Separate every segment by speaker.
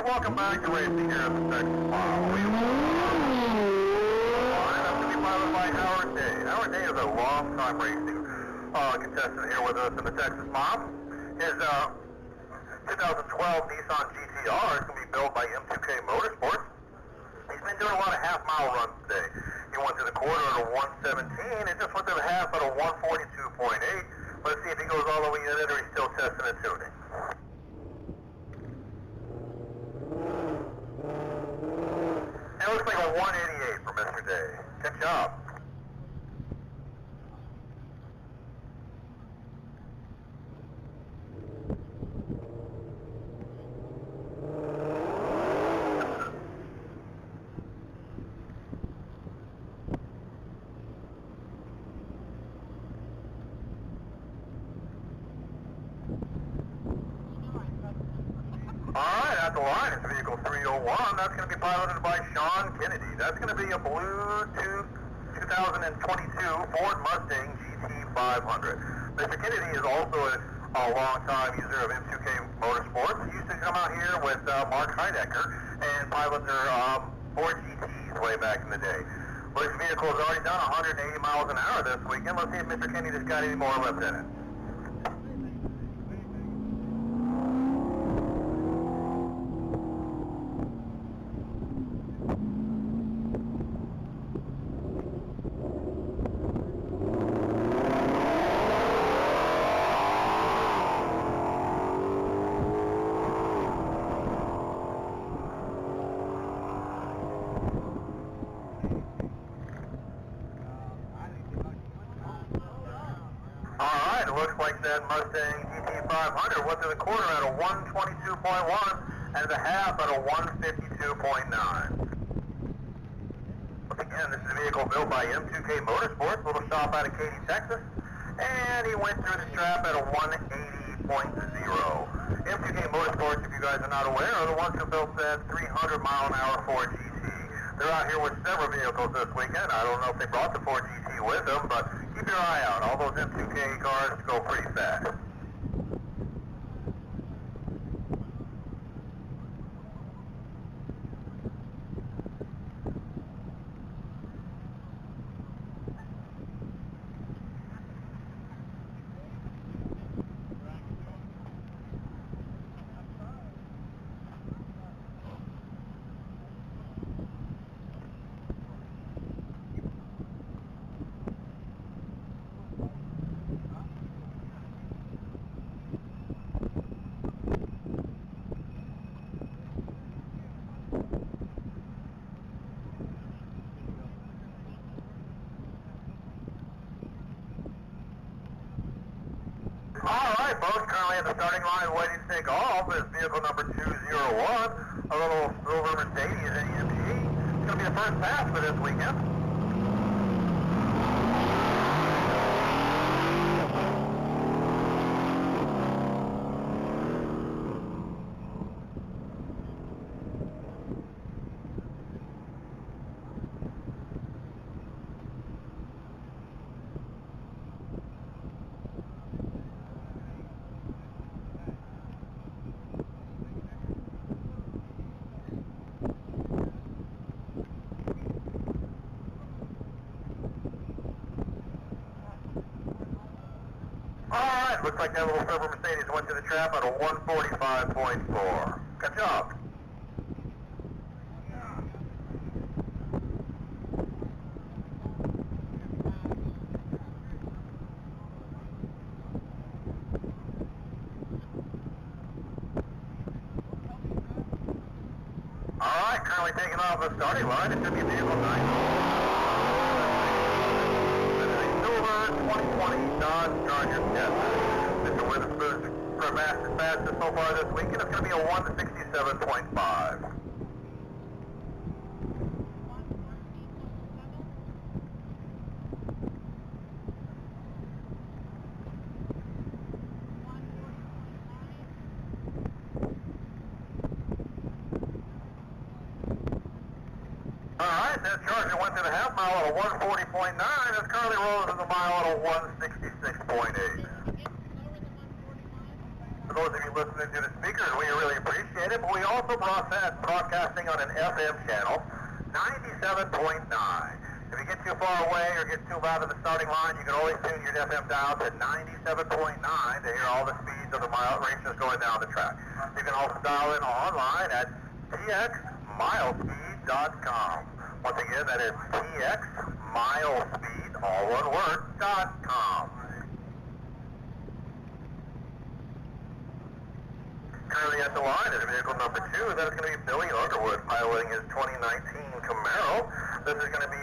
Speaker 1: welcome back to racing here at the Texas Mile. I'm going to be piloted by Howard Day. Howard Day is a long-time racing contestant here with us in the Texas Mile. His 2012 Nissan GTR is going to be built by M2K Motorsports. He's been doing a lot of half-mile runs today. He went to the quarter at a 117 and just went to the half at a 142.8. Let's see if he goes all the way in it or he's still testing and tuning. It looks like a 188 for Mr. Day. Good job. Alright, at the line is vehicle 301. That's going to be piloted by Sean Kennedy. That's going to be a blue 2022 Ford Mustang GT500. Mr. Kennedy is also a long-time user of M2K Motorsports. He used to come out here with Mark Heidecker and pilot their Ford GTs way back in the day. Well, this vehicle has already done 180 miles an hour this weekend. Let's see if Mr. Kennedy's got any more left in it. Alright, it looks like that Mustang GT500 went to the quarter at a 122.1 and the half at a 152.9. Once again, this is a vehicle built by M2K Motorsports, a little shop out of Katy, Texas, and he went through the strap at a 180.0. M2K Motorsports, if you guys are not aware, are the ones who built that 300-mile-an-hour Ford GT. They're out here with several vehicles this weekend. I don't know if they brought the Ford GT with them, but keep your eye out. All those M2K cars go pretty fast. Alright folks, currently at the starting line waiting to take off is vehicle number 201, a little silver Mercedes AMG. It's going to be the first pass for this weekend. Alright, looks like that little silver Mercedes went to the trap at a 145.4. Good job. Alright, currently taking off the starting line. It should be vehicle 9. Dodge Charger Chestnut. Mr. Witherspoon's fastest so far this weekend. It's going to be a 167.5. Alright, that Charger went to the half mile at a 140.9. It's currently rolling to the mile at a 166.8. those of you listening to the speakers, we really appreciate it. But we also broadcasting on an FM channel, 97.9. If you get too far away or get too loud of the starting line, you can always tune your FM dial to 97.9 to hear all the speeds of the racers going down the track. You can also dial in online at txmilespeed.com. Once again, that is txmilespeed, all one word, .com. Currently at the line is vehicle number 2. That is going to be Billy Underwood piloting his 2019 Camaro. This is going to be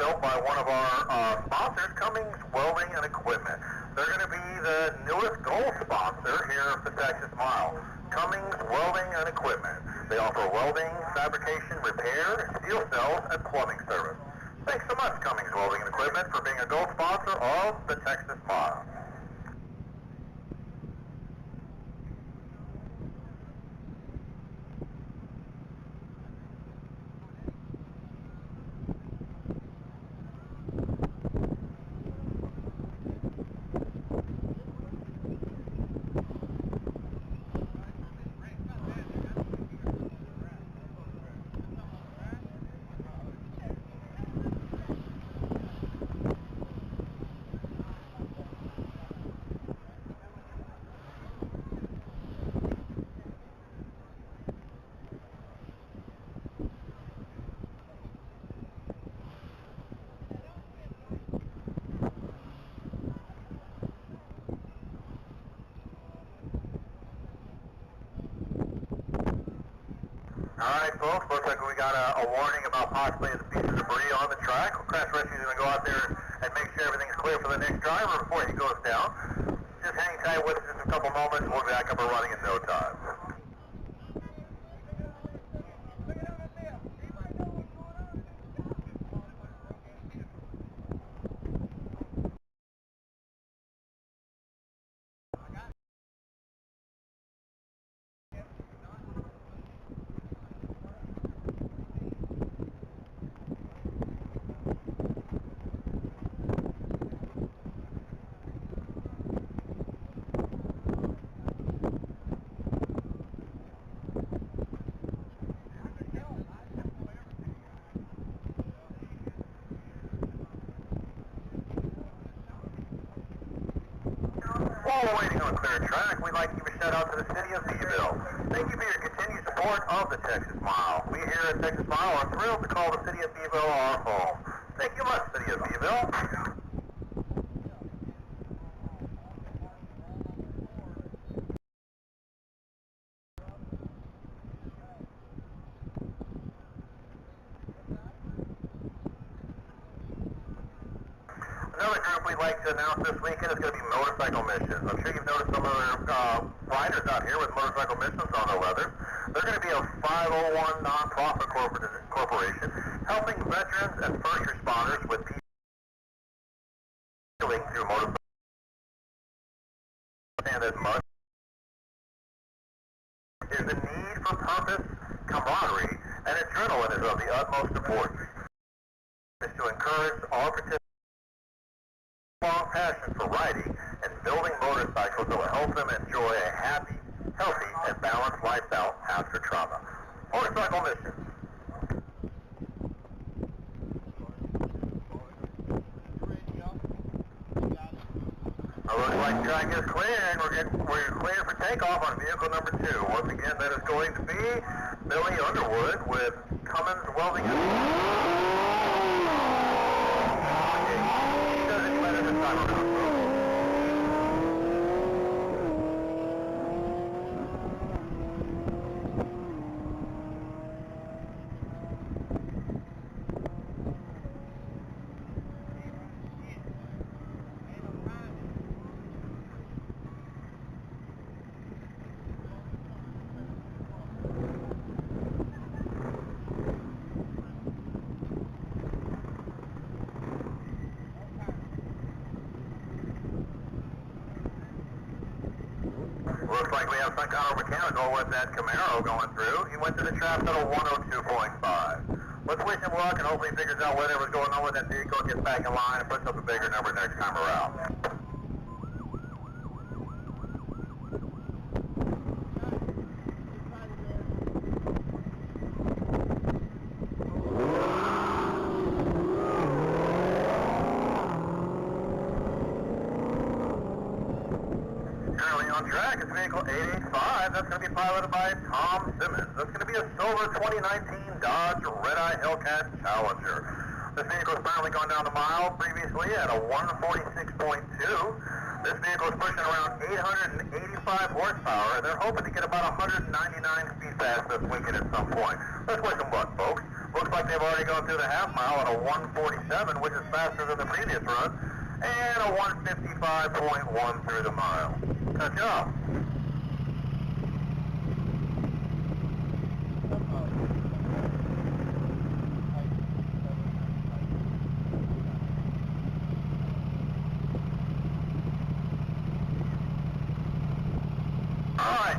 Speaker 1: built by one of our sponsors, Cummins Welding and Equipment. They're going to be the newest gold sponsor here of the Texas Mile. Cummins Welding and Equipment. They offer welding, fabrication, repair, steel cells, and plumbing service. Thanks so much, Cummins Welding and Equipment, for being a gold sponsor of the Texas Mile. Alright folks, looks like we got a warning about possibly a piece of debris on the track. Crash Rescue is going to go out there and make sure everything's clear for the next driver before he goes down. Just hang tight with us just a couple moments and we'll be back up and running in no time. While we're waiting on clear track, we'd like to give a shout out to the city of Bonneville. Thank you for your continued support of the Texas Mile. We here at Texas Mile are thrilled to call the city of Bonneville our home. Thank you much, city of Bonneville. Another group we'd like to announce this weekend is going to be motorcycle missions. I'm sure you've noticed some of our riders out here with motorcycle missions on their leathers. They're going to be a 501 nonprofit corporation helping veterans and first responders with healing through motorcycle and as much is the need for purpose, camaraderie, and adrenaline is of the utmost importance. Is to encourage all participants long passion for riding and building motorcycles that will help them enjoy a happy, healthy, and balanced lifestyle after trauma. Motorcycle missions. Looks like track is clear, and we're clear for takeoff on vehicle number 2. Once again, that is going to be Billy Underwood with Cummins Welding. Looks like we have some kind of mechanical with that Camaro going through. He went to the trap settle 102.5. Let's wish him luck and hopefully he figures out whatever was going on with that vehicle, gets back in line, and puts up a bigger number next time around. vehicle 885. That's going to be piloted by Tom Simmons. That's going to be a silver 2019 Dodge Red-Eye Hellcat Challenger. This vehicle has apparently gone down the mile previously at a 146.2. This vehicle is pushing around 885 horsepower, and they're hoping to get about 199 speed fast this weekend at some point. Let's wish them luck, folks. Looks like they've already gone through the half mile at a 147, which is faster than the previous run, and a 155.1 through the mile. Good job.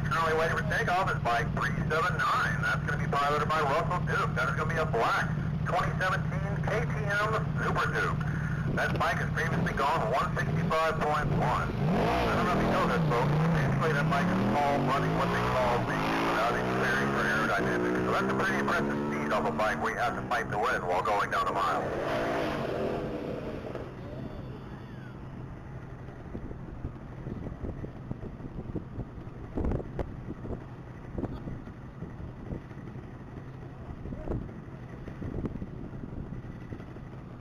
Speaker 1: Currently waiting for takeoff is bike 379. That's going to be piloted by Russell Duke. That is going to be a black 2017 KTM Super Duke. That bike has previously gone 165.1. I don't know if you know this, folks. Basically, that bike is running what they call regen without any bearing for aerodynamics. So that's a pretty impressive speed off a bike where you have to fight the wind while going down a mile.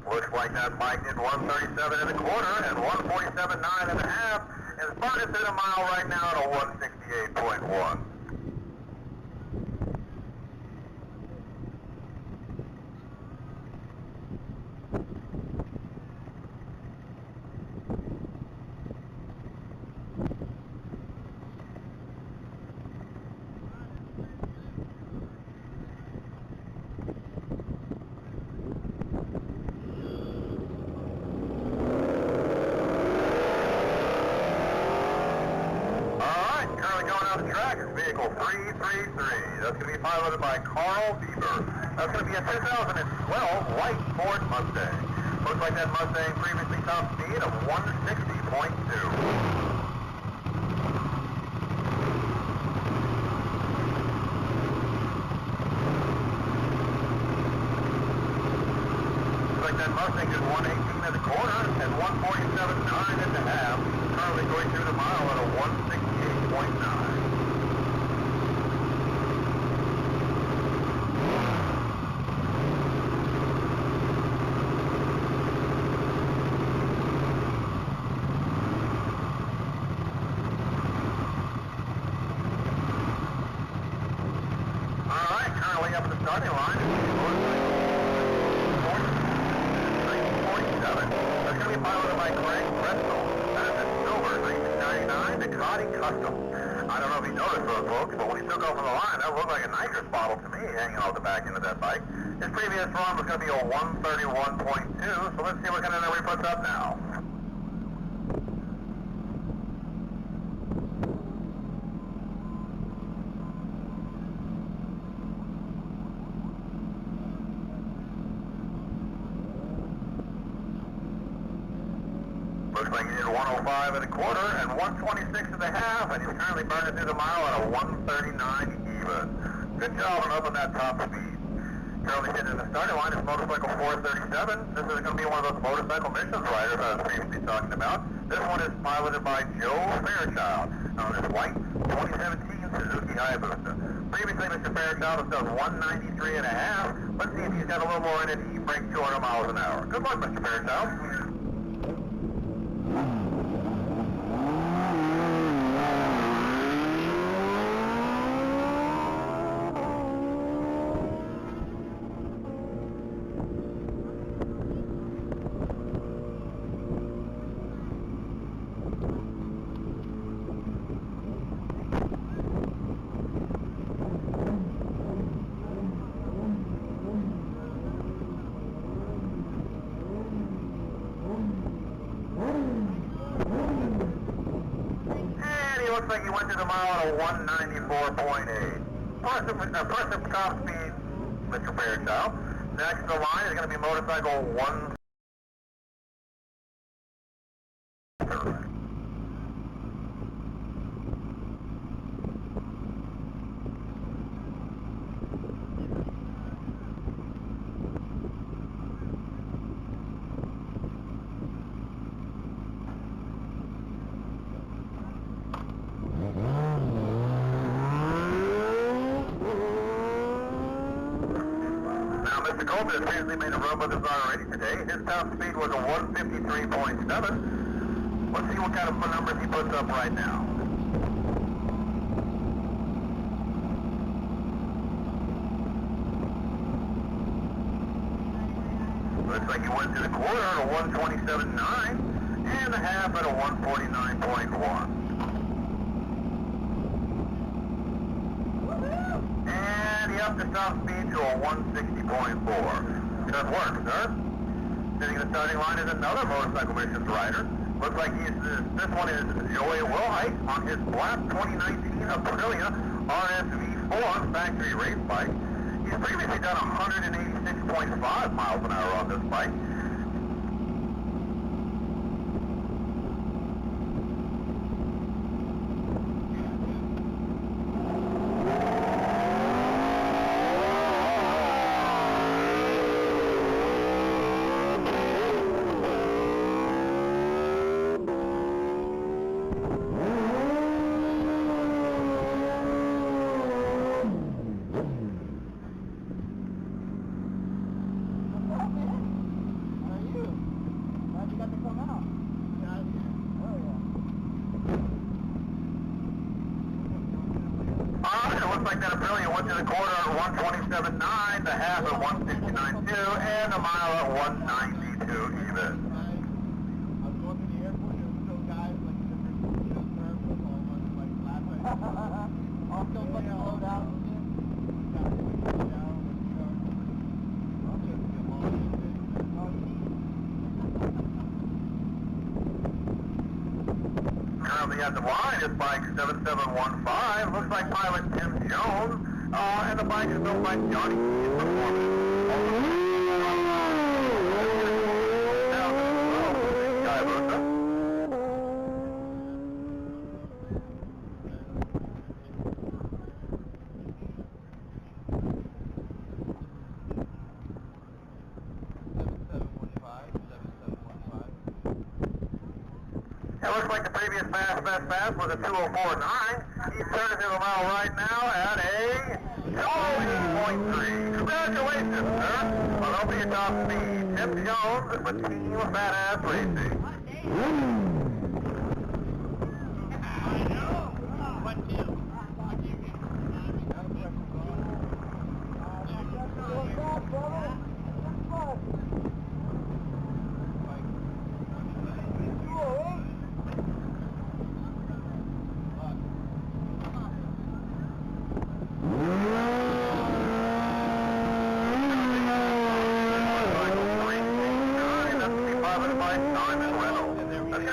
Speaker 1: Looks like that bike did 137 and a quarter and 147.9 and a half, and is burning through the mile right now at a 168.1. Vehicle 333. That's going to be piloted by Carl Bieber. That's going to be a 2012 white Ford Mustang. Looks like that Mustang previously top speed of 160.2. That Mustang is 118 and a quarter and 147.9 and a half. Currently going through the mile at a 168.9. All right, currently up at the starting line. That's going to be piloted by Craig Bristol. That is a silver 1999 Ducati Custom. I don't know if you noticed those folks, but when he took off on the line, that looked like a nitrous bottle to me hanging off the back end of that bike. His previous run was going to be a 131.2, so let's see what kind of number he puts up now. Looks like he did 105 and a quarter and 126 and a half, and he's currently burning through the mile at a 139 even. Good job on up on that top speed. Currently sitting in the starting line is motorcycle 437. This is going to be one of those motorcycle missions riders I was previously talking about. This one is piloted by Joe Fairchild on this white 2017 Suzuki Hayabusa. Previously, Mr. Fairchild has done 193 and a half. Let's see if he's got a little more in it. He can break 200 miles an hour. Good luck, Mr. Fairchild. Looks like he went through the mile at a 194.8. Impressive top speed, Mr. Fairchild. Next in the line is going to be motorcycle 1. Dakota has previously made a run with us already today. His top speed was a 153.7. Let's see what kind of numbers he puts up right now. Looks like he went to the quarter at a 127.9 and the half at a 149.1. And he upped the top speed to a 160.4. Good work, sir. Sitting in the starting line is another motorcycle missions rider. Looks like this one is Joey Wilhite on his black 2019 Aprilia RSV4 factory race bike. He's previously done 186.5 miles an hour on this bike. Like that Aprilia went to the quarter at 127.9, the half at 169.2, and the mile at 192 even. I was going to the airport, there were still guys like different, terms with all like last night. Also fucking load out and shit. Currently at the line is bike 7715. Looks like pilot Tim Jones. And the bike is built by Johnny Performance. It looks like the previous fast was a 204.9. He's turning to the mile right now at a 208.3. Congratulations, sir. Well, that'll be your top speed. Tim Jones with Team Badass Racing. I know. What Tim?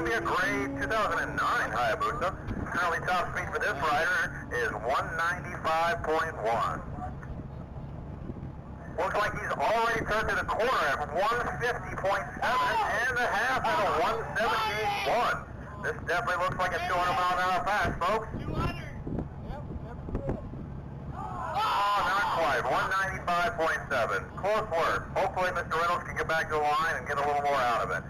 Speaker 1: A great 2009 Hayabusa. Currently top speed for this rider is 195.1. Looks like he's already turned to the quarter at 150.7 and the half at a 178.1. This definitely looks like a 200 mile an hour pass, folks. 200. Oh, not quite. 195.7. Close work. Hopefully Mr. Reynolds can get back to the line and get a little more out of it.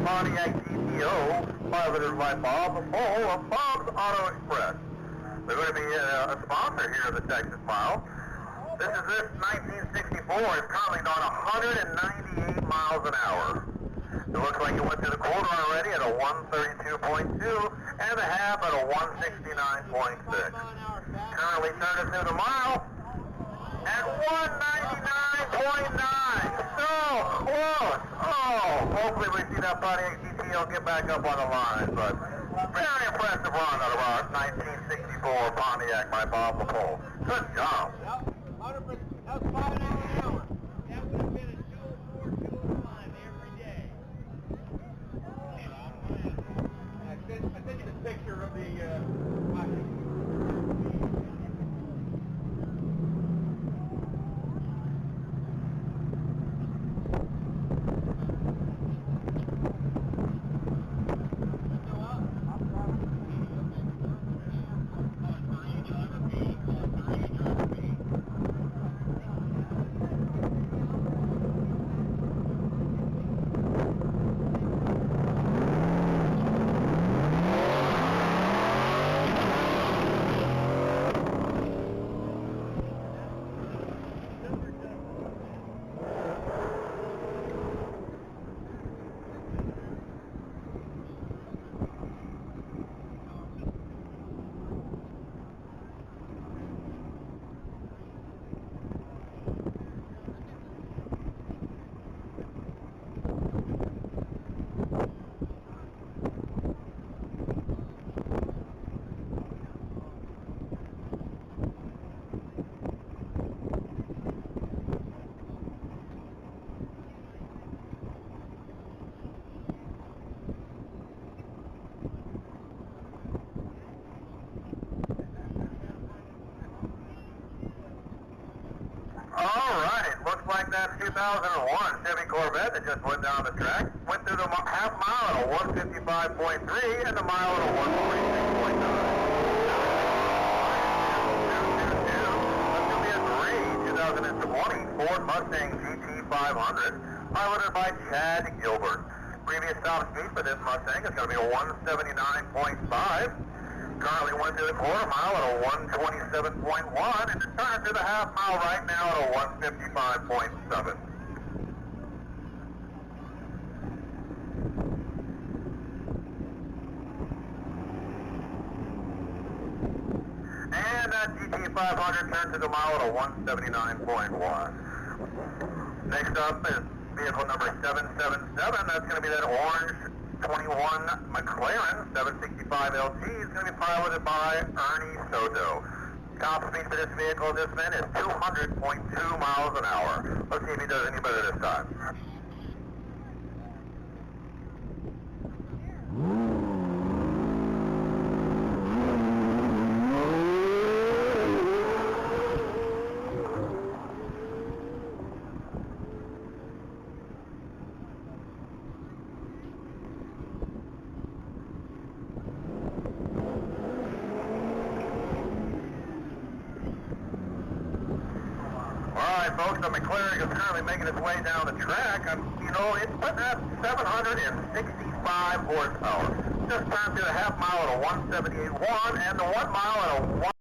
Speaker 1: Pontiac GTO, piloted by Bob Full of Bob's Auto Express. They're going to be a sponsor here of the Texas Mile. This 1964 is currently on 198 miles an hour. It looks like it went to the quarter already at a 132.2 and a half at a 169.6. Currently turning through the mile at 199.9. So close. Oh, hopefully we see that Pontiac GTO he'll get back up on the line, but very impressive run out of our 1964 Pontiac by Bob LaPole. Good job.
Speaker 2: Yep, 100%. That was 5 miles an hour. That would have been a 204, 205 every day. I sent you the picture of the watching.
Speaker 1: Looks like that 2001 Chevy Corvette that just went down the track. Went through the half mile at a 155.3 and the mile at a 146.9. That's going to be a great 2020 Ford Mustang GT 500, piloted by Chad Gilbert. Previous top speed for this Mustang is going to be a 179.5. Currently went through the quarter mile at a 127.1 and it's turning through the half mile right now at a 155.7. And that GT 500 turned through the mile at a 179.1. Next up is vehicle number 777. That's going to be that orange 21 McLaren 765 LT is going to be piloted by Ernie Soto. Top speed for this vehicle, this man, is 200.2 miles an hour. Let's see if he does any better this time. Folks, the McLaren is currently making its way down the track. You know, it's putting out 765 horsepower. Just turned through the half mile at a 178.1 and the 1 mile at a 1.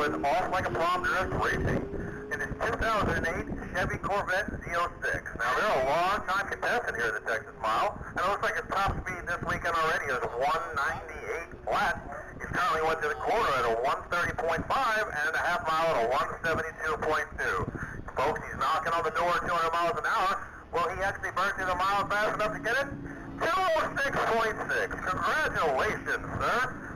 Speaker 1: Was off like a prom dress racing in this 2008 Chevy Corvette Z06. Now, they're a long-time contestant here at the Texas Mile, and it looks like his top speed this weekend already is 198 flat. He's currently went to the quarter at a 130.5 and a half mile at a 172.2. Folks, he's knocking on the door at 200 miles an hour. Will he actually burn through the mile fast enough to get it? 206.6. Congratulations, sir.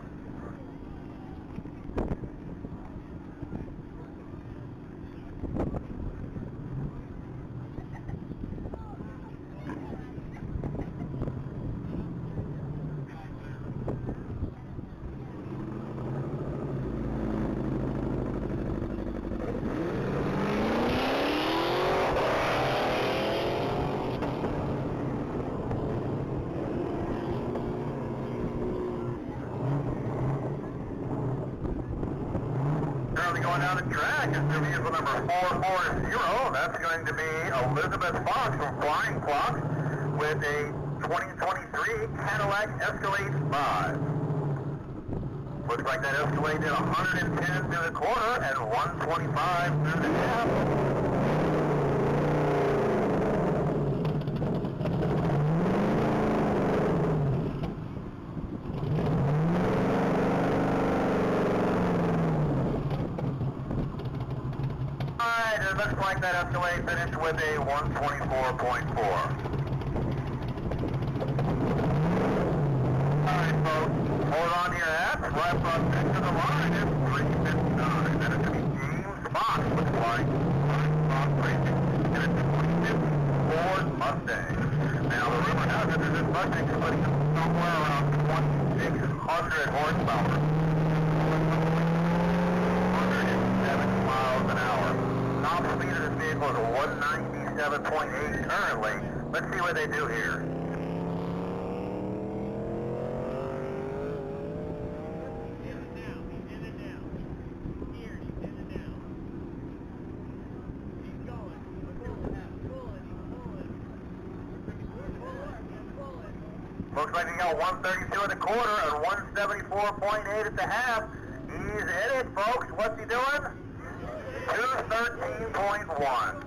Speaker 1: down the track is the vehicle number 440. That's going to be Elizabeth Fox from Flying Clocks with a 2023 Cadillac Escalade 5. Looks like that Escalade did 110 through the quarter and 125 through the half. Alright, it looks like that Escalade finished with a 124.4. Alright, folks, hold on to your hats. Right front next to the line is 359. Then it's going to be James Fox with Flying Fox Racing in a 2050 Ford Mustang. Now, the rumor has it that this Mustang is putting somewhere around 2,600 horsepower. 170 miles an hour. Top speed of this vehicle is 197.8 currently. Let's see what they do here. Looks like he got 132 at the quarter and 174.8 at the half. He's in it, folks. What's he doing? 213.1.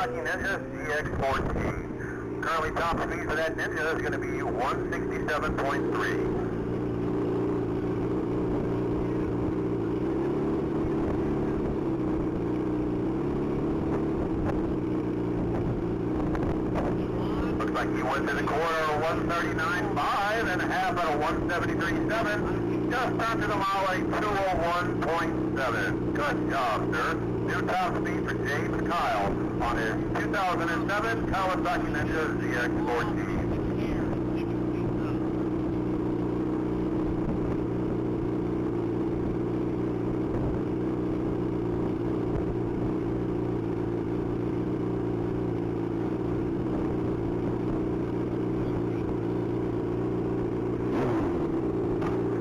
Speaker 1: Ninja ZX14. Currently top speed for that Ninja is going to be 167.3. Looks like he went to the quarter at 139.5 and a half at a 173.7. Just under the mile at 201.7. Good job, sir. New top speed for James Kyle on his 2007 Kawasaki Ninja ZX14.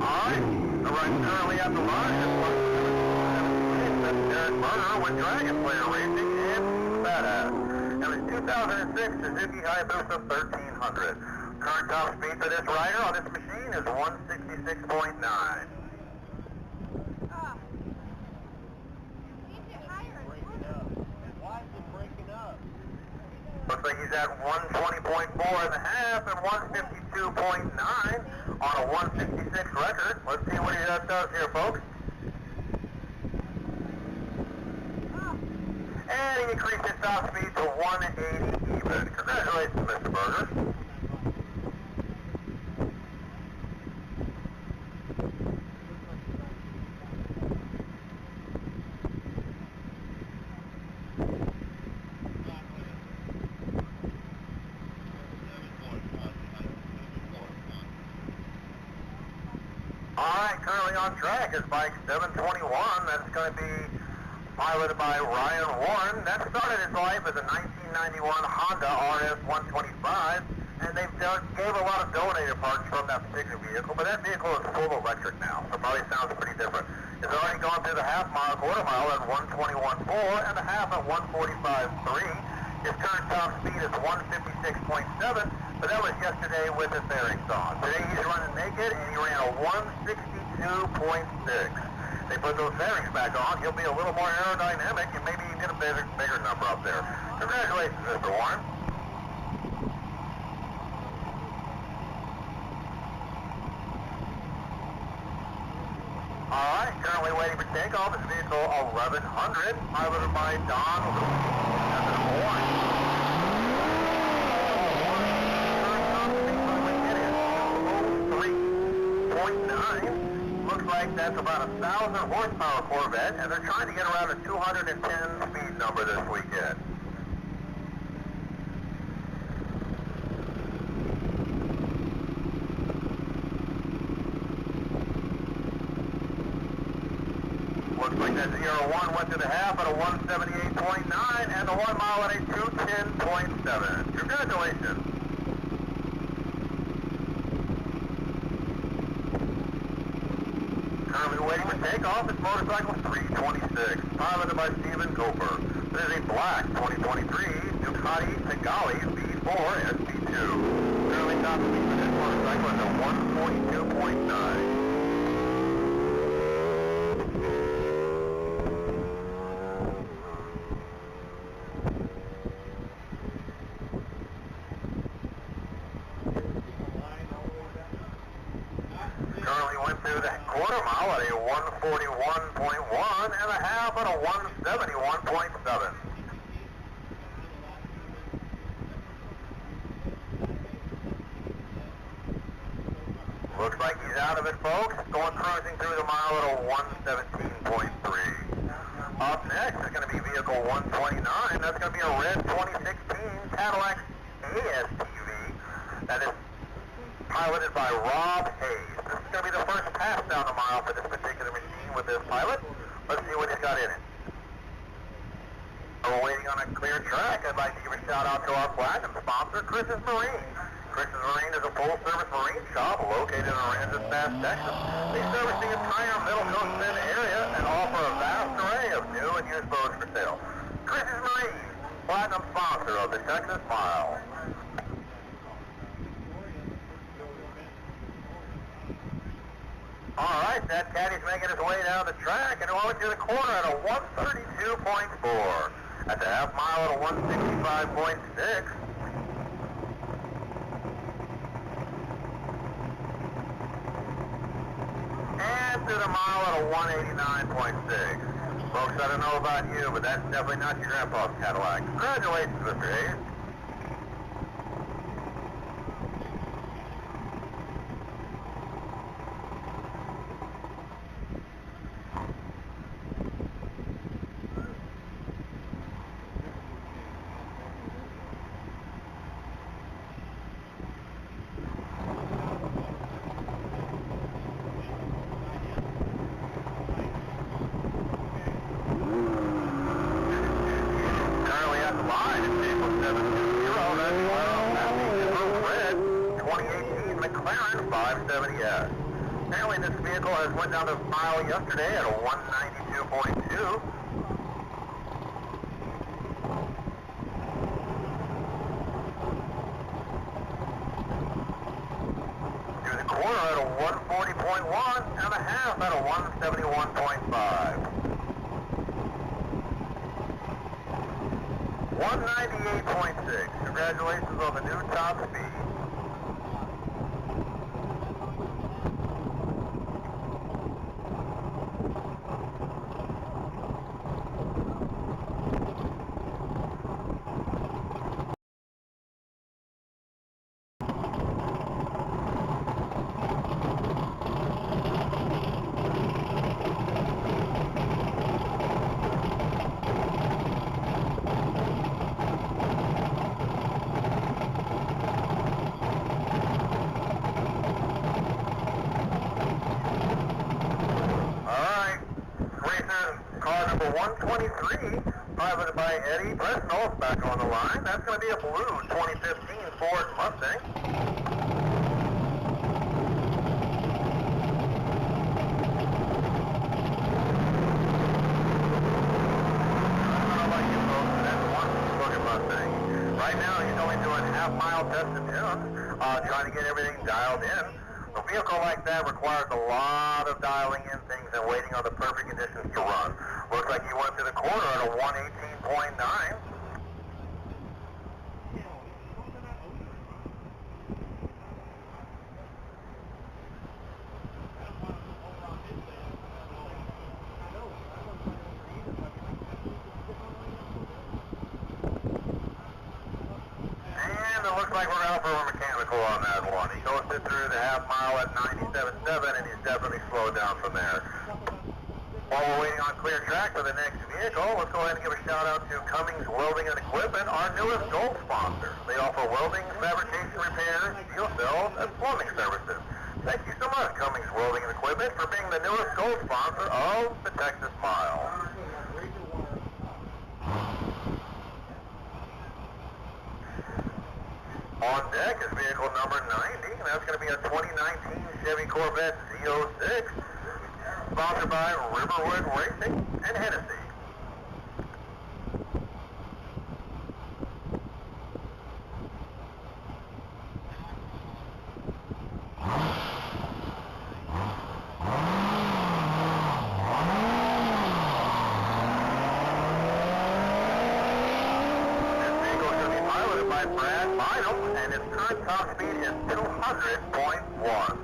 Speaker 1: Alright, currently at the line is with Dragon Player Racing and Badass. It was 2006 Suzuki Hayabusa 1300. Current top speed for this rider on this machine is 166.9. Looks like he's at 120.4 and a half and 152.9 on a 166 record. Let's see what he does here, folks. And he increased his top speed to 180 even. Congratulations, Mr. Berger. Alright, currently on track is bike 721. That's going to be piloted by Ryan Warren. That started his life as a 1991 Honda RS-125, and they gave a lot of donated parts from that particular vehicle, but that vehicle is full electric now, so it probably sounds pretty different. It's already gone through the half mile, quarter mile at 121.4, and the half at 145.3. His current top speed is 156.7, but that was yesterday with his bearings on. Today he's running naked, and he ran a 162.6. They put those bearings back on, he'll be a little more aerodynamic, and maybe you can get a bigger number up there. Congratulations, Mr. Warren. Alright, currently waiting for takeoff is vehicle 1100, piloted by Don Lewis. Looks like that's about a 1,000 horsepower Corvette, and they're trying to get around a 210 speed number this weekend. Looks like that 0-1 went to the half at a 178.9 and the 1 mile at a 210.7. Congratulations. Currently waiting for takeoff is motorcycle 326, piloted by Stephen Coper. This is a black 2023 Ducati Tagali V4 SP2. Currently top speed for this motorcycle is a 142.9. Currently went through the quarter mile at a 141.1 and a half at a 171.7. Looks like he's out of it, folks. Going cruising through the mile at a 117.3. Up next is going to be vehicle 129. That's going to be a red 2016 Cadillac ASTV. That is piloted by Rob Hayes. This is going to be the first pass down the mile for this particular machine with this pilot. Let's see what he's got in it. We're waiting on a clear track. I'd like to give a shout out to our platinum sponsor, Chris's Marine. Chris's Marine is a full-service marine shop located in Aransas, Texas. They service the entire Middle Coast Bend area and offer a vast array of new and used boats for sale. Chris's Marine, platinum sponsor of the Texas Mile. All right, that caddy's making his way down the track and over to the corner at a 132.4. At the half mile at a 165.6. And through the mile at a 189.6. Folks, I don't know about you, but that's definitely not your grandpa's Cadillac. Congratulations, Mr. Hayes. Apparently this vehicle has went down the mile yesterday at a 192.2. Through the corner at a 140.1 and a half at a 171.5. 198.6. Congratulations on the new top speed. Car number 123, piloted by Eddie Bresnell, back on the line. That's going to be a blue 2015 Ford Mustang. I don't know about you folks, but that's one looking Mustang. Right now, he's only doing half-mile test and tunes, trying to get everything dialed in. A vehicle like that requires a lot of dialing in things and waiting on the perfect conditions to run. Looks like he went to the corner at a 118.9. like we're out for a mechanical on that one. He coasted through the half mile at 97.7 and he's definitely slowed down from there. While we're waiting on clear track for the next vehicle, let's go ahead and give a shout out to Cummings Welding and Equipment, our newest gold sponsor. They offer welding, fabrication repairs, steel cells, and plumbing services. Thank you so much, Cummings Welding and Equipment, for being the newest gold sponsor of the Texas Mile. On deck is vehicle number 90, and that's going to be a 2019 Chevy Corvette Z06, sponsored by Riverwood Racing and Hennessy. And its current top speed is 200.1.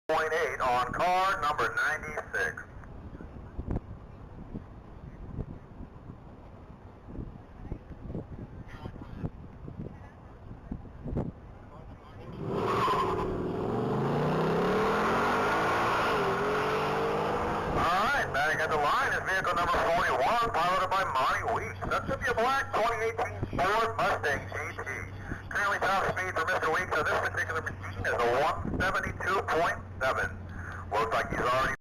Speaker 1: .8 on car number 96. Alright, back at the line is vehicle number 41, piloted by Monty Weeks. That should be a black 2018 Ford Mustang GT. Currently top speed for Mr. Weeks on this particular machine is a 172.7. Looks like he's already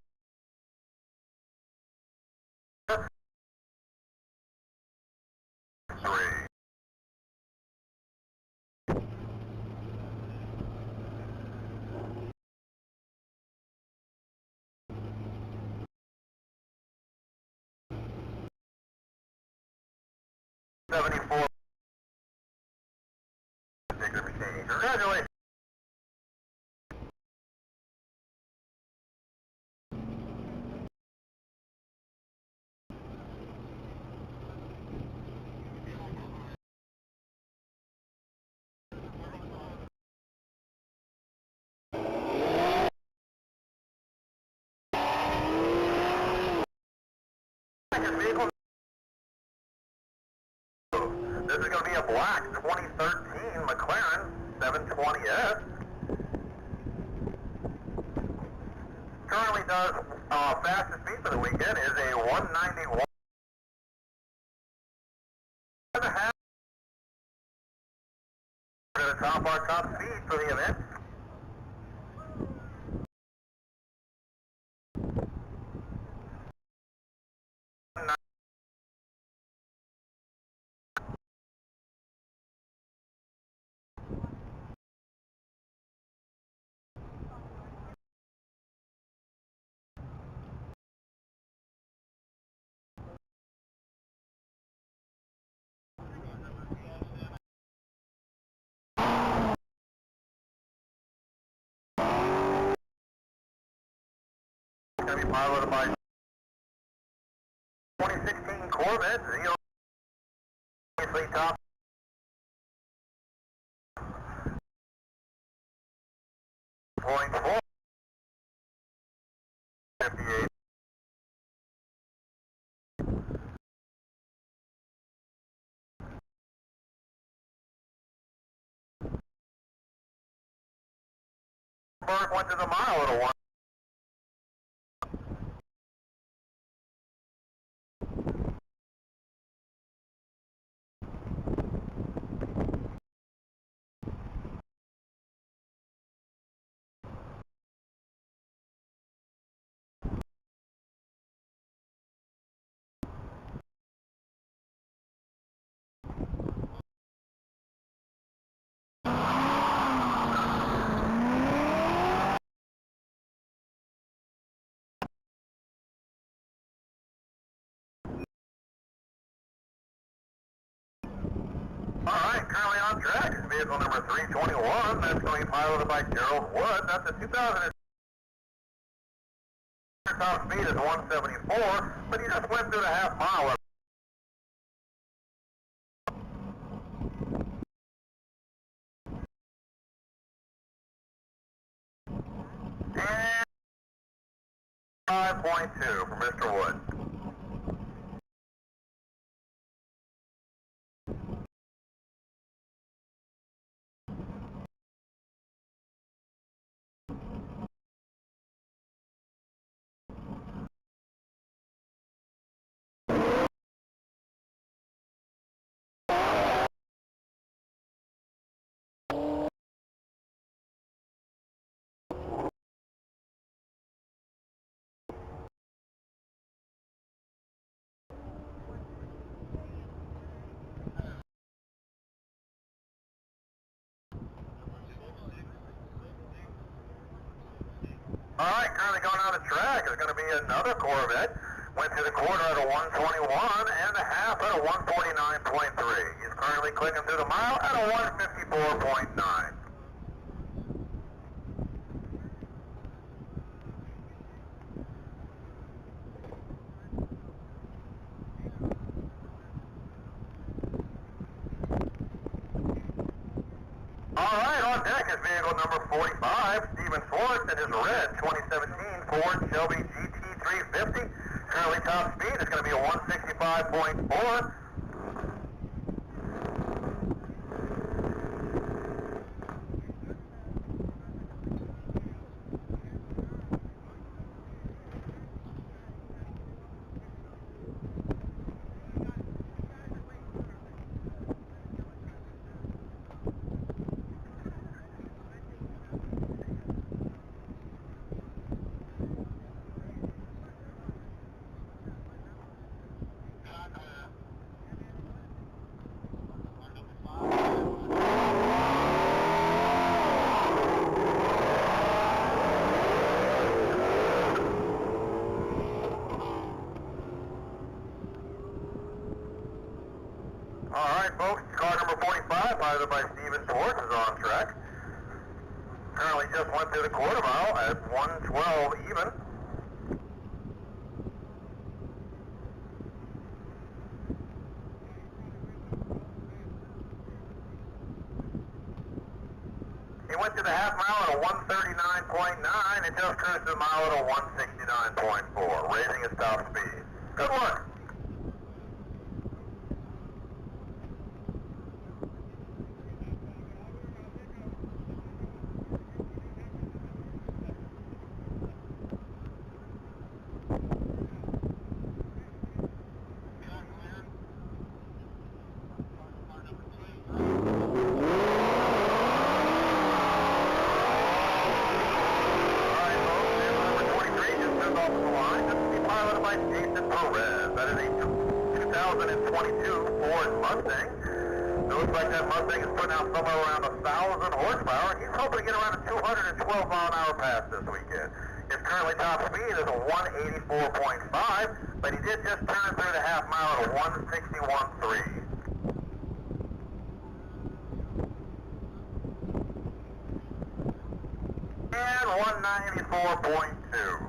Speaker 1: .74 particular machine. Congratulations. Vehicle. This is going to be a black 2013 McLaren 720S. Currently does fastest speed for the weekend is a 191. And a half. We're going to top our top speed for the event. It's going to be piloted by 2016 Corvette Z06 top. Point 4. 58. Burke went to the mile at a 1. Alright, currently on track is vehicle number 321. That's going to be piloted by Gerald Wood. That's a 2000. Top speed is 174, but he just went through the half mile. And 5.2 for Mr. Wood. Alright, currently going on the track is going to be another Corvette. Went through the quarter at a 121 and a half at a 149.3. He's currently clicking through the mile at a 154.9. Alright, on deck is vehicle number 45, Stephen Ford, in his red 2017 Ford Shelby GT350. Currently top speed is going to be a 165.4. Alright folks, car number 45, piloted by Stephen Ford, is on track. Currently just went through the quarter mile at 112 even. He went through the half mile at a 139.9 and just cruised the mile at a 169.4, raising his top speed. Good work. That is a 2022 Ford Mustang. It looks like that Mustang is putting out somewhere around 1,000 horsepower. He's hoping to get around a 212 mile an hour pass this weekend. His currently top speed is a 184.5, but he did just turn through the half mile at a 161.3. And 194.2.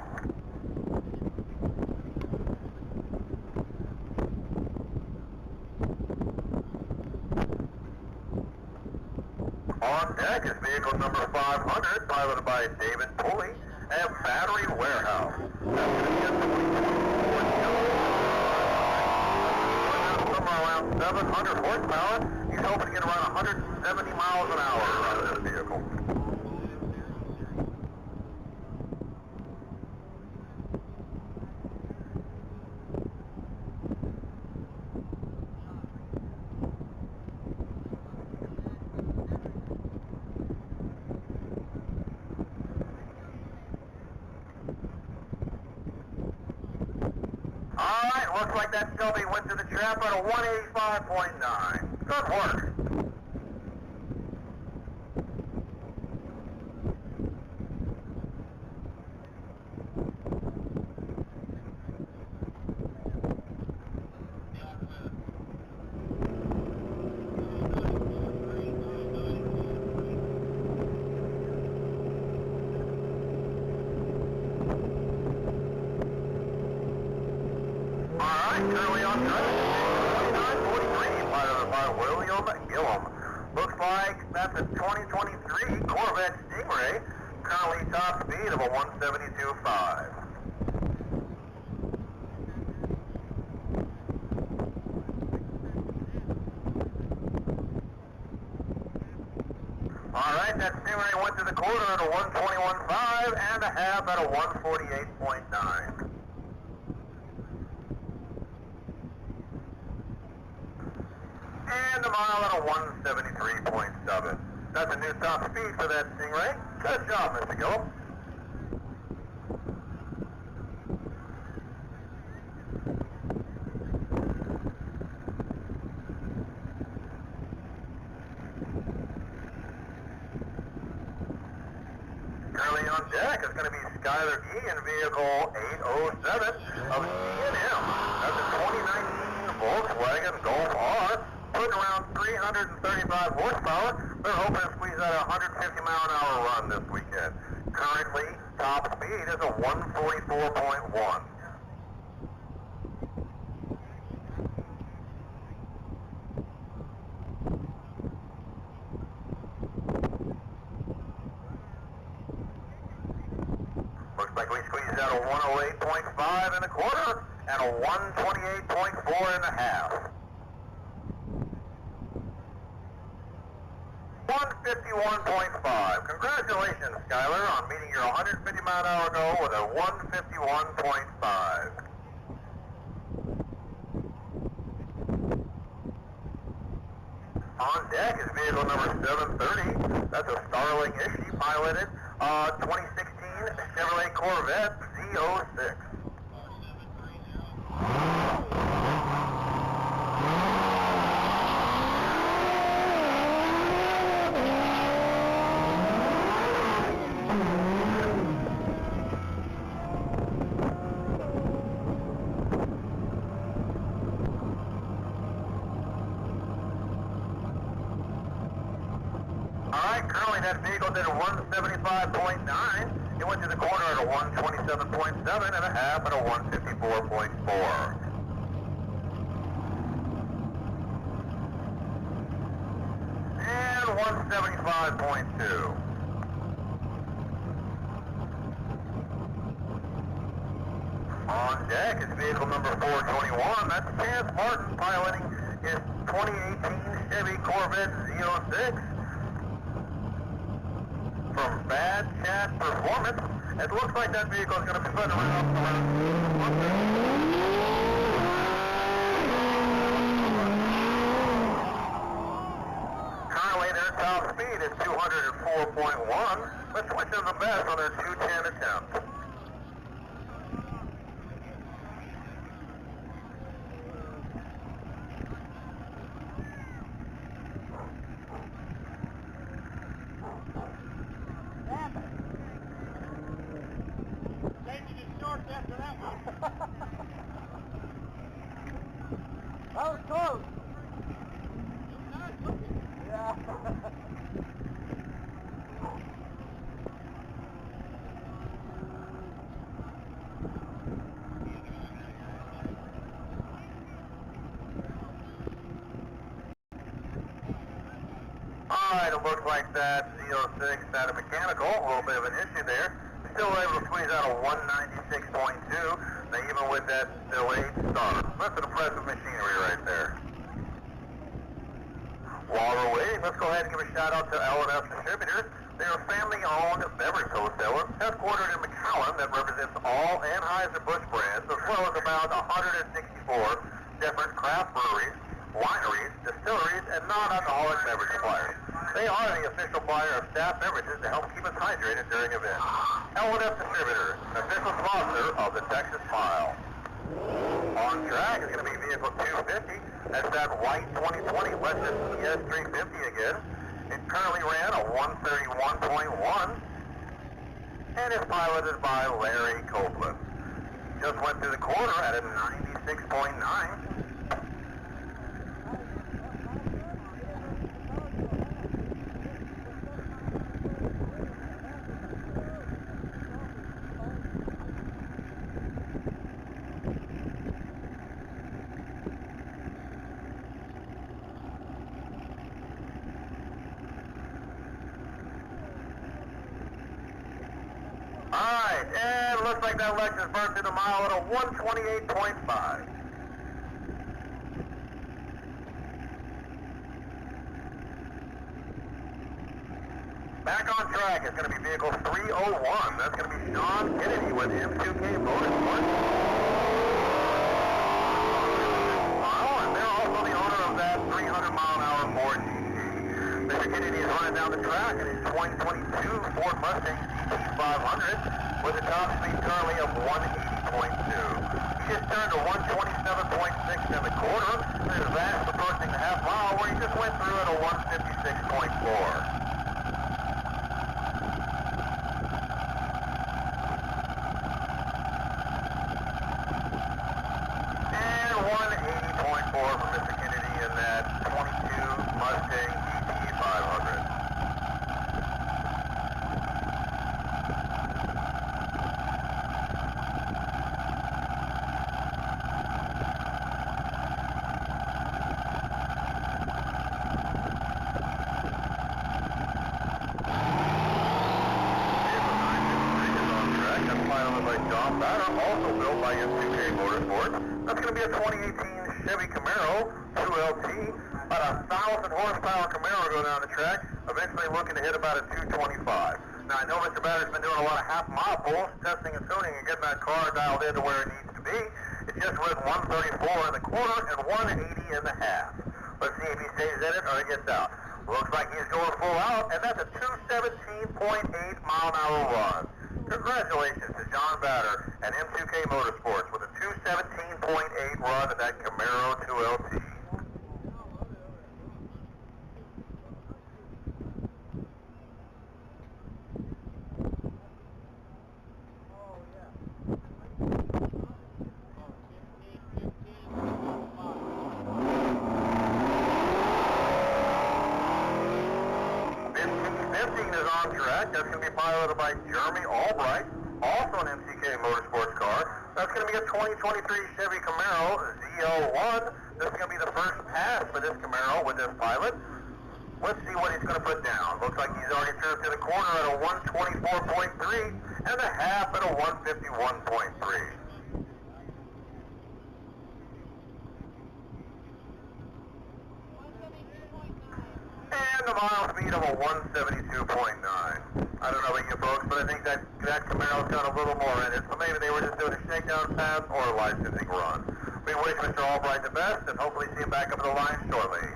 Speaker 1: On deck is vehicle number 500, piloted by David Pulley at Battery Warehouse. That's going to be a 2024 somewhere around 700 horsepower. He's hoping to get around 170 miles an hour out of this vehicle. looks like that stubby went to the trap at a 185.9. Good work. Currently on track, 2943, piloted by William Gillum. Looks like that's a 2023 Corvette Stingray, currently top speed of a 172.5. Alright, that Stingray went to the quarter at a 121.5 and a half at a 148.9. And a mile at a 173.7. That's a new top speed for that Stingray. Good job, Mr. Gillum. Currently on deck is going to be Skylar G in vehicle 807 of C&M. That's a 2019 Volkswagen Golf R. Putting around 335 horsepower. They're hoping to squeeze out a 150-mile-an-hour run this weekend. Currently, top speed is a 144.1. Looks like we squeezed out a 108.5 in the quarter and a 128.4 in the half. 151.5. Congratulations, Skylar, on meeting your 150-mile-an-hour goal with a 151.5. On deck is vehicle number 730. That's a Starling issue piloted 2016 Chevrolet Corvette Z06. Currently that vehicle did a 175.9. It went to the corner at a 127.7 and a half at a 154.4. And 175.2. On deck is vehicle number 421. That's Chance Martin piloting his 2018 Chevy Corvette Z06. From Bad Chat Performance, it looks like that vehicle is going to be putting around. Currently, their top speed is 204.1, which is the best on their 210 attempt.
Speaker 2: After that one. That was close. Yeah.
Speaker 1: Alright, it looks like that Z06 had a mechanical, a little bit of an issue there. Still able to squeeze out a 196.2, even with that delayed start. That's an impressive machinery right there. While we're waiting, let's go ahead and give a shout out to L&F Distributors. They're a family-owned beverage wholesaler headquartered in McAllen that represents all Anheuser-Busch brands, as well as about 164 different craft breweries, wineries, distilleries, and non-alcoholic beverage suppliers. They are the official buyer of staff beverages to help keep us hydrated during events. L&F Distributors, an official sponsor of the Texas Mile. On track is going to be vehicle 250. That's that white 2020 Lexus ES350 again. It currently ran a 131.1 and is piloted by Larry Copeland. Just went through the corner at a 96.9. Alright, and it looks like that Lexus burnt through the mile at a 128.5. Back on track is going to be vehicle 301. That's going to be Sean Kennedy with M2K Motorsports. And they're also the owner of that 300-mile-an-hour Ford GT. Mr. Kennedy is running down the track in his 2022 Ford Mustang GT500 with a top speed currently of 180.2. He just turned to 127.6 in the quarter. There's Vash approaching the half mile where he just went through at a 156.4. Also built by M2K Motorsports. That's going to be a 2018 Chevy Camaro 2LT. About a 1,000 horsepower Camaro going down the track, eventually looking to hit about a 225. Now I know Mr. Batter's been doing a lot of half-mile pulls, testing and tuning and getting that car dialed into where it needs to be. It just went 134 in the quarter and 180 in the half. Let's see if he stays in it or he gets out. Looks like he's going full out, and that's a 217.8 mile an hour run. Congratulations to John Batter and M2K Motorsports with a 217.8 run in that Camaro 2LT. That's going to be piloted by Jeremy Albright, also an MCK Motorsports car. That's going to be a 2023 Chevy Camaro ZL1. This is going to be the first pass for this Camaro with this pilot. Let's see what he's going to put down. Looks like he's already turned to the corner at a 124.3 and the half at a 151.3. And the mile speed of a 172.9. I don't know about you folks, but I think that Camaro's got a little more in it, so maybe they were just doing a shakedown pass or a licensing run. We wish Mr. Albright the best, and hopefully see him back up the line shortly.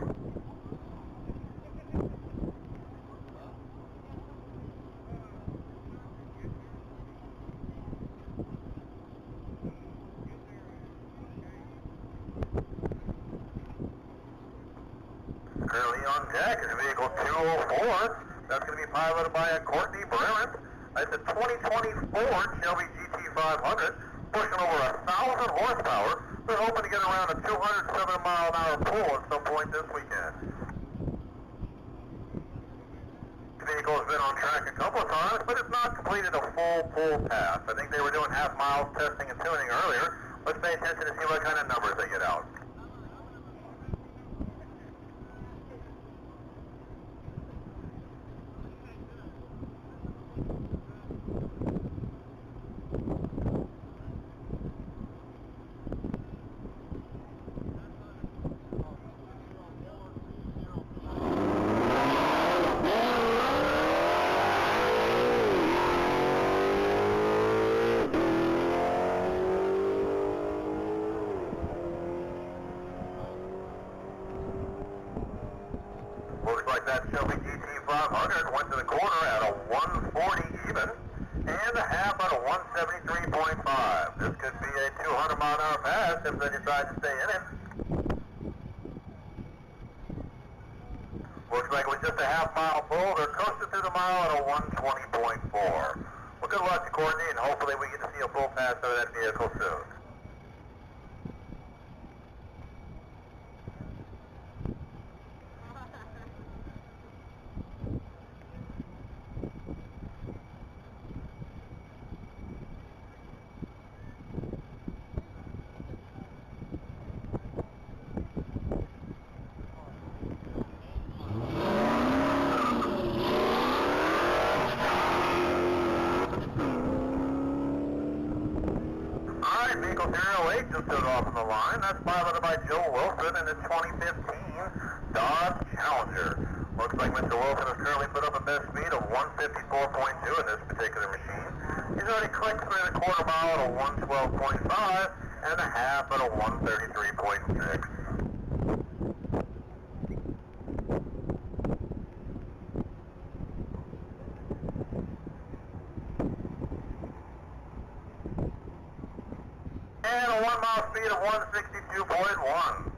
Speaker 1: Currently on deck is vehicle 204. That's going to be piloted by Courtney Bremont. It's a 2024 Chevy GT500, pushing over 1,000 horsepower. They're hoping to get around a 207 mile an hour pull at some point this weekend. The vehicle has been on track a couple of times, but it's not completed a full pull pass. I think they were doing half miles testing and tuning earlier. Let's pay attention to see what kind of numbers they get out. Looks like that Chevy GT500 went to the corner at a 140 even, and a half at a 173.5. This could be a 200 mile an hour pass. if they decide to stay in it. Looks like it was just a half-mile pull. They're coasting through the mile at a 120.4. Well, good luck to Courtney, and hopefully we get to see a full pass out of that vehicle soon. Vehicle 008 just took off on the line. That's piloted by Joe Wilson in his 2015 Dodge Challenger. Looks like Mr. Wilson has currently put up a best speed of 154.2 in this particular machine. He's already clicked through the quarter mile at a 112.5 and a half at a 133.6. And a 1 mile speed of 162.1.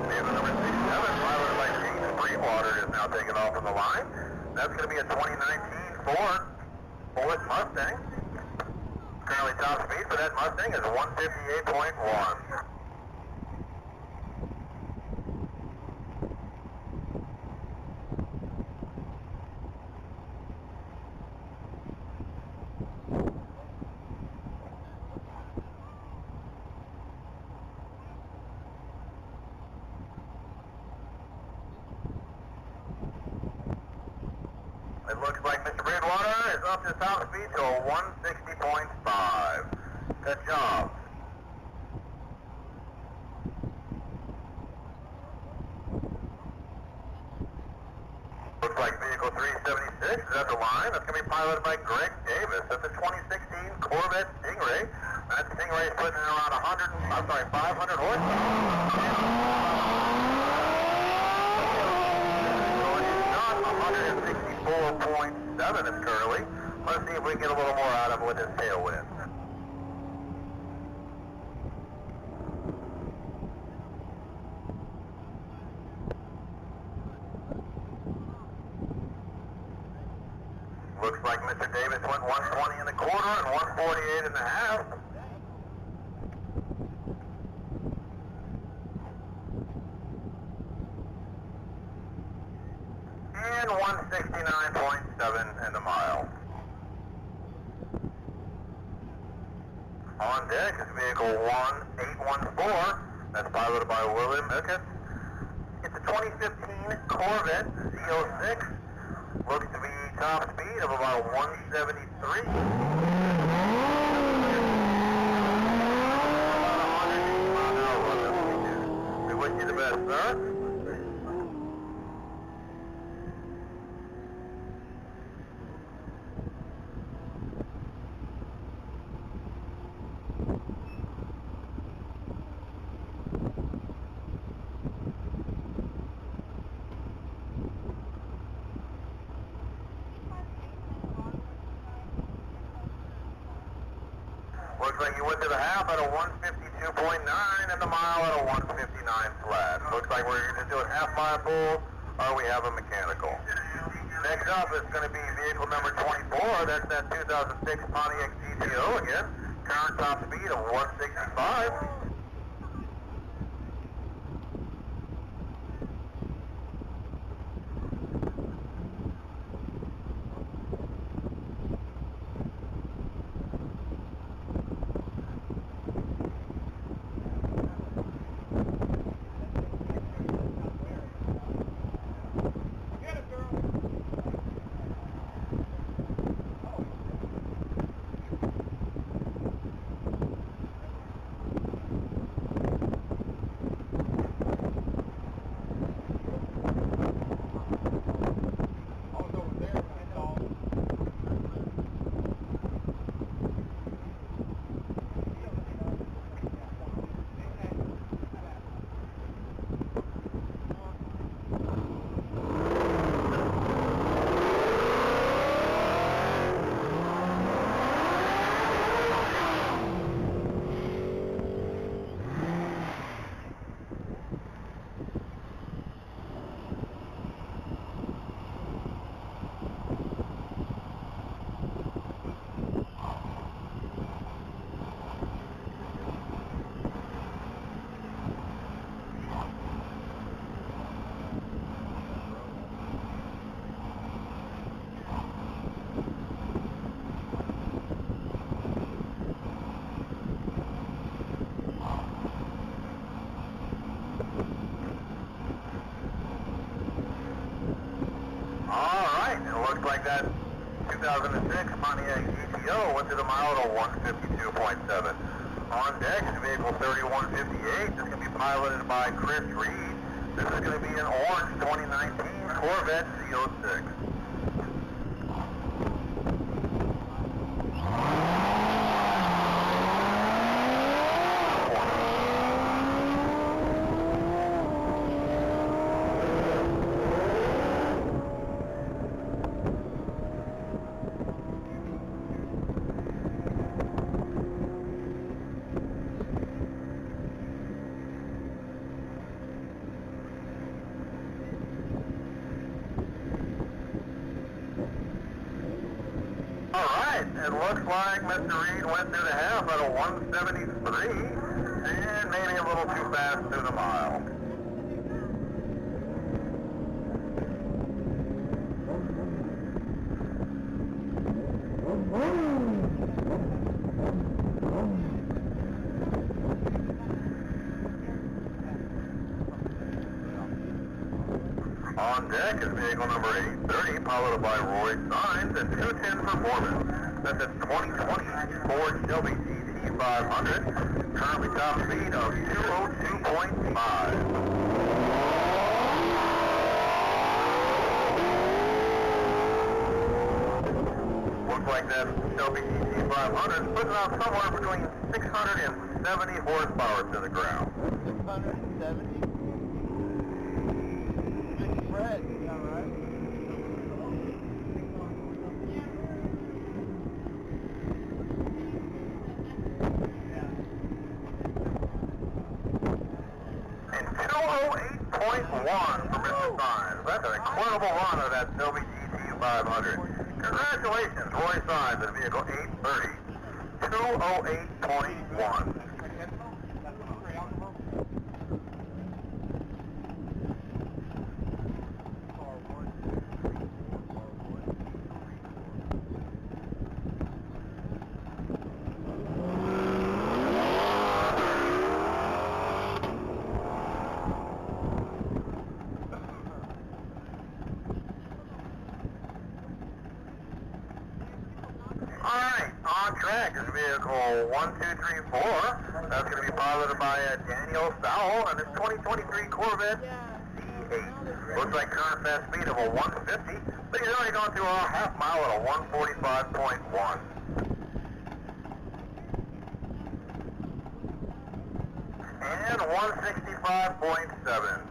Speaker 1: Vehicle number 67, piloted by James Freewater, is now taking off on the line. That's going to be a 2019 Ford Bullet Mustang. Currently top speed for that Mustang is 158.1. It looks like Mr. Bridgewater is up to top speed to a 160.5. Good job. Looks like vehicle 376 is at the line. That's going to be piloted by Greg Davis. That's a 2016 Corvette Stingray. That Stingray is putting in around 500 horsepower. 4.7 is currently. Let's see if we can get a little more out of it with this tailwind. Looks like Mr. Davis went 120 in the quarter and 148 in the half. And 169.7 in the mile. On deck is vehicle 1814. That's piloted by William Beckons. It's a 2015 Corvette Z06. Looks to be top speed of about 173. About 180 mile an hour run this weekend. We wish you the best, sir. Looks like you went to the half at a 152.9 and the mile at a 159 flat. Looks like we're just doing half-mile pulls or we have a mechanical. Next up is going to be vehicle number 24. That's that 2006 Pontiac GTO again. Current top speed of 165. Looks like that 2006 Pontiac GTO went through the mile at a 152.7. On deck is vehicle 3158. This is going to be piloted by Chris Reed. This is going to be an orange 2019 Corvette Z06. It looks like Mr. Reed went through the half at a 173 and maybe a little too fast through the mile. On deck is vehicle number 830, piloted by Roy Signs at 210 Performance. That's a 2020 Ford Shelby GT500, currently top speed of 202.5. Looks like that Shelby GT500 is putting out somewhere between 670 horsepower to the ground.
Speaker 2: 670? Fred, is that right?
Speaker 1: And 208.1 for Mr. Signs. That's an incredible run of that Shelby GT500. Congratulations, Roy Signs in vehicle 830. 208.1. Alright, on track is vehicle 1234. That's going to be piloted by Daniel Sowell and his 2023 Corvette C8. Looks like current fast speed of a 150, but he's only gone through a half mile at a 145.1. And 165.7.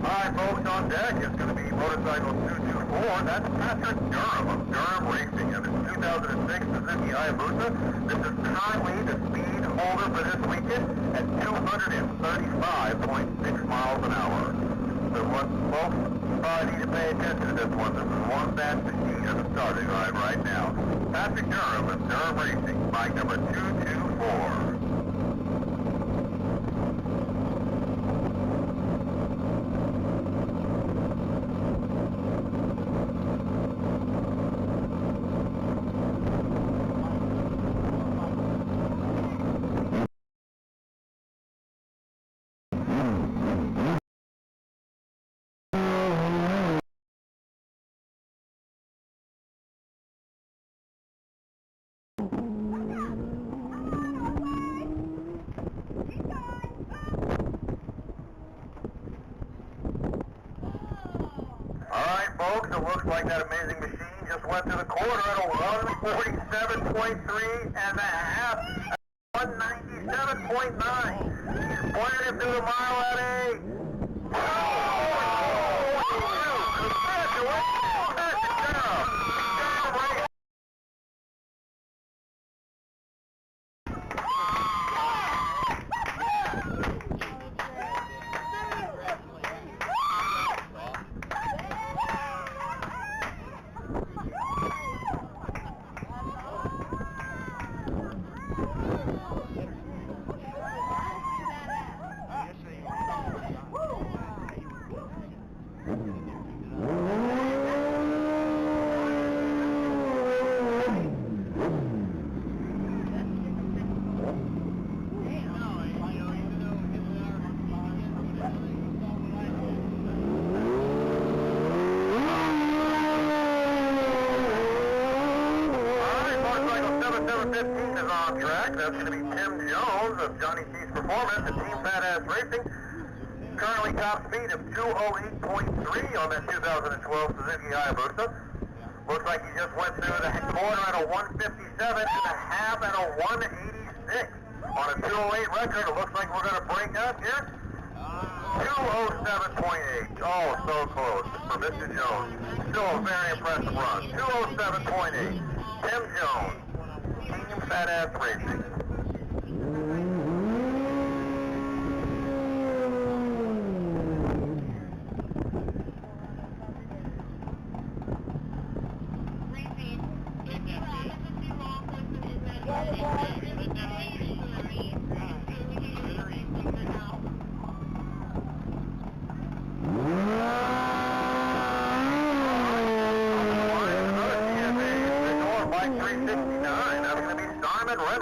Speaker 1: Alright folks, on deck is going to be motorcycle 224. That's Patrick Durham of Durham Racing and his 2006 Suzuki Hayabusa. This is currently the speed holder for this weekend at 235.6 miles an hour. So what folks probably need to pay attention to this one. This is one fast machine at the starting line right now. Patrick Durham of Durham Racing, bike number 224. Folks, it looks like that amazing machine just went through the quarter at a 147.3 and a half, 197.9. He's pointed him through the mile at a... on track. That's going to be Tim Jones of Johnny C's Performance and Team Badass Racing. Currently top speed of 208.3 on that 2012 Suzuki Hayabusa. Looks like he just went through the corner at a 157 and a half at a 186. On a 208 record, it looks like we're going to break up here. 207.8. Oh, so close for Mr. Jones. Still a very impressive run. 207.8. Tim Jones, Team Badass Racing.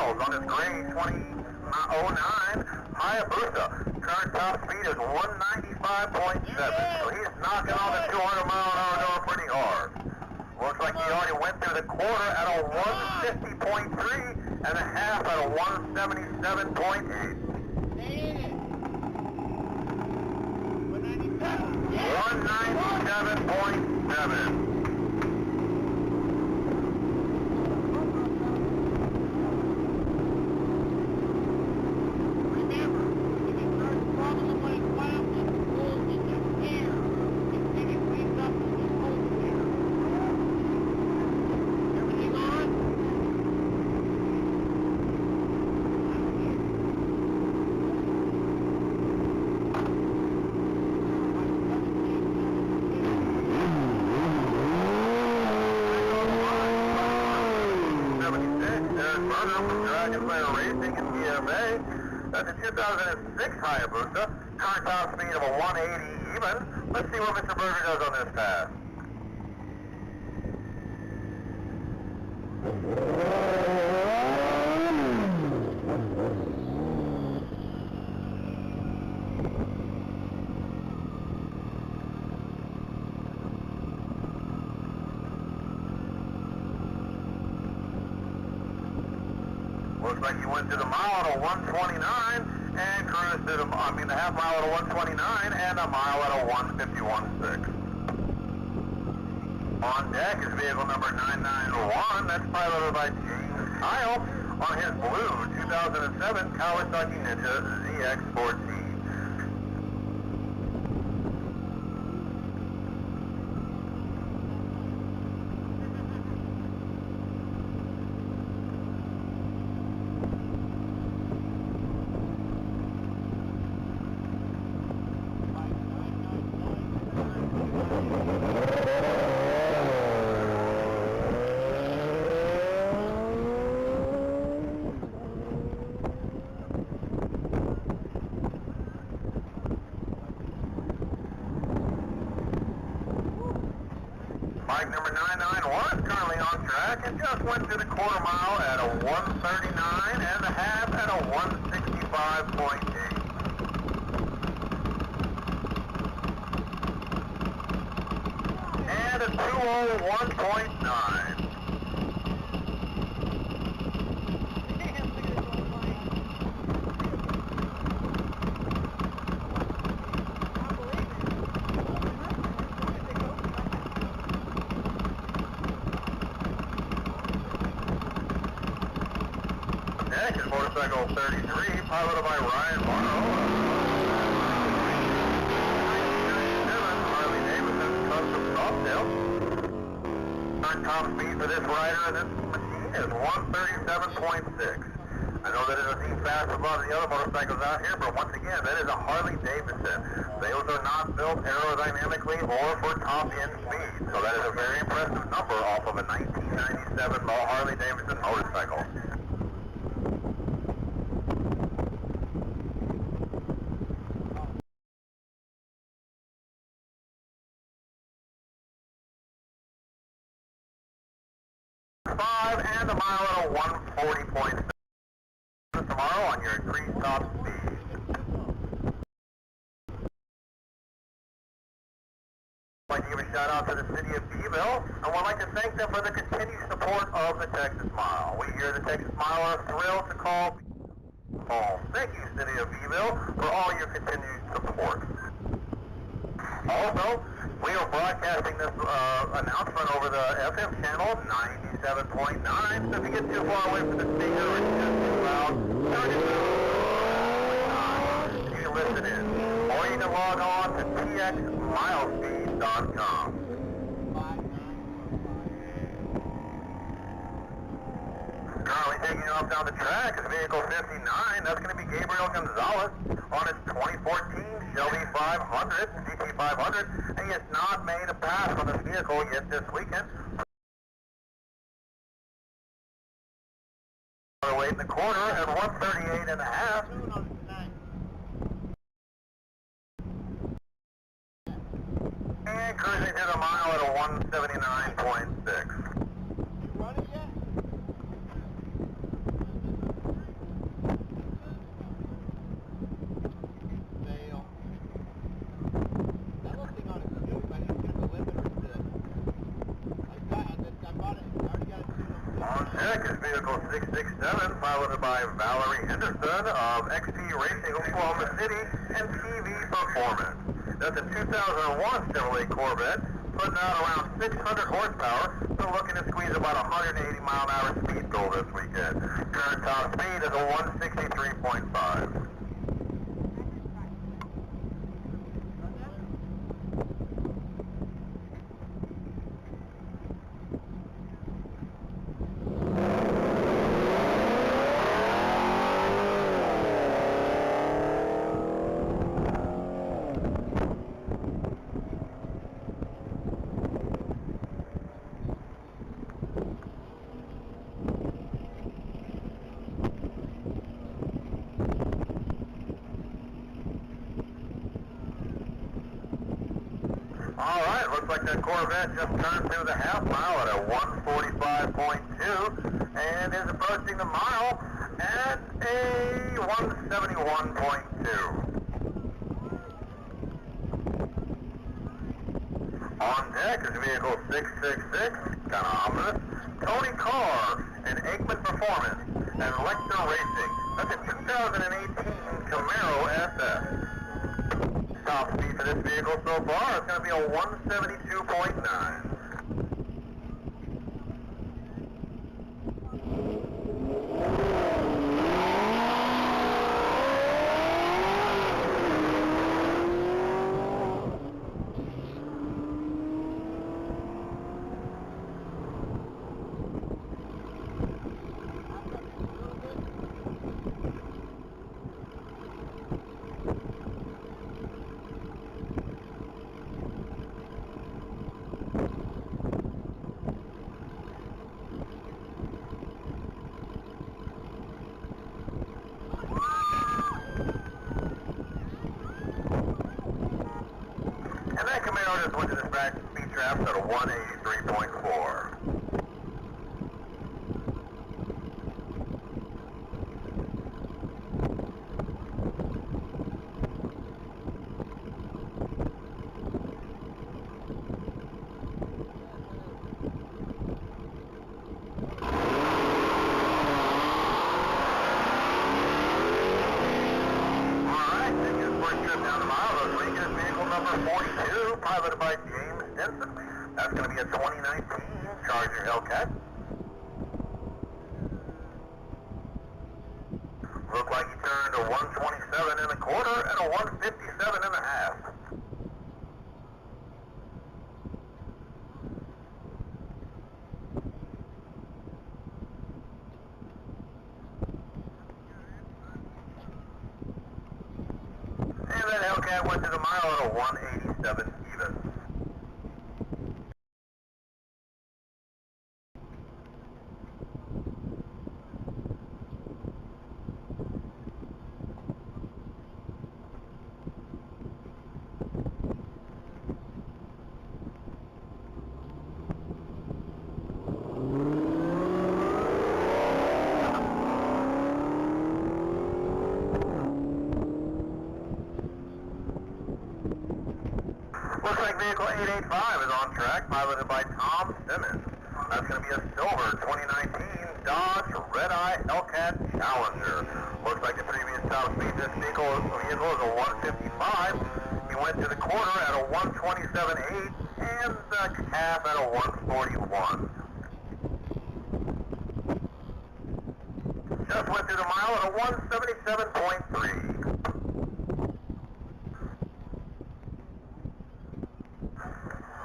Speaker 1: On his gray 2009 Hayabusa. Current top speed is 195.7. So he's knocking on the 200-mile-an-hour door pretty hard. Looks like he already went through the quarter at a 150.3 and a half at a 177.8. 197.7. That's a 2006 Hayabusa. Current top speed of a 180 even. Let's see what Mr. Berger does on this pass. Looks like you went to the mile at a 129 and cruised to the half mile at a 129 and a mile at a 151.6. On deck is vehicle number 991. That's piloted by James Kyle on his blue 2007 Kawasaki Ninja ZX14. Bike number 991 is currently on track and just went through the quarter mile at a 139 and a half at a 165.8. And a 201.9. Next is motorcycle 33, piloted by Ryan Bonneville. Harley Davidson Custom Softail. Current top speed for this rider and this machine is 137.6. I know that it doesn't seem fast as a lot of the other motorcycles out here, but once again, that is a Harley Davidson. Those are not built aerodynamically or for top-end speed, so that is a very impressive number off of a 1997 Harley Davidson motorcycle. And a mile at a 140.7 tomorrow on your increased top speed. I'd like to give a shout out to the city of Bonneville, and we'd like to thank them for the continued support of the Texas Mile. We here at the Texas Mile are thrilled to call home. Thank you, City of Bonneville, for all your continued support. Also, we are broadcasting this announcement over the FM channel 97.9. So if you get too far away from the speaker or it's just too loud, turn it down. You can listen in. Or you can log on to txmilespeed.com. Currently taking you off down the track is vehicle 59. That's going to be Gabriel Gonzalez on his 2014 Shelby 500, GT 500, and he has not made a pass on this vehicle yet this weekend. Weight in the corner at 138 and a half. And cruising to the mile at a 179.6. Vehicle 667, piloted by Valerie Henderson of XT Racing Oklahoma City and TV Performance. That's a 2001 Chevrolet Corvette, putting out around 600 horsepower, so looking to squeeze about 180 mile an hour speed goal this weekend. Current top speed is a 163.5. Alright, looks like that Corvette just turned through the half mile at a 145.2 and is approaching the mile at a 171.2. On deck is vehicle 666, kind of ominous, Tony Carr and Aikman Performance and Lecter Racing. That's a 2018 Camaro SS. Top speed for this vehicle so far is going to be a 172.9. Went to this back speed traps at a 183.4. Alright, taking his first trip down the mile this week is vehicle number 42, piloted by James Denson. That's going to be a 2019 Charger Hellcat. Looked like he turned a 127 and a quarter and a 157 and a half. And that Hellcat went to the mile at a 187 even. Looks like vehicle 885 is on track, piloted by Tom Simmons. That's going to be a silver 2019 Dodge vehicle is a 155. He went to the quarter at a 127.8 and the half at a 141. Just went through the mile at a 177.3.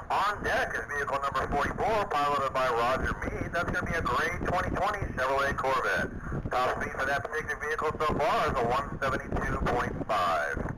Speaker 1: On deck is vehicle number 44, piloted by Roger Mead. That's going to be a gray 2020 Chevrolet Corvette. Top speed for that particular vehicle so far is a 172.5.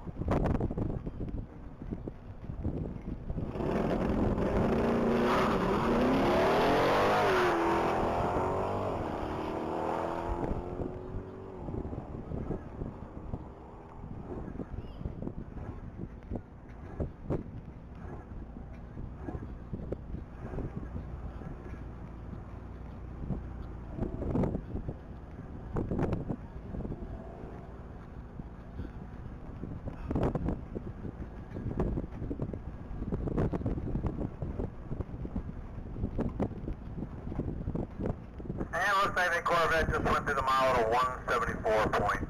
Speaker 1: And looks like the Corvette just went through the mile at a 174.8.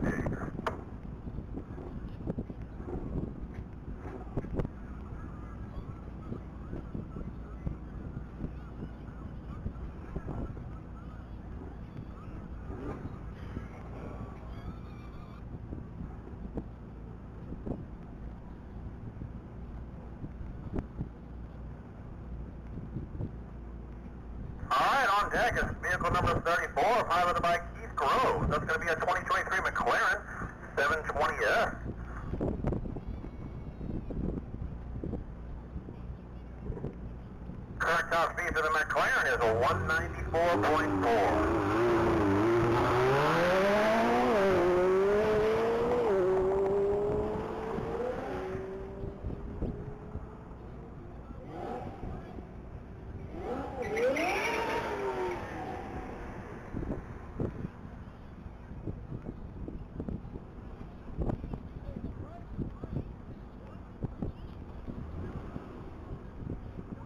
Speaker 1: Alright, on deck is vehicle number 34, piloted by Keith Groves. That's going to be a 2023 McLaren 720S. Current top speed for the McLaren is a 194.4.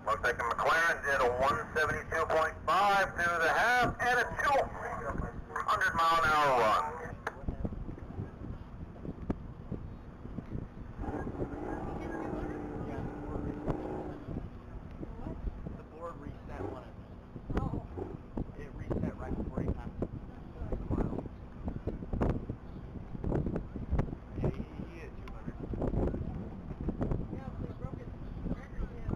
Speaker 1: Looks like the McLaren did a 172.5 through the half and a 200-mile-an-hour run.
Speaker 2: The board reset when it reset right before he passed the mile. Yeah, he hit 200. Yeah, but they broke his record yet.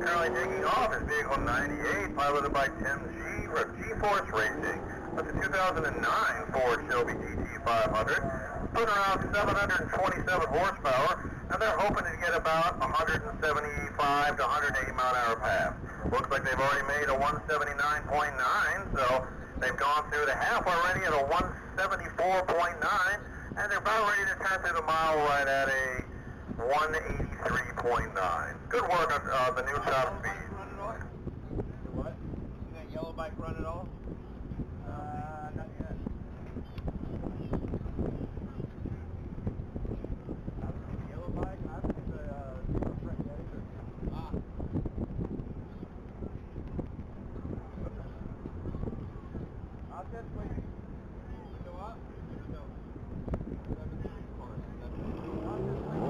Speaker 1: Currently taking off is vehicle 98, piloted by Tim G. from G-Force Racing. That's a 2009 Ford Shelby GT500. Putting around 727 horsepower, and they're hoping to get about 175 to 180 mile-an-hour pass. Looks like they've already made a 179.9, so they've gone through the half already at a 174.9, and they're about ready to turn through the mile right at a 183.9. Good work on the new top speed.
Speaker 2: What? You that yellow bike run at all? Not yet. I haven't seen the yellow bike. I haven't seen the front yet either. I'll just wait. Go up? No. 17 cars. I'll just wait.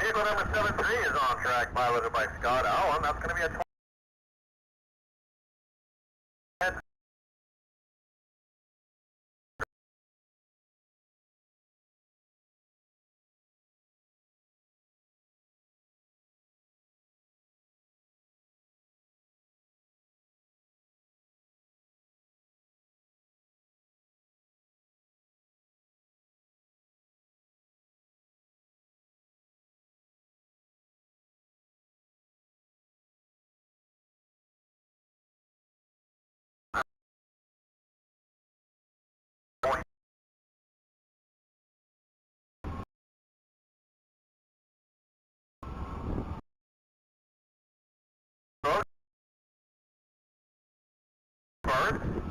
Speaker 1: Vehicle number 73 is on track, piloted by Scott Allen. That's going to be a 20. First,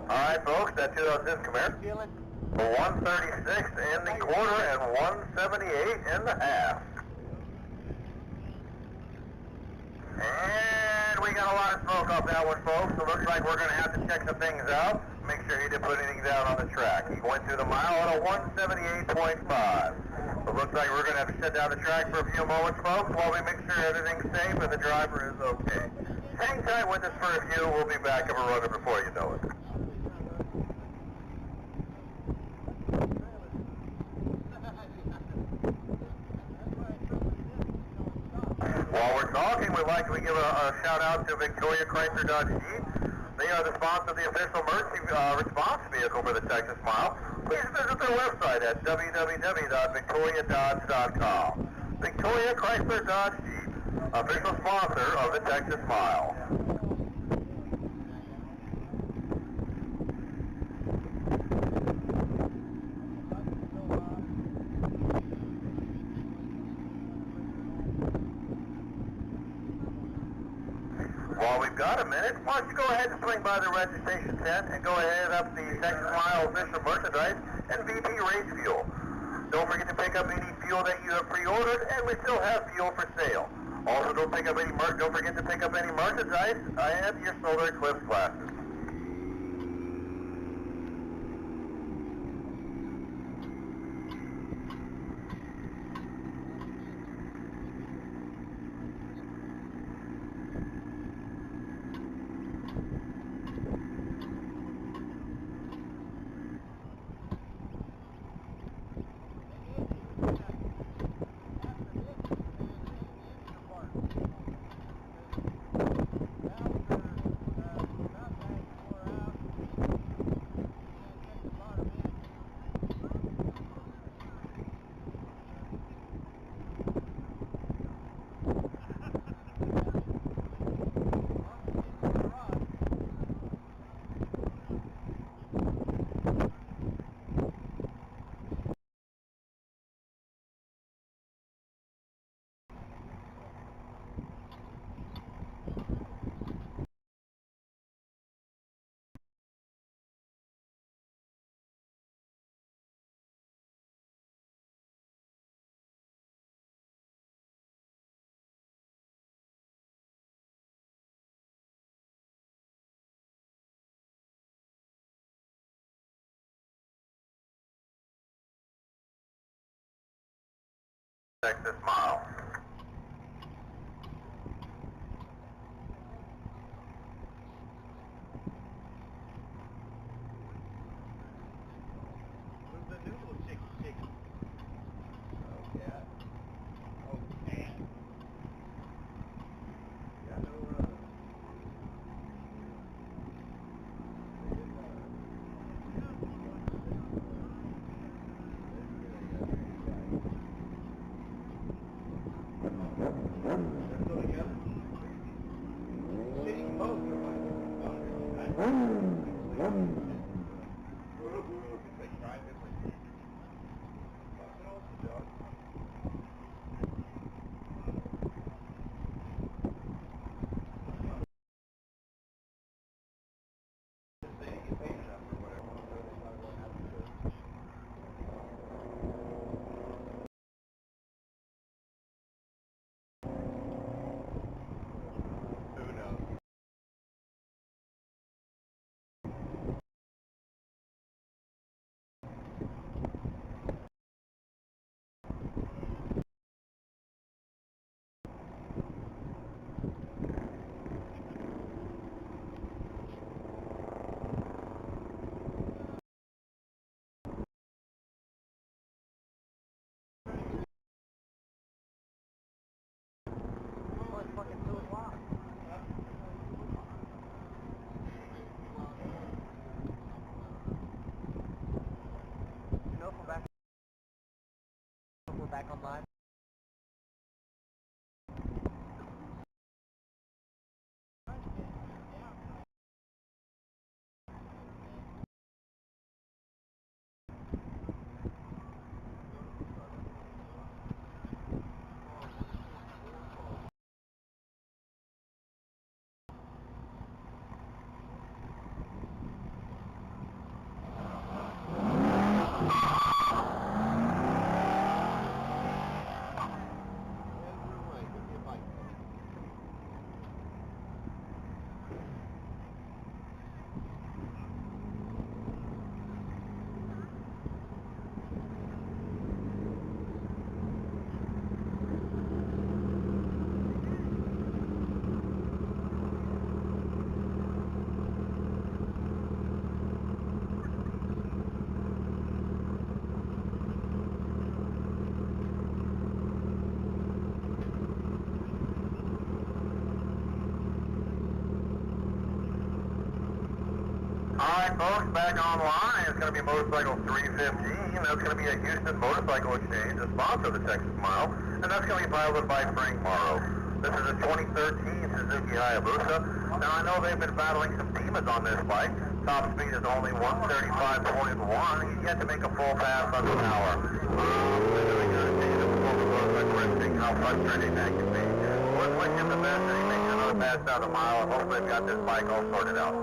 Speaker 1: Alright folks, that 2006 come here.
Speaker 2: Feeling?
Speaker 1: 136 in the quarter and 178 in the half. And we got a lot of smoke off that one, folks. So it looks like we're going to have to check some things out. Make sure he didn't put anything down on the track. He went through the mile at a 178.5. So it looks like we're going to have to shut down the track for a few moments, folks, while we make sure everything's safe and the driver is okay. Hang tight with us for a few. We'll be back up and running before you know it. While we're talking, we'd like to give a shout out to Victoria Chrysler Dodge Jeep. They are the sponsor of the official emergency response vehicle for the Texas Mile. Please visit their website at www.victoriadodge.com. Victoria Chrysler Dodge Jeep, official sponsor of the Texas Mile. While we've got a minute, why don't you go ahead and swing by the registration tent and go ahead up the Texas Mile official merchandise and VP race fuel. Don't forget to pick up any fuel that you have pre-ordered, and we still have fuel for sale. Also, don't forget to pick up any merchandise and your solar eclipse glasses. Texas Mile.
Speaker 2: Who's the noodle chicken? Oh, yeah. Oh, man. Got no, let's go together. Shitty both.
Speaker 1: Alright folks, back online. It's going to be Motorcycle 315. That's going to be a Houston Motorcycle Exchange, a sponsor of the Texas Mile. And that's going to be piloted by Frank Morrow. This is a 2013 Suzuki Hayabusa. Now I know they've been battling some demons on this bike. Top speed is only 135.1. He's yet to make a full pass under an hour. How frustrating that can be. Let's wish him the best and he makes another pass down the mile and hopefully they've got this bike all sorted out.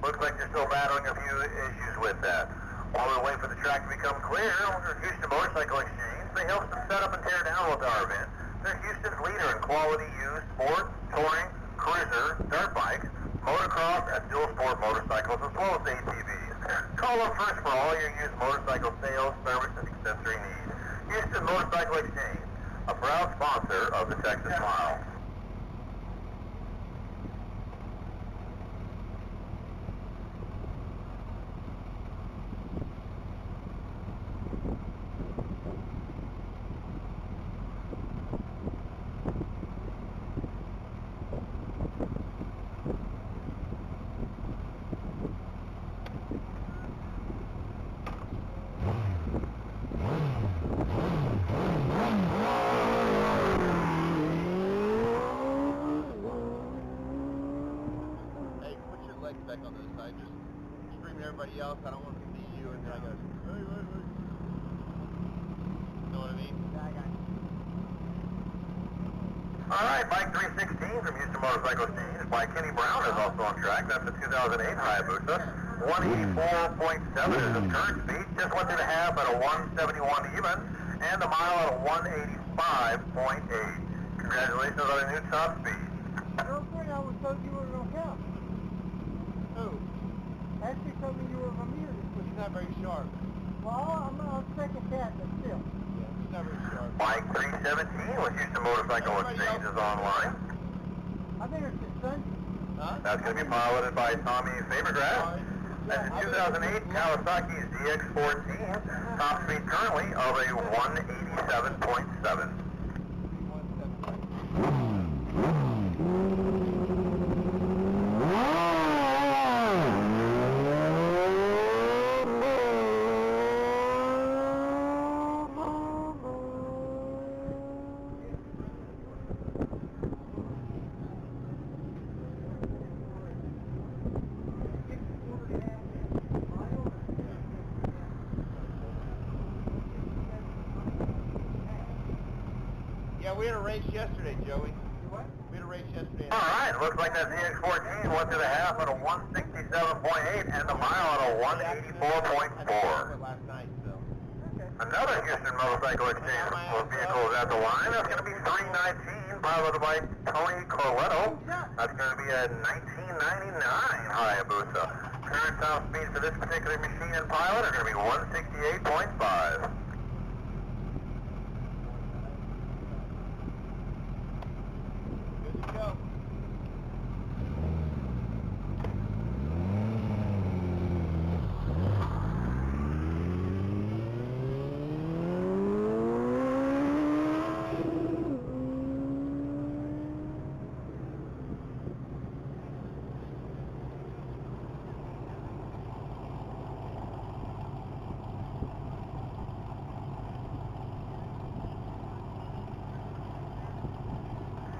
Speaker 1: Looks like you're still battling a few issues with that. While we wait for the track to become clear, Houston Motorcycle Exchange, they help them set up and tear down Ladar event. They're Houston's leader in quality used sport, touring, cruiser, dirt bikes, motocross, and dual sport motorcycles, as well as ATVs. Call them first for all your used motorcycle sales, service, and accessory needs. Houston Motorcycle Exchange, a proud sponsor of the Texas Mile.
Speaker 2: Back on this side, just screaming at everybody else. I don't want to see you, and then I go, hey. You know what I mean? Yeah, I got you.
Speaker 1: Alright, bike 316 from Houston Motorcycle Exchange by Kenny Brown is also on track. That's a 2008 Hayabusa. 184.7 is his current speed. Just went through the half at a 171 even, and the mile at a 185.8. Congratulations on a new top speed.
Speaker 3: Real quick, I was told you were going to count.
Speaker 2: Who?
Speaker 3: Actually told me you were going to meter this week.
Speaker 2: He's not very sharp.
Speaker 3: Well, I'm on second cat, but still.
Speaker 2: Yeah, he's not very sharp.
Speaker 1: Bike 317 with Houston Motorcycle Exchange is online.
Speaker 3: I think it's his son.
Speaker 2: Huh?
Speaker 1: That's going to be piloted by Tommy Fabergrass. That's a 2008 Kawasaki ZX14. Top speed currently of a 187.7.
Speaker 2: Yeah, we had a race yesterday, Joey. What? We had a race yesterday.
Speaker 1: Alright, looks like that ZX14 went to the half at a 167.8 and the mile at a 184.4.
Speaker 2: Last night, so.
Speaker 1: Another Houston Motorcycle Exchange vehicle is at the line. That's going to be 319, piloted by Tony Corletto. That's going to be a 1999 Hayabusa. Current top speed for this particular machine and pilot are going to be 168.5.
Speaker 2: Good to go.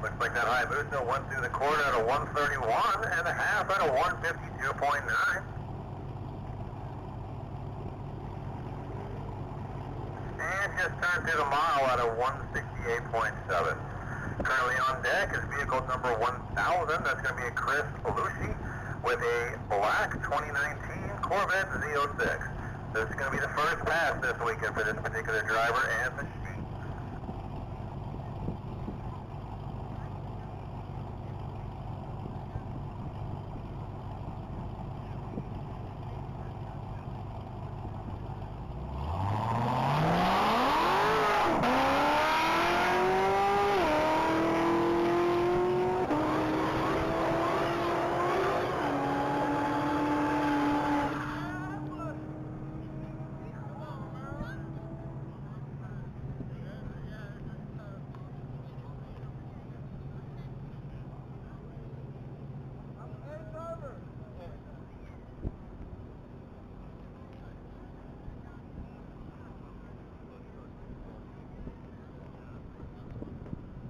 Speaker 1: Looks like that Hayabusa went through the quarter at a 131 and a half at a 152.9. And just turned through the mile at a 168.7. Currently on deck is vehicle number 1000. That's going to be a Chris Belushi with a black 2019 Corvette Z06. This is going to be the first pass this weekend for this particular driver and machine.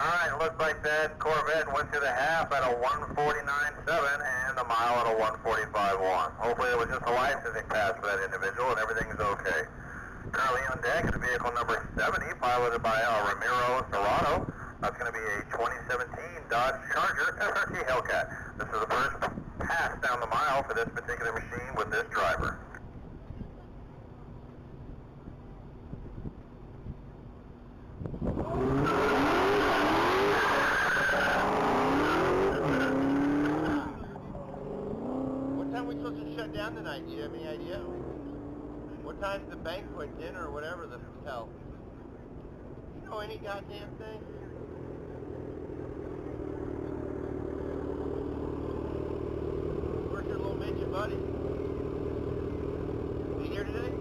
Speaker 1: Alright, it looks like that Corvette went through the half at a 149.7 and the mile at a 145.1. Hopefully it was just a licensing pass for that individual and everything's okay. Currently on deck is vehicle number 70, piloted by Ramiro Serrano. That's going to be a 2017 Dodge Charger SRT Hellcat. This is the first pass down the mile for this particular machine with this driver.
Speaker 2: What time are we supposed to shut down tonight? Do you have any idea? What time's the banquet, dinner, or whatever the hell? You know any goddamn thing? Where's your little midget buddy? Is he here today?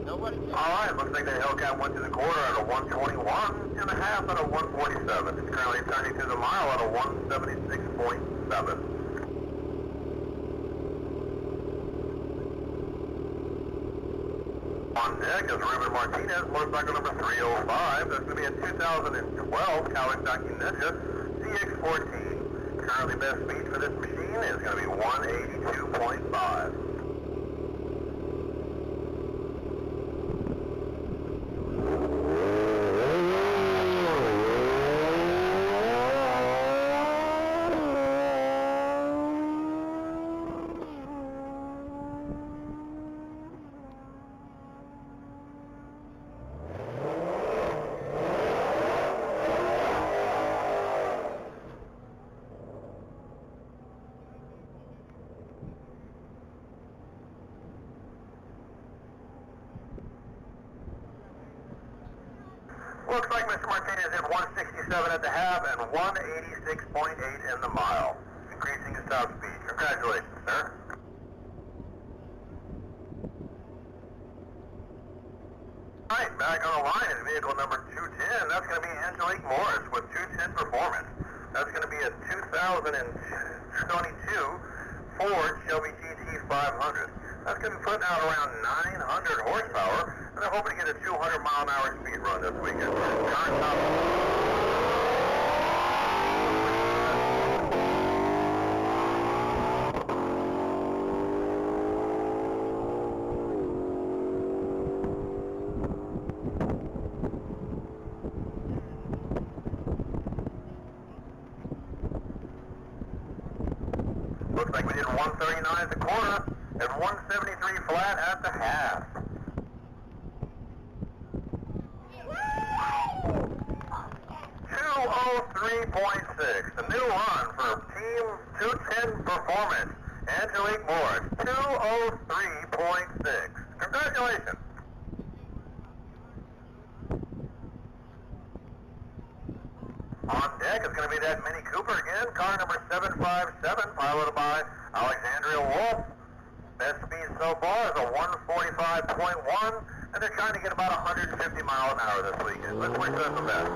Speaker 2: Nobody?
Speaker 1: Alright, looks like the Hellcat went to the quarter at a 121 and a half at a 147. It's currently turning through the mile at a 176.7. On deck is Ruben Martinez, motorcycle number 305. That's going to be a 2012 Kawasaki Ninja CX-14. Currently best speed for this machine is going to be 182.5. Looks like Mr. Martinez hit 167 at the half and 186.8 in the mile, increasing his top speed. Congratulations, sir. Alright, back on the line is vehicle number 210. That's going to be Angelique Morris with 210 Performance. That's going to be a 2022 Ford Shelby GT 500. That's going to be putting out around 900 horsepower, and they're hoping to get a 200-mile-an-hour speed run this weekend. Current top... Looks like we did 139 at the quarter and 173 flat at the half. .6, the new run for Team 210 Performance. Angelique Morris, 203.6. Congratulations. On deck is going to be that Mini Cooper again, car number 757, piloted by Alexandria Wolf. Best speed so far is a 145.1, and they're trying to get about 150 miles an hour this weekend. Let's wish them the best.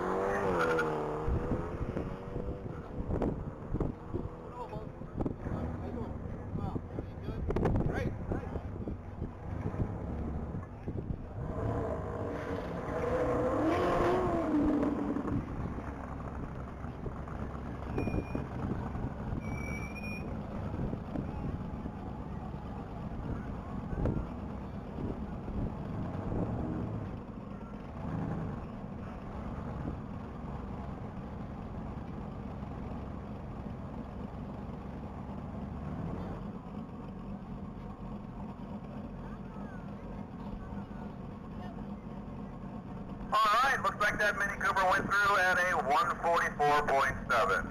Speaker 1: Alright, looks like that Mini Cooper went through at a 144.7.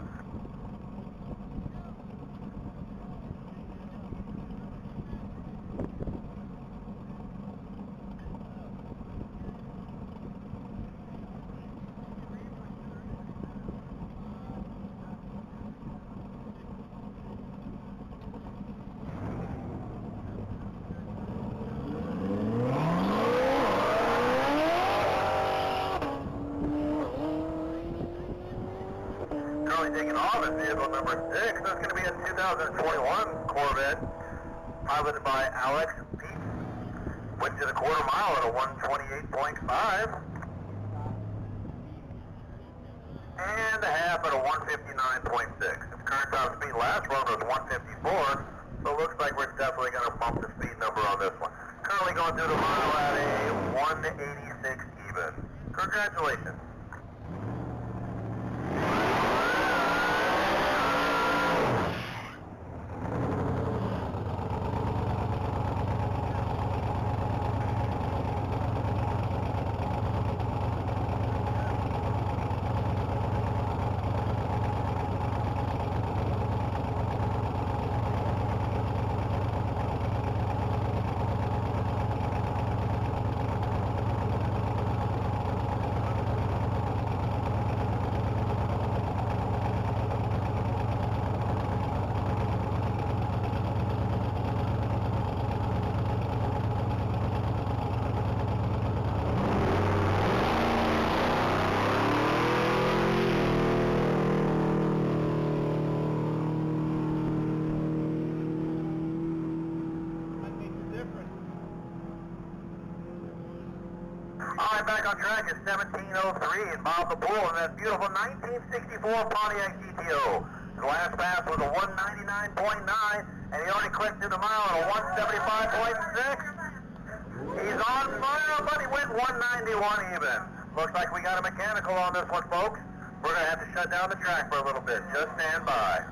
Speaker 1: Taking off is vehicle number 6. That's going to be a 2021 Corvette, piloted by Alex Pete. Went to the quarter mile at a 128.5. and a half at a 159.6. If current top speed last run was 154, so it looks like we're definitely going to bump the speed number on this one. Currently going through the mile at a 186 even. Congratulations. Alright, back on track is 1703 and Bob the Bull in that beautiful 1964 Pontiac GTO. His last pass was a 199.9 and he already clicked through the mile at a 175.6. He's on fire, but he went 191 even. Looks like we got a mechanical on this one, folks. We're going to have to shut down the track for a little bit. Just stand by.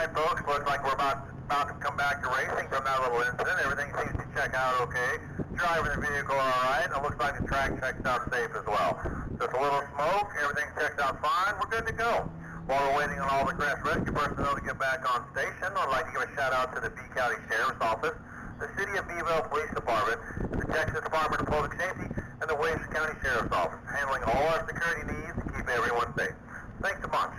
Speaker 1: right, folks, looks like we're about to come back to racing from that little incident. Everything seems to check out okay. Driving the vehicle all right, and it looks like the track checks out safe as well. Just a little smoke, everything checks out fine, we're good to go. While we're waiting on all the crash rescue personnel to get back on station, I'd like to give a shout out to the B County Sheriff's Office, the City of Bonneville Police Department, the Texas Department of Public Safety, and the Williams County Sheriff's Office, handling all our security needs to keep everyone safe. Thanks a bunch.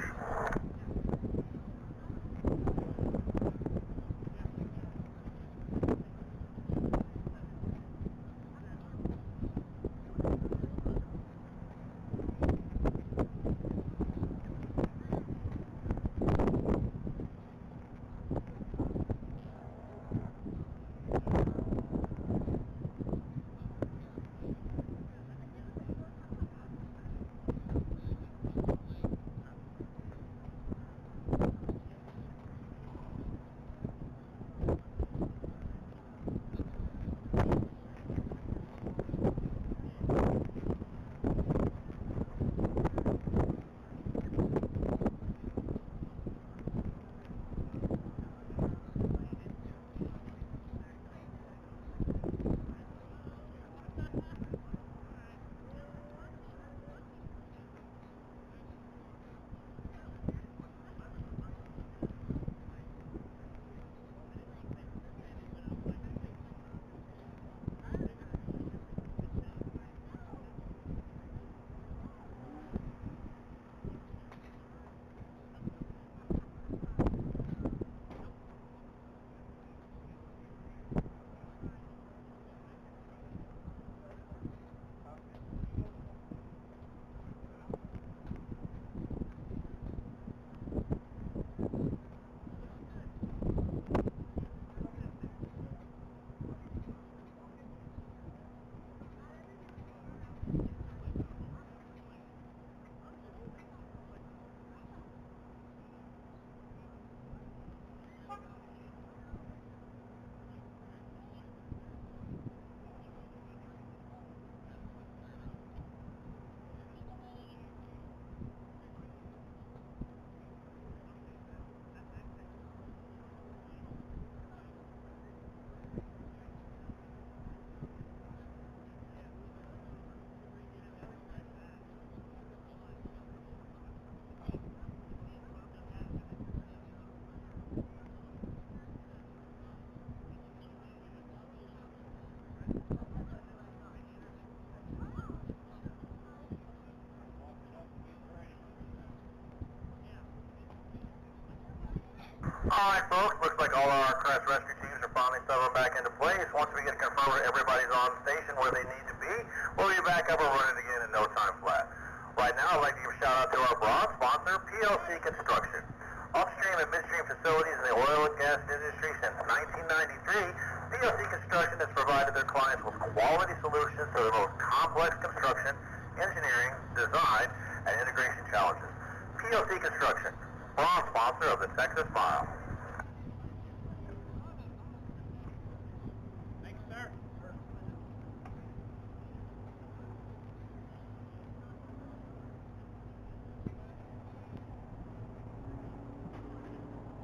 Speaker 1: Alright folks, looks like all our crash rescue teams are finally settling back into place. Once we get confirmed everybody's on station where they need to be, we'll be back up and running again in no time flat. Right now I'd like to give a shout out to our broad sponsor, PLC Construction. Upstream and midstream facilities in the oil and gas industry since 1993, PLC Construction has provided their clients with quality solutions to the most complex construction, engineering, design, and integration challenges. PLC Construction, broad sponsor of the Texas Mile.
Speaker 2: Thanks, sir.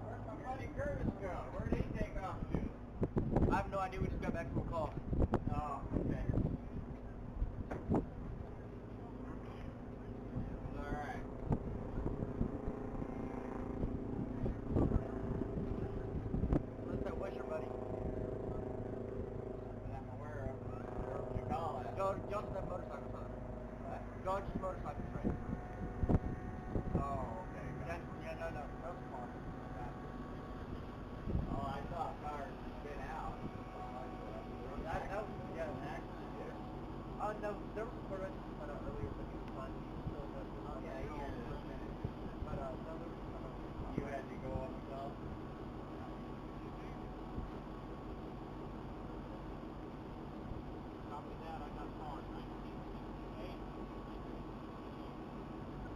Speaker 3: Where'd my buddy Curtis go? Where did he take off to?
Speaker 2: I have no idea. We just got back from a call.
Speaker 3: Oh, okay. Alright.
Speaker 2: What's that wisher, buddy?
Speaker 3: That I'm aware of. What you call it?
Speaker 2: Y'all just have motorcycles on.
Speaker 3: What?
Speaker 2: Y'all just motorcycles, right?
Speaker 3: Oh, okay.
Speaker 2: Yeah, no small.
Speaker 3: Oh, I thought cars had been out.
Speaker 2: That was, yeah.
Speaker 3: An accident, yeah.
Speaker 2: Oh, no, there was a car rescue cut out earlier, but he was fine. He was still good.
Speaker 3: Yeah, he had it a minute.
Speaker 2: But, no, there was
Speaker 3: You had to go up south? Copy that, I got a call at 19.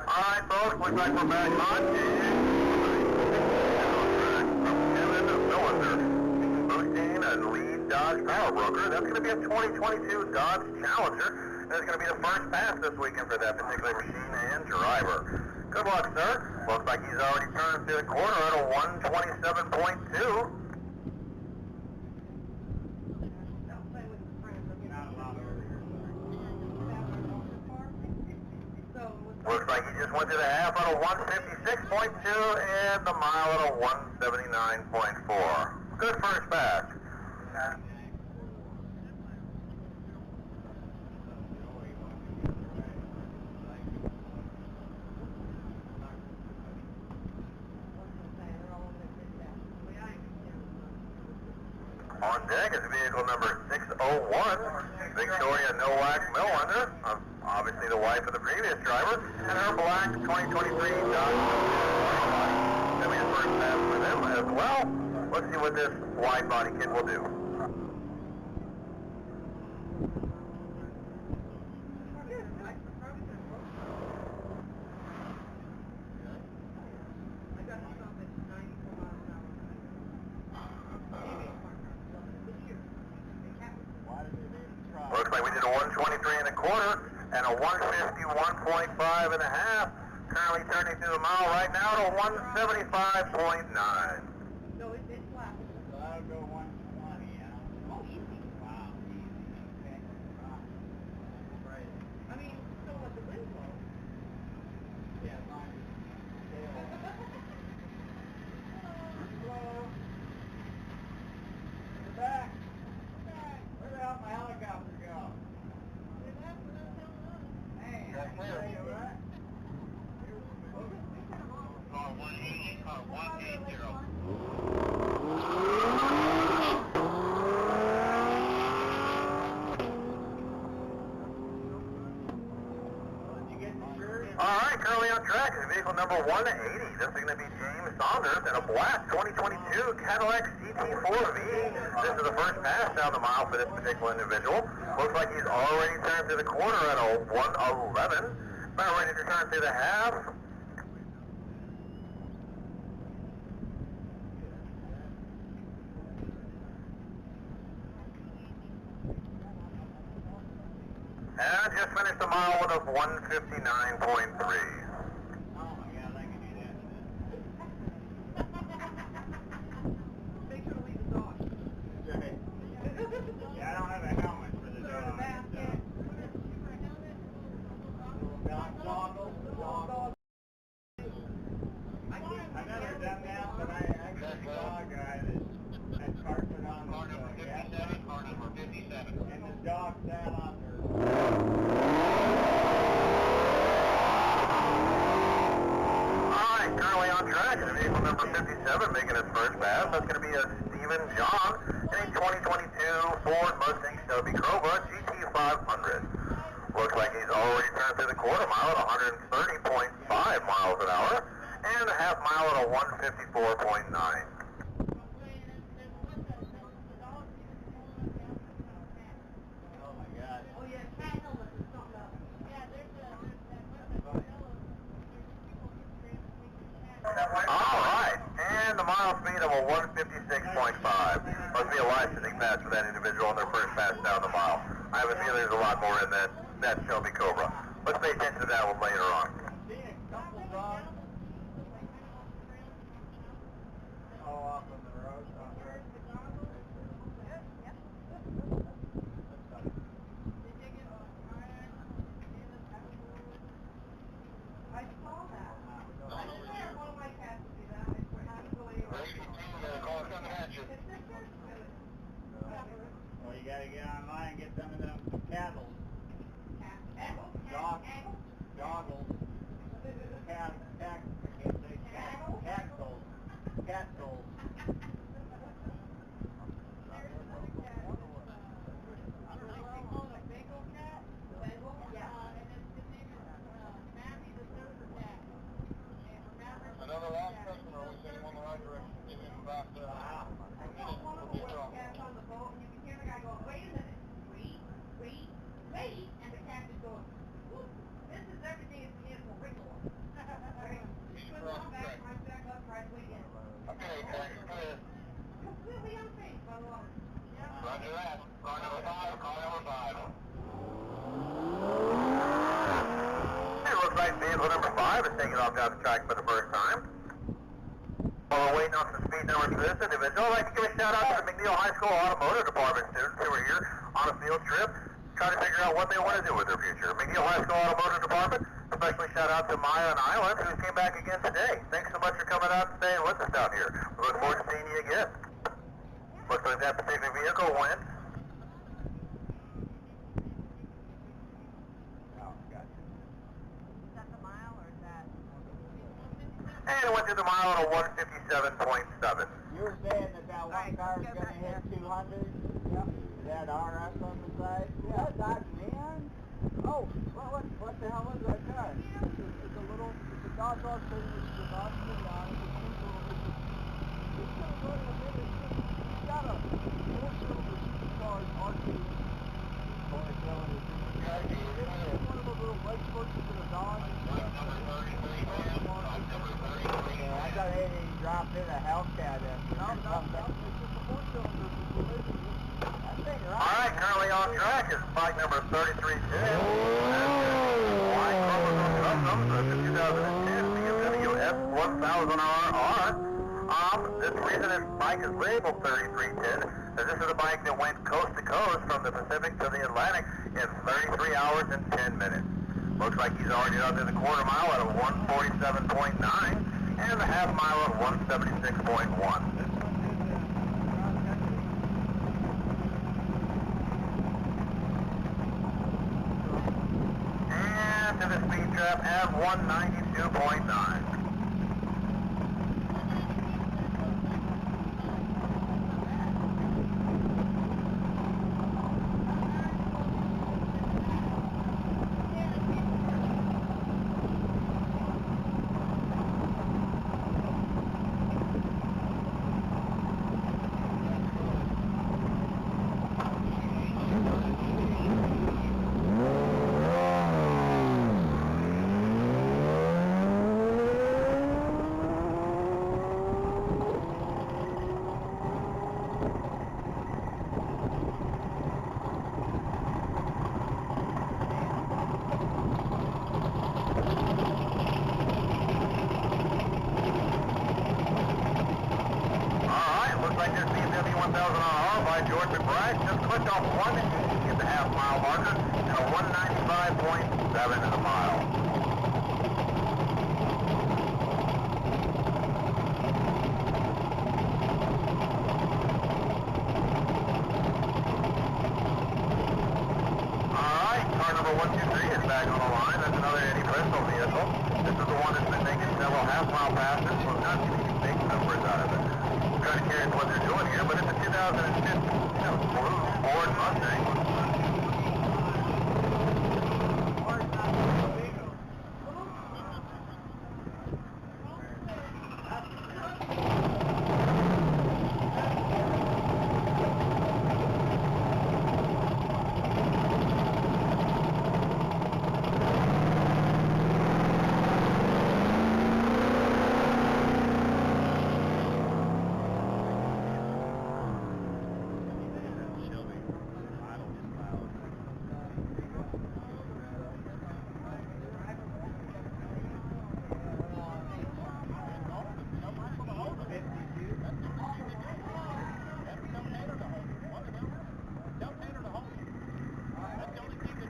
Speaker 1: Alright folks, looks like we're back on. From Kevin Millinder, boosting a lead Dodge power broker. That's going to be a 2022 Dodge Challenger. That's going to be the first pass this weekend for that particular machine and driver. Good luck, sir. Looks like he's already turned through the corner at a 127.2. Looks like he just went to the half at a 156.2 and the mile at a 179.4. Good first pass. On deck is vehicle number 601, Victoria No Wax Millender, obviously the wife of the previous driver, and her black 2023 Dodge. Then we have first pass for them as well. Let's see what this wide body kit will do. Looks like we did a 123 and a quarter and a 151.5 and a half. Currently turning through the mile right now to 175.9.
Speaker 3: No, it's flat. So that'll go 120, yeah. Oh, easy. Wow, easy. Okay. Right. I mean, so what, the wind blows? Yeah, as long as it's hello. We're back. Where the hell did my helicopter go? Hey, you alright?
Speaker 1: Car 180, car 180. Alright, currently on track is vehicle number 180. This is going to be James Saunders in a black 2022 Cadillac CT4V. This is the first pass down the mile for this particular individual. Looks like he's already turned through the corner at a 111. About ready to turn through the half. And just finished the mile with a 159.3.
Speaker 3: Oh my God, I can do that. Make sure to leave the dog. Okay. Yeah, I don't have a helmet for the dog. Dog. I've never done that, but I actually saw a guy that had carpet on the gas tank.
Speaker 1: Car number 57.
Speaker 3: And the dog sat on there.
Speaker 1: Alright, currently on track is vehicle number 57 making its first pass. That's going to be a Stephen John in a 2022 Ford Mustang Shelby Cobra GT500. Looks like he's already turned through the quarter mile at 130.5 miles an hour and a half mile at a 154.9. Alright, and the mile speed of a 156.5. Must be a licensing pass for that individual on their first pass down the mile. I have a feeling there's a lot more in that Shelby Cobra. Let's pay attention to that one later on.
Speaker 3: Off on the road. I saw that. I just had one of my cats do that. It's well, you gotta get online and get some of them cattle. Doggles. Cat, I can't say cat souls. Cat souls.
Speaker 1: Another last customer, we sent him on the right direction. Give him about
Speaker 3: I saw one of the cats on the boat, and you can hear the guy go, wait a minute, wait, and the cat just goes, whoop, this is everything it's in for wiggle. Right? He puts it on back, climbs back up, tries to wait again.
Speaker 1: Okay, 5 is taking off down the track for the first time. While we're waiting on some speed numbers for this individual, I'd like to give a shout out to the McNeil High School Automotive Department students who are here on a field trip trying to figure out what they want to do with their future. McNeil High School Automotive Department, especially shout out to Maya and Island who came back again today. Thanks so much for coming out and staying with us down here. We look forward to seeing you again. Looks like that particular vehicle went. And it went through the mile at a 157.7.
Speaker 4: You were saying that one car is going to hit 200? Yep. That RS on the side? Yeah, Dodge Man. Oh, what the hell is that car? It's a little, it's a Dodge Dog thing, it's a Dodge Neon, it's a it's going to go to a minute. It's got a 4-cylinder supercharged arcade motor cylinder. It's one of those little leg versions of a Dodge. I thought he dropped in a Hellcat in. No, it's just a 4-cylinder.
Speaker 1: Alright, currently on track is bike number 3310. White chromosome customs, the 2010 BMW S1000RR. This reason this bike is labeled 3310 is this is a bike that went coast to coast from the Pacific to the Atlantic in 33 hours and 10 minutes. Looks like he's already up to the quarter mile at a 147.9 and the half mile at 176.1. And to the speed trap at 192.9. Just clicked off 180 at the half mile marker and a 195.7 in a mile. Alright, car number 123 is back on the line. That's another Eddie Bristol vehicle. This is the one that's been making several half mile passes, so not getting big numbers out of it. I'm trying to carry what they're doing here, but it's a 2015 blue Ford Mustang.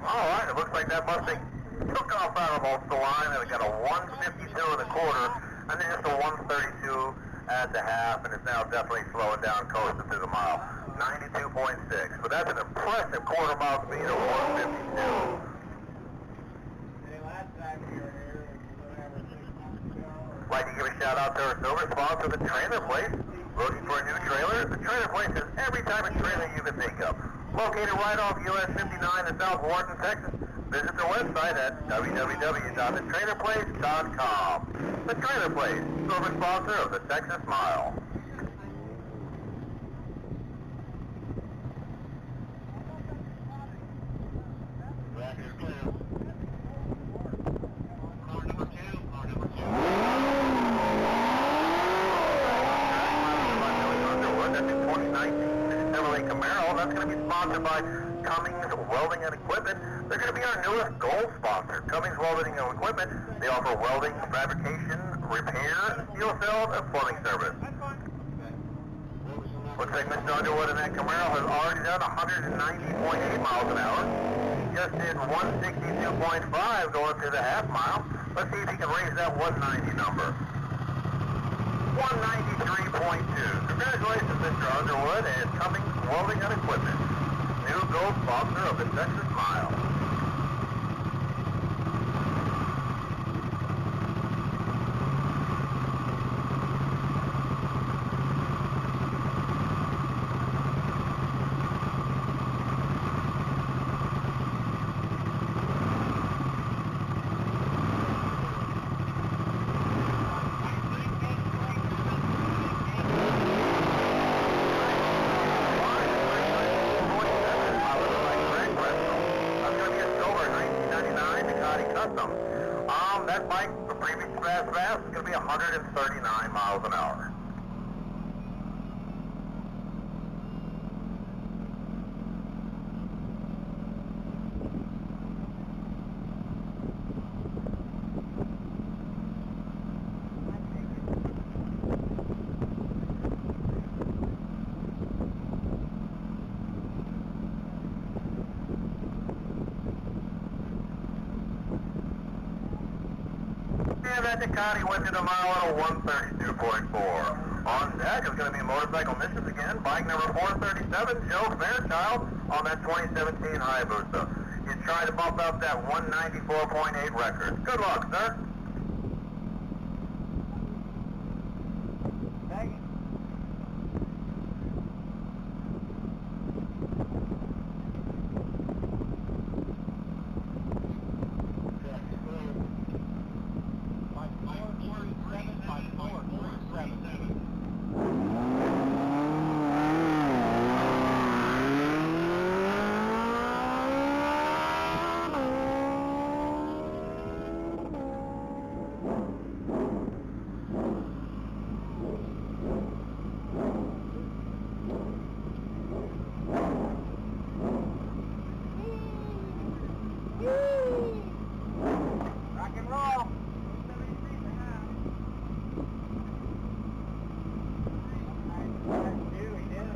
Speaker 1: Alright, it looks like that Mustang took off out of the line and it got a 152 in the quarter and then just a 132 at the half, and it's now definitely slowing down, coasting through the mile. 92.6, but that's an impressive quarter mile speed of 152. Like to give a shout out to our silver sponsor, the Trailer Place. Looking for a new trailer? The Trailer Place has every type of trailer you can think of. Located right off US 59 in South Wharton, Texas. Visit their website at www.thetrailerplace.com. The Trailer Place, silver sponsor of the Texas Mile. That's going to be sponsored by Cummings Welding and Equipment. They're going to be our newest gold sponsor. Cummings Welding and Equipment. They offer welding, fabrication, repair, steel sales, and plumbing service. Looks like Mr. Underwood in that Camaro has already done 190.8 miles an hour. Just did 162.5 going through the half mile. Let's see if he can raise that 190 number. 193.2. Congratulations, Mr. Underwood and Cummings Welding and Equipment, new gold sponsor of the Texas Mile. That bike, the previous fast, is going to be 139 miles an hour. And that Ducati went to the mile at a 132.4. On deck is going to be motorcycle missions again. Bike number 437, Joe Fairchild, on that 2017 Hayabusa. He's trying to bump up that 194.8 record. Good luck, sir.
Speaker 4: Thank you. Rock and roll.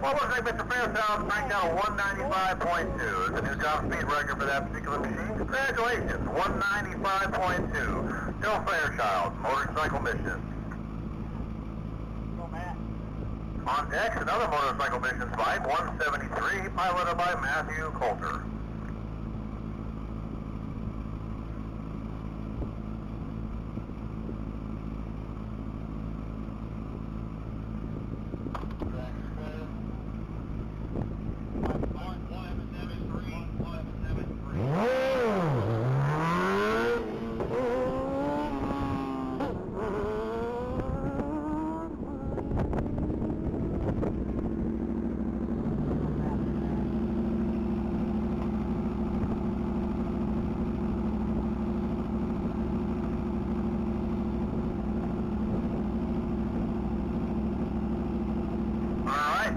Speaker 1: Well, looks like Mr. Fairchild cranked out a 195.2. It's a new job speed record for that particular machine. Congratulations, 195.2. Joe Fairchild, motorcycle mission.
Speaker 4: Go, Matt.
Speaker 1: On deck, another motorcycle missions bike, 173, piloted by Matthew Coulter.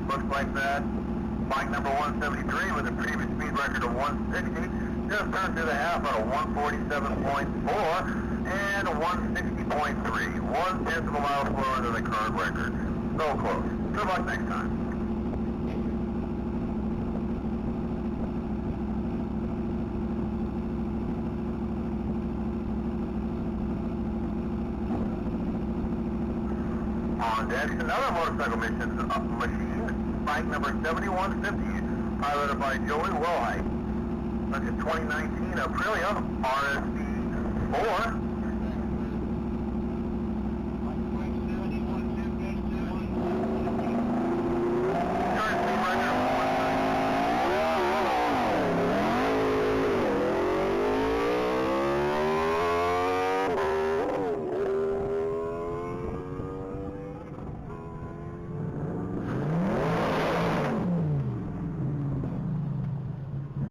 Speaker 1: Looks like that bike number 173 with a previous speed record of 160 just turned through the half at a 147.4 and a 160.3. 1/10 of a mile slower than the current record. So close. Good luck next time. On deck, another motorcycle machine, bike number 7150, piloted by Joey Wilhite. That's a 2019 Aprilia RSD 4.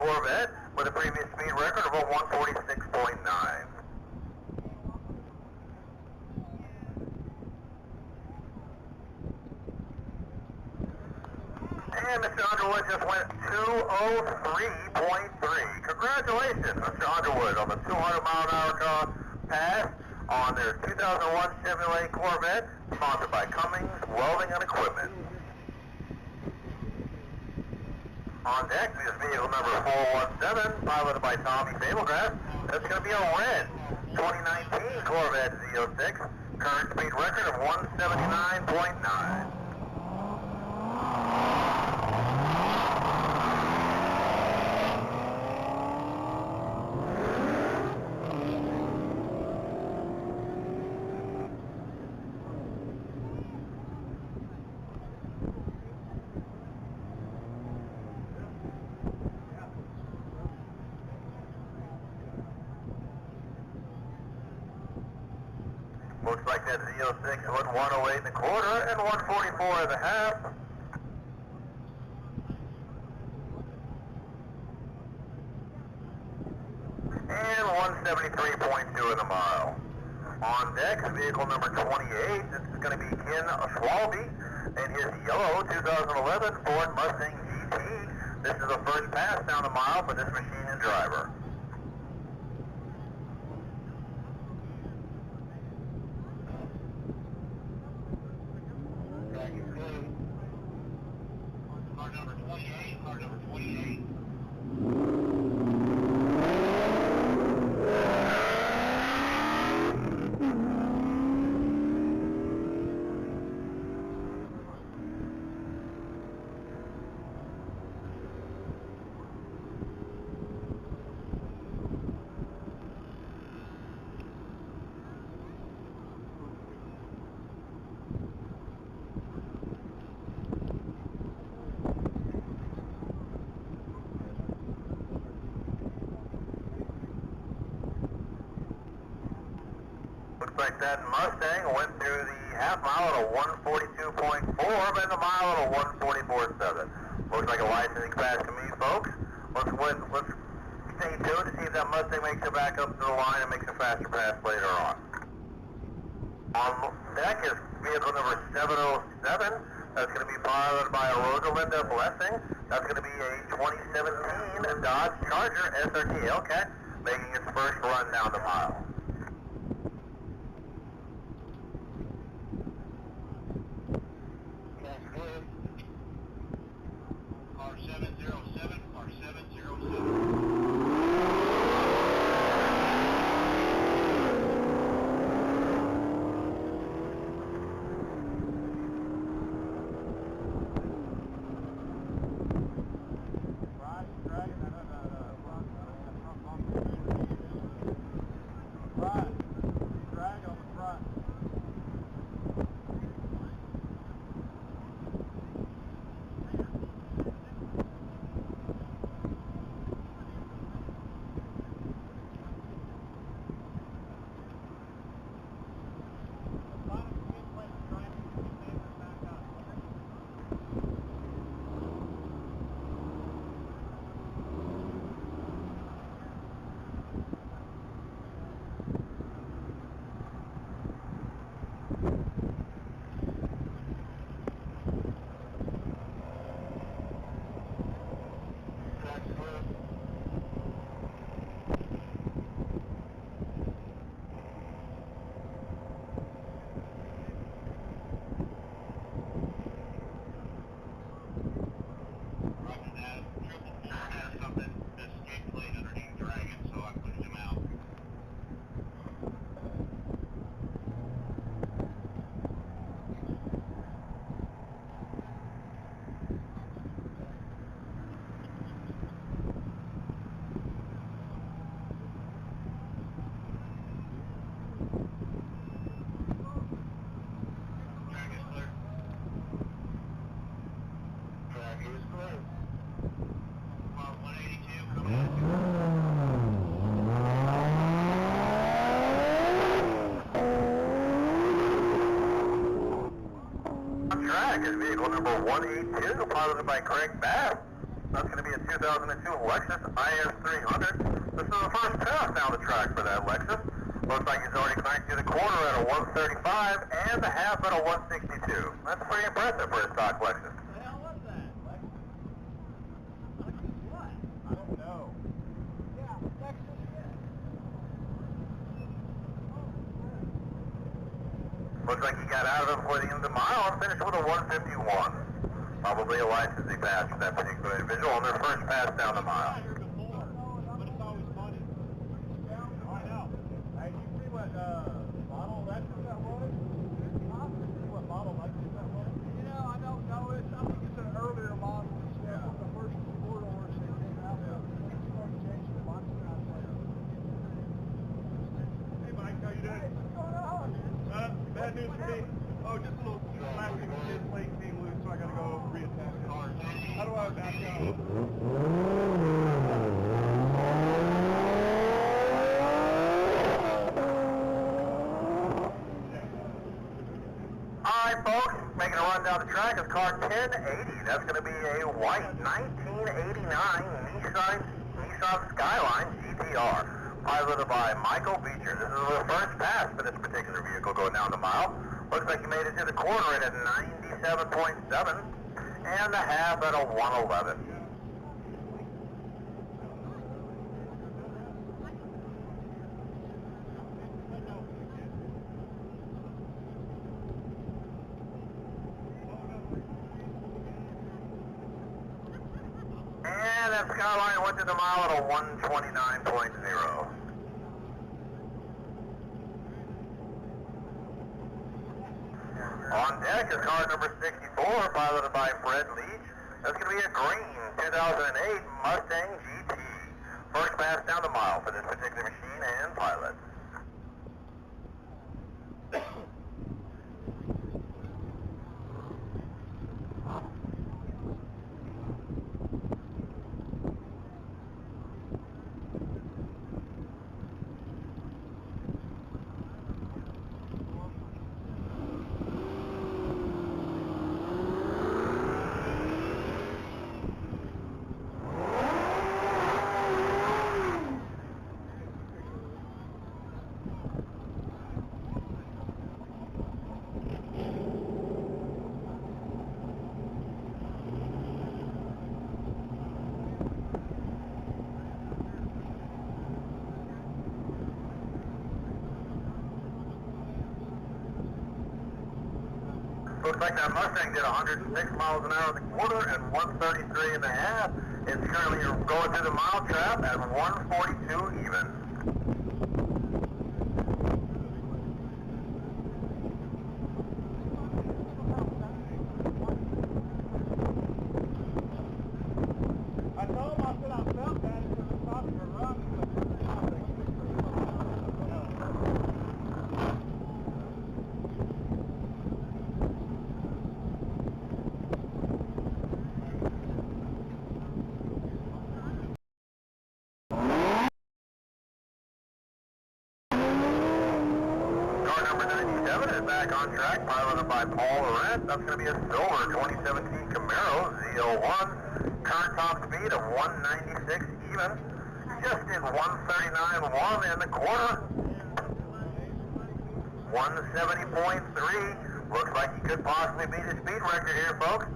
Speaker 1: Corvette with a previous speed record of a 146.9. And Mr. Underwood just went 203.3. Congratulations, Mr. Underwood, on the 200-mile-an-hour pass on their 2001 Chevrolet Corvette, sponsored by Cummings Welding and Equipment. On deck is vehicle number 417, piloted by Tommy Fablegrass. That's going to be a red 2019 Corvette Z06. Current speed record of 179.9. Looks like that Z06 went 108 and a quarter and 144 and a half. And 173.2 in a mile. On deck, vehicle number 28. This is going to be Ken Schwalbe and his yellow 2011 Ford Mustang GT. This is the first pass down the mile for this machine and driver.
Speaker 2: Car number 28, car number 28.
Speaker 1: Looks like that Mustang went through the half mile at a 142.4, but in the mile at a 144.7. Looks like a licensing pass to me, folks. Let's stay tuned to see if that Mustang makes it back up to the line and makes a faster pass later on. On deck is vehicle number 707. That's going to be piloted by Rosalinda Blessing. That's going to be a 2017 Dodge Charger SRT Hellcat, making its first run down the mile.
Speaker 2: Car 707, car 707.
Speaker 1: Vehicle number 182, piloted by Craig Bass. That's going to be a 2002 Lexus IS300. This is the first pass down the track for that Lexus. Looks like he's already cranked through the quarter at a 135 and the half at a 162. That's pretty impressive for a stock Lexus.
Speaker 4: What the hell was that? Lexus?
Speaker 1: Looks like he got out of it before the end of the mile and finished with a 151. Probably a licensing pass for that particular individual on their first pass down the mile.
Speaker 5: Bad news for me. Oh, just a little plastic kid plate came loose, so I gotta go reattach it. How do I back out?
Speaker 1: Alright folks, making a run down the track is car 1080. That's going to be a white 1989 Nissan Skyline GTR. Piloted by Michael Beecher. This is the first pass for this particular vehicle going down the mile. Looks like he made it to the corner at a 97.7 and the half at a 111. And that Skyline went to the mile at a 129.0. On deck is car number 64, piloted by Fred Leach. That's going to be a green 2008 Mustang GT. First pass down the mile for this particular machine and pilot. Looks like that Mustang did 106 miles an hour in the quarter and 133 and a half. It's currently going through the mile trap at 142 even.
Speaker 5: I told him I said I felt bad because it's stopping to run.
Speaker 1: Back on track, piloted by Paul Laurent. That's going to be a silver 2017 Camaro ZL1. Current top speed of 196 even. Just did 139.1 in the quarter. 170.3. Looks like he could possibly beat his speed record here, folks.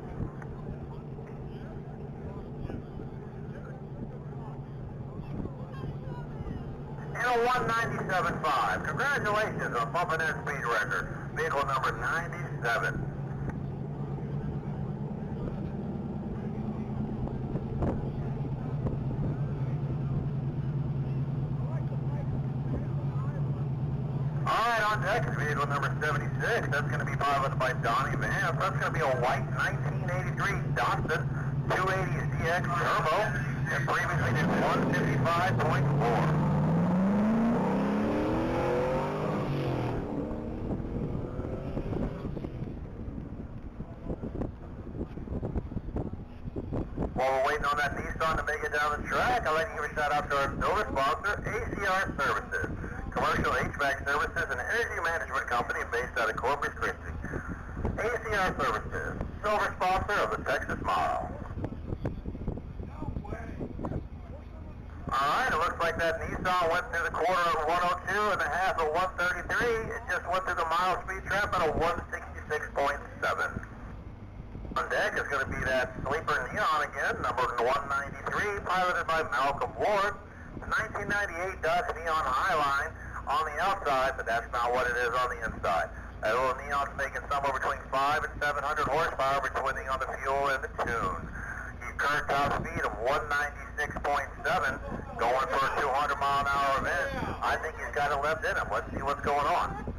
Speaker 1: And a 197.5. Congratulations on bumping that speed record. Vehicle number 97. Alright, on deck is vehicle number 76. That's going to be piloted by Donnie Vance. That's going to be a white 1983 Datsun 280ZX Turbo. And previously did 155.4. While we're waiting on that Nissan to make it down the track, I'd like to give a shout out to our silver sponsor, ACR Services, commercial HVAC services and energy management company based out of Corpus Christi. ACR Services, silver sponsor of the Texas Mile. Alright, it looks like that Nissan went through the quarter at 102 and a half at 133. It just went through the mile speed trap at a 166.7. On deck is going to be that sleeper Neon again, number 193, piloted by Malcolm Ward. The 1998 Dodge Neon Highline on the outside, but that's not what it is on the inside. That little Neon's making somewhere between 500 and 700 horsepower, depending on the fuel and the tune. He's current top speed of 196.7, going for a 200-mile-an-hour event. I think he's got it left in him. Let's see what's going on.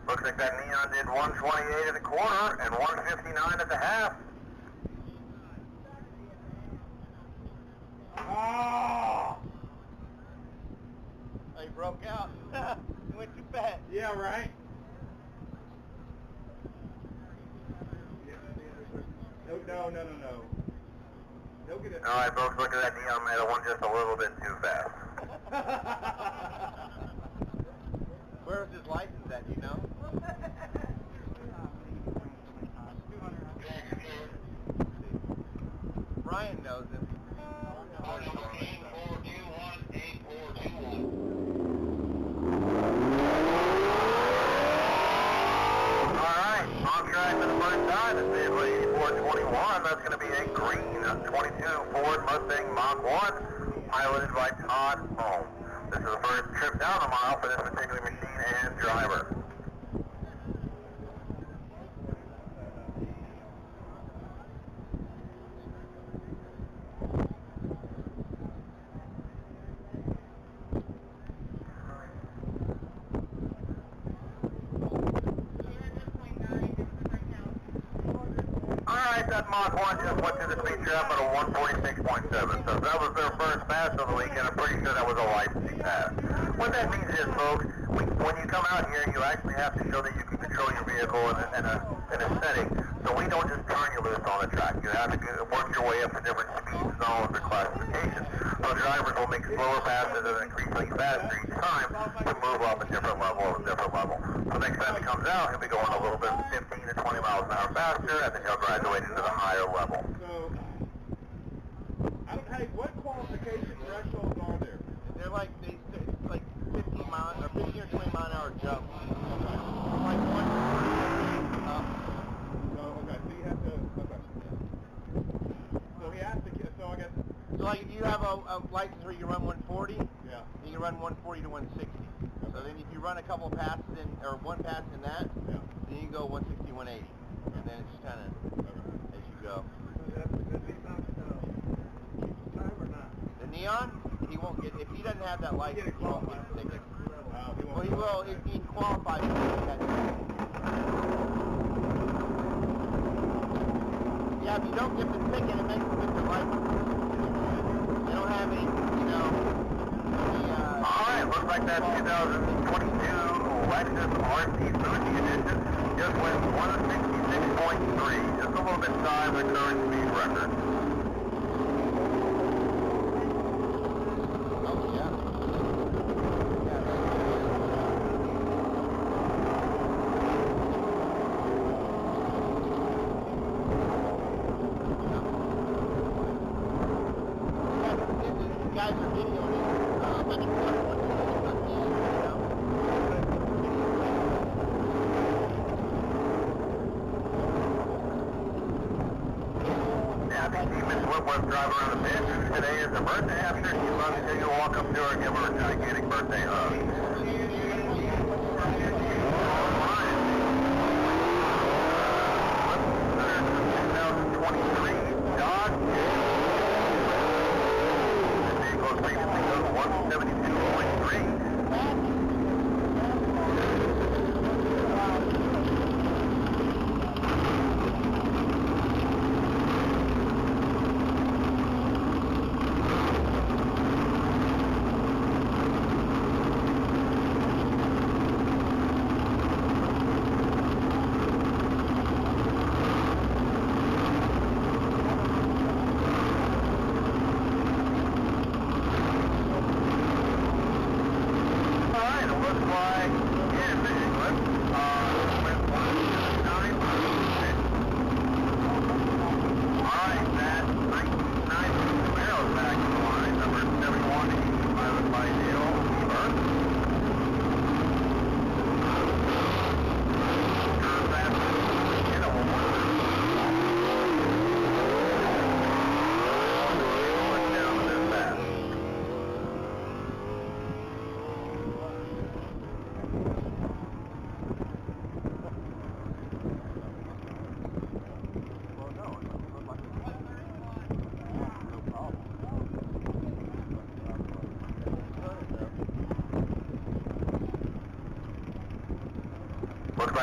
Speaker 1: Looks like that Neon did 128 at the quarter and 159 at the half.
Speaker 2: Oh! He broke out. He went too fast.
Speaker 5: Yeah, right. No. He'll get it.
Speaker 1: All right, folks, look at that Neon made one just a little bit too fast.
Speaker 2: Where was his license at, do you know? Brian knows him.
Speaker 1: Alright, on track for the first time. It's vehicle 8421. That's going to be a green 22 Ford Mustang Mach 1, piloted by Todd Holmes. This is the first trip down the mile for this particular machine and driver. Alright, that Mach 1 just went through the speed trap at a 146.7. So if that was their first pass of the weekend, I'm pretty sure that was a licensing pass. What that means is, folks, when you come out here, you actually have to show that you can control your vehicle in a setting. So we don't just turn you loose on the track. You have to work your way up to different speed zones or classifications. So drivers will make slower passes and increasingly faster each time to move up a different level. So next time he comes out, he'll be going a little bit 15 to 20 miles an hour faster, and then he'll graduate into the higher level.
Speaker 5: So, hey, what qualification thresholds are there?
Speaker 2: They're like 15 mile or 15 or 20 mile an hour jump. Like one up.
Speaker 5: Okay, so you have to. Okay. So he has to get. So I guess.
Speaker 2: So like if you have a license where you can run 140,
Speaker 5: Yeah.
Speaker 2: then you run 140 to 160. So then if you run a couple of passes in, or one pass in that,
Speaker 5: Yeah.
Speaker 2: then you go 160, 180. And then it's just kind of as you go. The Neon, he won't get, if he doesn't have that license, he won't get the ticket. Well, he will if he qualifies to get that ticket. Yeah, if you don't get the ticket, it makes him get the license. They don't have any,
Speaker 1: Alright, looks like that 2022 Lexus RC Fuji Edition just went 166.3, just a little bit shy of the current speed record.
Speaker 2: Oh, yeah. Guys are videoing it.
Speaker 1: Drive around the pit. Today is her birthday. I'm sure she'd love to see you walk up to her and give her a gigantic birthday hug. 2023 Dodge. The vehicle previously goes 172.3.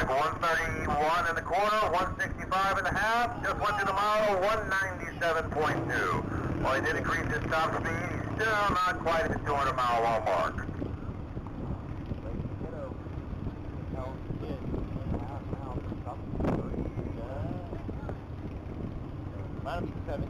Speaker 1: like 131 in the quarter, 165 and a half. Just went through the mile, 197.2. While he did increase his top speed, he's still not quite at the 200 mile wall mark.
Speaker 2: Might be 17.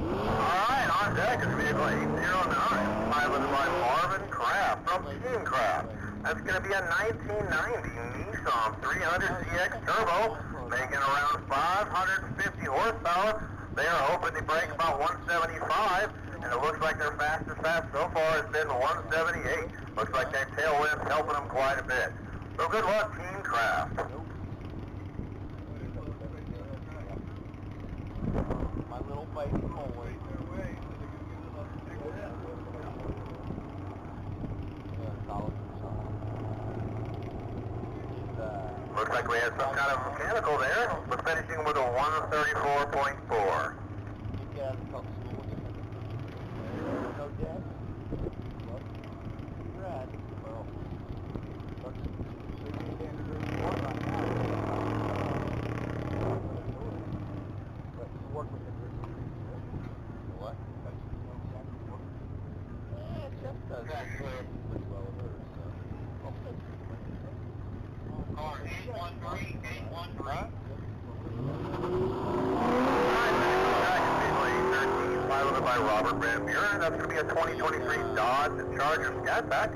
Speaker 1: Alright, on deck is vehicle 809, piloted by Marvin Kraft from Team Kraft. That's going to be a 1990 Nissan 300CX Turbo, making around 550 horsepower. They are hoping to break about 175, and it looks like their fastest so far has been 178. Looks like that tailwind's helping them quite a bit. So good luck, Team Kraft.
Speaker 2: My little baby boy.
Speaker 1: Looks like we had some kind of mechanical there. We're finishing with a 134.4.
Speaker 2: No debt? Right. Well, but you work with the what? Yeah, Jeff does pretty well with hers, so.
Speaker 1: Car 813, 813.
Speaker 2: Huh?
Speaker 1: Piloted by Robert Van Buren. That's going to be a 2023 Dodge Charger Skyback.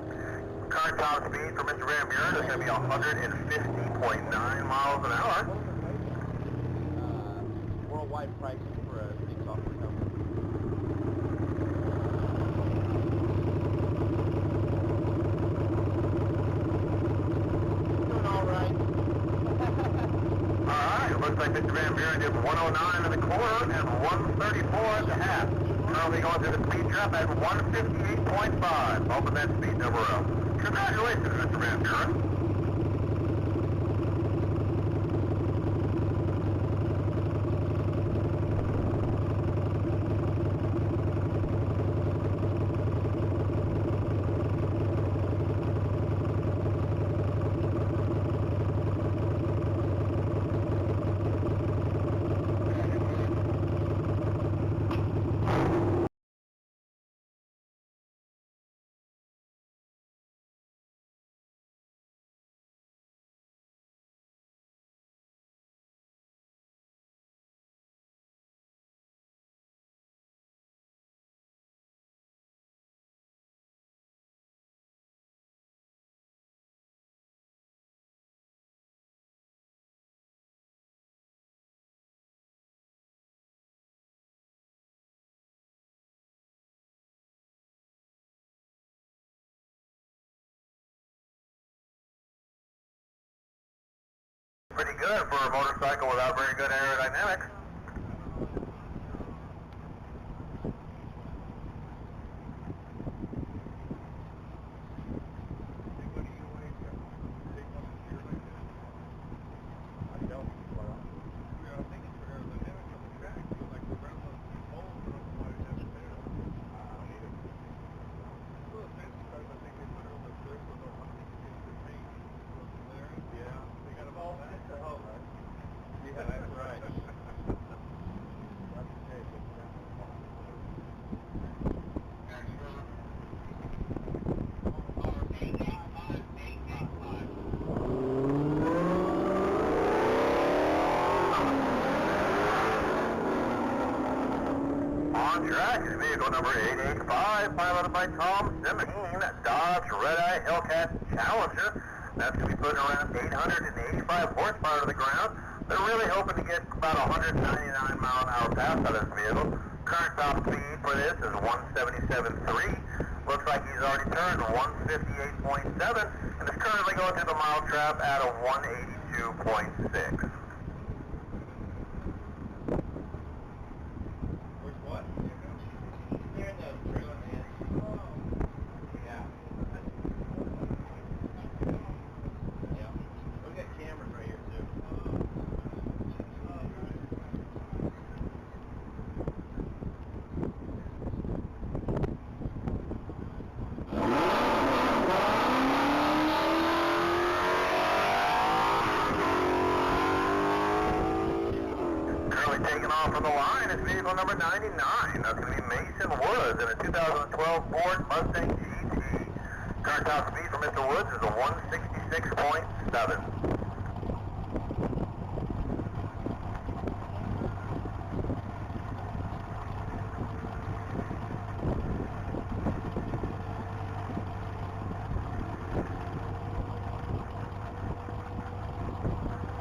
Speaker 1: Current top speed for Mr. Van Buren is going to be 150.9 miles an hour.
Speaker 2: Worldwide pricing for a big software company. Doing all right.
Speaker 1: Alright, it looks like Mr. Van Buren did 109 in the quarter and 134 at the half. Currently going through the speed trap at 158.5. Hoping that speed number up. Congratulations, Mr. Van Buren. Pretty good for a motorcycle without very good aerodynamics. On track is vehicle number 885, piloted by Tom Simmons, Dodge Red-Eye Hellcat Challenger. That's going to be putting around 885 horsepower to the ground. They're really hoping to get about 199 mile an hour pass out of this vehicle. Current top speed for this is 177.3. Looks like he's already turned 158.7 and is currently going through the mile trap at a 182.6. from the line is vehicle number 99. That's going to be Mason Woods in a 2012 Ford Mustang GT. Current top speed for Mr. Woods is a 166.7.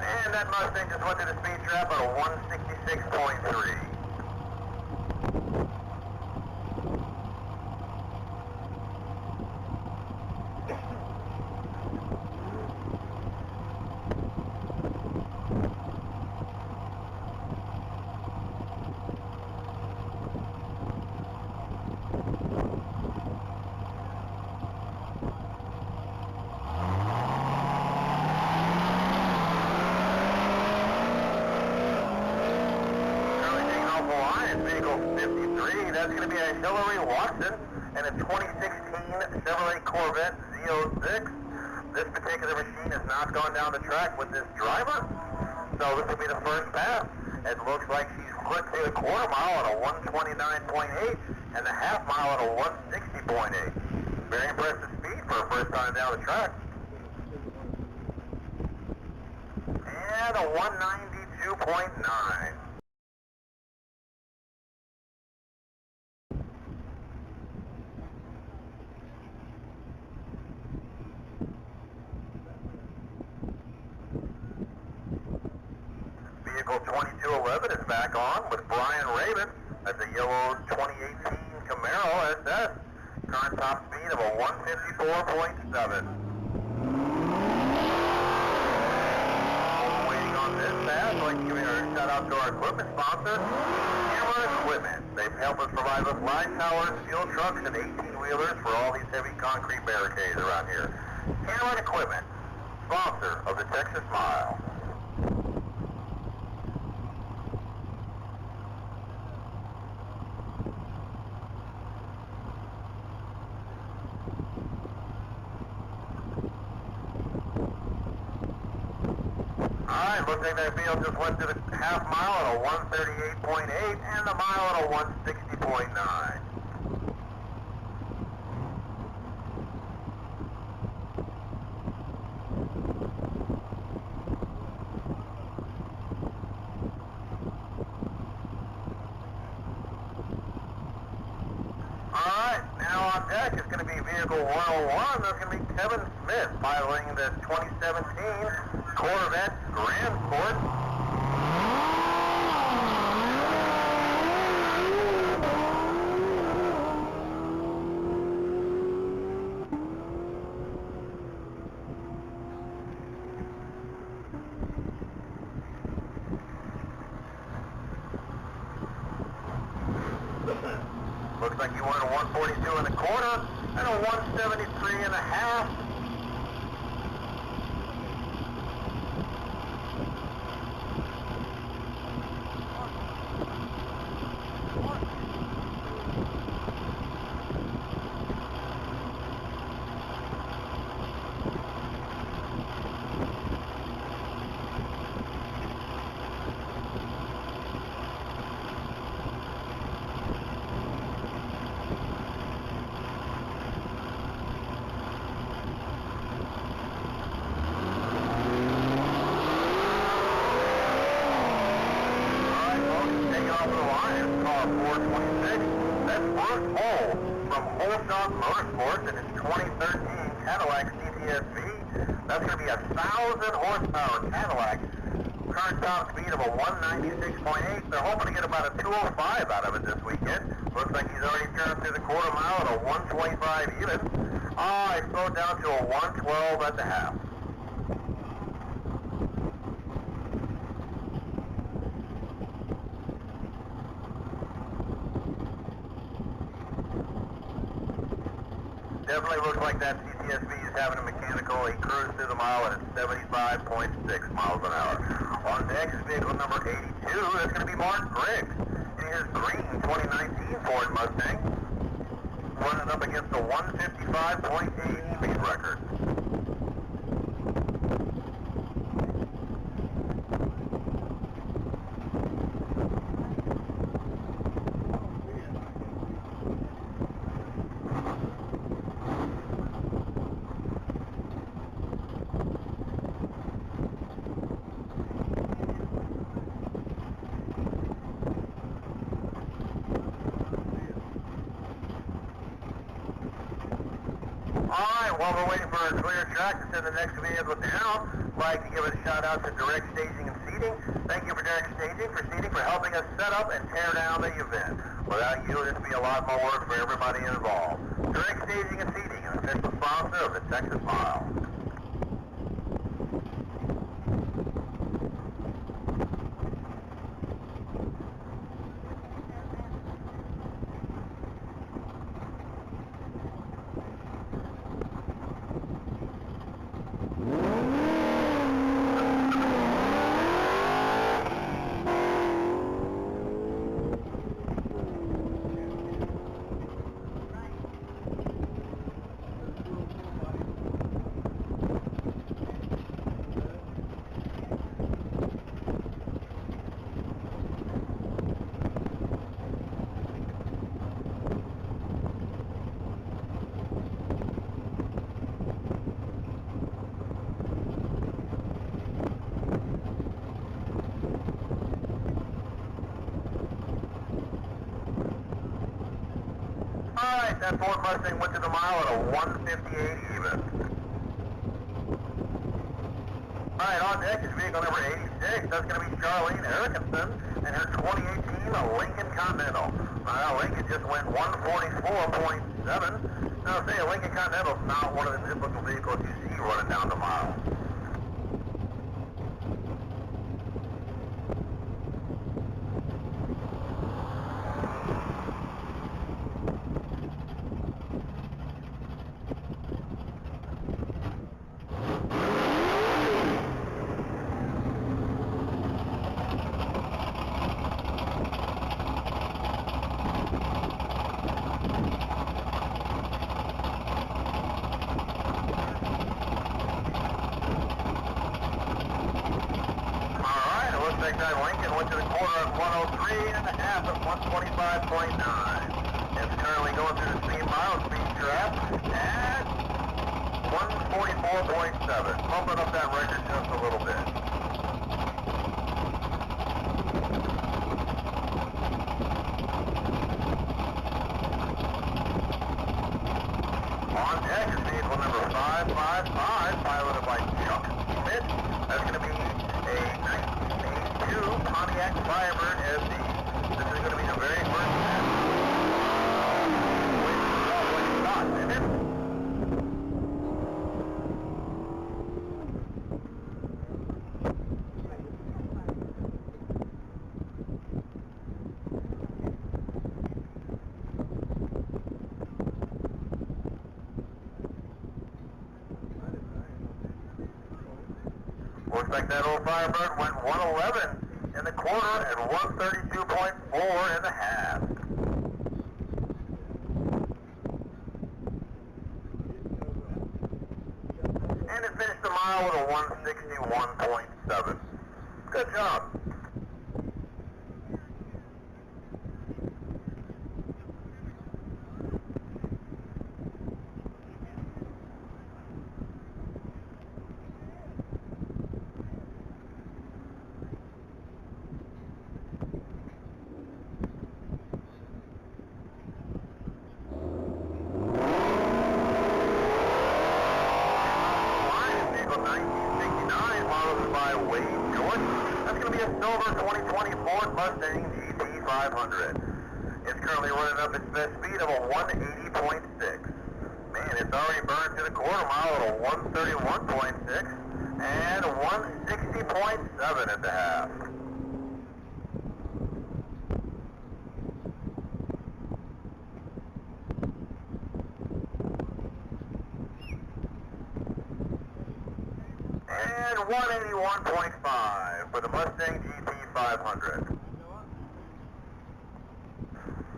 Speaker 1: And that Mustang just went to the speed trap at a 166.3. That's going to be a Hillary Watson and a 2016 Chevrolet Corvette Z06. This particular machine has not gone down the track with this driver, so this will be the first pass. It looks like she's quick to a quarter mile at a 129.8 and a half mile at a 160.8. Very impressive speed for a first time down the track. And a 192.9. Vehicle 2211 is back on with Brian Raven. That's a yellow 2018 Camaro SS. Current top speed of a 154.7. Waiting on this pass, I'd like to give a shout out to our equipment sponsor, Camera Equipment. They've helped us provide us line towers, fuel trucks, and 18-wheelers for all these heavy concrete barricades around here. Camera Equipment, sponsor of the Texas Mile. Alright, looks like that field just went to the half mile at a 138.8 and the mile at a 160.9. Alright, now on deck is going to be vehicle 101. That's going to be Kevin Smith piloting the 2017 Corvette Grand Sport. Looks like you went a 142 and a quarter and a 173 and a half. Motorsports in its 2013 Cadillac CTSV. That's going to be a 1,000 horsepower Cadillac. Current top speed of a 196.8. They're hoping to get about a 205 out of it this weekend. Looks like he's already turned through the quarter mile at a 125 even. I slowed down to a 112 at the half. Definitely looks like that CTSV is having a mechanical. He cruised through the mile at 75.6 miles an hour. On deck is vehicle number 82. That's going to be Mark Griggs in his green 2019 Ford Mustang, running up against the 155.8 speed record. Alright, while we're waiting for a clear track to send the next vehicle down, I'd like to give a shout out to Direct Staging and Seating. Thank you for Direct Staging, for Seating, for helping us set up and tear down the event. Without you, it'd be a lot more work for everybody involved. Direct Staging and Seating, an official sponsor of the Texas Mile. Alright, that Ford Mustang went to the mile at a 158 even. Alright, on deck is vehicle number 86. That's going to be Charlene Erickson and her 2018 Lincoln Continental. Lincoln just went 144.7. Now, say a Lincoln Continental is not one of the typical vehicles you see running down the mile. That Lincoln went to the quarter at 103 and a half at 125.9. It's currently going through the speed mile speed trap at 144.7. Bumping up that record just a little bit. On deck is vehicle number 555, piloted by Chuck Schmidt. That's going to be a 1982 Pontiac Firebird SD. This is going to be the very first match. Looks like that old Firebird went 111 in the quarter and 132.4 in the half. And it finished the mile with a 161.7. Good job. Silver 2020 Ford Mustang GT500. It's currently running up its best speed of a 180.6. Man, it's already burned to the quarter mile at a 131.6 and 160.7 at the half. And 181.5 for the Mustang GT500.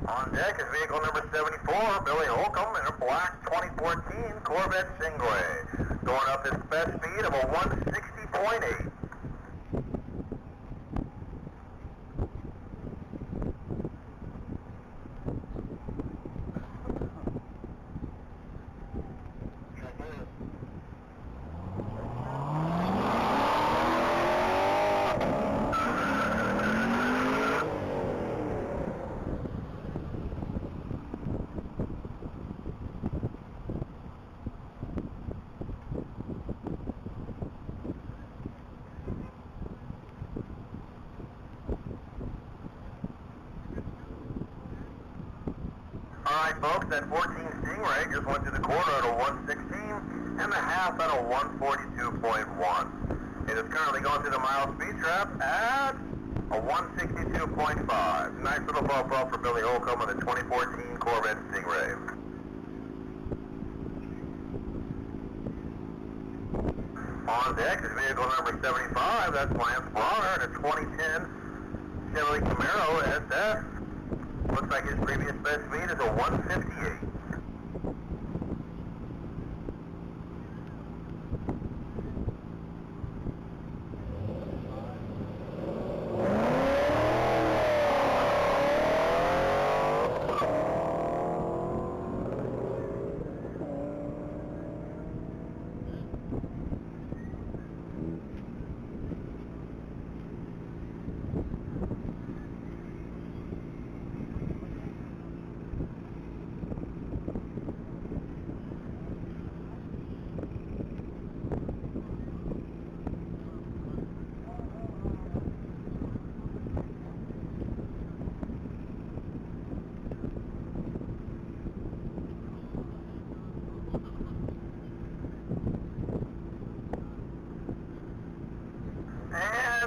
Speaker 1: On deck is vehicle number 74, Billy Holcomb, in a black 2014 Corvette Stingray, going up its best speed of a 160.8. folks, that 14 Stingray just went to the quarter at a 116 and the half at a 142.1. It is currently going through the mile speed trap at a 162.5. Nice little bump up for Billy Holcomb on the 2014 Corvette Stingray. On deck is vehicle number 75. That's Lance Bronner in a 2010 Chevrolet Camaro SF. Looks like his previous best speed is a 158.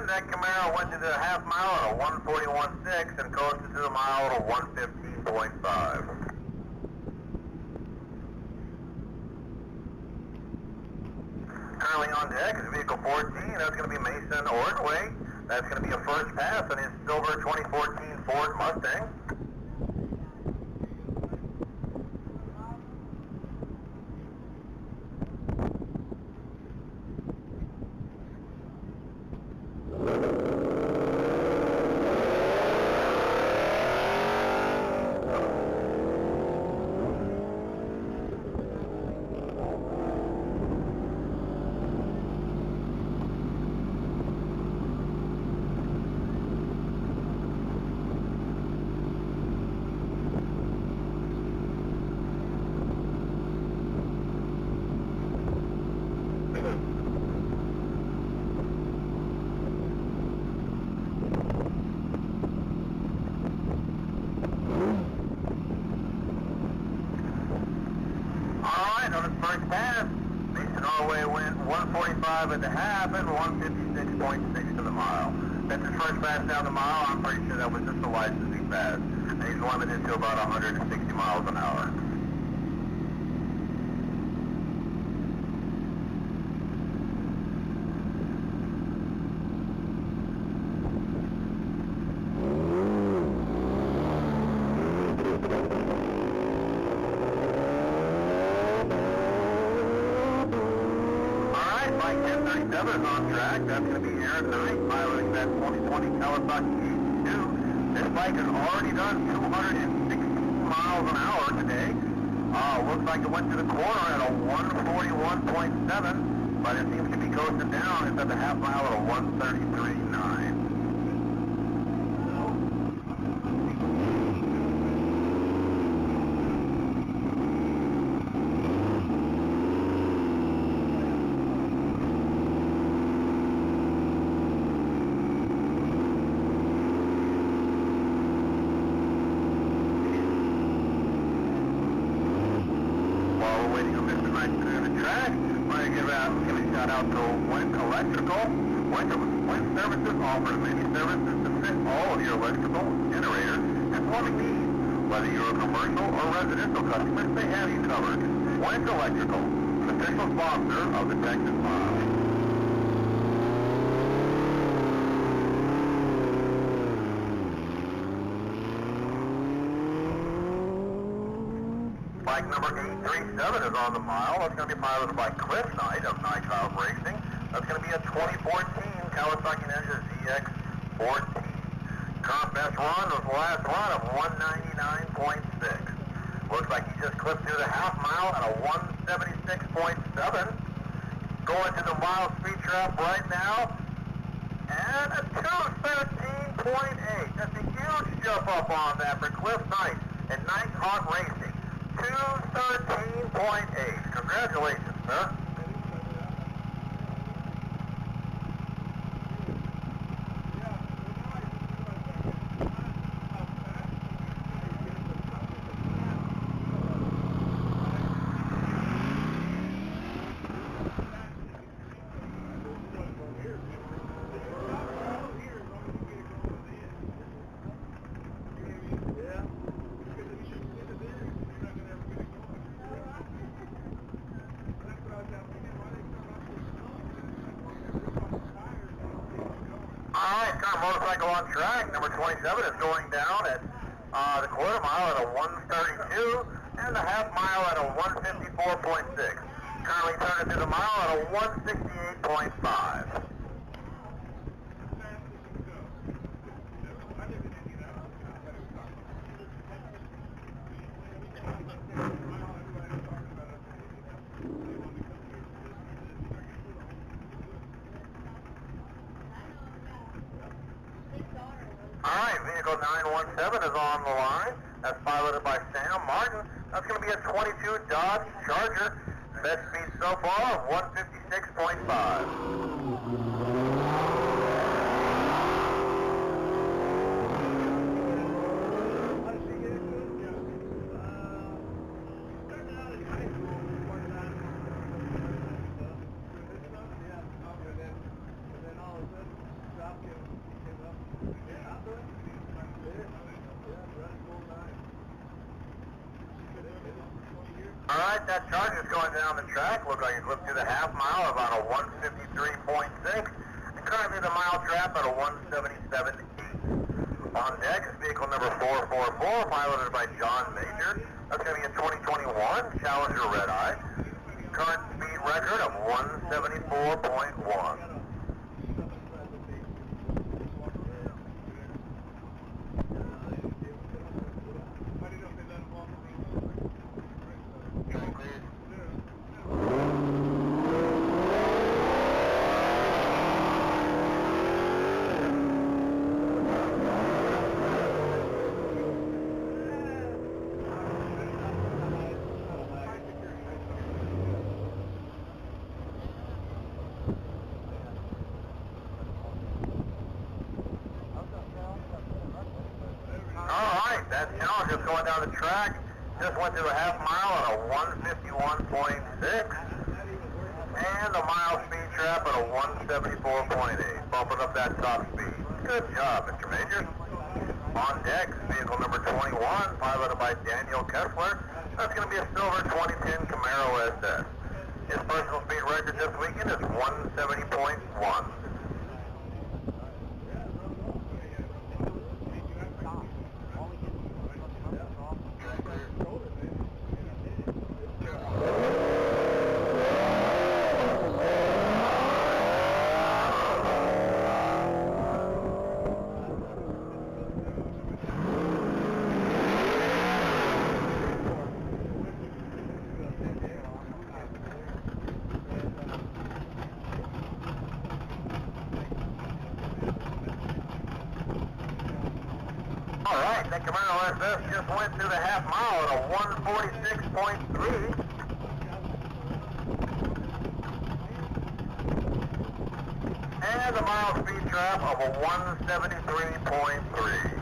Speaker 1: That Camaro went to the half mile at a 141.6 and coasted to the mile at a 115.5. Currently on deck is vehicle 14. That's going to be Mason Ordway. That's going to be a first pass on his silver 2014 Ford Mustang. First pass, Mason Norway went 145 at the half and 156.6 to the mile. That's his first pass down the mile. I'm pretty sure that was just a licensing pass. And he's limited to about 160 miles an hour. Is on track. That's going to be Aaron Knight piloting that 2020 Kawasaki H2. This bike has already done 260 miles an hour today. Looks like it went to the corner at a 141.7, but it seems to be coasted down. It's at the half mile at a 133.9. Out to Wind Electrical. Wind Services offers many services to fit all of your electrical, generator, and plumbing needs. Whether you're a commercial or residential customer, they have you covered. Wind Electrical, an official sponsor of the Texas Mile. Bike number 837 is on the mile. It's going to be piloted by Cliff Knight of Night Cloud Racing. That's going to be a 2014 Kawasaki Ninja ZX14. Current best run was the last run of 199.6. Looks like he just clipped through the half mile at a 176.7. Going to the mile speed trap right now. And a 213.8. That's a huge jump up on that for Cliff Knight and Night Cloud Racing. 213.8. Congratulations, sir. right, current motorcycle on track. Number 27 is going down at the quarter mile at a 132 and the half mile at a 154.6. Currently turning through the mile at a 168.5. Alright, vehicle 917 is on the line. That's piloted by Sam Martin. That's going to be a 22 Dodge Charger. Best speed so far of 156.5. Alright, that Charger's going down the track. Looks like it clipped through the half mile about a 153.6. And currently the mile trap at a 177.8. On deck is vehicle number 444, piloted by John Major. That's going to be a 2021 Challenger Red Eye. Current speed record of 174.1. Alright, that Challenger's going down the track. Just went through a half mile at a 151.6. And the mile speed trap at a 174.8. Bumping up that top speed. Good job, Mr. Major. On deck, vehicle number 21, piloted by Daniel Kessler. That's going to be a silver 2010 Camaro SS. His personal speed record this weekend is 170.1. Alright, that Camaro SS just went through the half mile at a 146.3. And the mile speed trap of a 173.3.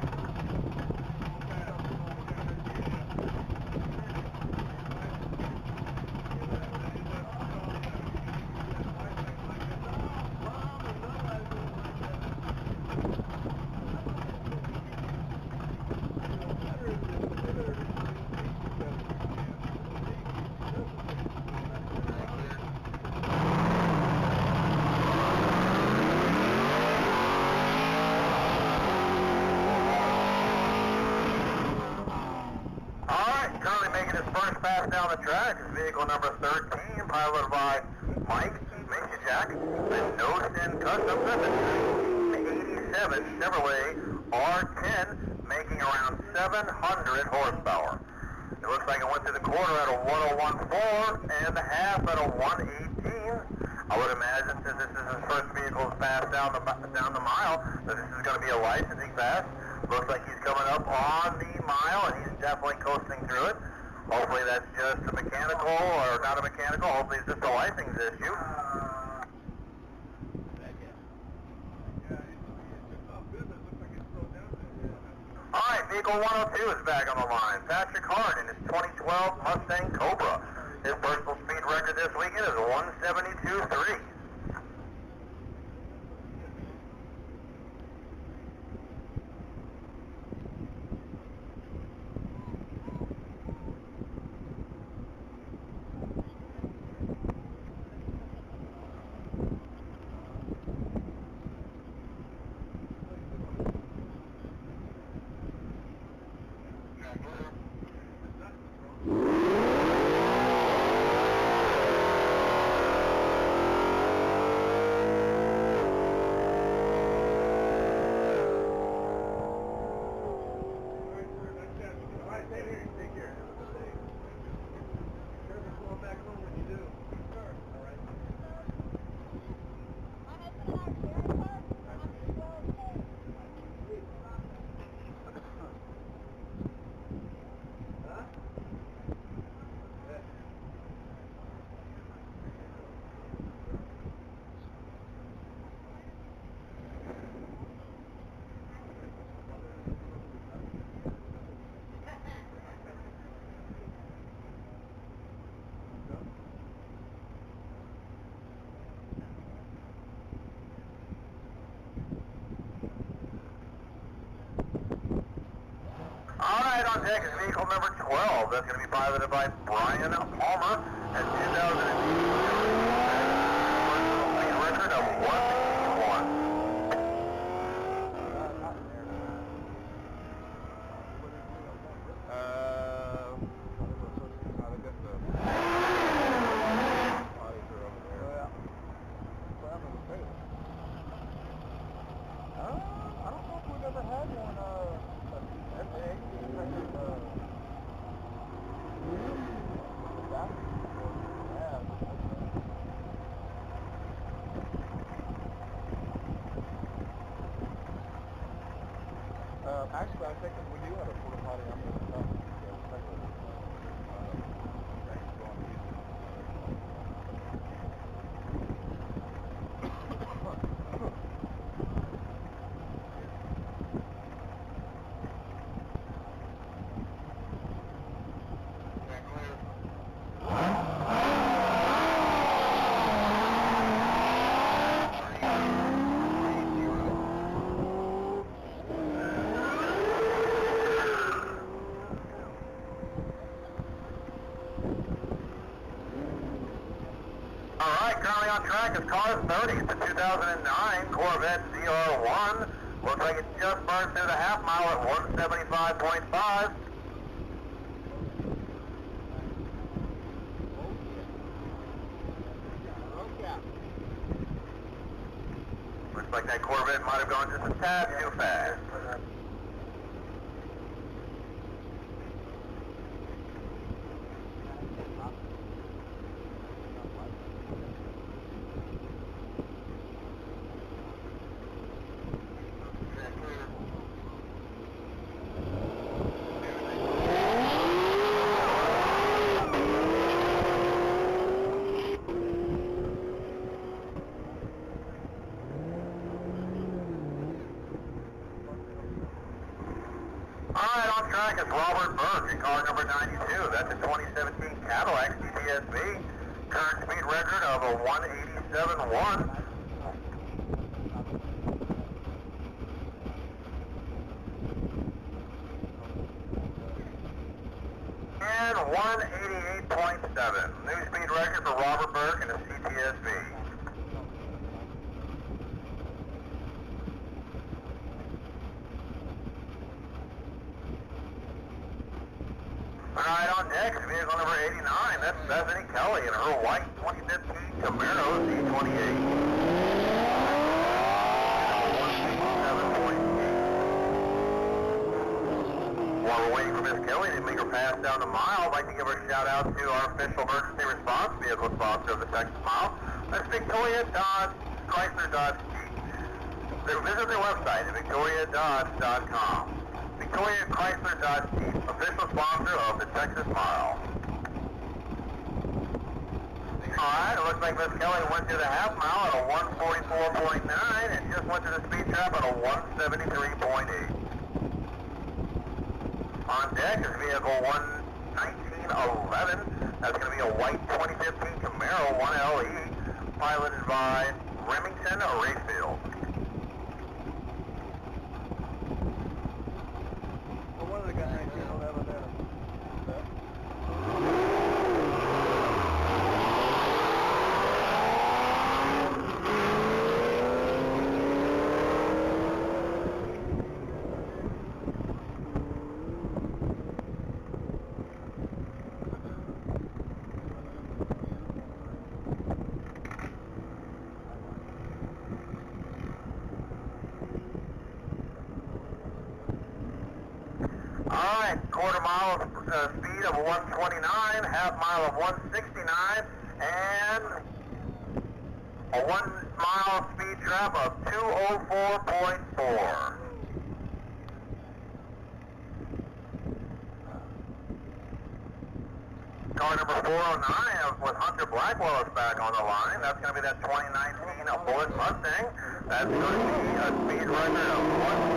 Speaker 1: Pass down the track is vehicle number 13, piloted by Mike Jack, and Nosed in Custom. That's a 1987 Chevrolet R10, making around 700 horsepower. It looks like it went through the quarter at a 101.4 and the half at a 118. I would imagine, since this is his first vehicle's pass down the mile, that this is going to be a licensing pass. Looks like he's coming up on the mile, and he's definitely coasting through it. Hopefully that's just a mechanical, or not a mechanical, hopefully it's just a license issue. Alright, vehicle 102 is back on the line. Patrick Hart in his 2012 Mustang Cobra. His personal speed record this weekend is 172.3. on deck is vehicle number 12. That's going to be piloted by Brian Palmer at 2008. Record of 161.
Speaker 5: Actually, I think if we do have a porta potty, I'm going to stop
Speaker 1: Currently on track is car 30. It's a 2009 Corvette ZR1. Looks like it just burned through the half mile at 175.5. Looks like that Corvette might have gone just a tad too fast. Alright, on track is Robert Burke in car number 92. That's a 2017 Cadillac CTSV. Current speed record of a 187.1. And 188.7. New speed record for Robert Burke in a CTSV. Alright, on deck is vehicle number 89. That's Bethany Kelly in her white 2015 Camaro Z28. While we're waiting for Miss Kelly to make her pass down the mile, I'd like to give her a shout out to our official emergency response vehicle sponsor of the Texas Mile. That's Victoria Dodge Chrysler Dodge Jeep. Visit their website at victoriadodge.com. Victoria Chrysler Dodge Jeep, official sponsor of the Texas Mile. Alright, it looks like Miss Kelly went through the half mile at a 144.9 and just went through the speed trap at a 173.8. On deck is vehicle 11911. That's going to be a white 2015 Camaro 1LE, piloted by Remington Rayfield.
Speaker 5: One of the guys here don't have a net.
Speaker 1: Alright, quarter mile speed of 129, half mile of 169, and a 1 mile speed trap of 204.4. Car number 409 with Hunter Blackwell is back on the line. That's going to be that 2019 Bullet Mustang. That's going to be a speed record of 1.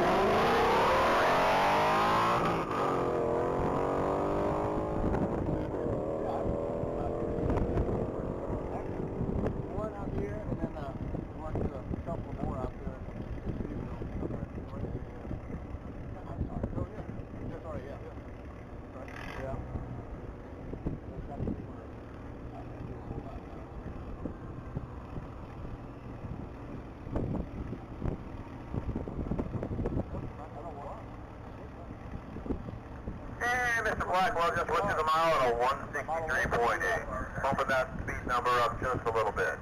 Speaker 1: Blackwell just went through the mile at a 163.8. Bumping that speed number up just a little bit.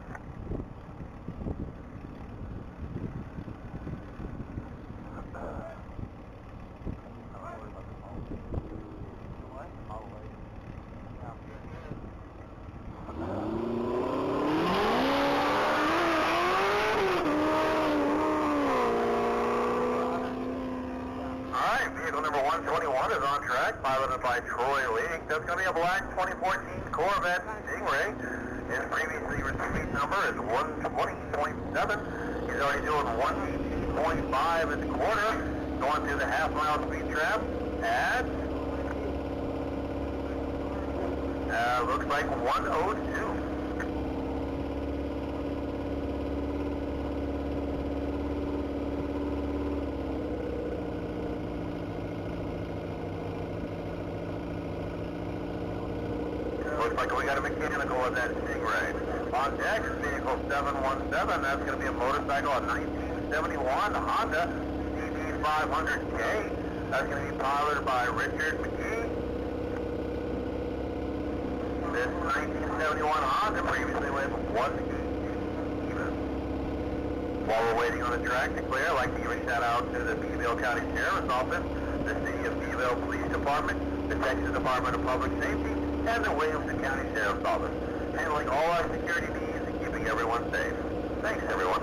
Speaker 1: Is on track, piloted by Troy League. That's going to be a black 2014 Corvette Stingray. His previously received number is 120.7. He's already doing 118.5 at the quarter, going through the half-mile speed trap at, looks like 102. Looks like we got a mechanical with that Stingray. On deck, vehicle 717, that's going to be a motorcycle, a 1971 Honda CB500K. That's going to be piloted by Richard McGee. This 1971 Honda previously went 118 even. While we're waiting on the track to clear, I'd like to give a shout out to the Bonneville County Sheriff's Office, the City of Bonneville Police Department, the Texas Department of Public Safety, and the Williamson County Sheriff's Office, handling all our security needs and keeping everyone safe. Thanks, everyone.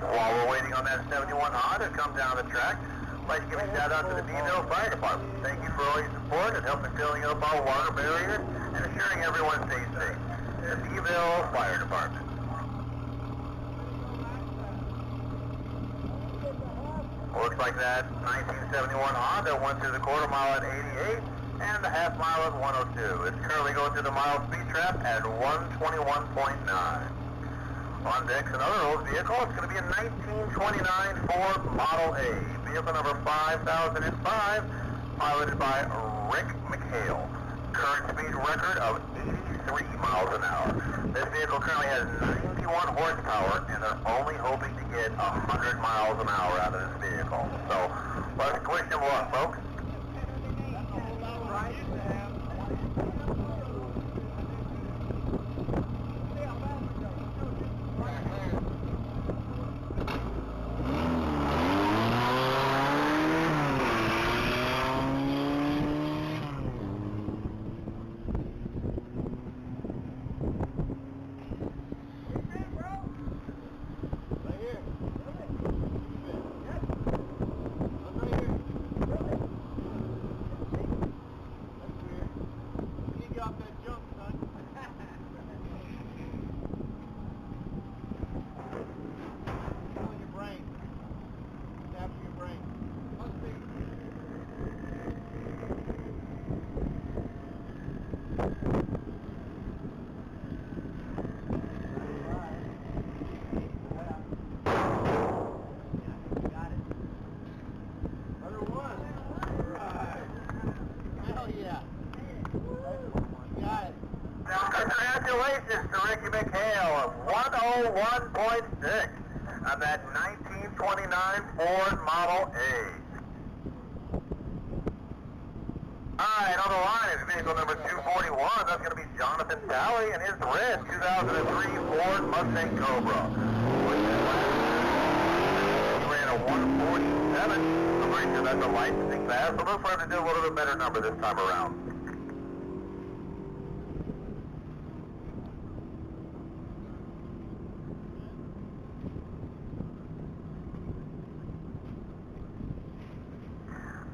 Speaker 1: While we're waiting on that 71 Honda to come down the track, I'd like to give a shout out to the Bonneville Fire Department. Thank you for all your support and helping filling up our water barriers and ensuring everyone stays safe. The Bonneville Fire Department. Looks like that 1971 Honda went through the quarter mile at 88 and the half mile at 102. It's currently going through the mile speed trap at 121.9. On deck's another old vehicle. It's going to be a 1929 Ford Model A. Vehicle number 5005, piloted by Rick McHale. Current speed record of 83 miles an hour. This vehicle currently has 91 horsepower, and they're only hoping to get 100 miles an hour out of this vehicle. So, let's wish them luck, folks. Congratulations to Ricky McHale of 101.6 on that 1929 Ford Model A. Alright, on the line is vehicle number 241. That's going to be Jonathan Talley and his red 2003 Ford Mustang Cobra. He ran a 147. I'm pretty sure that's a licensing pass, so look for him to do a little bit better number this time around.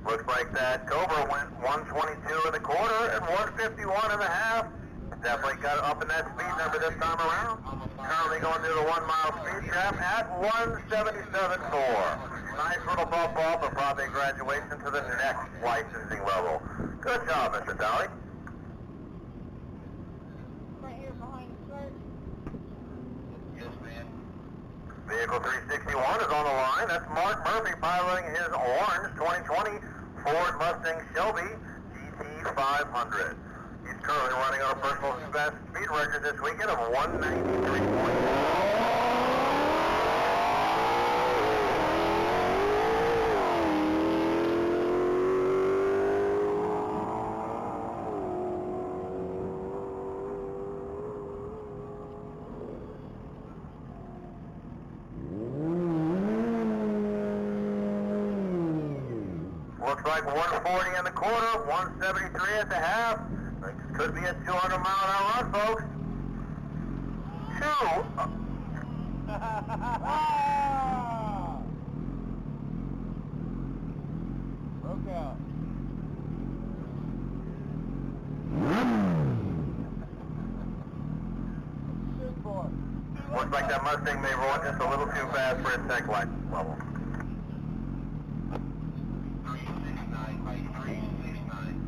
Speaker 1: Looks like that Cobra went 122 in the quarter and 151 and a half. Definitely got up in that speed number this time around. Currently going through the 1 mile speed trap at 177.4. Nice little bump off, but probably a graduation to the next licensing level. Good job, Mr. Talley.
Speaker 4: Right here behind the skirt.
Speaker 2: Yes, man.
Speaker 1: Vehicle 361 is on the line. That's Mark Murphy piloting his orange 2020 Ford Mustang Shelby GT 500. He's currently running on a personal best speed record this weekend of 193.4. Looks like 140 in the quarter, 173 at the half. Could be a 200-mile-an-hour run, folks.
Speaker 4: Broke out. Shoot for it.
Speaker 1: Looks like that Mustang may roll just a little too fast for its tech light level.
Speaker 2: 369 by 369.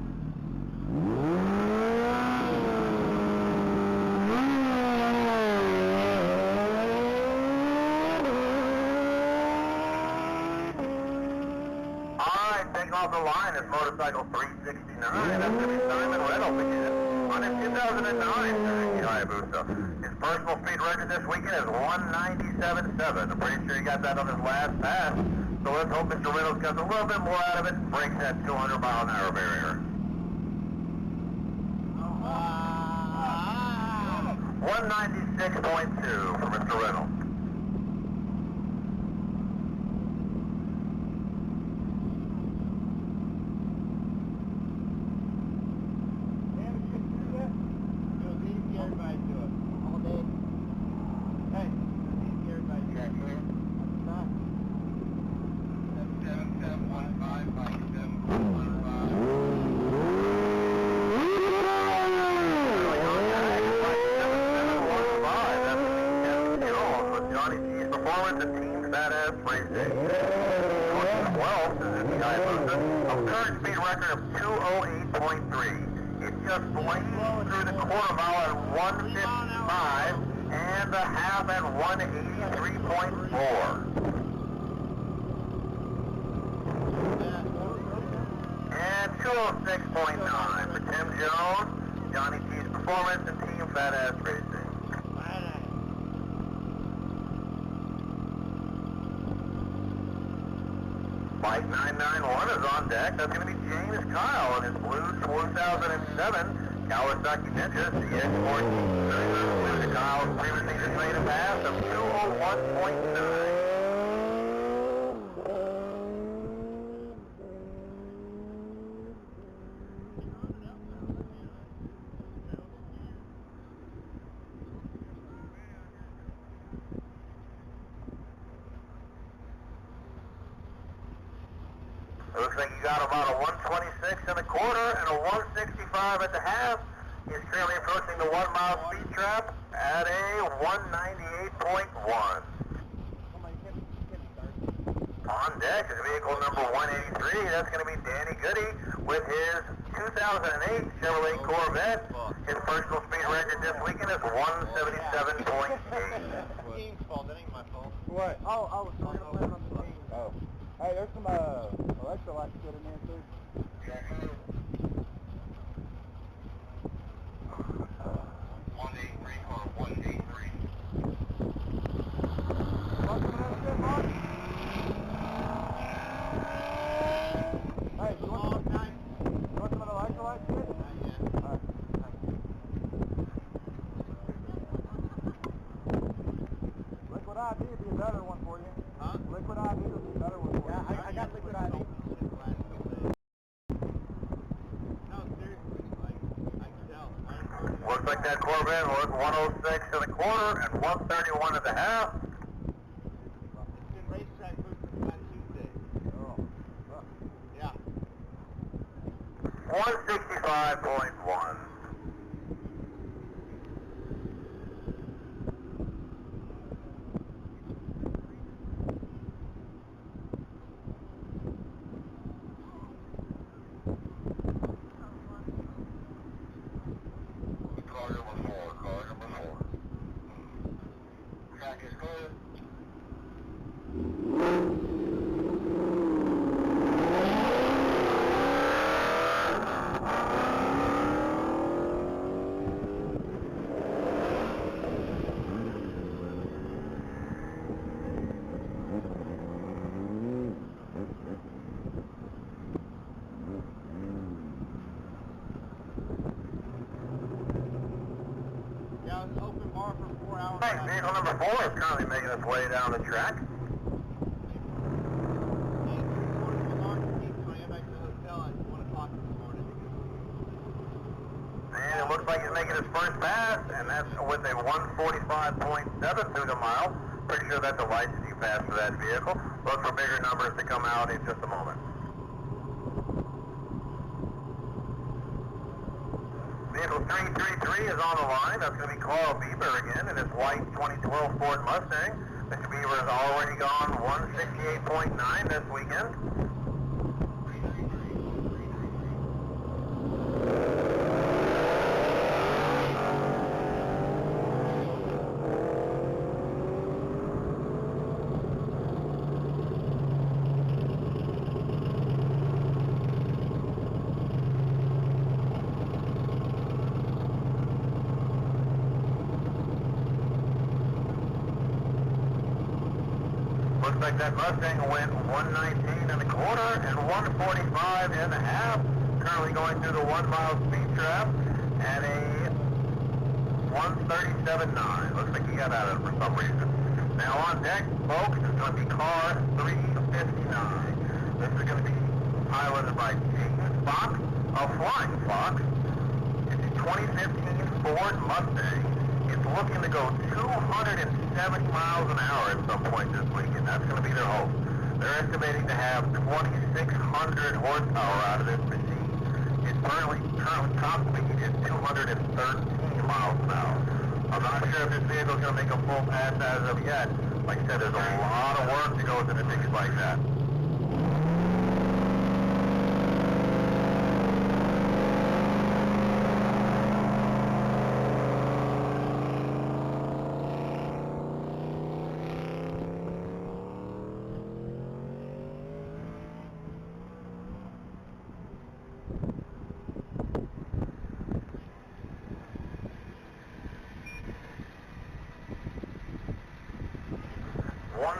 Speaker 1: Off the line is motorcycle 369. That's going to be Simon Reynolds again on his 2009 Suzuki Hayabusa. His personal speed record this weekend is 197.7. I'm pretty sure he got that on his last pass. So let's hope Mr. Reynolds gets a little bit more out of it and breaks that 200-mile-an-hour barrier. 196.2 for Mr. Reynolds. Just blazing through the quarter mile at 155 and the half at 183.4. And 206.9 for Tim Jones, Johnny T's Performance, and Team Fat Ass Racing. Bike 991 is on deck. That's going to be James Kyle in his blue 2007 Kawasaki Ninja CX-14. Mr. Kyle's previously just made a pass of 201.9. It looks like you got about a 126 in the quarter and a 165 at the half. He's currently approaching the 1 mile speed trap at a 198.1. On deck is vehicle number 183. That's going to be Danny Goody with his 2008 Chevrolet Corvette. His personal speed record this weekend is 177.8.
Speaker 2: Team's fault, that ain't my fault.
Speaker 4: What? Oh, so we're going to put it on the team. Oh. Hey, there's some electrolytes good in there too.
Speaker 2: 183 or 183.
Speaker 4: Want some of that shit, Mark? Hey, you want some of the electrolytes shit?
Speaker 2: Yeah.
Speaker 4: Alright. Liquid IV would be a better one for you.
Speaker 2: Huh?
Speaker 4: Liquid IV would be a better one for you. Yeah, I got liquid IV.
Speaker 2: No, seriously, like, I can tell.
Speaker 1: Looks like that Corvette was 106 in the quarter and 131 at the half.
Speaker 2: It's been racetrack food since last Tuesday.
Speaker 4: Oh.
Speaker 2: Yeah.
Speaker 1: Vehicle number 4 is currently making its way down the track. And it looks like he's making his first pass, and that's with a 145.7 through the mile. Pretty sure that's a licensing pass for that vehicle. Look for bigger numbers to come out in just a moment. Vehicle 333 is on the line. That's going to be Carl Bieber again in his white 2012 Ford Mustang. Mr. Bieber has already gone 168.9 this weekend. Looks like that Mustang went 119 and a quarter and 145 and a half. Currently going through the 1 mile speed trap at a 137.9. Looks like he got out of it for some reason. Now on deck, folks, is going to be car 359. This is going to be piloted by James Fox, a Flying Fox. It's a 2015 Ford Mustang. It's looking to go 270 miles an hour at some point this weekend. That's going to be their hope. They're estimating to have 2,600 horsepower out of this machine. Its currently top speed is 213 miles an hour. I'm not sure if this vehicle is going to make a full pass as of yet. Like I said, there's a lot of work that goes into things like that.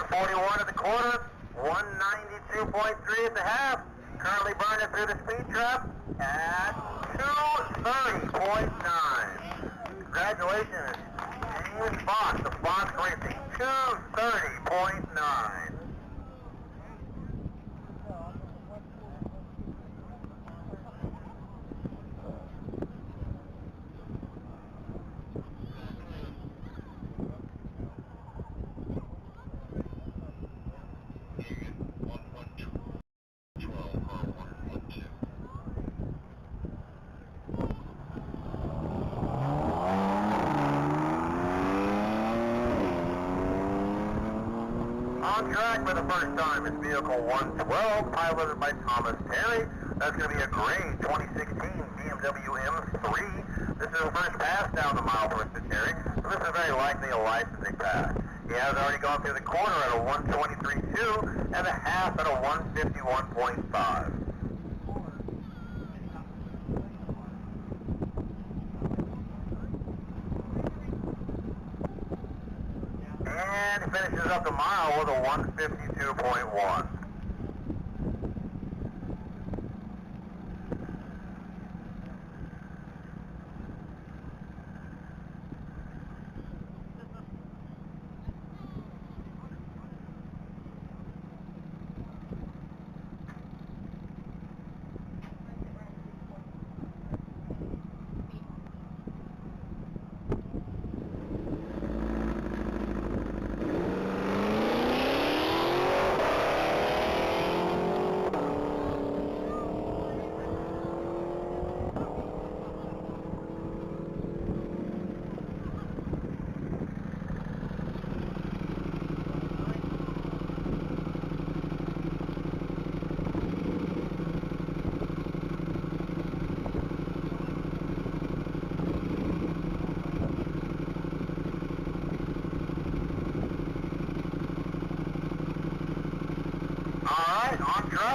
Speaker 1: .41 at the quarter, 192.3 at the half. Currently burning through the speed trap at 230.9. Congratulations, James Fox, the Fox Racing, 230.9. On track for the first time is vehicle 112, piloted by Thomas Terry. That's going to be a gray 2016 BMW M3. This is the first pass down the mile for Mr. Terry, so this is very likely a licensing pass. He has already gone through the quarter at a 123.2 and a half at a 151.5. And finishes up the mile with a 152.1.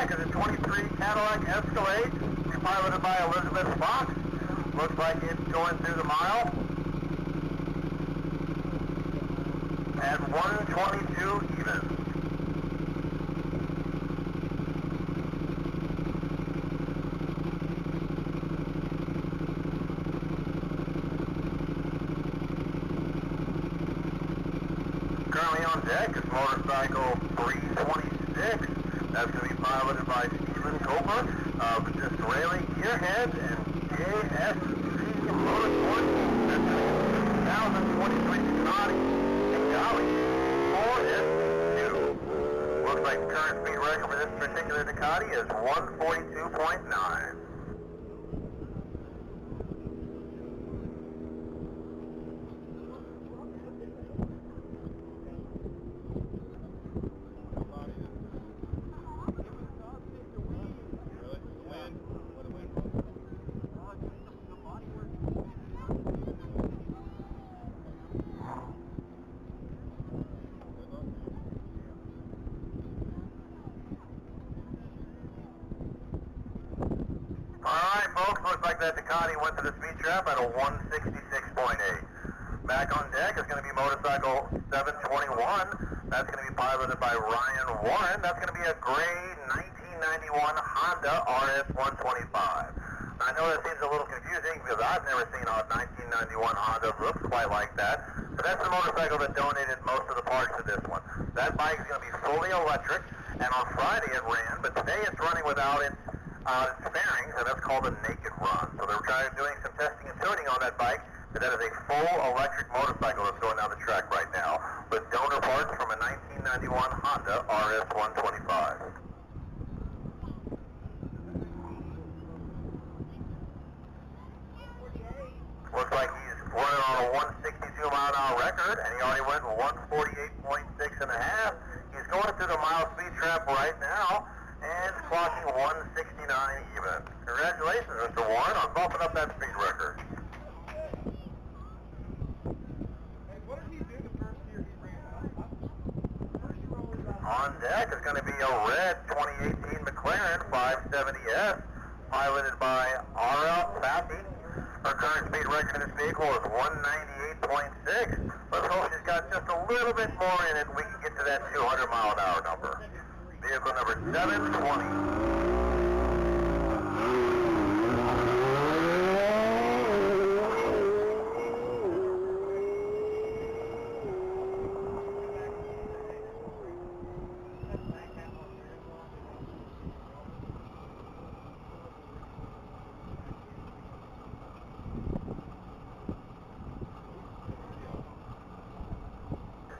Speaker 1: Is a 23 Cadillac Escalade, piloted by Elizabeth Fox. Looks like it's going through the mile at 122 even. deck is motorcycle 326. That's going to be piloted by Stephen Cooper of Disraeli Gearheads and JSC Motorsports. That's going to be 2023 Ducati Denali 4S2. Looks like the current speed record for this particular Ducati is 142.9. Looks like that Ducati went to the speed trap at a 166.8. Back on deck is going to be motorcycle 721. That's going to be piloted by Ryan Warren. That's going to be a gray 1991 Honda RS125. I know that seems a little confusing because I've never seen a 1991 Honda look quite like that, but that's the motorcycle that donated most of the parts to this one. That bike is going to be fully electric, and on Friday it ran, but today it's running without its fairings, and that's called a naked run. So they're doing some testing and tuning on that bike, and that is a full electric motorcycle that's going down the track right now with donor parts from a 1991 Honda RS125. Looks like he's running on a 162-mile-an-hour record, and he already went 148.6 and a half. He's going through the mile speed trap right now, and clocking 169 even. Congratulations, Mr. Warren, on bumping up that speed record.
Speaker 5: Hey, what did he do the first year he ran?
Speaker 1: On deck is going to be a red 2018 McLaren 570S, piloted by Ara Fathi. Her current speed record in this vehicle is 198.6. Let's hope she's got just a little bit more in it and we can get to that 200-mile-an-hour number. Vehicle number 720.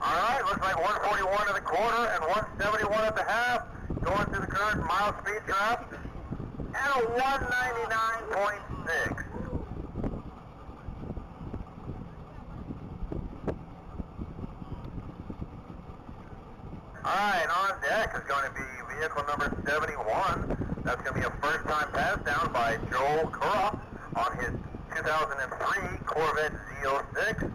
Speaker 1: Alright, looks like 141 at the quarter and 171 at the half. Going through the current mile speed trap. And a 199.6. Alright, on deck is going to be vehicle number 71. That's going to be a first-time pass down by Joel Curra on his 2003 Corvette Z06.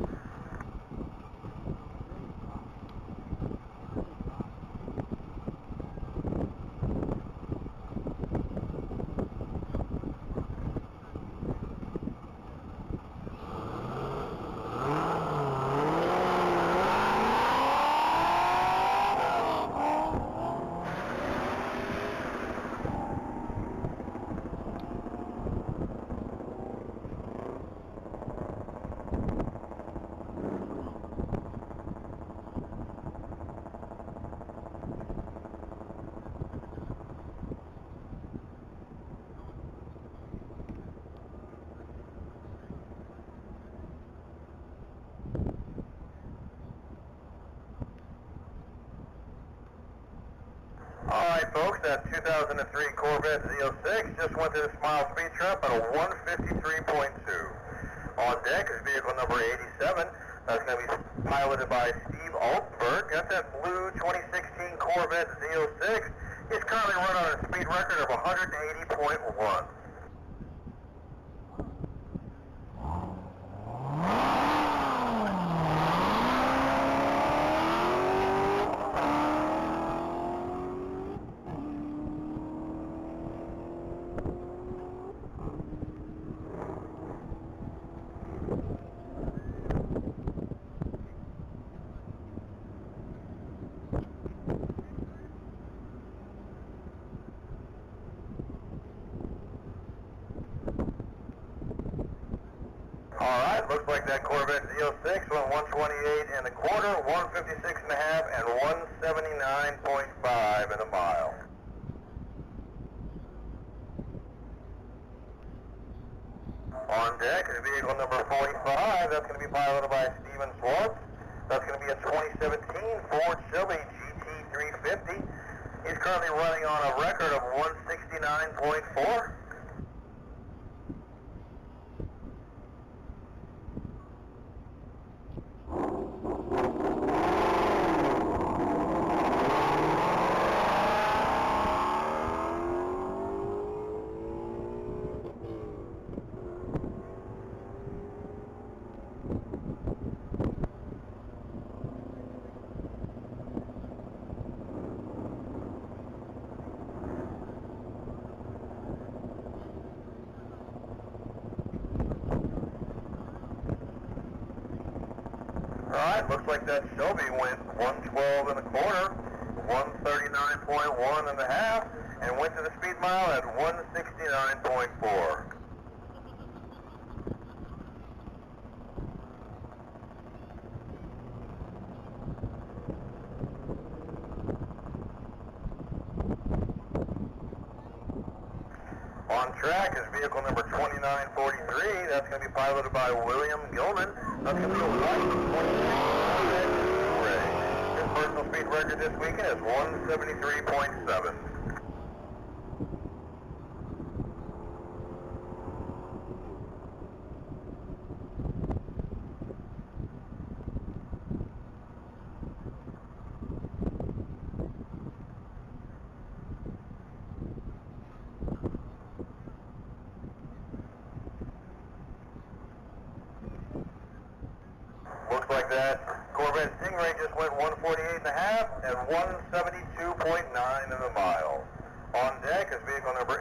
Speaker 1: Alright folks, that 2003 Corvette Z06 just went through the mile speed trap at a 153.2. On deck is vehicle number 87. That's going to be piloted by Steve Altberg. That's that blue 2016 Corvette Z06. He's currently running on a speed record of 180.1. looks like that Corvette Z06 went 128 and a quarter, 156 and a half, and 179.5 in a mile. On deck is vehicle number 45. That's going to be piloted by Steven Schwartz. That's going to be a 2017 Ford Shelby GT350. He's currently running on a record of 169.4. Alright, looks like that Shelby went 112 and a quarter, 139.1 and a half, and went to the speed mile at 169.4. On track is vehicle number 2943. That's going to be piloted by William Gilman. That's going to be a white 26 His personal speed record this weekend is 173.7. Looks like that Corvette Stingray just went 148 and a half and 172.9 in a mile. On deck is vehicle number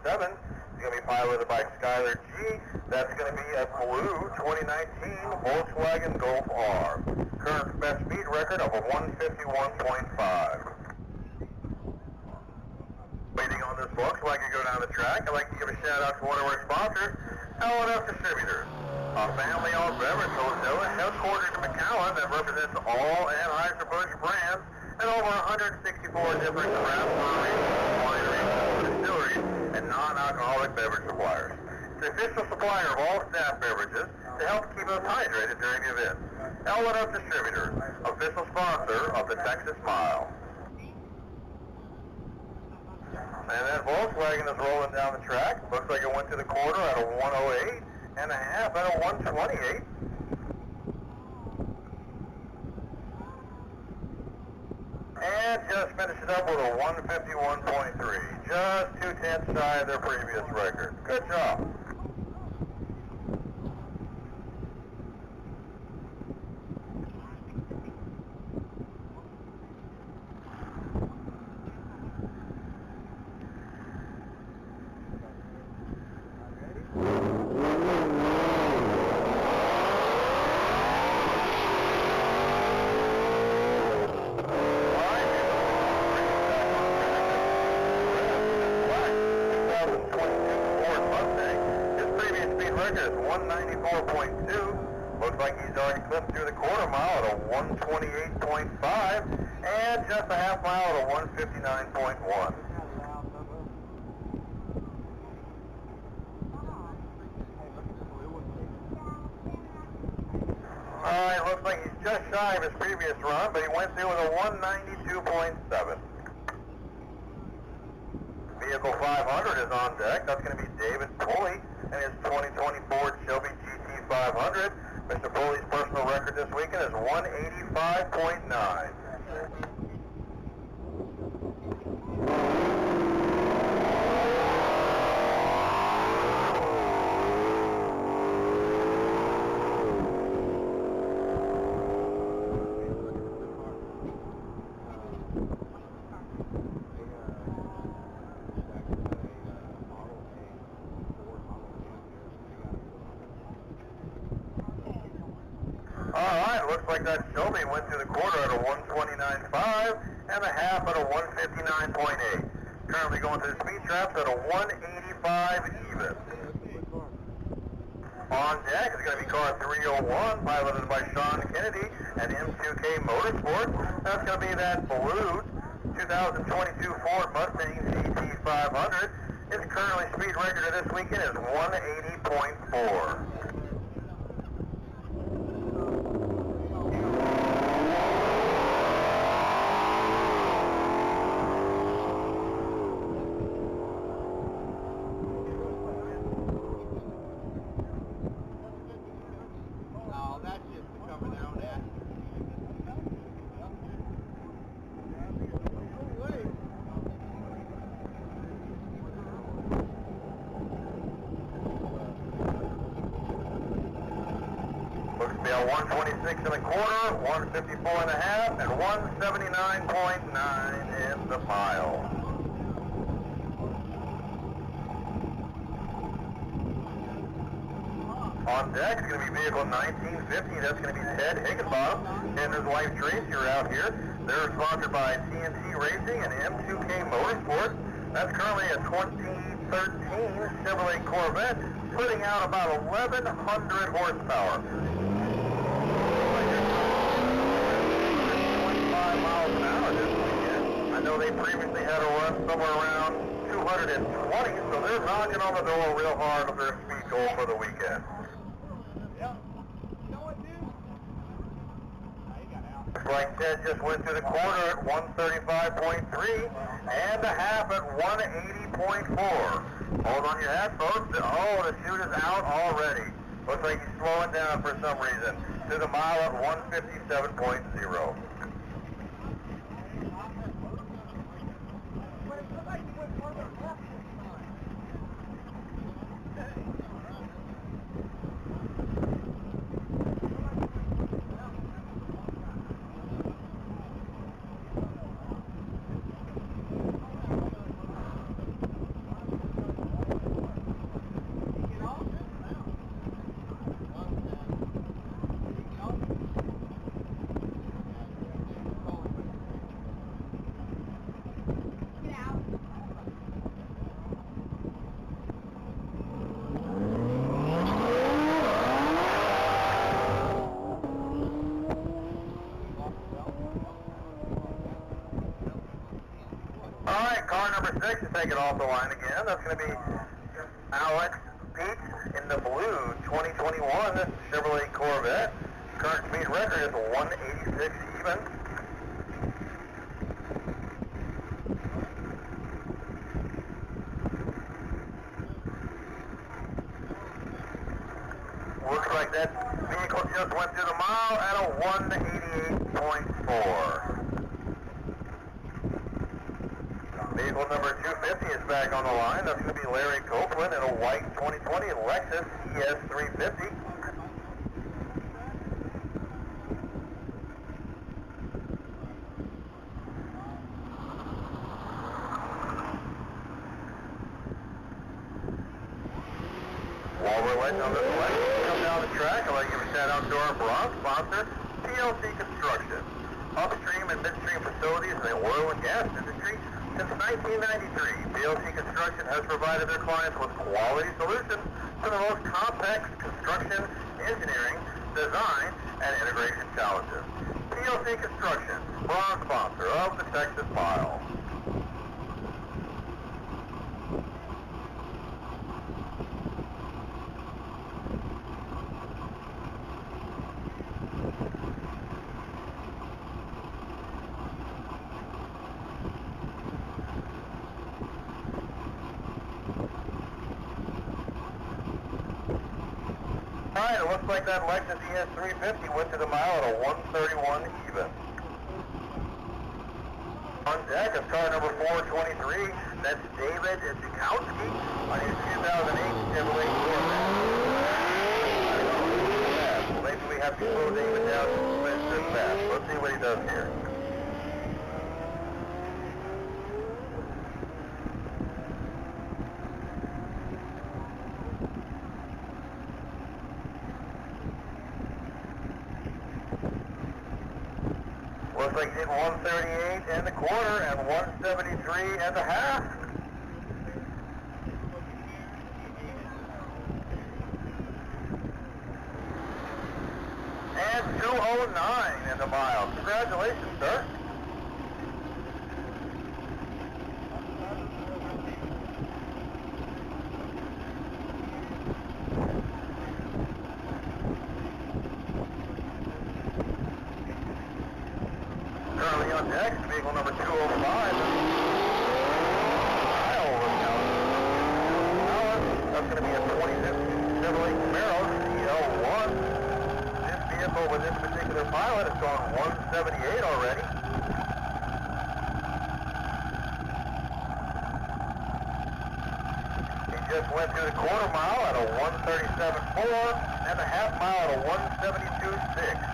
Speaker 1: 807. It's going to be piloted by Skylar G. That's going to be a blue 2019 Volkswagen Golf R. Current best speed record of a 151.5. Waiting on this Volkswagen go down the track, I'd like to give a shout out to one of our sponsors, L&F Distributors. A family-owned beverage wholesaler headquartered in McAllen that represents all Anheuser-Busch brands and over 164 different craft breweries, wineries, distilleries, and non-alcoholic beverage suppliers. It's the official supplier of all staff beverages to help keep us hydrated during the event. L&F Distributors, official sponsor of the Texas Mile. And that Volkswagen is rolling down the track. Looks like it went to the quarter at a 108. And a half at a 128. And just finished it up with a 151.3. Just 2/10 shy of their previous record. Good job. Is 194.2. Looks like he's already clipped through the quarter mile at a 128.5 and just a half mile at a 159.1. Alright, looks like he's just shy of his previous run, but he went through with a 192.7. Vehicle 500 is on deck. That's going to be David Pulley and his 2020 Ford Shelby GT500. Mr. Pulley's personal record this weekend is 185.9. Alright, looks like that Shelby went through the quarter at a 129.5 and a half at a 159.8. Currently going to the speed traps at a 185 even. On deck is going to be car 301, piloted by Sean Kennedy at M2K Motorsports. That's going to be that blue 2022 Ford Mustang GT500. Its currently speed record of this weekend is 180.4. Looks to be a 126 and a quarter, 154 and a half, and 179.9 in the mile. On deck is going to be vehicle 1950. That's going to be Ted Higginbottom and his wife Tracy are out here. They're sponsored by TNT Racing and M2K Motorsports. That's currently a 2013 Chevrolet Corvette, putting out about 1,100 horsepower. 25 miles an hour this weekend. I know they previously had a run somewhere around 220, so they're knocking on the door real hard of their speed goal for the weekend. Looks like Ted just went through the corner at 135.3 and a half at 180.4. Hold on your hat, folks. Oh, the chute is out already. Looks like he's slowing down for some reason. To the mile at 157.0. Car number 6 is taking off the line again. That's going to be Alex Peets in the blue 2021 Chevrolet Corvette. Current speed record is 186 even. Looks like that vehicle just went through the mile at a 188.4. Vehicle number 250 is back on the line. That's going to be Larry Copeland in a white 2020 Lexus ES350. While we're waiting on this Lexus to come down the track, I'd like to give a shout out to our bronze sponsor, TLC Construction. Upstream and midstream facilities in the oil and gas industry. Since 1993, TLC Construction has provided their clients with quality solutions for the most complex construction, engineering, design, and integration challenges. TLC Construction, bronze sponsor of the Texas Mile. Alright, it looks like that Lexus ES350 went to the mile at a 131 even. On deck is car number 423. That's David Dukowski on his 2008 Chevrolet Corvette. Well, maybe we have to slow David down to this fast. Let's see what he does here. Looks like he hit 138 and a quarter and 173 and a half. And 209 in the mile. Congratulations, sir. Currently on deck, vehicle number 205. That's going to be a 2015 Chevrolet Camaro CL1. This vehicle with this particular pilot has gone 178 already. He just went through the quarter mile at a 137.4 and the half mile at a 172.6.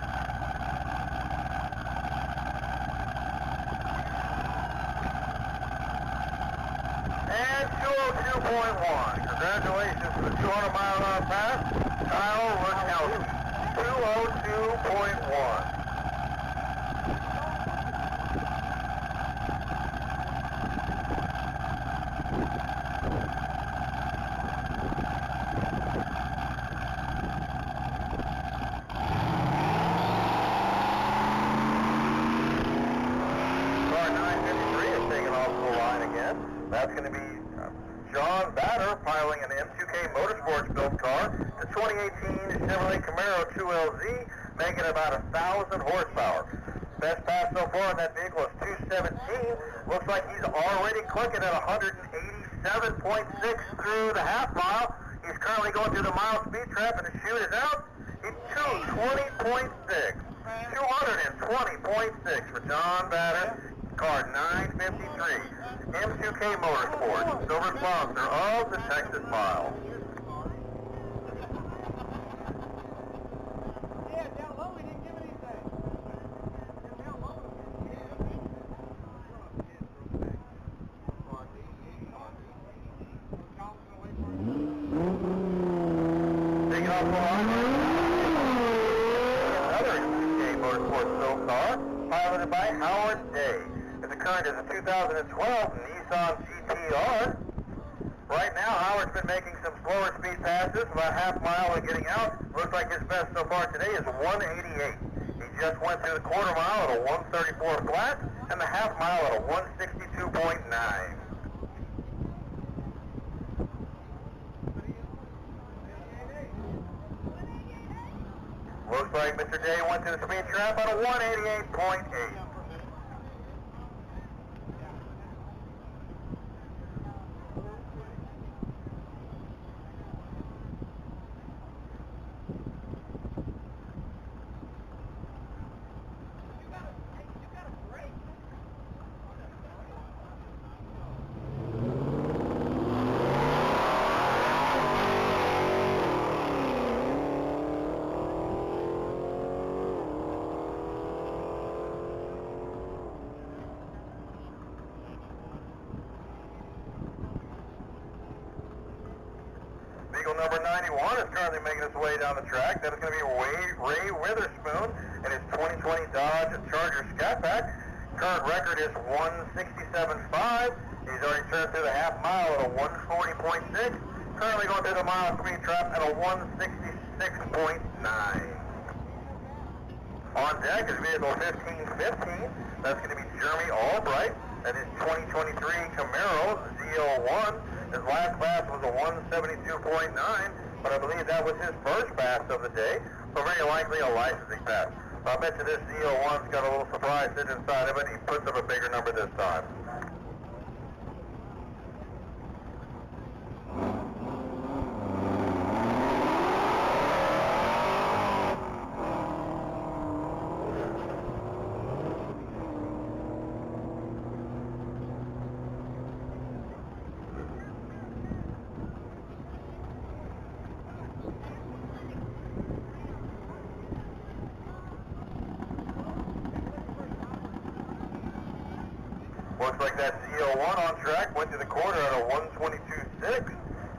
Speaker 1: And 202.1. Congratulations to the 200-mile-an-hour pass, Kyle Rakowski. 202.1. Car 953 is taking off the line again. That's going to be John Batter piloting an M2K Motorsports built car. The 2018 Chevrolet Camaro 2LZ, making about 1,000 horsepower. Best pass so far in that vehicle is 217. Looks like he's already clicking at 187.6 through the half mile. He's currently going through the mile speed trap, and the chute is out. He's 220.6. 220.6 for John Batter, car 953. M2K Motorsports, silver sponsor of the Texas Mile.
Speaker 3: Yeah, down low we didn't give anything. Down low.
Speaker 1: Taking off the line. Another M2K Motorsports built car, piloted by Howard Day. The current is a 2012 Nissan GTR. Right now, Howard's been making some slower speed passes, about half mile and getting out. Looks like his best so far today is 188. He just went through the quarter mile at a 134 flat and the half mile at a 162.9. Looks like Mr. Day went through the speed trap at a 188.8. Vehicle number 91 is currently making its way down the track. That is going to be Ray Witherspoon and his 2020 Dodge Charger Scat Pack. Current record is 167.5. He's already turned through the half mile at a 140.6. Currently going through the mile speed trap at a 166.9. On deck is vehicle 1515. That's going to be Jeremy Albright. That is 2023 Camaro ZL1. His last pass was a 172.9, but I believe that was his first pass of the day, so very likely a licensing pass. So I bet you this ZL1's got a little surprise sitting inside of it. He puts up a bigger number this time. Looks like that ZL1 on track, went to the quarter at a 122.6,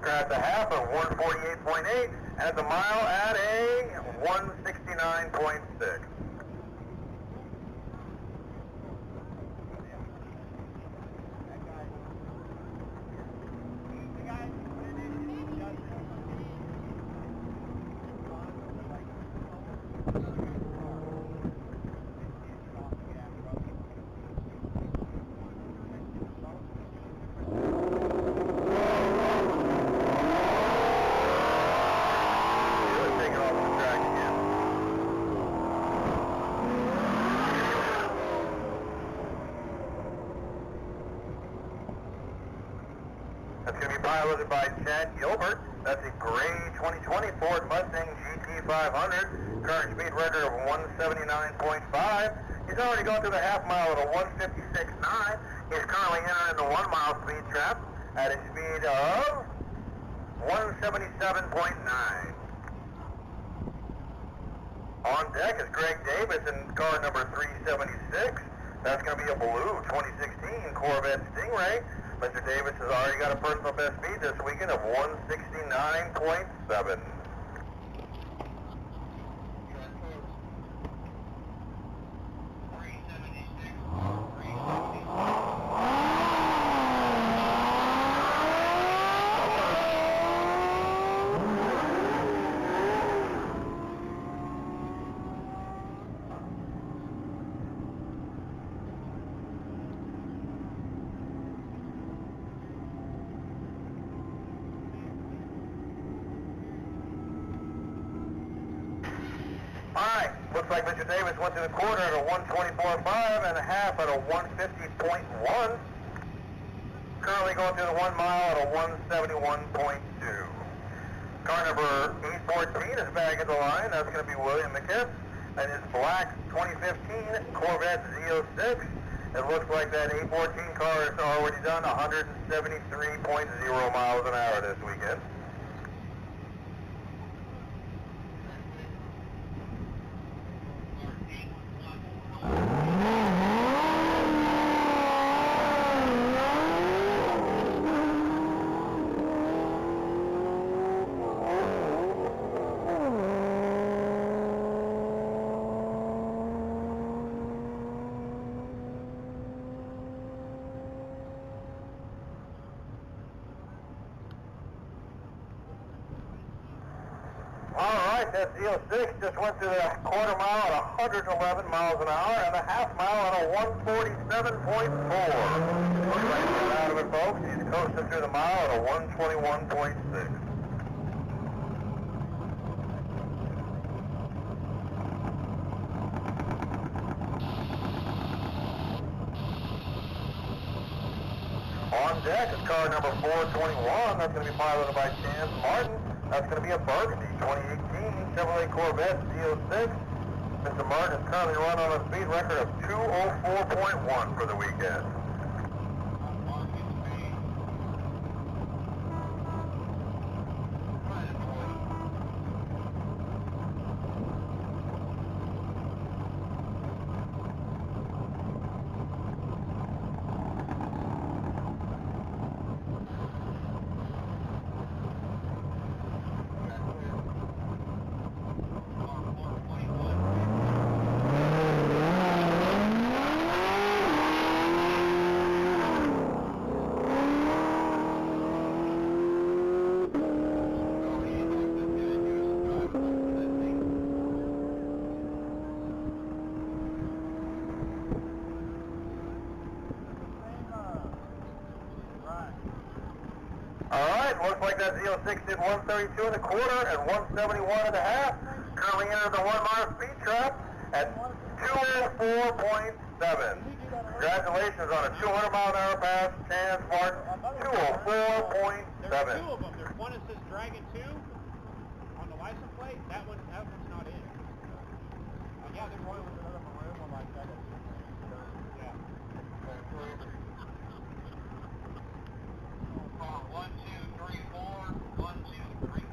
Speaker 1: at the half at 148.8, and at the mile at a 169.6. That's going to be piloted by Chad Gilbert. That's a gray 2020 Ford Mustang GT 500. Current speed record of 179.5. He's already gone through the half mile at a 156.9. He's currently entering the 1 mile speed trap at a speed of 177.9. On deck is Greg Davis in car number 376. That's going to be a blue 2016 Corvette Stingray. Mr. Davis has already got a personal best speed this weekend of 169.7. Alright, looks like Mr. Davis went through the quarter at a 124.5 and a half at a 150.1. Currently going through the 1 mile at a 171.2. Car number 814 is back at the line. That's going to be William McKiss and his black 2015 Corvette Z06. It looks like that 814 car has already done 173.0 miles an hour this weekend. Alright, that Z06 just went through the quarter mile at 111 miles an hour and a half mile at a 147.4. Looks like he's out of it, folks. He's coasting through the mile at a 121.6. On deck is car number 421. That's going to be piloted by Chance Martin. That's going to be a Burgundy 2018 Chevrolet Corvette Z06. Mr. Martin is currently running on a speed record of 204.1 for the weekend. Alright, looks like that Z06 did 132 and a quarter and 171 and a half. Currently entered the 1 mile speed trap at 204.7. Congratulations on a 200 mile an hour pass, Chance Martin, 204.7.
Speaker 6: There's 2 of them. There's one that says Dragon 2 on the license plate. That one's not in. Yeah, there's one with another one like that. Yeah. 1, 2, 3, 4. 1, 2, 3, 4.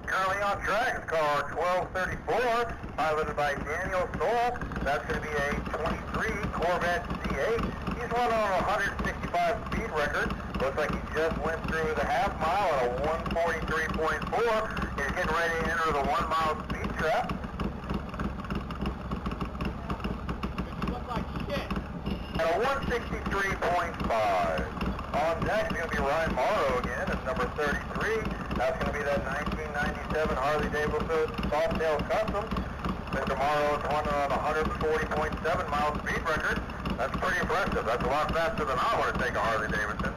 Speaker 1: Currently on track is car 1234, piloted by Daniel Stoll. That's going to be a 23 Corvette C8. He's running on a 165 speed record. Looks like he just went through the half mile at a 143.4. He's getting ready to enter the 1 mile speed trap.
Speaker 6: You look like shit.
Speaker 1: At a 163.5. On deck is going to be Ryan Morrow again at number 33. That's going to be that 1997 Harley Davidson Softail Custom. Mr. Morrow is running on a 140.7 mile speed record. That's pretty impressive. That's a lot faster than I want to take a Harley Davidson.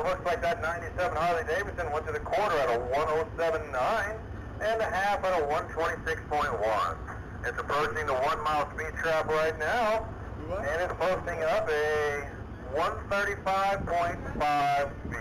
Speaker 1: it looks like that 97 Harley Davidson went to the quarter at a 107.9 and the half at a 126.1. It's approaching the 1 mile speed trap right now, and it's posting up a 135.5 speed.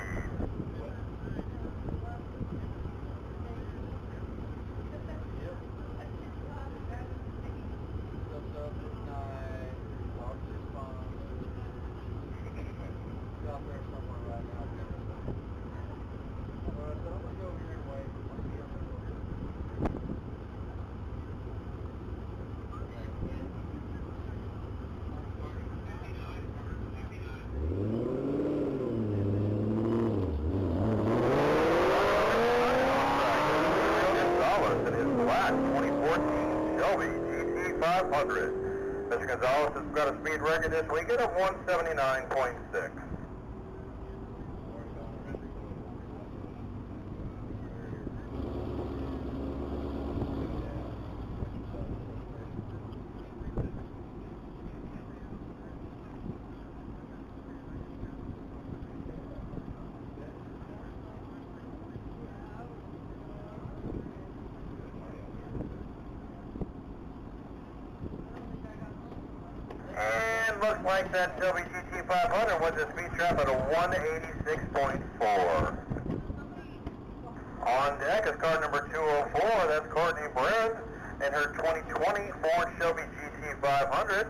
Speaker 1: Mr. Gonzalez has got a speed record this weekend of 179.6. Looks like that Shelby GT500 was a speed trap at a 186.4. On deck is car number 204, that's Courtney Brand, and her 2020 Ford Shelby GT500.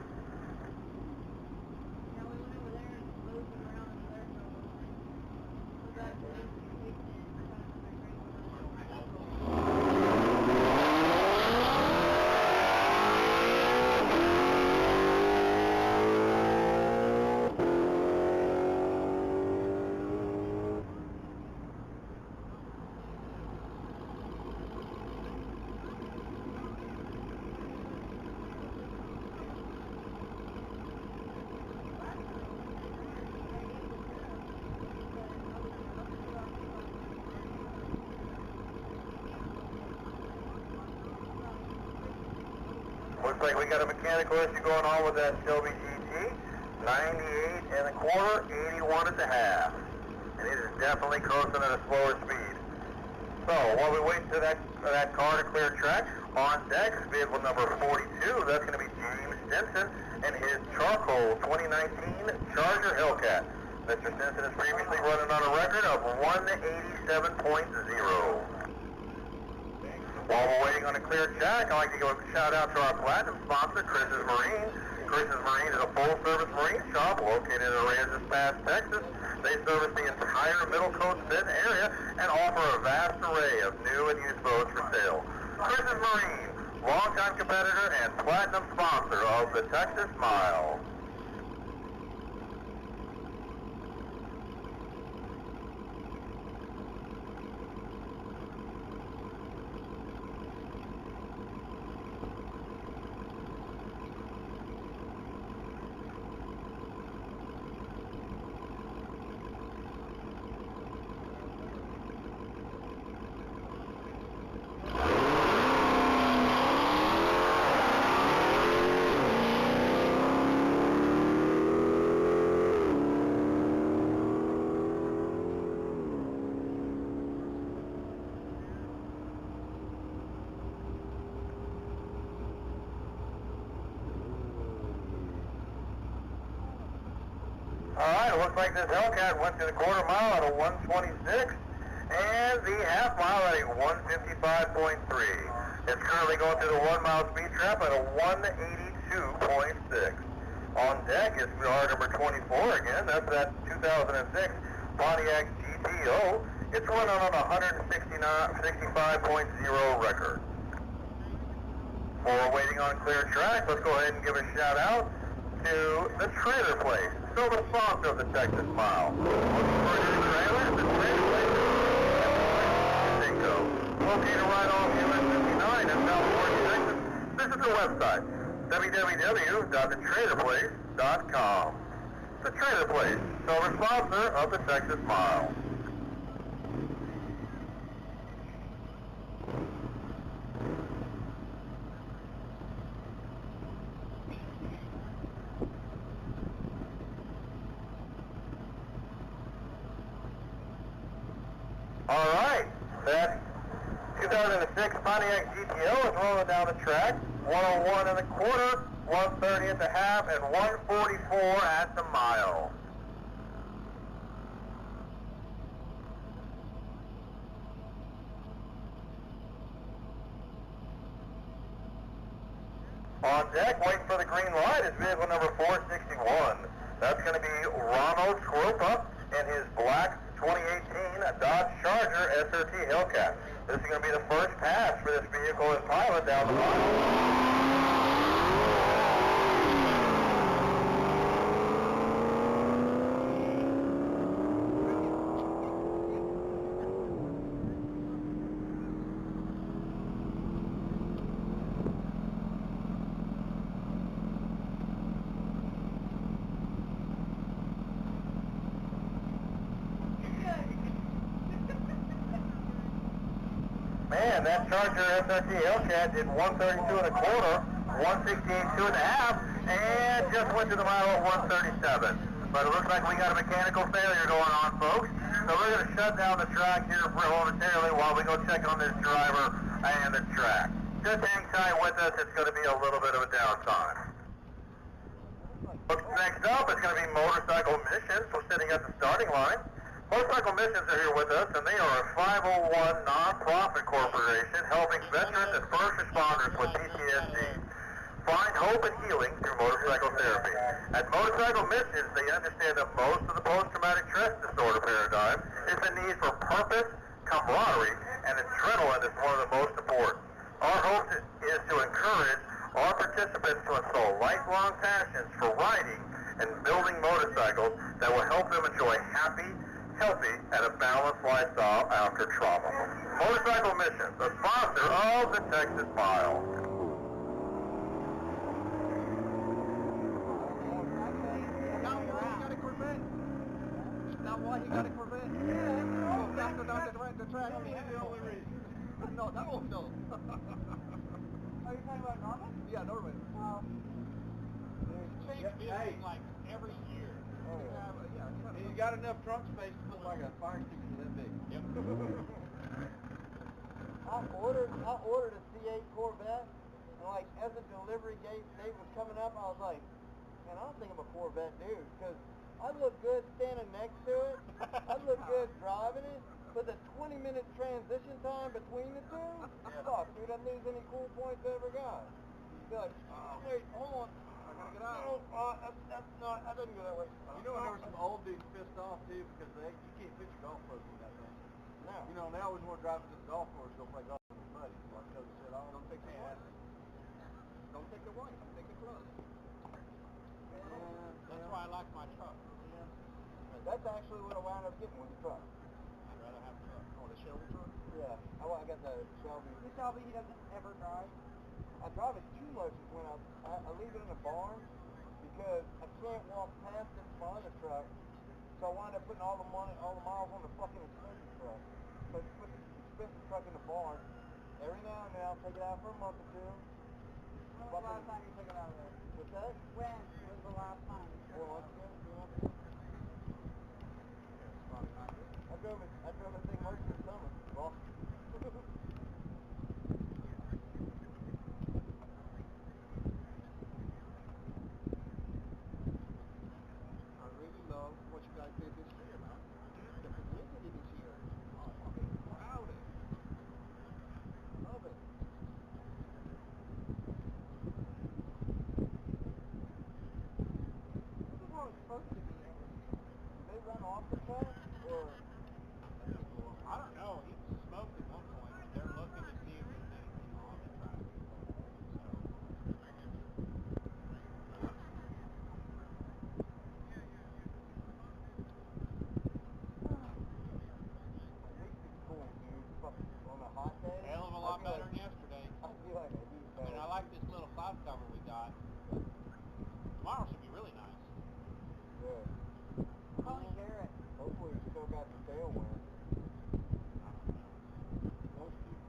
Speaker 1: Looks like we got a mechanical issue going on with that Shelby GT. 98 and a quarter, 81 and a half. And it is definitely cruising at a slower speed. So while we wait for that car to clear track, on deck is vehicle number 42. That's going to be James Stinson and his charcoal 2019 Charger Hellcat. Mr. Stinson is previously running on a record of 187.0. While we're waiting on a clear track, I'd like to give a shout out to our platinum sponsor, Chris's Marine. Chris's Marine is a full-service marine shop located in Aransas Pass, Texas. They service the entire Middle Coast Benton area and offer a vast array of new and used boats for sale. Chris's Marine, longtime competitor and platinum sponsor of the Texas Mile. Alright, it looks like this Hellcat went to the quarter mile at a 126 and the half mile at a 155.3. It's currently going through the 1 mile speed trap at a 182.6. On deck is car number 24 again. That's that 2006 Pontiac GTO. It's running on a 165.0 record. While we're waiting on clear track, let's go ahead and give a shout out to the Trailer Place, still the sponsor of the Texas Mile. Looking for a new trailer? The Trailer Place is located right off US 59 in South Orange, Texas. Visit their website, www.thetrailerplace.com. The Trailer Place, silver sponsor of the Texas Mile. All right, that 2006 Pontiac GTO is rolling down the track. 101 and a quarter, 130 at the half, and 144 at the mile. On deck, waiting for the green light, is vehicle number 461. That's going to be Ronald Schropa in his black 2018 Dodge Charger SRT Hellcat. This is going to be the first pass for this vehicle as pilot down the mile. Man, that Charger SRT Hellcat did 132 and a quarter, 168 2 and a half, and just went to the mile at 137. But it looks like we got a mechanical failure going on, folks. So we're going to shut down the track here momentarily while we go check on this driver and the track. Just hang tight with us. It's going to be a little bit of a downtime. Next up is going to be Motorcycle Missions. We're sitting at the starting line. Motorcycle Missions are here with us, and they are a 501 nonprofit corporation helping veterans and first responders with PTSD find hope and healing through motorcycle therapy. At Motorcycle Missions, they understand that most of the post-traumatic stress disorder paradigm is the need for purpose, camaraderie, and adrenaline is one of the most important. Our hope is to encourage our participants to install lifelong passions for riding and building motorcycles that will help them enjoy healthy, and a balanced lifestyle after trauma. Motorcycle Missions, the sponsor of the Texas Mile.
Speaker 5: Why he got a Corvette? Yeah, faster down the track. That's the only reason. No, that one no.
Speaker 3: Are you talking about Norman?
Speaker 5: Yeah, Norman.
Speaker 6: Change vehicles like every year.
Speaker 5: He's got enough trunk space to put like a fire extinguisher that big.
Speaker 6: Yep.
Speaker 4: I ordered a C8 Corvette, and like as the delivery date was coming up, I was like, man, I don't think I'm a Corvette dude, because I look good standing next to it, I look good driving it, but the 20-minute transition time between the two, fuck, dude, I'd lose any cool points I ever got. Be like, oh wait, hold on.
Speaker 5: I gotta get out.
Speaker 4: No, that's not, I didn't go that way.
Speaker 5: You know, there were some old dudes pissed off too because you can't fit your golf clubs in that thing.
Speaker 4: No.
Speaker 5: You know, and they always want to drive to the golf course, go play golf with their buddies. So I tell the shit off.
Speaker 6: Don't take the wife. Don't take the wife. Take the club. That's why I like my truck.
Speaker 5: Yeah.
Speaker 4: That's actually what I wound up getting with the truck.
Speaker 6: I'd rather have a truck.
Speaker 5: Oh, the Shelby truck?
Speaker 4: Yeah, I got the Shelby.
Speaker 3: The Shelby he doesn't ever drive.
Speaker 4: I drive it too much when I leave it in a barn because I can't walk past it behind the truck, so I wind up putting all the miles on the fucking expensive truck. So I put the expensive truck in the barn. Every now and then I'll take it out for a month or two.
Speaker 3: When was the last time you took it out of there?
Speaker 4: What's that?
Speaker 3: When was the last time you took it
Speaker 4: 4
Speaker 3: out?
Speaker 4: months ago, 3 months ago. I drove that thing most of the summer. Well,
Speaker 5: I really love what you guys did this year, man. The publicity this year. Oh, I'm fucking proud of it. Love it.
Speaker 4: this is how it's supposed to be every year. Do they run off the track, or...
Speaker 6: I don't know. He smoked at one point. They're looking to see if there's anything on the track.
Speaker 4: At least it's cool, dude. Fucking on a hot day.
Speaker 6: Hell of a lot better than yesterday.
Speaker 4: I feel like I do better.
Speaker 6: And I like this little cloud cover we got. Tomorrow should be really nice.
Speaker 4: Good.
Speaker 3: Holy carrot.
Speaker 4: Hopefully we still got the tailwind.
Speaker 5: Most people.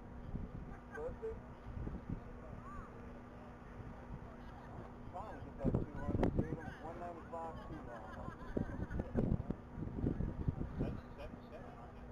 Speaker 4: Does it? I'm trying to get that 200, dude. I'm 195 too long.
Speaker 6: That's 77, aren't you?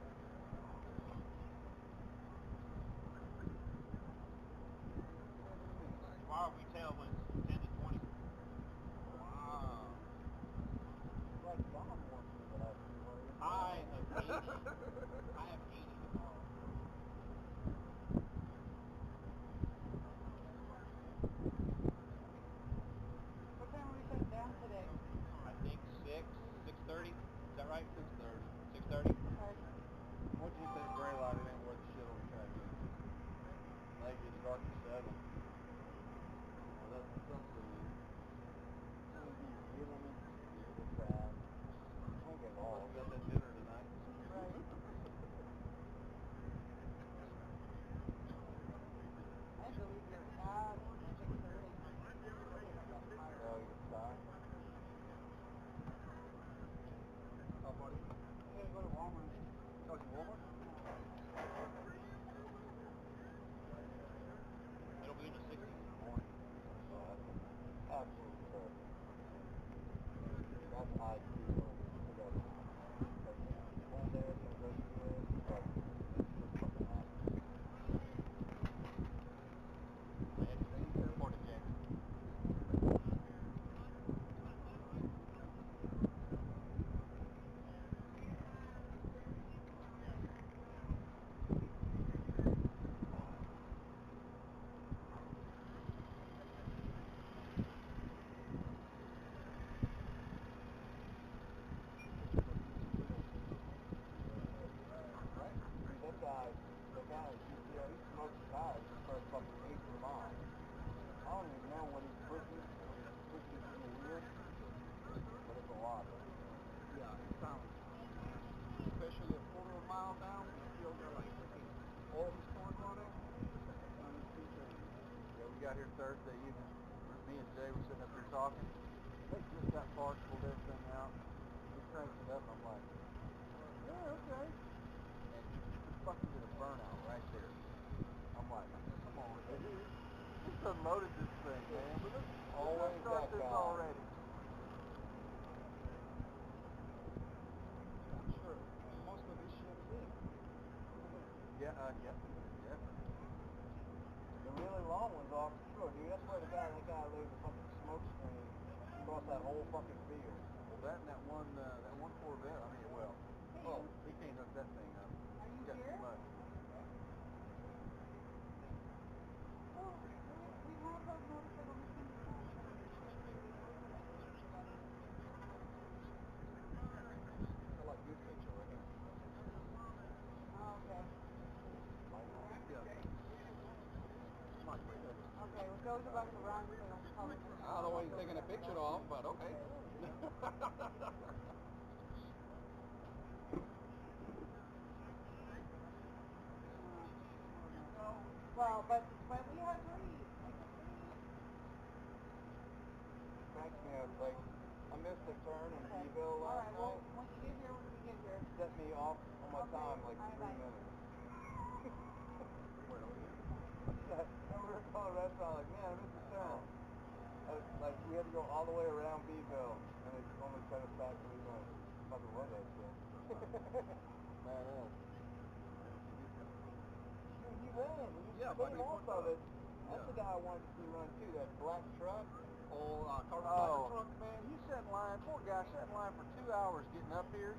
Speaker 4: got here Thursday evening. Me and Jay were sitting up here talking. They just got parts, pulled everything out. He cranks it up, and I'm like, yeah, okay. And he fucking did a burnout right there. I'm like, come on, dude. He unloaded this thing, man. But let's start this already.
Speaker 5: I'm sure most of this shit is in.
Speaker 4: Yeah.
Speaker 5: The really long one's off the shore, dude. That's where that guy laid the fucking smoke screen across that whole fucking field.
Speaker 4: Well, that and that one Corvette, I mean, well, he can't hook that thing up. He's got too much.
Speaker 3: Oh, we have those motorcycle machines.
Speaker 5: I like your picture right here.
Speaker 3: Oh, okay. Okay, well, those are about to run, so don't call it.
Speaker 5: I don't know why you're taking a picture of, but okay.
Speaker 3: Well, but we have three.
Speaker 5: Thanks, man. Like, I missed a turn in Bonneville last
Speaker 3: Alright, well,
Speaker 5: night.
Speaker 3: when you get here,
Speaker 5: Set me off on my time like 3 minutes. I we were calling a restaurant like, man, I missed a turn. Like, we had to go all the way around Bonneville, and it only set us back 3 minutes. Fucking love that shit.
Speaker 4: Man,
Speaker 5: You ran. You came off of it. That's the guy I wanted to see run too, that black truck.
Speaker 4: truck, man, he sat in line, poor guy, sat in line for 2 hours getting up here,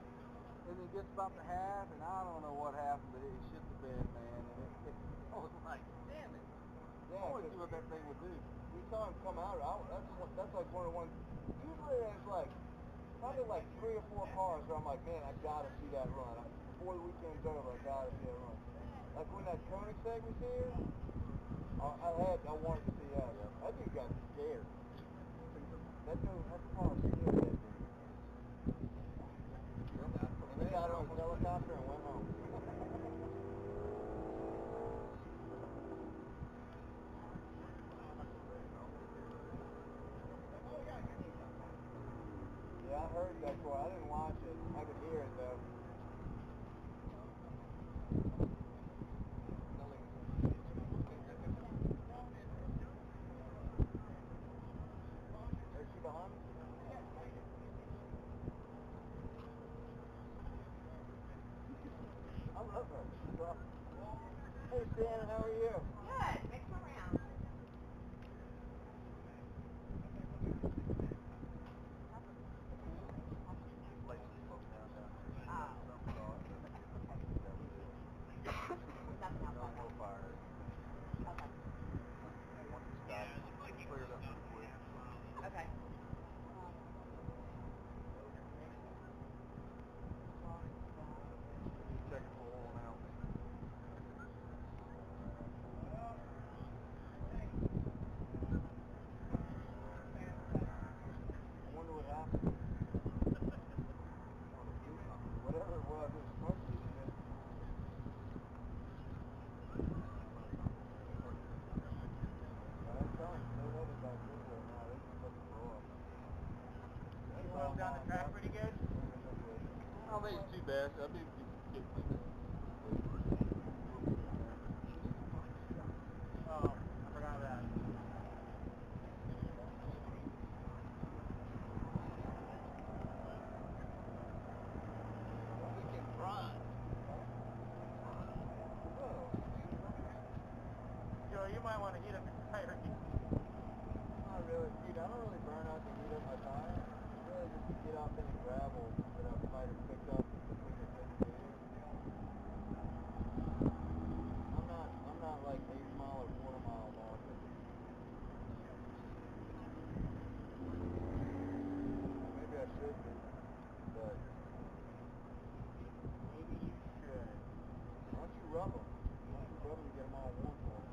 Speaker 4: and then gets about to half, and I don't know what happened, but it shit the bed, man, and I was like, damn it.
Speaker 5: Yeah,
Speaker 4: I want to see what that thing would do.
Speaker 5: We saw him come out. That's like one of the ones. Usually there's like probably like 3 or 4 cars where I'm like, man, I gotta see that run. Before the weekend's over, I gotta see that run. Like when that Koenigsegg was here, I wanted to see that. That dude got scared. That car scared that dude. And he got on his helicopter and went home. Yeah, I heard that before. I didn't watch it. I could hear it though. Is she behind me? I love her. She's awesome. Hey Stan, how are you?
Speaker 3: Good, make some rounds. Okay.
Speaker 4: Checking for oil now.
Speaker 5: I wonder what happened. Whatever it was supposed to be. I'm telling you, they're headed back this way now. They just let it blow up.
Speaker 2: You oiled down the track pretty good?
Speaker 4: I don't think it's too bad. I mean, get
Speaker 2: Oh, I forgot that. We can run. Joe, you might want to heat up your tire.
Speaker 5: Not really, dude. I don't really burn out the heat of my tire. It's really just to get off any gravel that I might have picked up between the 50 days. I'm not like 8 mile or 4 mile market. Maybe I should be, but
Speaker 2: Maybe you should.
Speaker 5: why don't you rub them? Why don't you rub them and get them all warm for me?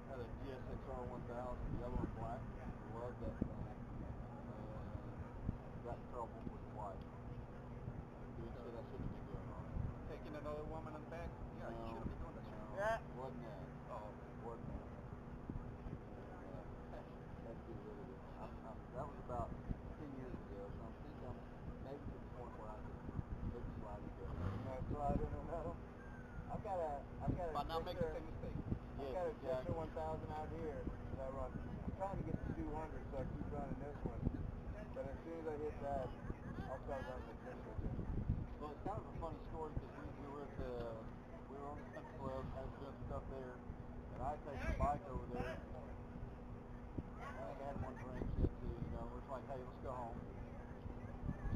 Speaker 4: Had a GSXR 1000, yellow and black. Loved that thing. Got in trouble with
Speaker 5: make the same mistake. I've got a Chester 1000 out here that I run. I'm trying to get to 200, so I keep running this one. But as soon as I hit that, I'll start running the Chester again.
Speaker 7: Well, it's kind of a funny story because we were on the country club, I was doing stuff there, and I take the bike over there. I had one drink yet too, you know. We're like, hey, let's go home.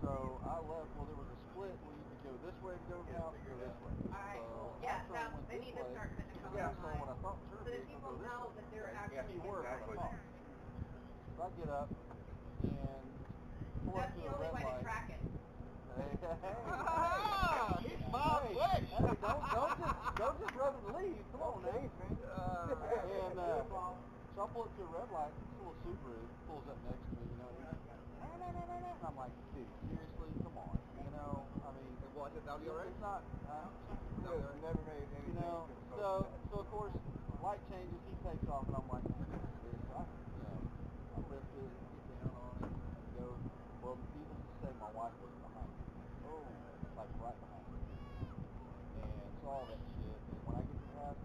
Speaker 7: So I left. Well, there was a split where you could go this way to go to the house, or go this way.
Speaker 3: Alright,
Speaker 7: So
Speaker 3: yeah,
Speaker 7: I
Speaker 3: now
Speaker 7: went
Speaker 3: they
Speaker 7: this
Speaker 3: need to
Speaker 7: way.
Speaker 3: start putting a color
Speaker 7: Yeah,
Speaker 3: on
Speaker 7: so
Speaker 3: mine.
Speaker 7: what I thought was her
Speaker 3: So that
Speaker 7: vehicle
Speaker 3: people
Speaker 7: go this
Speaker 3: know
Speaker 7: way.
Speaker 3: that they're actually
Speaker 7: You were
Speaker 3: in
Speaker 7: what I thought. So I get up and pull up
Speaker 3: That's
Speaker 7: to
Speaker 3: the
Speaker 7: a
Speaker 3: only
Speaker 7: red
Speaker 3: way to
Speaker 7: light.
Speaker 3: track it.
Speaker 7: Hey,
Speaker 2: He's Bob
Speaker 7: hey,
Speaker 2: Quick.
Speaker 7: hey, don't just rub and leave. Come on, now. And so I pull up to a red light. This little Subaru pulls up next to me. You know, and I'm like, dude, seriously, come on. You know, I mean,
Speaker 5: Well, I said, that'll be alright?
Speaker 7: it's not.
Speaker 5: Never made any
Speaker 7: You know, so of course, light changes. He takes off, and I'm like, man, this is this. I lift it, get down on it, and go. Well, needless to say, my wife was behind me. Oh, like right behind me. And saw that shit. And when I get to the house,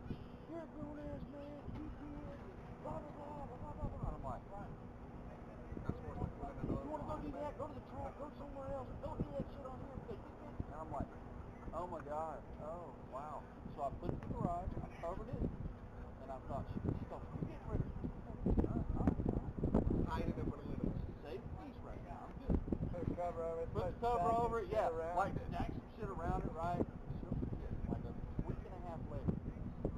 Speaker 7: you're a grown ass man. You did. Blah blah blah blah blah blah. And I'm like,
Speaker 5: That's what
Speaker 7: you want to go do that? Go to the track. Go somewhere else. Don't do that shit on here because you did. And I'm like, oh my god. Oh wow. So I put it in the garage. I covered it. And I thought, she goes, you're getting rid of it.
Speaker 5: I ended up with a little
Speaker 7: Save the piece right now. I'm good.
Speaker 5: Put the cover over it.
Speaker 7: Put the cover over it, yeah.
Speaker 5: Around
Speaker 7: Like
Speaker 5: it.
Speaker 7: stack some shit around it, right? She'll forget. Like a week and a half later. So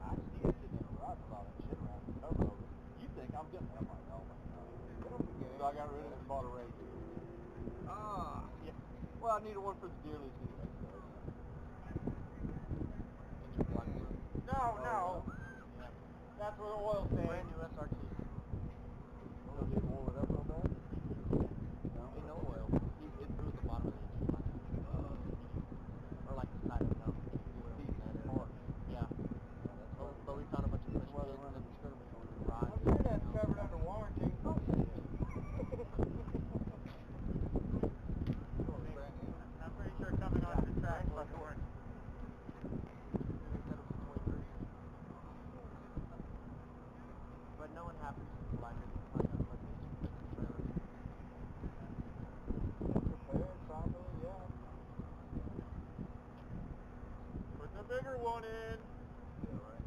Speaker 7: I see it sitting in the garage with all that shit around it, cover over it. You think I'm good? I'm like, oh my god. So I got rid of it and bought a Ranger.
Speaker 5: Ah.
Speaker 7: Yeah. Well, I needed one for the deer lease anyway, so.
Speaker 2: No.
Speaker 7: Yeah. That's where the oil stays.
Speaker 2: Brand new SRT.
Speaker 7: So did it oil it up real bad? No?
Speaker 2: Ain't no oil. It threw at the bottom of the engine. Or like the side of the dump. Feeding that air.
Speaker 7: Hard.
Speaker 2: Yeah. But we found a bunch of
Speaker 7: That's
Speaker 2: fresh
Speaker 7: why they're
Speaker 2: kids
Speaker 7: running
Speaker 2: in
Speaker 7: the skirmish on
Speaker 2: the
Speaker 7: it.
Speaker 2: garage.
Speaker 5: I'm sure that's covered under warranty.
Speaker 7: Oh, yeah.
Speaker 6: I'm pretty sure coming onto the track was warranty.
Speaker 2: But no one happens to line up like this trailer.
Speaker 5: Prepared properly, yeah.
Speaker 6: Put the bigger one in.
Speaker 5: Yeah, right.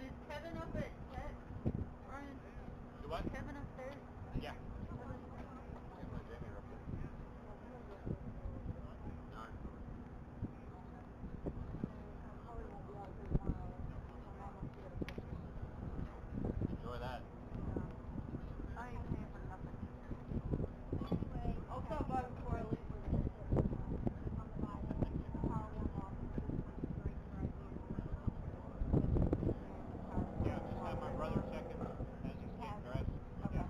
Speaker 3: Is Kevin up at Ryan?
Speaker 6: Do what?
Speaker 3: Kevin upstairs?
Speaker 6: Yeah.
Speaker 2: Can't let Jamie up there. No. Enjoy that.
Speaker 3: I ain't paying for nothing. Anyway, I'll stop by before I leave.
Speaker 6: Yeah, just have my brother check it as he's getting dressed. Yeah.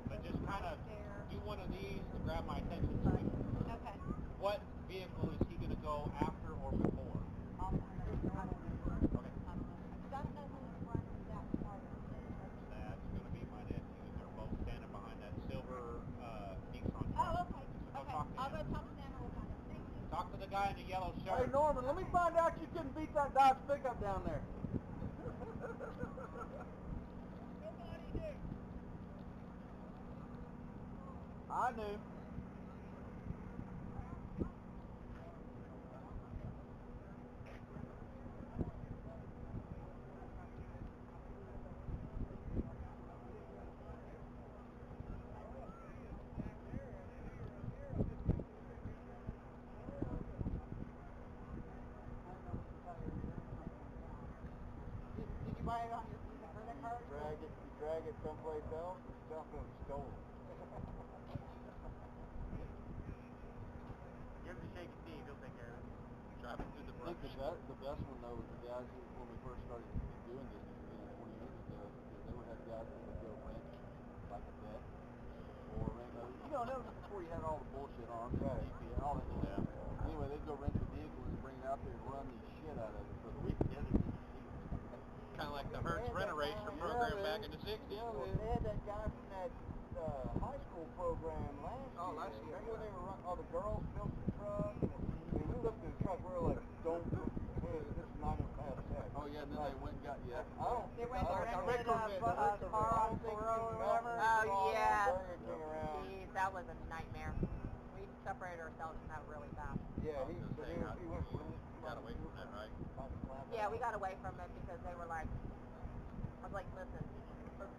Speaker 6: But just kind of do one of these to grab my attention.
Speaker 3: Okay.
Speaker 6: What vehicle is he going to go after or before? Okay. That's going to be my nephew. They're both standing behind that silver Nissan truck.
Speaker 3: Oh, okay.
Speaker 6: So go
Speaker 3: Okay.
Speaker 6: talk to
Speaker 3: I'll
Speaker 6: him.
Speaker 3: go talk to them and we'll find out. Thank you.
Speaker 6: Talk to the guy in the yellow
Speaker 7: Hey,
Speaker 6: shirt.
Speaker 7: Norman, let me find out you couldn't beat that Dodge pickup down there. I knew.
Speaker 3: Did you buy it on your credit card?
Speaker 5: Drag it someplace else, it's something stolen.
Speaker 6: Give him the shaky Steve. He'll take care of it.
Speaker 2: Driving through the
Speaker 7: I think
Speaker 2: brush.
Speaker 7: the best one though was the guys who, when we first started doing this, 20 years ago, because they would have guys that would go rent like a vet or rent a, you know, that was before you had all the bullshit on,
Speaker 5: Right.
Speaker 7: GPS, all that stuff.
Speaker 2: Yeah.
Speaker 7: Anyway, they'd go rent the vehicle and bring it out there and run the shit out of it for the weekend.
Speaker 2: Kind of like the Hertz Rent-A-Racer program back in the 60s.
Speaker 5: Yeah, they had that guy from that high school program last year.
Speaker 2: Oh, last year.
Speaker 5: Remember when they were all the girls built the truck? And we looked at the truck, we were like,
Speaker 3: ourselves and have really fast.
Speaker 5: Yeah, he went.
Speaker 2: Got away from that, right?
Speaker 3: Yeah, we got away from it because they were like, I was like, listen,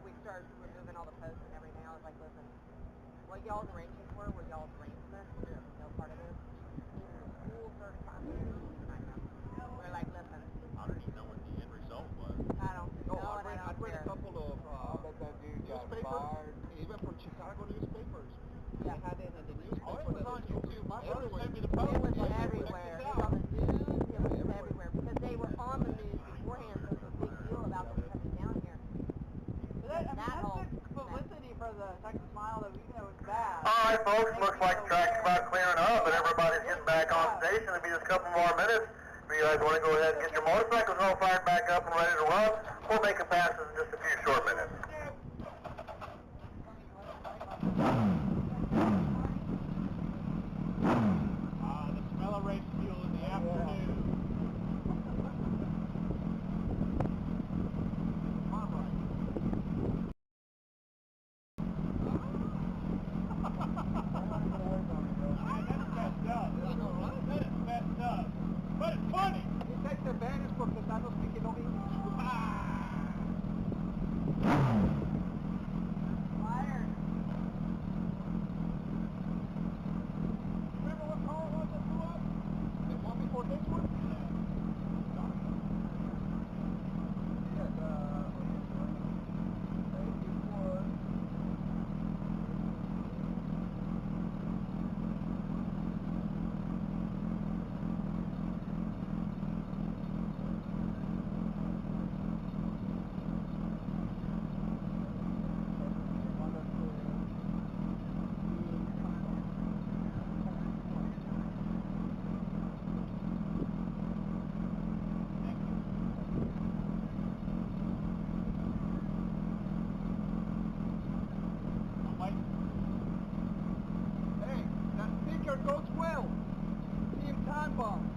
Speaker 3: we started removing all the posts and everything. I was like, listen, what y'all's arrangements were y'all's arrangements, no part of this. School certified. We're like, listen.
Speaker 2: I don't even know what the end result was.
Speaker 3: I don't know, and I
Speaker 7: I
Speaker 3: don't
Speaker 7: read
Speaker 3: care.
Speaker 7: a couple of
Speaker 5: I bet that dude got
Speaker 7: newspapers,
Speaker 5: fired.
Speaker 7: even from Chicago newspapers.
Speaker 3: Yeah.
Speaker 7: They had it in the newspaper.
Speaker 2: Oh, it was on YouTube. My brother
Speaker 7: Everywhere.
Speaker 2: sent me the
Speaker 3: It
Speaker 2: post.
Speaker 3: was
Speaker 2: Yeah,
Speaker 3: everywhere.
Speaker 2: check
Speaker 3: It
Speaker 2: this
Speaker 3: was on
Speaker 2: out.
Speaker 3: the news. It was everywhere because they were on the news beforehand, so it was a big deal about them coming down here.
Speaker 4: That's good publicity for the Texas Mile, though, even though it's bad.
Speaker 1: All right, folks, looks like the track's about clearing up, and everybody's getting back on station. It'll be just a couple more minutes. If you guys want to go ahead and get your motorcycles all fired back up and ready to run, we'll make a pass in just a few short minutes.
Speaker 6: The smell of race fuel in the afternoon. That's messed up. That is messed up. But it's funny.
Speaker 7: He takes advantage porque están los piquenos.
Speaker 4: Fire.
Speaker 7: Remember what car it was that blew up? The one before this one? Yes, Hey, that speaker goes well. Team time bomb.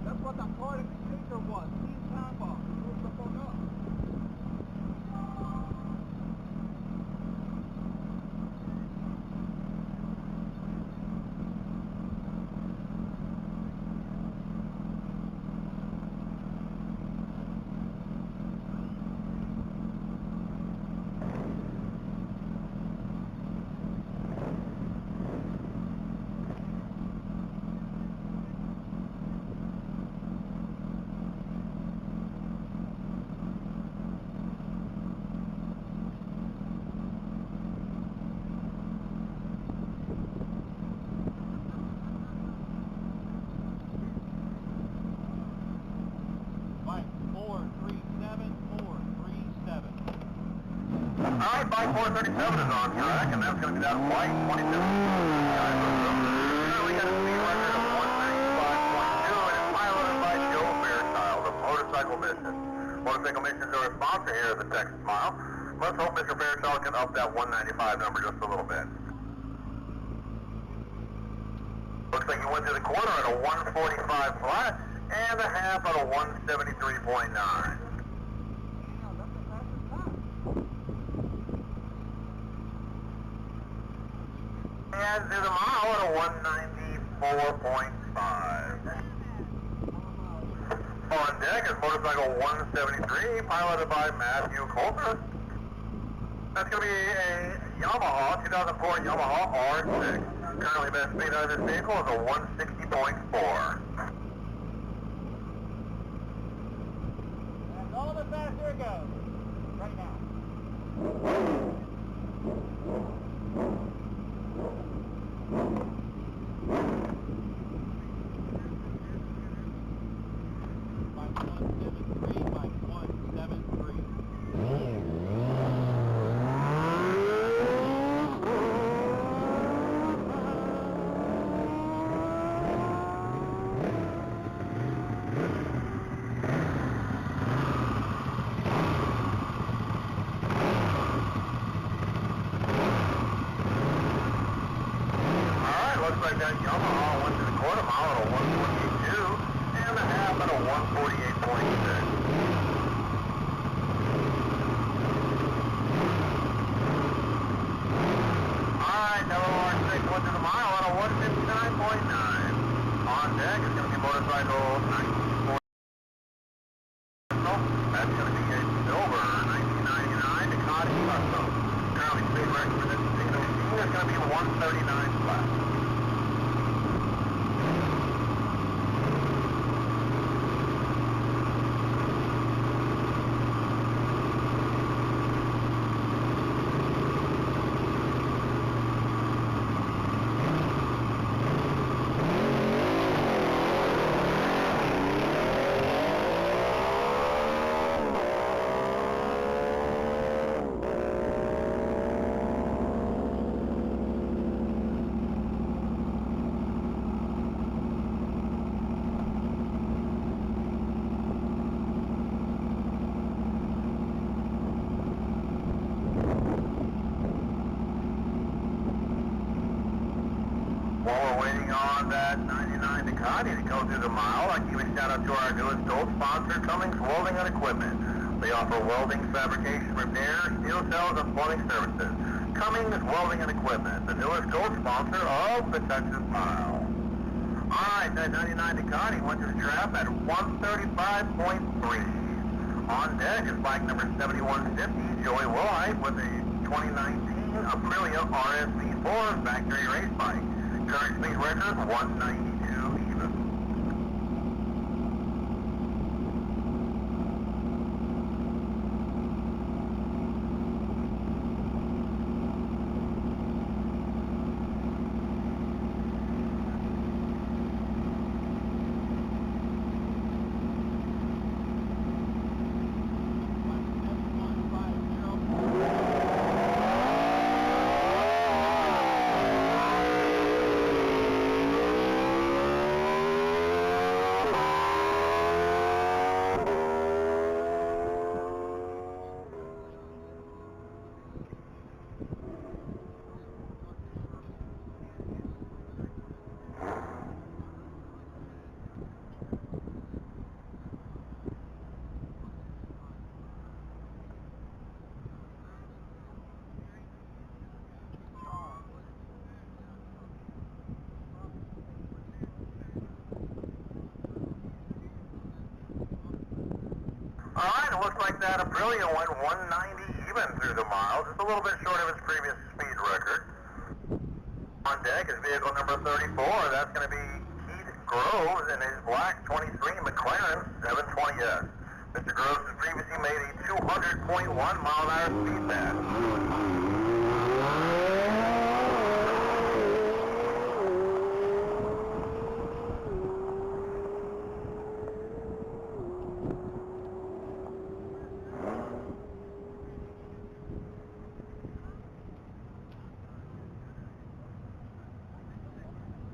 Speaker 7: That's what the car in the speaker was. Team time bomb. It goes the fuck up.
Speaker 2: Mike, 437, 437.
Speaker 1: All right, bike 437 is on track, and that's going to be that white 27. We got a speed record of 195.2, and it's piloted by Joe Fairchild of Motorcycle Mission. Motorcycle Mission is a sponsor here of the Texas Mile. Let's hope Mr. Fairchild can up that 195 number just a little bit. Looks like you went to the quarter at a 145 flat, and a half at a 173.9. And to the mile at a 194.5. On deck is motorcycle 173, piloted by Matthew Coulter. That's going to be a Yamaha, 2004 Yamaha R6. Currently best speed out of this vehicle is a 160.4.
Speaker 6: That's all the faster it goes. Right now.
Speaker 2: Mike 173, Mike 173. Looks like that Yamaha went to the quarter mile at a 142 and a half at a 148.6.
Speaker 1: 1 139 flat. While we're waiting on that 99 Ducati to go through the mile, I'd give a shout out to our newest gold sponsor, Cummings Welding and Equipment. They offer welding, fabrication, repair, steel cells, and plumbing services. Cummings Welding and Equipment, the newest gold sponsor of the Texas Mile. Alright, that 99 Ducati went to the trap at 135.3. On deck is bike number 7150, Joey Wilhite, with a 2019 Aprilia RSV4 factory race bike. Current speed record, 192 even. Alright, it looks like that Aprilia went 190 even through the mile, just a little bit short of its previous speed record. On deck is vehicle number 34, that's going to be Keith Groves in his black 23 McLaren 720S. Mr. Groves has previously made a 200.1 mile an hour speed pass.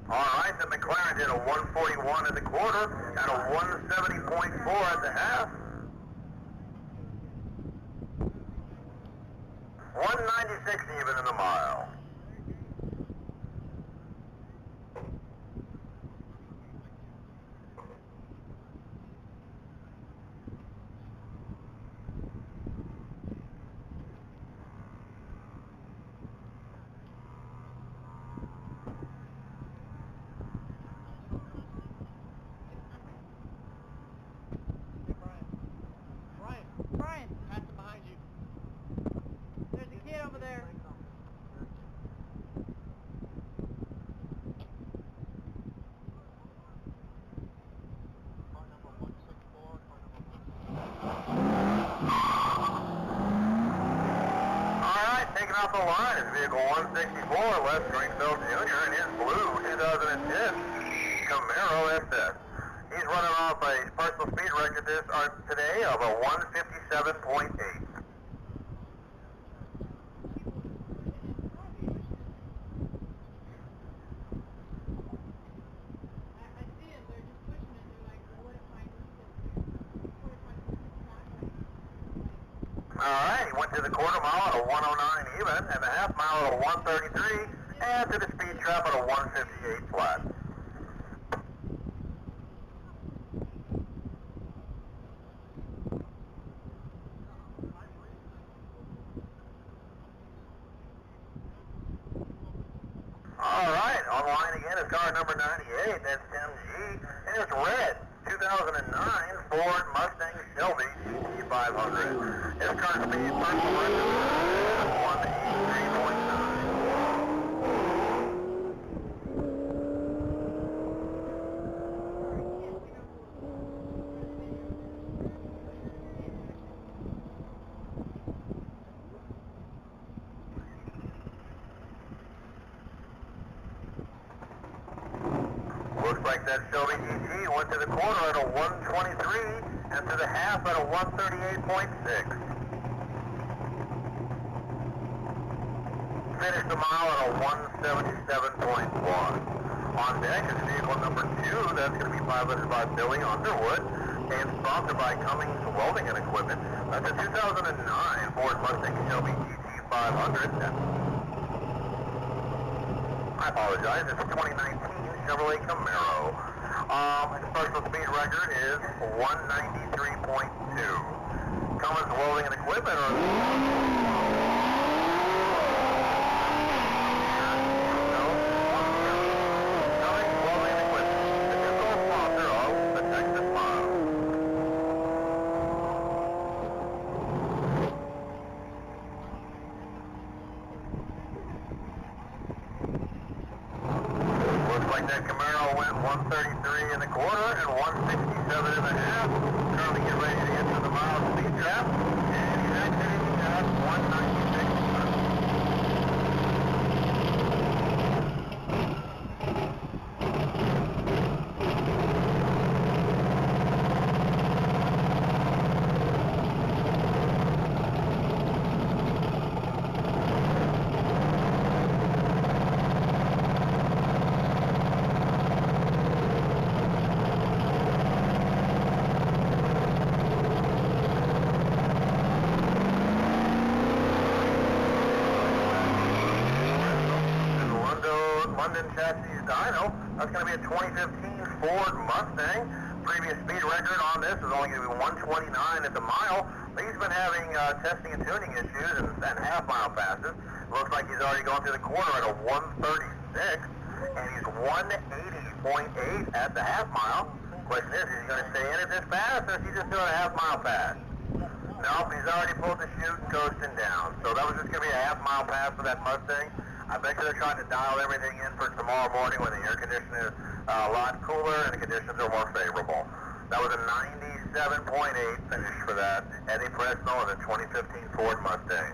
Speaker 1: Alright, the McLaren did a 141 at the quarter and a 170.4 at the half. 196 even in the mile.
Speaker 3: Brian, pass it behind you. There's a kid over there.
Speaker 1: Alright, taking off the line is vehicle 164, Les Greenfield Jr. in his blue 2010 Camaro SS. He's running off a personal speed record today of a 157.8. Alright, he went to the quarter mile at a 109 even, and the half mile at a 133, and to the speed trap at a 158 flat. Alright, online again is car number 98, that's Tim G, and it's red, 2009 Ford Mustang Shelby GT500. Its current speed personal record is 183.9. Looks like that Shelby GT went to the quarter at a 123 and to the half at a 138.6. Finished the mile at a 177.1. On deck is vehicle number 2. That's going to be piloted by Billy Underwood and sponsored by Cummings Welding and Equipment. That's a 2009 Ford Mustang Shelby GT 500. I apologize. It's a 2019 Chevrolet Camaro. The personal speed record is 193.2. Cummins Welding and Equipment are... That Camaro went 133 in the quarter and 167 in the half. Currently getting ready to enter the mile speed trap, and he's exiting at 196. Chassis dyno. That's going to be a 2015 Ford Mustang. Previous speed record on this is only going to be 129 at the mile. But he's been having testing and tuning issues and half-mile passes. Looks like he's already gone through the quarter at a 136, and he's 180.8 at the half-mile. Question is he going to stay in at this pass, or is he just doing a half-mile pass? Nope, he's already pulled the chute, coasting down. So that was just going to be a half-mile pass for that Mustang. I bet you they're trying to dial everything in for tomorrow morning when the air conditioning is a lot cooler and the conditions are more favorable. That was a 97.8 finish for that Eddie Presnell in the 2015 Ford Mustang.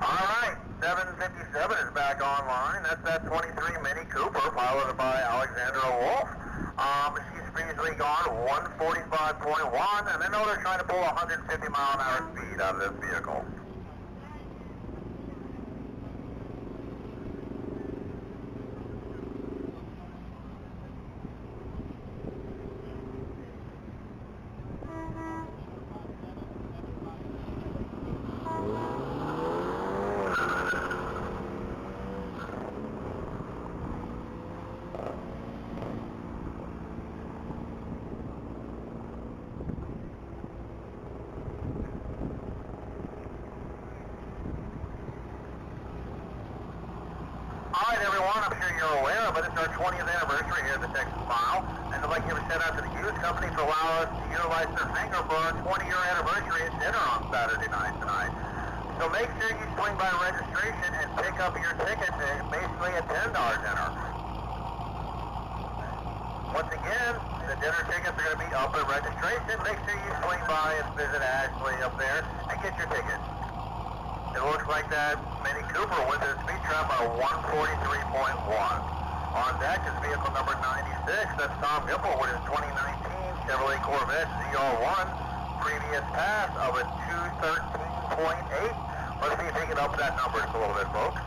Speaker 1: All right, 757 is back online. That's that 23 Mini Cooper piloted by Alexandra Wolf. She's previously gone 145.1, and I know they're trying to pull 150 mile an hour speed out of this vehicle. Alright everyone, I'm sure you're aware, but it's our 20th anniversary here at the Texas Mile, and I'd like to give a shout out to the used company for allowing us to utilize their hangar for our 20-year anniversary at dinner on Saturday night tonight. So make sure you swing by registration and pick up your ticket to basically a $10 dinner. Once again, the dinner tickets are going to be up at registration. Make sure you swing by and visit Ashley up there and get your tickets. It looks like that Mini Cooper went to the speed trap at a 143.1. On deck is vehicle number 96. That's Tom Gipple with his 2019 Chevrolet Corvette ZR1. Previous pass of a 213.8. Let's see if he can up that number just a little bit, folks.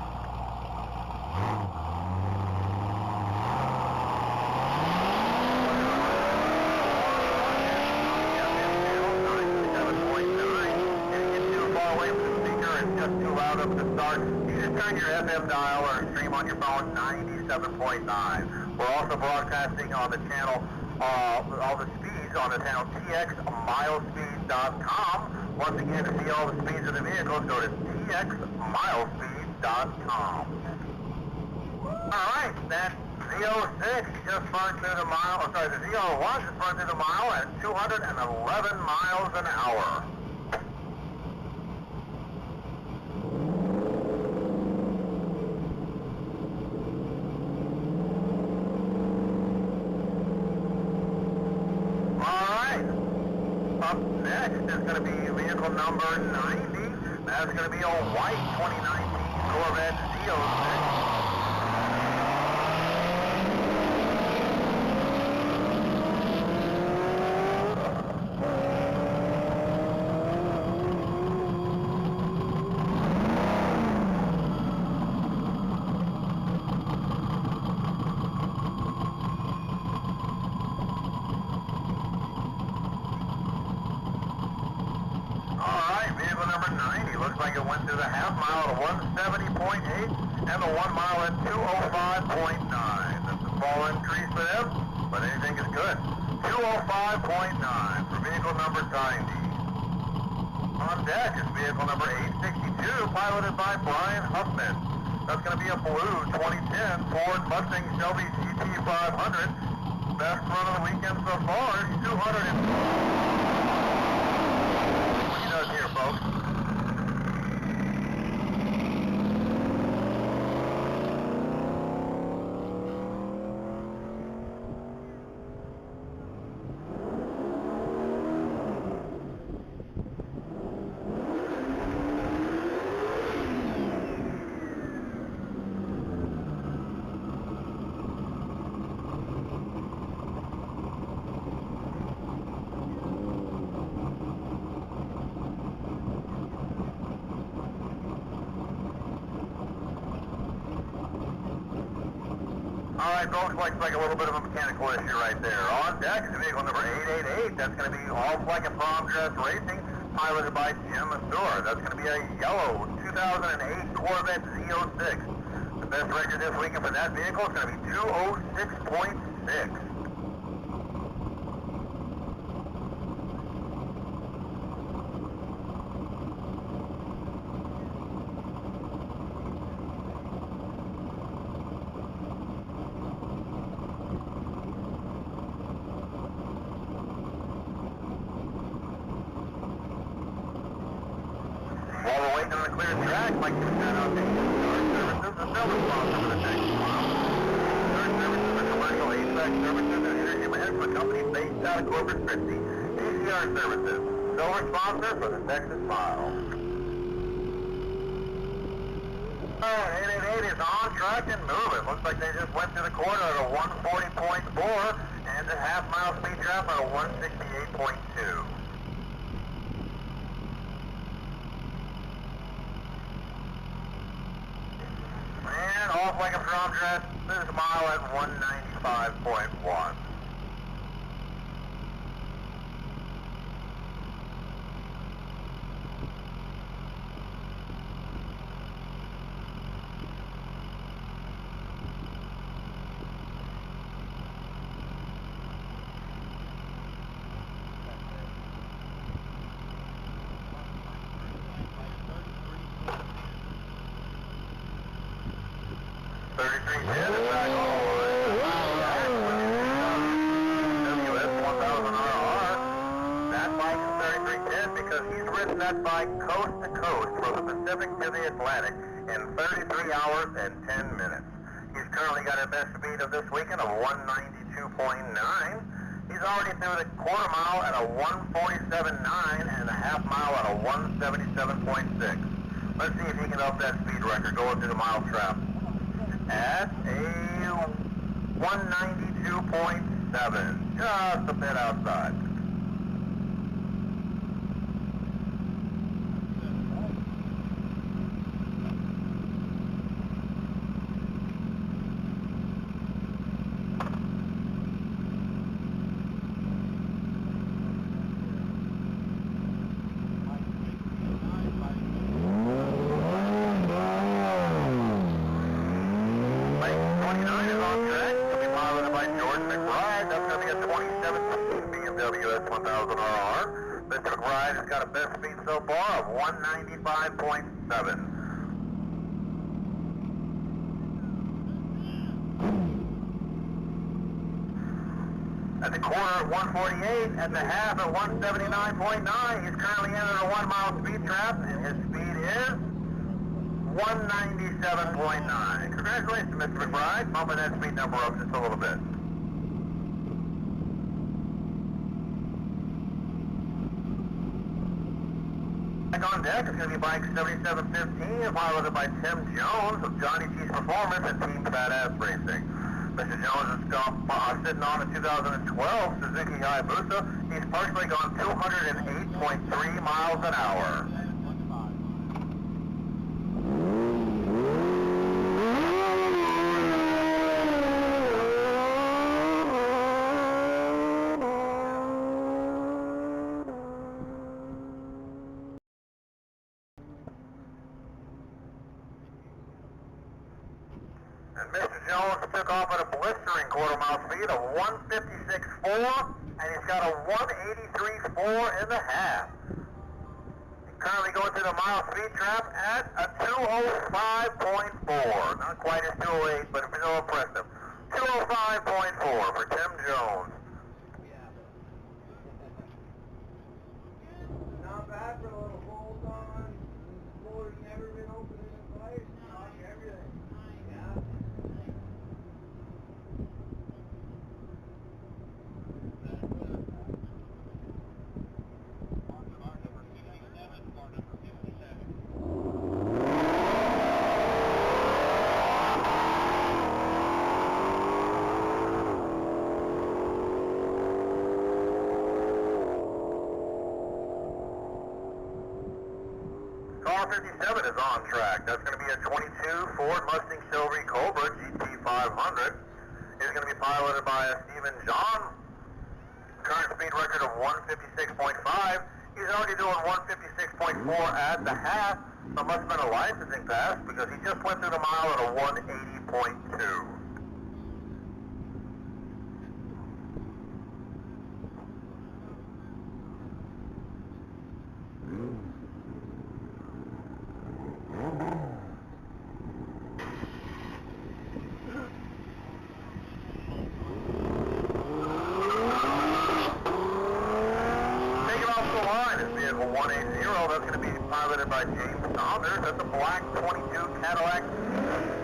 Speaker 1: Just too loud up to start. You just turn your FM dial or stream on your phone 97.9. We're also broadcasting on the channel, all the speeds on the channel txmilespeed.com. Once again, to see all the speeds of the vehicles, go to txmilespeed.com. Alright, that Z06 just burned through the mile, the Z01 just burned through the mile at 211 miles an hour. Up next is going to be vehicle number 90. That's going to be a white 2019 Corvette Looks like it went through the half mile at 170.8 and the 1 mile at 205.9. That's a small increase for them, but anything is good. 205.9 for vehicle number 90. On deck is vehicle number 862, piloted by Brian Huffman. That's going to be a blue 2010 Ford Mustang Shelby GT500. Best run of the weekend so far is 200. What he does here, folks. Alright folks, looks like a little bit of a mechanical issue right there. On deck is vehicle number 888. That's going to be All Flag and Prom Dress Racing, piloted by Jim Azur. That's going to be a yellow 2008 Corvette Z06. The best record this weekend for that vehicle is going to be 206.6. While we're waiting on the clear track, I'd like to turn on the Yard Services, the service sponsor for the next mile. Yard Services are commercial HVAC services and energy management company based out of Corpus Christi. ACR Services, silver sponsor for the Texas mile. Alright, 888 is on track and moving. Looks like they just went through the corner at a 140.4 and a half-mile speed trap at a 168.2. And off like a prom dress, this is a mile at 195.1. That bike coast to coast from the Pacific to the Atlantic in 33 hours and 10 minutes. He's currently got a best speed of this weekend of 192.9. He's already through the quarter mile at a 147.9 and a half mile at a 177.6. Let's see if he can up that speed record going through the mile trap at a 192.7, just a bit outside. Mr. McBride has got a best speed so far of 195.7. At the corner at 148, at the half at 179.9. He's currently in at a 1 mile speed trap, and his speed is 197.9. Congratulations, Mr. McBride, bumping that speed number up just a little bit. Back on deck is going to be bike 7715, piloted by Tim Jones of Johnny T's Performance and Team Badass Racing. Mr. Jones is sitting on a 2012 Suzuki Hayabusa. He's personally gone 208.3 miles an hour. And Mr. Jones took off at a blistering quarter-mile speed of 156.4, and he's got a 183.4 in the half. He's currently going through the mile speed trap at a 205.4. Not quite as 208, but still impressive. 205.4 for Tim Jones.
Speaker 5: Not bad for a little bolt on. The motor's never been open in place. Like everything. Yeah.
Speaker 1: Car 57 is on track. That's going to be a 22 Ford Mustang Silvery Cobra GT500. It's going to be piloted by Stephen John. Current speed record of 156.5. He's already doing 156.4 at the half. So must have been a licensing pass because he just went through the mile at a 180.2. That's going to be piloted by James Saunders. That's a black 22 Cadillac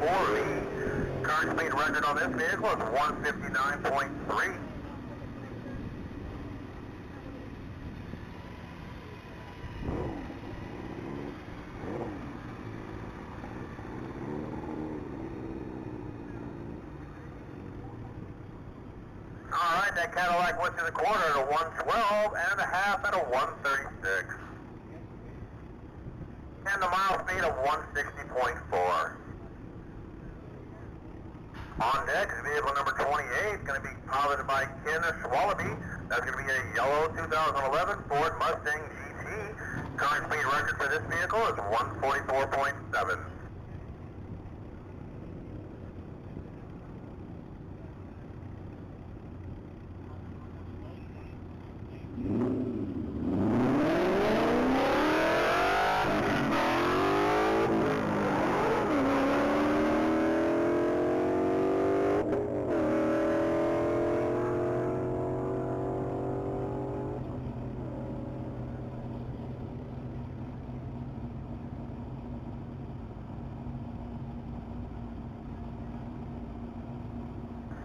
Speaker 1: 4V. Current speed record on this vehicle is 159.3. Alright, that Cadillac went to the corner at a 112 and a half at a 136. And the mile speed of 160.4. On deck is vehicle number 28, going to be piloted by Ken Schwallaby. That's going to be a yellow 2011 Ford Mustang GT. Current speed record for this vehicle is 144.7.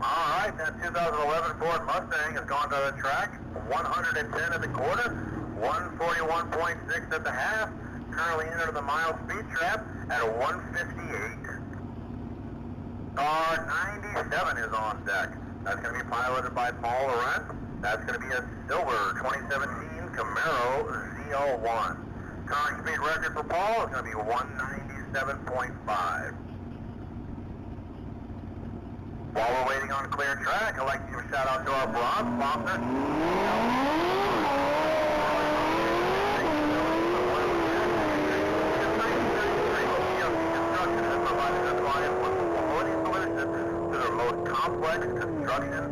Speaker 1: Alright, that 2011 Ford Mustang has gone to the track. 110 at the quarter, 141.6 at the half. Currently entered the mile speed trap at a 158. Car 97 is on deck. That's going to be piloted by Paul Laurent. That's going to be a silver 2017 Camaro ZL1. Current speed record for Paul is going to be 197.5. While we're waiting on a clear track, I'd like to give a shout out to our bronze sponsor. Construction has provided their clients with quality solutions to their most complex construction,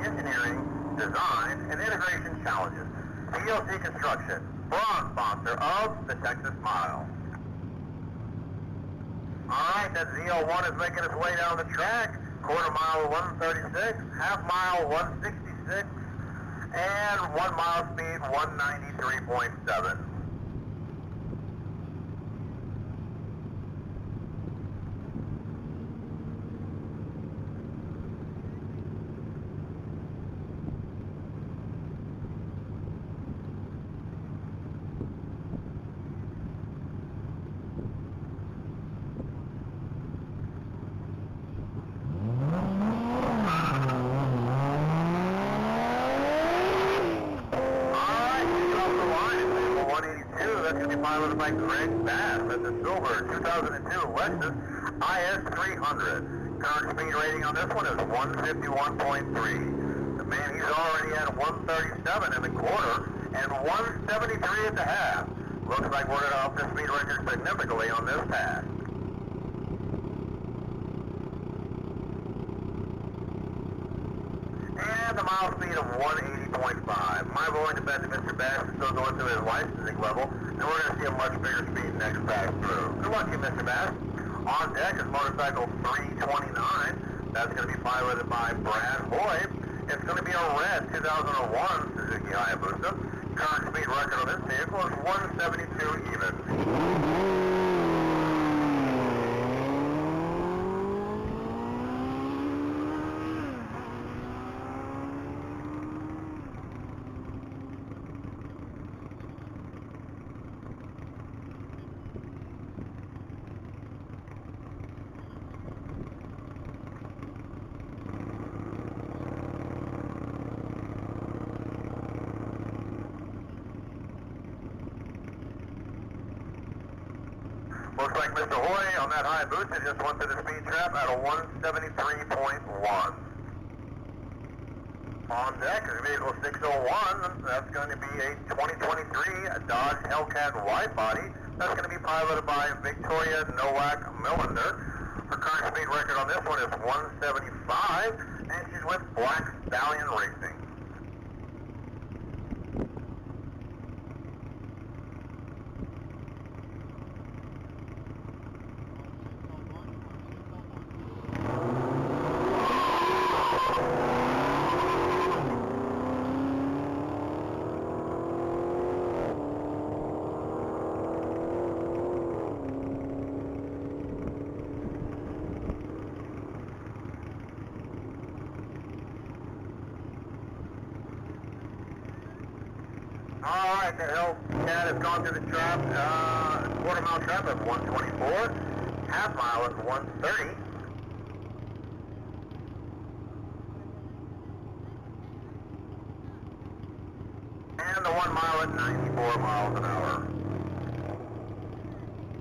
Speaker 1: engineering, design, and integration challenges. PLC Construction, bronze sponsor of the Texas Mile. Alright, that ZL1 is making its way down the track. Quarter mile 136, half mile 166, and 1 mile speed 193.7. piloted by Craig Bass. That's a silver 2002 Lexus IS300. Current speed rating on this one is 151.3. The man, he's already at 137 in the quarter and 173 at the half. Looks like we're going to up the speed record significantly on this pass. And the mile speed of 180.5. My willing to bet that Mr. Bass is still going through his licensing level, and we're going to see a much bigger speed next pass through. Good luck to you, Mr. Bass. On deck is motorcycle 329. That's going to be piloted by Brad Lloyd. It's going to be a red 2001 Suzuki Hayabusa. Current speed record on this vehicle is 172 even. Looks like Mr. Hoy on that Hayabusa just went through the speed trap at a 173.1. On deck is vehicle 601. That's going to be a 2023 Dodge Hellcat wide body. That's going to be piloted by Victoria Nowak Millender. Her current speed record on this one is 175, and she's with Black Stallion Racing. Alright, the Hellcat has gone through the trap, quarter mile trap at 124, half mile at 130. And the 1 mile at 94 miles an hour.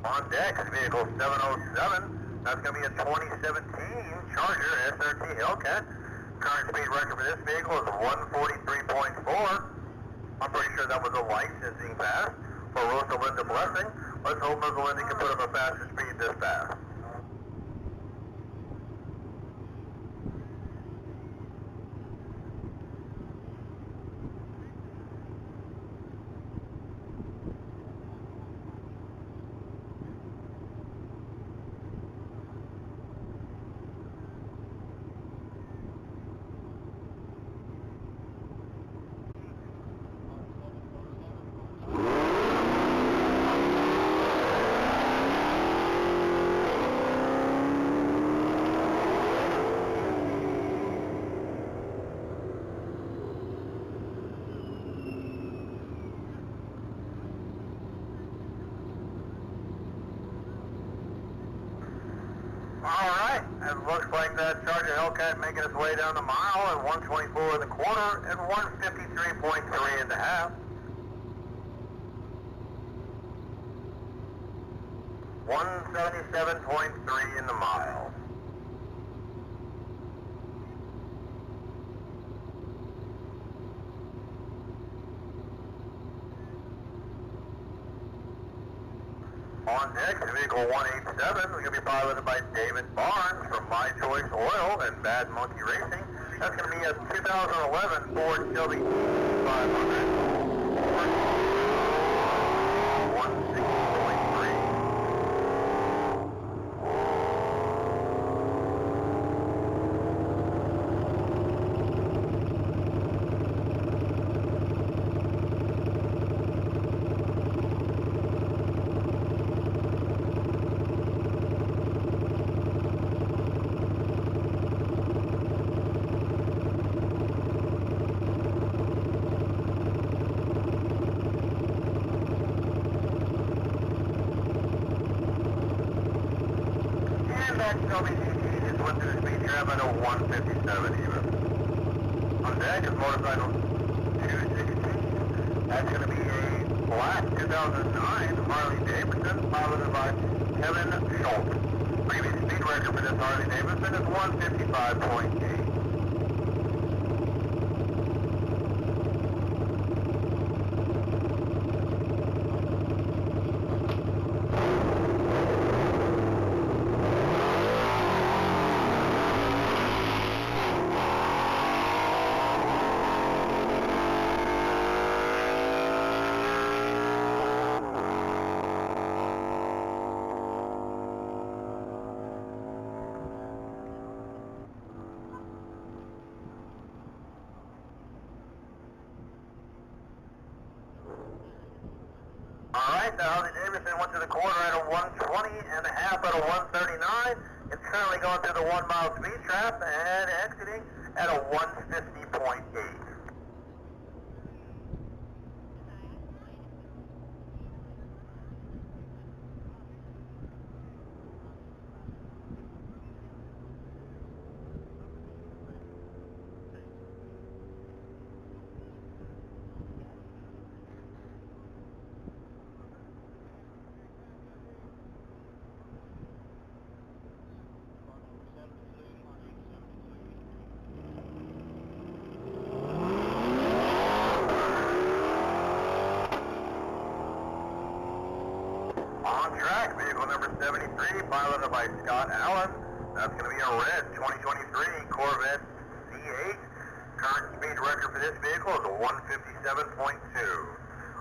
Speaker 1: On deck is vehicle 707. That's going to be a 2017 Charger SRT Hellcat. Current speed record for this vehicle is 143.4. I'm pretty sure that was a licensing pass for Rosalinda Blessing. Let's hope Rosalinda can put up a faster speed this pass. Alright, it looks like that Charger Hellcat making its way down the mile at 124 in the quarter and 153.3 in the half. 177.3 in the mile. On deck is vehicle 187. We're going to be piloted by David Barnes from My Choice Oil and Bad Monkey Racing. That's going to be a 2011 Ford Shelby 500. 160.3. That Shelby GT just went through the speed trap at a 157 even. On deck is motorcycle 216. That's going to be a black 2009 Harley Davidson, piloted by Kevin Schultz. Previous speed record for this Harley Davidson is 155.8. Alright, the Harley Davidson went to the quarter at a 120 and a half at a 139. It's currently going through the 1 mile speed trap and exiting at a 150.8. On track, vehicle number 73, piloted by Scott Allen. That's going to be a red 2023 Corvette C8. Current speed record for this vehicle is a 157.2.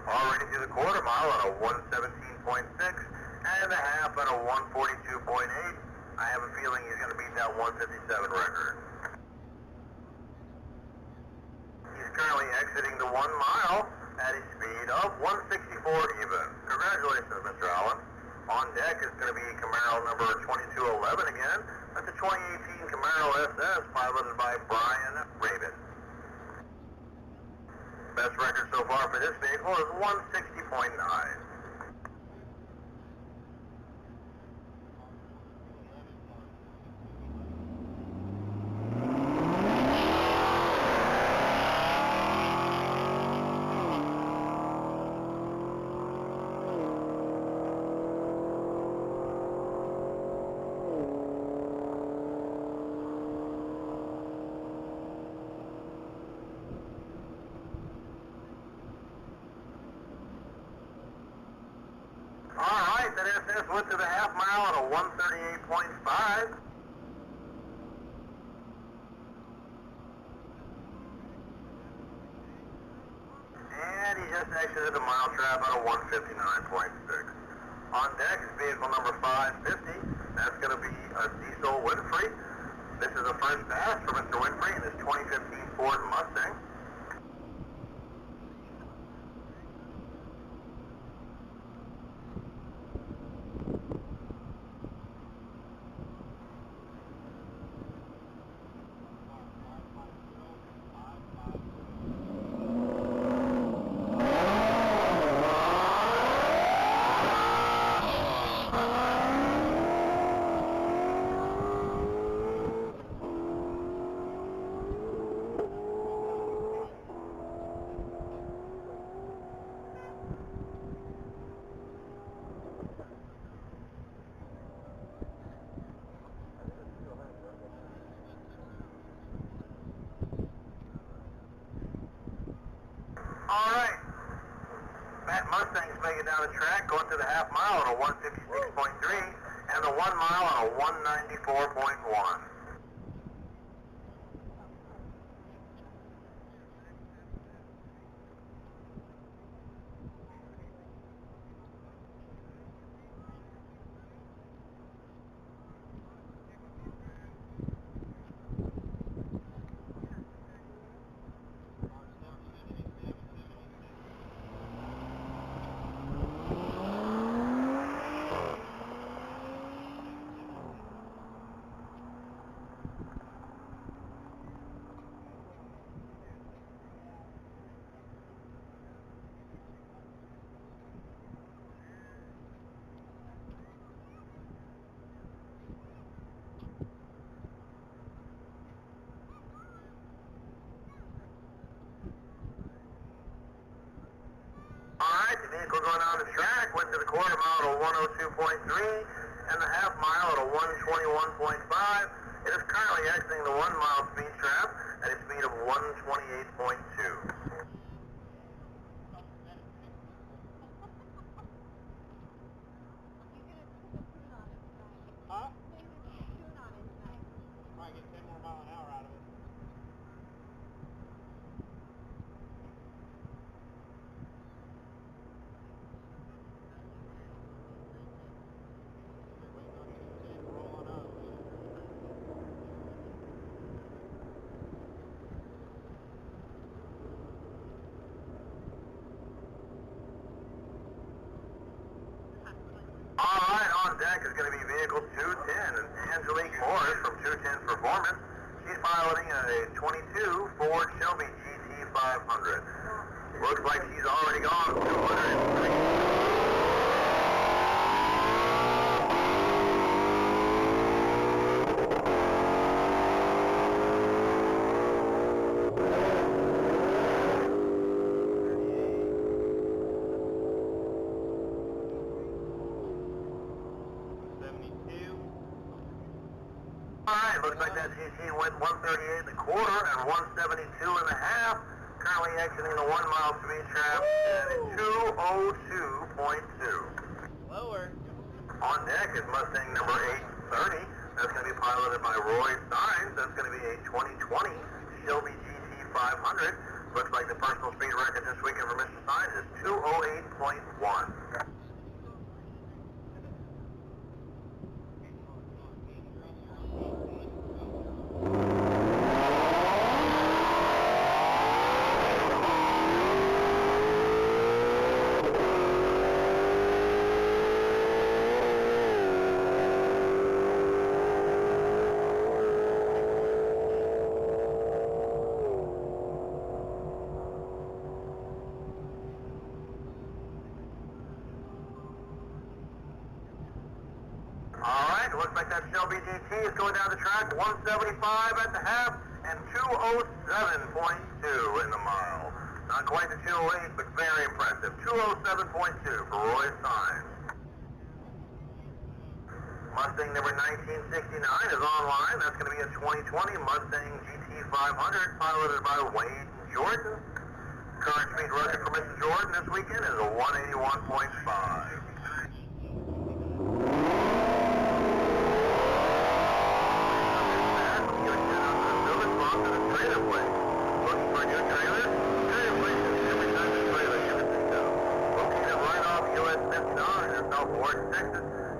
Speaker 1: Already through the quarter mile at a 117.6 and a half at a 142.8. I have a feeling he's going to beat that 157 record. He's currently exiting the 1 mile at a speed of 164 even. Congratulations, Mr. Allen. On deck is going to be Camaro number 2211 again. That's a 2018 Camaro SS piloted by Brian Rabin. Best record so far for this vehicle is 160.9. Alright, that SS went to the half mile at a 138.5. And he just exited the mile trap at a 159.6. On deck is vehicle number 550. That's going to be a Cecil Winfrey. This is the first pass for Mr. Winfrey in his 2015 Ford Mustang. Alright, Matt Mustang's making down the track, going to the half mile at a 156.3 and the 1 mile at a 194.1. went to the quarter mile at a 102.3 and the half mile at a 121.5. It is currently exiting the 1 mile speed trap at a speed of 128.2.
Speaker 6: Huh? Probably get 10 more mile an hour out of it. Rolling up.
Speaker 1: Alright, on deck is going to be vehicle 210 and Angelique Morris from 210 Performance. She's piloting a 22 Ford Shelby GT 500. Looks like she's already gone 203. Alright, looks like that GT went 138 and a quarter and 172 and a half. Currently exiting the 1 mile speed trap at a 202.2.
Speaker 2: Lower.
Speaker 1: On deck is Mustang number 830. That's going to be piloted by Roy Steins. That's going to be a 2020 Shelby GT 500. Looks like the personal speed record this weekend for Mr. Steins is 208.1. Alright, looks like that Shelby GT is going down the track, 175 at the half and 207.2 in the mile. Not quite the 208, but very impressive. 207.2 for Roy Steins. Mustang number 1969 is online. That's going to be a 2020 Mustang GT 500 piloted by Wade Jordan. Current speed record for Mr. Jordan this weekend is a 181.5.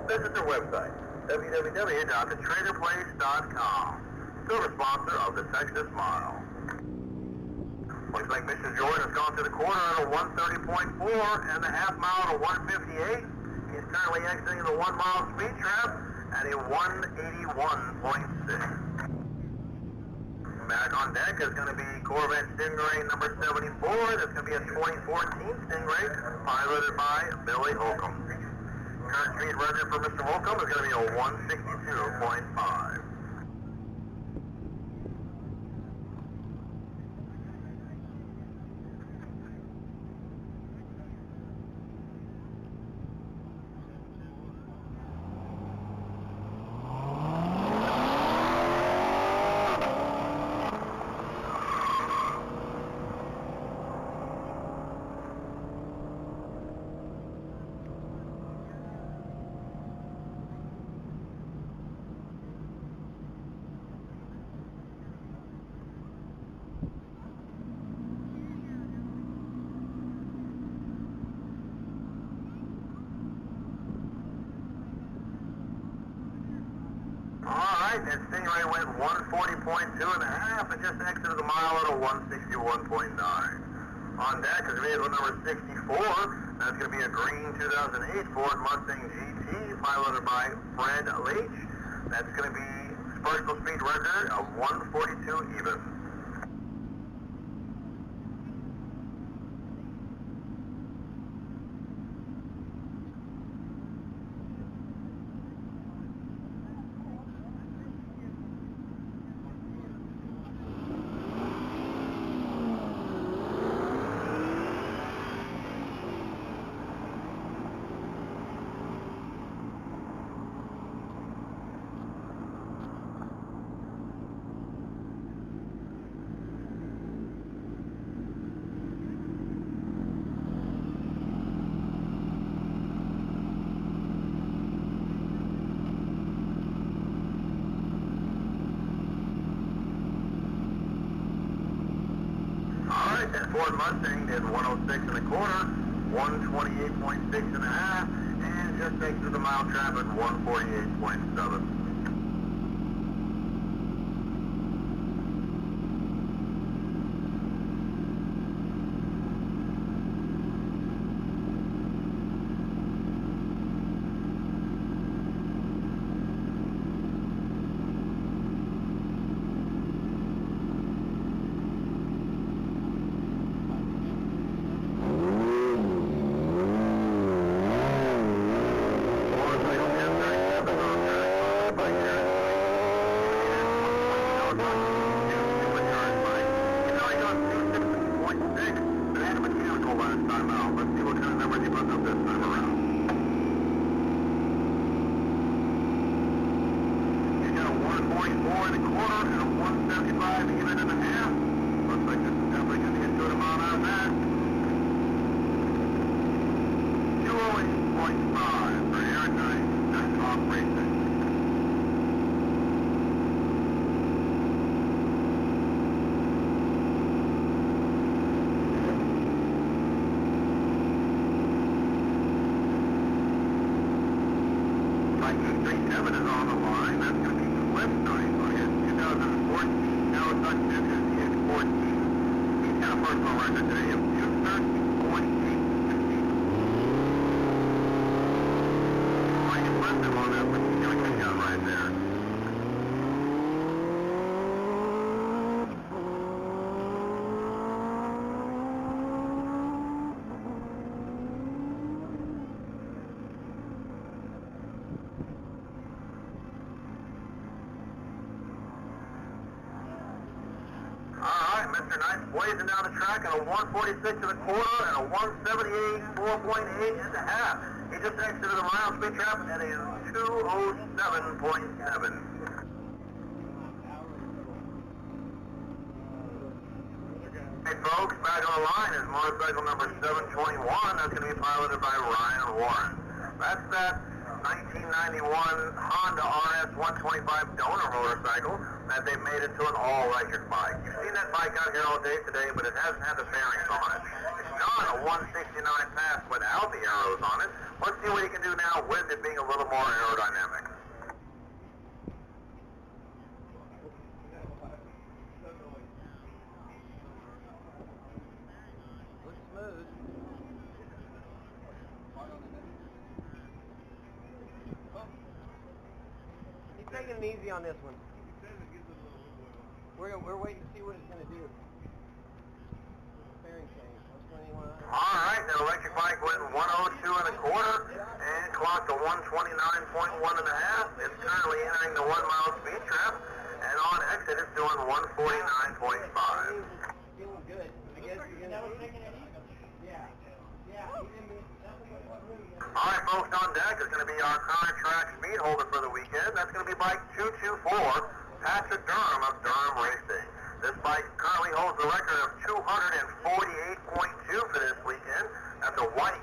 Speaker 1: Visit their website, www.thetraderplace.com. Silver sponsor of the Texas Mile. Looks like Mr. Jordan has gone to the quarter at a 130.4 and the half mile at a 158. He's currently exiting the 1 mile speed trap at a 181.6. Back on deck is going to be Corvette Stingray number 74. That's going to be a 2014 Stingray piloted by Billy Holcomb. Current speed record for Mr. Holcomb is going to be a 162.5. Alright, that Stingray went 140.2 and a half and just exited the mile at a 161.9. On deck is vehicle number 64. That's going to be a green 2008 Ford Mustang GT piloted by Fred Leach. That's going to be personal speed record of 142 even. Ford Mustang did 106 and a quarter, 128.6 and a half, and just exited the mile traffic 148.7. Mr. Nice blazing down the track at a 146 and a quarter and a 178 4.8 and a half. He just exited the mile speed trap at a 207.7. Hey folks, back on the line is motorcycle number 721. That's going to be piloted by Ryan Warren. That's that 1991 Honda RS 125 donor motorcycle that they made into an all-electric bike. You've seen that bike out here all day today, but it hasn't had the bearings on it. It's not a 169 pass without the arrows on it. Let's see what he can do now with it being a little more aerodynamic.
Speaker 2: Looks smooth. He's taking it easy on this one. We're waiting to see what it's going to do. Bearing change.
Speaker 1: Alright, that electric bike went 102 and a quarter and clocked a 129.1 and a half. It's currently entering the 1 mile speed trap, and on exit it's doing 149.5.
Speaker 2: Feeling good. I guess you're going to... Yeah.
Speaker 1: Alright folks, on deck is going to be our current track speed holder for the weekend. That's going to be bike 224, Patrick Durham of Durham Racing. This bike currently holds the record of 248.2 for this weekend. That's a white.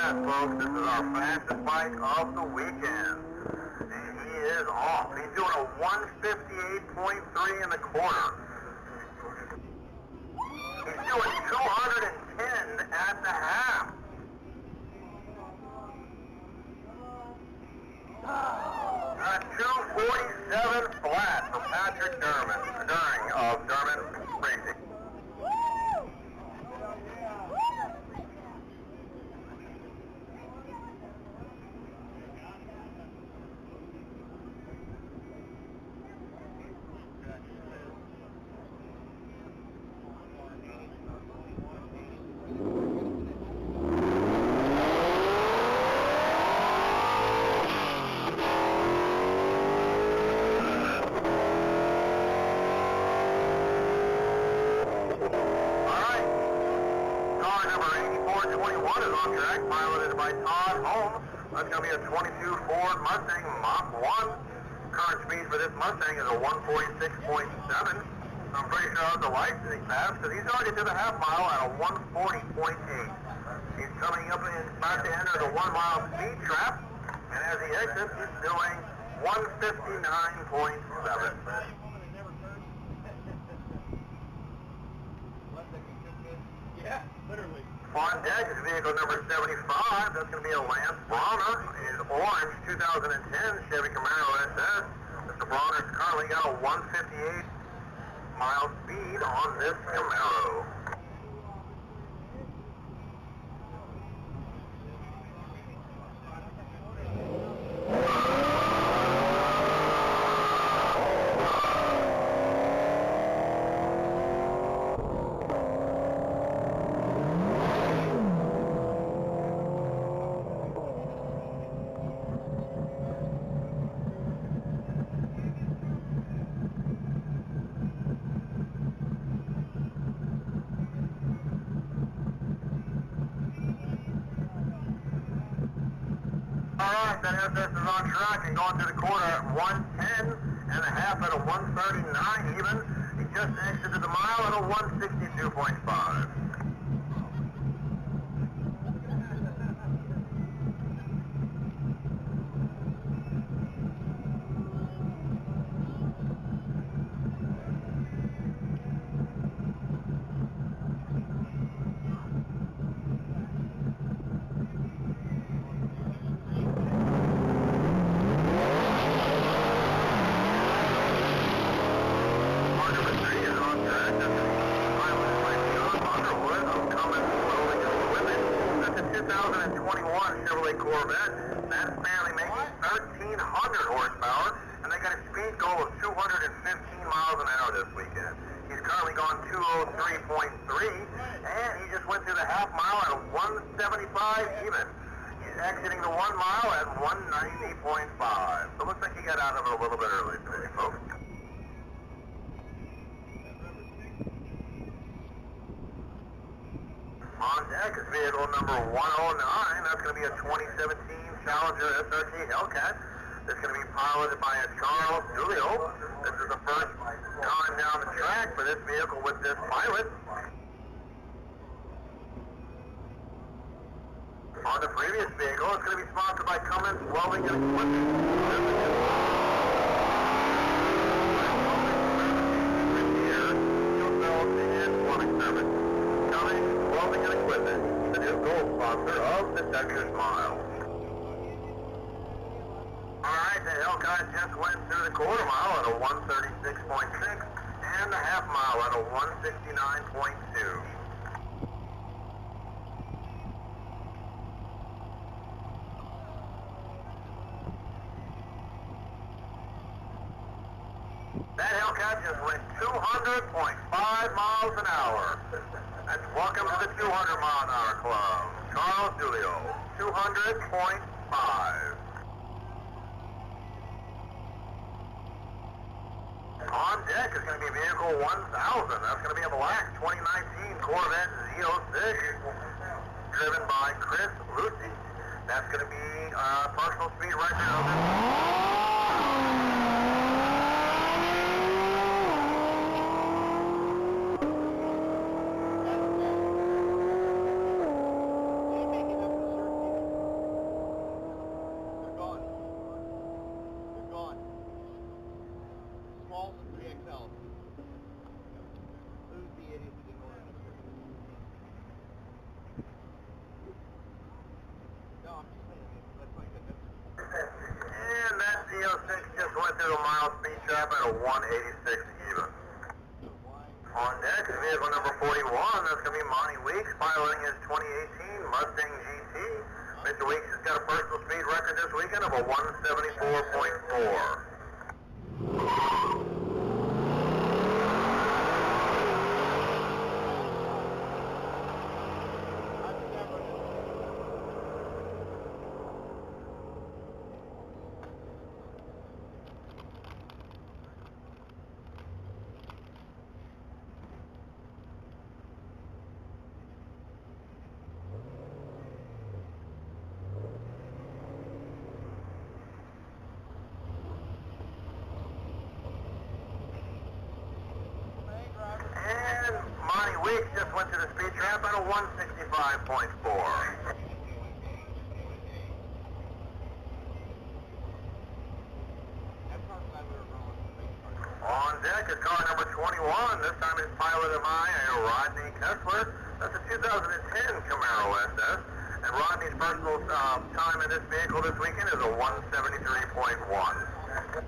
Speaker 1: Folks, this is our fastest bike of the weekend. And he is off. He's doing a 158.3 in the quarter. He's doing 210 at the half. A 247 flat for Patrick Durham of Durham Racing. on track, piloted by Todd Holmes. That's going to be a 22 Ford Mustang Mach 1. Current speed for this Mustang is a 146.7. I'm pretty sure that's the licensing pass, because he's already to the half mile at a 140.8. He's coming up and about to enter the 1 mile speed trap, and as he exits, he's doing 159.7.
Speaker 6: Yeah, literally.
Speaker 1: On deck is vehicle number 75. That's going to be a Lance Bronner in his orange 2010 Chevy Camaro SS. Mr. Bronner's currently got a 158 mile speed on this Camaro. Alright, that SS is on track and going through the corner at 110 and a half at a 139 even. He just exited the mile at a 162.5. Corvette. That's barely making 1,300 horsepower, and they got a speed goal of 215 miles an hour this weekend. He's currently gone 203.3, and he just went through the half mile at a 175 even. He's exiting the 1 mile at 190.5. So it looks like he got out of it a little bit early today, folks. On deck is vehicle number 109. That's going to be a 2017 Challenger SRT Hellcat. It's going to be piloted by a Charles Julio. This is the first time down the track for this vehicle with this pilot. On the previous vehicle, it's going to be sponsored by Cummins Welding and Equipment. Welding and Equipment, the new gold sponsor of the Texas Mile. Alright, the Hellcat just went through the quarter mile at a 136.6 and the half mile at a 169.2. That Hellcat just went 200.5 miles an hour. That's welcome to the 200 mile an hour club. Charles Julio, 200.5. On deck is going to be vehicle 1000. That's going to be a black 2019 Corvette Z06, driven by Chris Lucy. That's going to be a personal speed record of it. Through a mile speed trap at a 186 even. On deck is vehicle number 41. That's going to be Monty Weeks, piloting his 2018 Mustang GT. Mr. Weeks has got a personal speed record this weekend of a 174.4. weeks just went to the speed trap at a 165.4. On deck is car number 21. This time it's piloted by Rodney Kessler. That's a 2010 Camaro SS. And Rodney's personal time in this vehicle this weekend is a 173.1.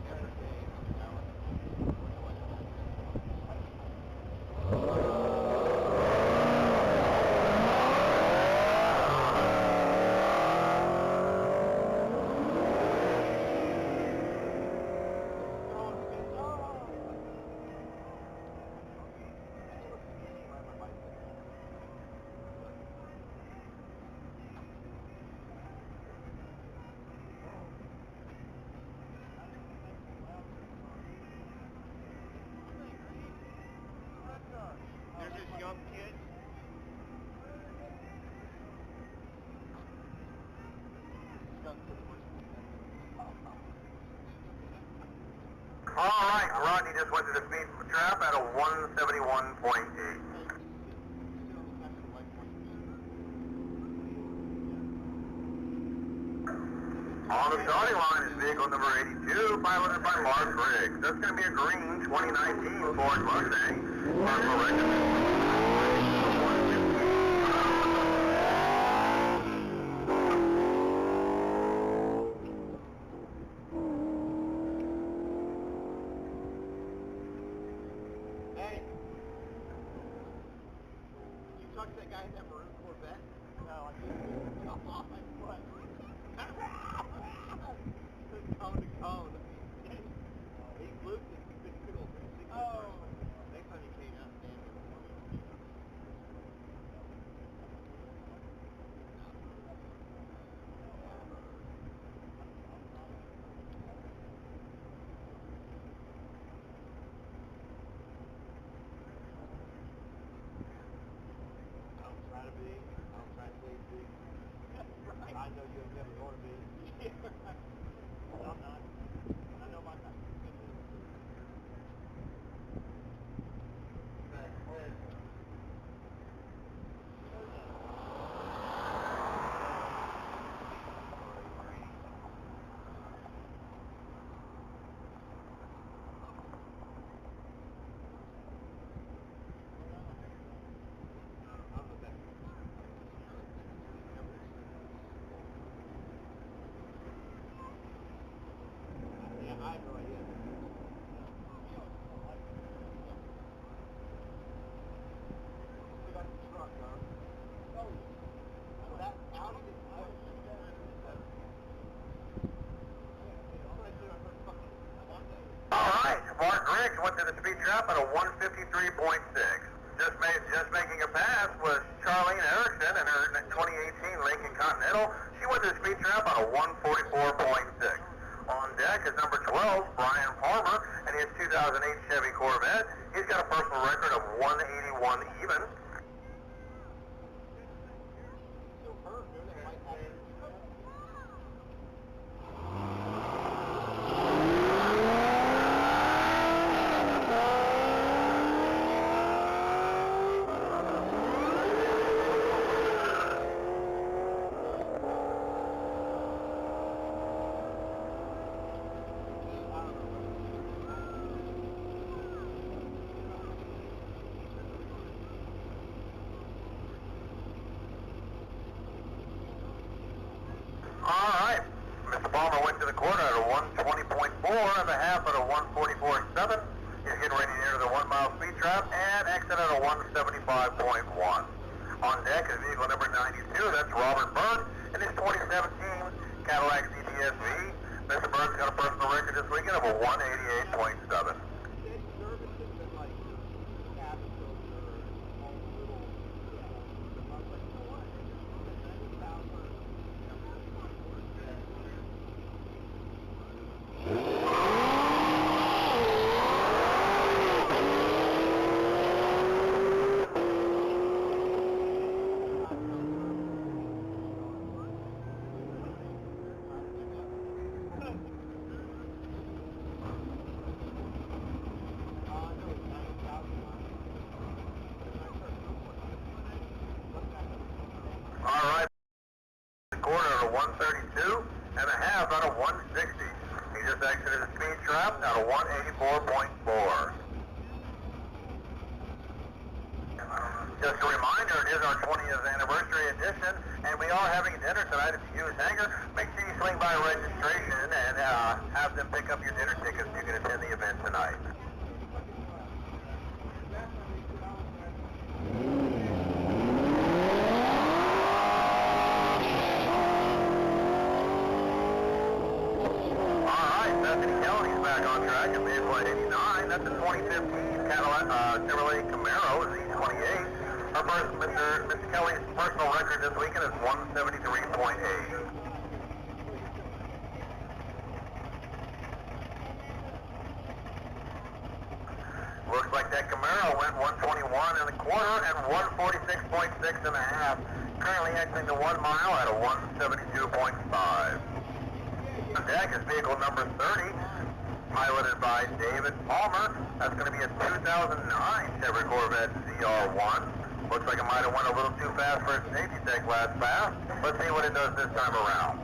Speaker 2: There's this young kid.
Speaker 1: All right, Rodney just went to the speed trap at a 171.8. On the starting line is vehicle number 82, piloted by Mark Briggs. That's going to be a green 2019 Ford Mustang. Personal record.
Speaker 2: Hey, you talk to that guy in that maroon Corvette? No, I didn't. Come on, what? Cone to cone. He looped it. Oh. Next time he came out, stand here. I don't try to be. I don't try to say big. Right. I know you'll never want to be. I'm not. I know my time. I have no idea. Got the truck, huh? Oh, that Audi is
Speaker 1: All right, Mark Briggs went to the speed trap at a 153.6. Just making a pass was Charlene Erickson in her 2018 Lincoln Continental. She went to the speed trap at a 144.6. On deck is number 12, Brian Palmer, and his 2008 Chevy Corvette. He's got a personal record of 181 even. All right, Mr. Palmer went to the quarter at a 120.4 and a half at a 144.7. He's getting ready to enter the 1 mile speed trap and exit at a 175.1. On deck is vehicle number 92, that's Robert Berg, and his 2017 Cadillac CTS-V. Mr. Berg's got a personal record this weekend of a 188.7. just exited the speed trap at a 184.4. Just a reminder, it is our 20th anniversary edition, and we are having dinner tonight at the Hughes Hangar. Make sure you swing by registration and have them pick up your dinner tickets so you can attend the event tonight. That's a 2015 Chevrolet Camaro, Z28. Mr. Kelly's personal record this weekend is 173.8. Looks like that Camaro went 121 and a quarter and 146.6 and a half. Currently exiting the 1 mile at a 172.5. On deck is vehicle number 30. Piloted by David Palmer. That's going to be a 2009 Chevy Corvette ZR1. Looks like it might have went a little too fast for its safety check last pass. Let's see what it does this time around.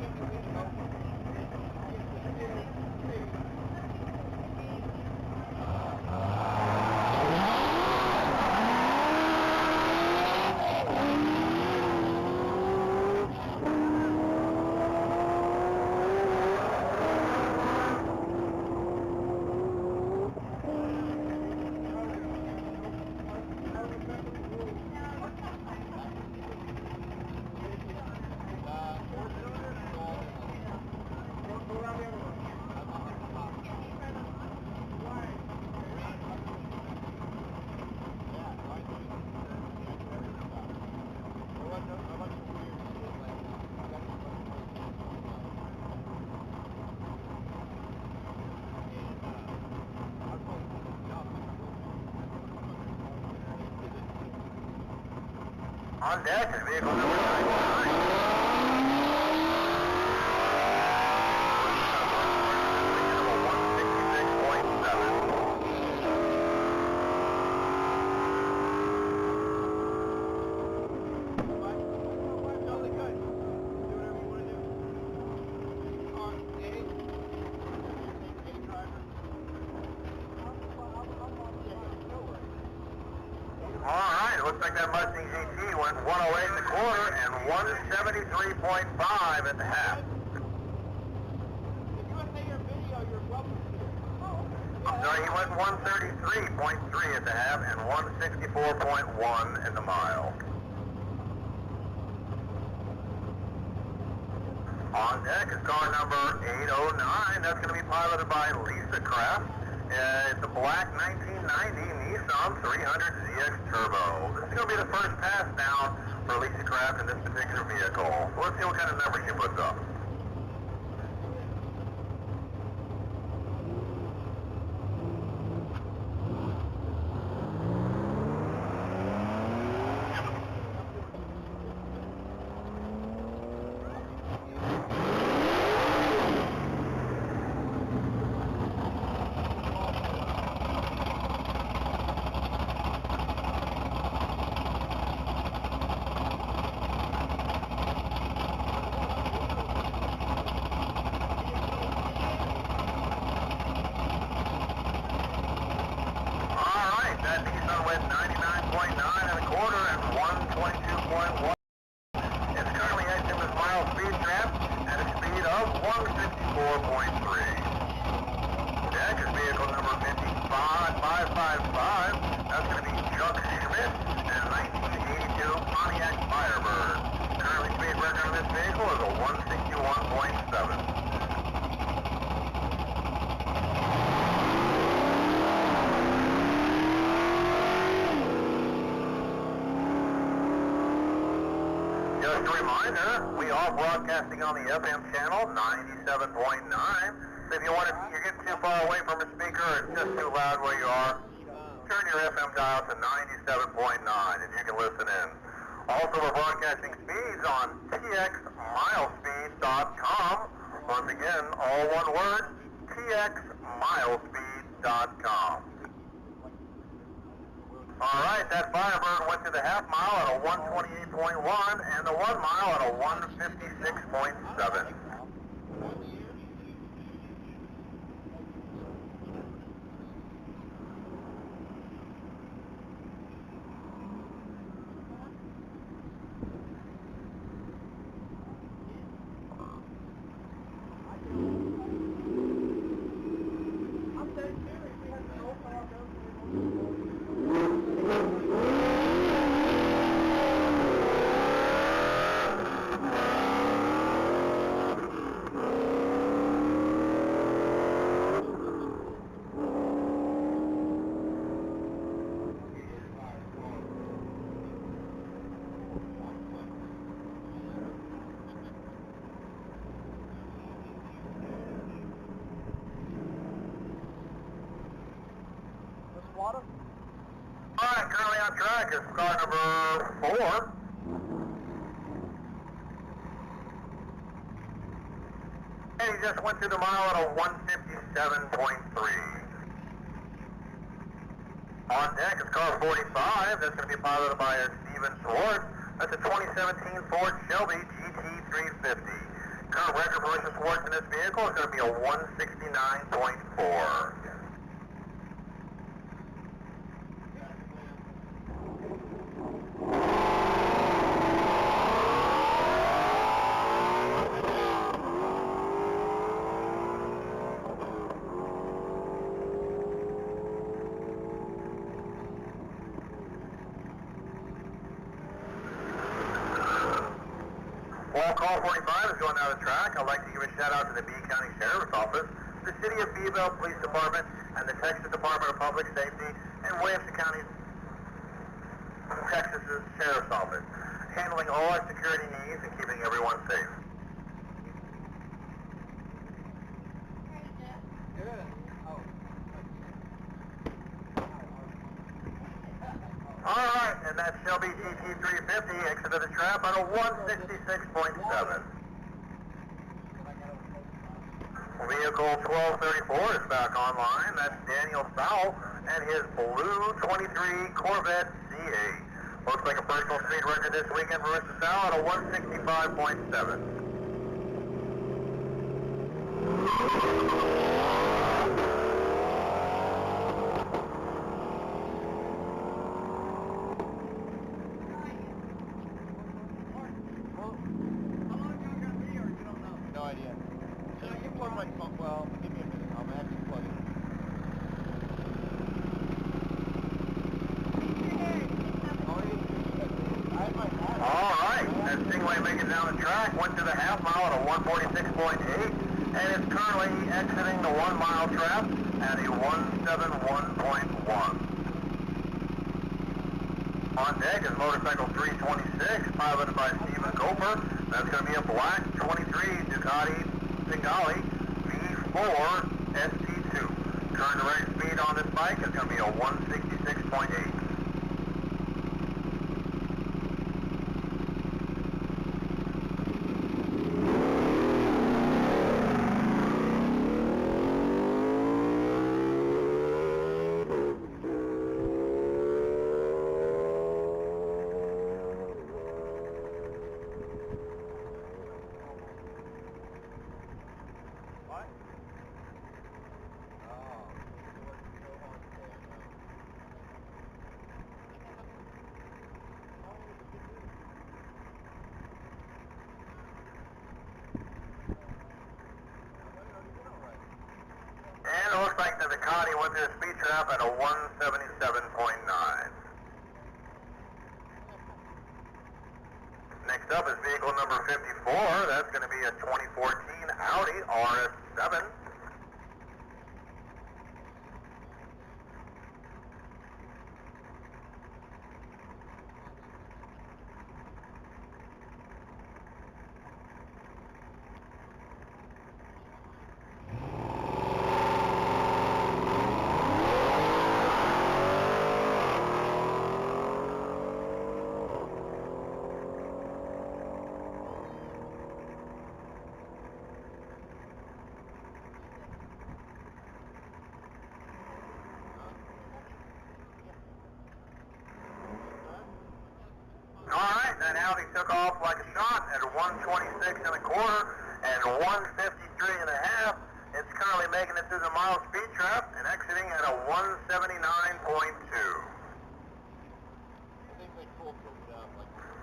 Speaker 1: On deck is vehicle number 99. Alright, looks like that Mustang GT went 108 and a quarter and 173.5 at the half. I'm sorry, he went 133.3 at the half and 164.1 in the mile. On deck is car number 809. That's going to be piloted by Lisa Kraft. It's a black 1990 Nissan 300ZX Turbo. This is going to be the first pass down for Lisa Kraft in this particular vehicle. So let's see what kind of number she puts up. Just a reminder, we are broadcasting on the FM channel 97.9. So if you're getting too far away from a speaker or it's just too loud where you are, turn your FM dial to 97.9 and you can listen in. Also, we're broadcasting speeds on txmilespeed.com. Once again, all one word, txmilespeed.com. All right, that Firebird went to the half mile at a 128.1 and the 1 mile at a 156.7. track is car number 4. And he just went through the mile at a 157.3. On deck is car 45. That's going to be piloted by Steven Schwartz. That's a 2017 Ford Shelby GT350. Current record for Mr. Schwartz in this vehicle is going to be a 169.4. While call 45 is going down the track, I'd like to give a shout out to the B County Sheriff's Office, the City of Bonneville Police Department, and the Texas Department of Public Safety, and Williamson County, Texas Sheriff's Office, handling all our security needs and keeping everyone safe. Alright, and that Shelby GT350 exited the trap at a 166.7. Vehicle 1234 is back online. That's Daniel Sowell and his blue 23 Corvette C8. Looks like a personal speed record this weekend for Mr. Sowell at a 165.7.
Speaker 2: No idea. So you can plug my phone. Well, give me a minute. I'm gonna have to plug it.
Speaker 1: Alright, that Stingray making it down the track, went to the half mile at a 146.8, and is currently exiting the 1 mile trap at a 171.1. On deck is motorcycle 326, piloted by Stephen Gopher. That's going to be a black 23 Ducati Singali V4 ST2. Current rated speed on this bike is going to be a 166.8. And it looks like the Ducati went through the speed trap at a 177.9. Next up is vehicle number 54. That's going to be a 2014 Audi RS7. Alright, that Audi took off like a shot at 126 and a quarter and 153 and a half. It's currently making it through the mile speed trap and exiting at a 179.2.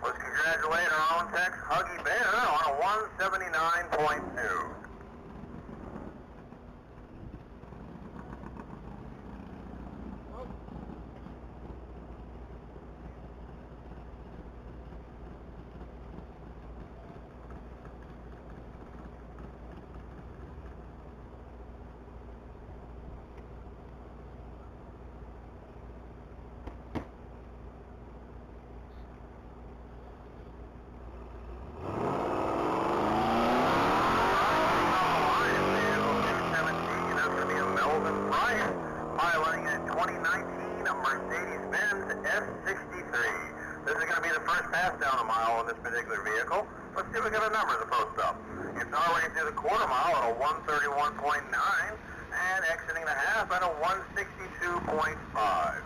Speaker 1: Let's congratulate our own Tex Huggy Bear on a 179.2. This is going to be the first pass down a mile on this particular vehicle. Let's see if we got a number to post up. It's already through the quarter mile at a 131.9 and exiting the half at a 162.5.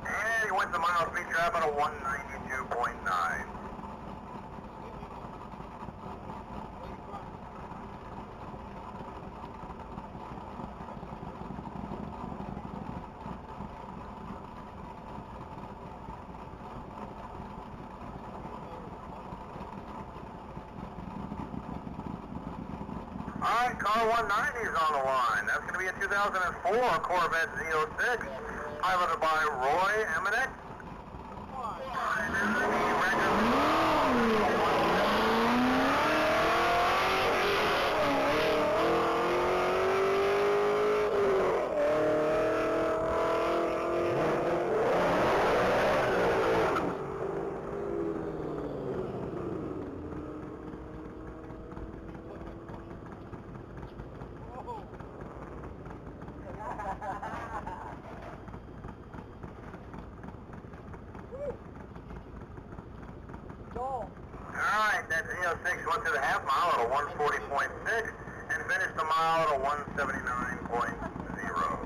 Speaker 1: And he went the mile speed trap at a 192.9. Alright, car 190 is on the line. That's going to be a 2004 Corvette Z06, piloted by Roy Eminet. Alright, that Z06 went through the half mile at a 140.6 and finished the mile at a 179.0.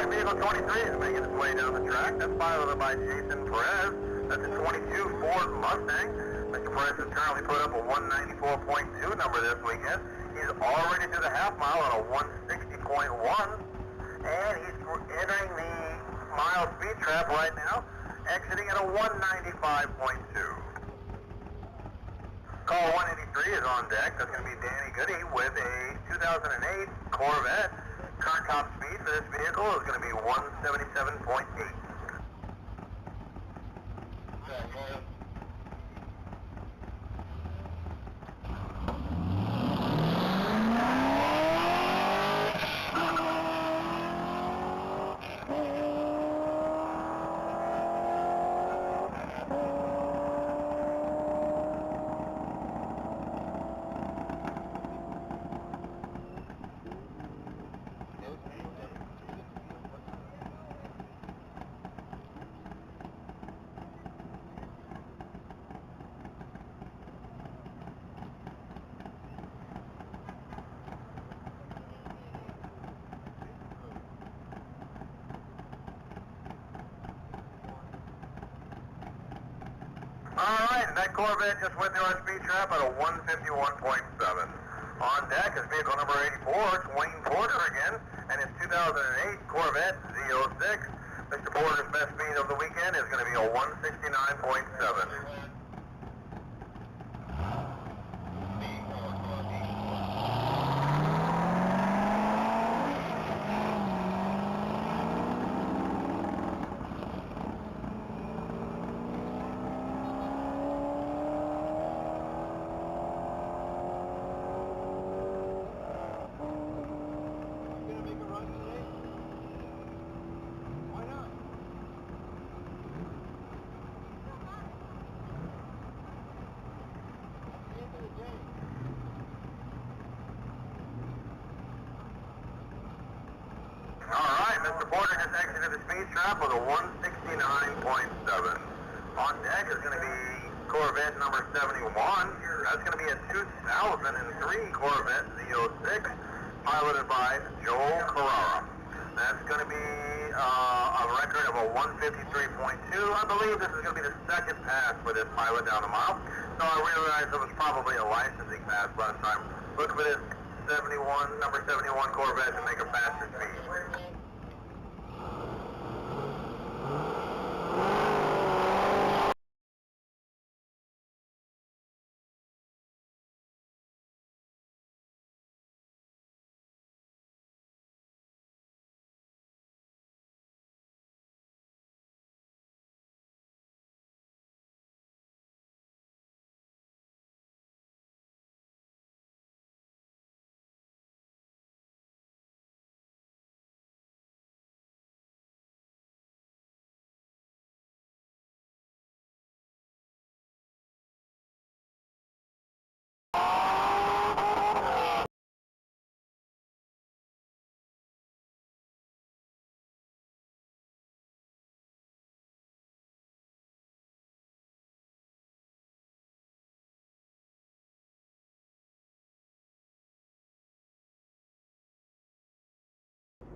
Speaker 1: Vehicle 23 is making its way down the track. That's piloted by Jason Perez. That's a 22 Ford Mustang. Mr. Perez has currently put up a 194.2 number this weekend. He's already through the half mile at a 160.1. And he's entering the mile speed trap right now, exiting at a 195.2. Call 183 is on deck. That's going to be Danny Goody with a 2008 Corvette. Current top speed for this vehicle is going to be 177.8. Alright, and that Corvette just went through our speed trap at a 151.7. On deck is vehicle number 84, it's Wayne Porter again, and his 2008 Corvette Z06. Mr. Porter's best speed of the weekend is going to be a 169.7. Mr. Porter just exited the speed trap with a 169.7. On deck is going to be Corvette number 71. That's going to be a 2003 Corvette Z06, piloted by Joel Carrara. That's going to be a record of a 153.2. I believe this is going to be the second pass for this pilot down the mile. So I realized it was probably a licensing pass last time. Look for this number 71 Corvette to make a faster speed.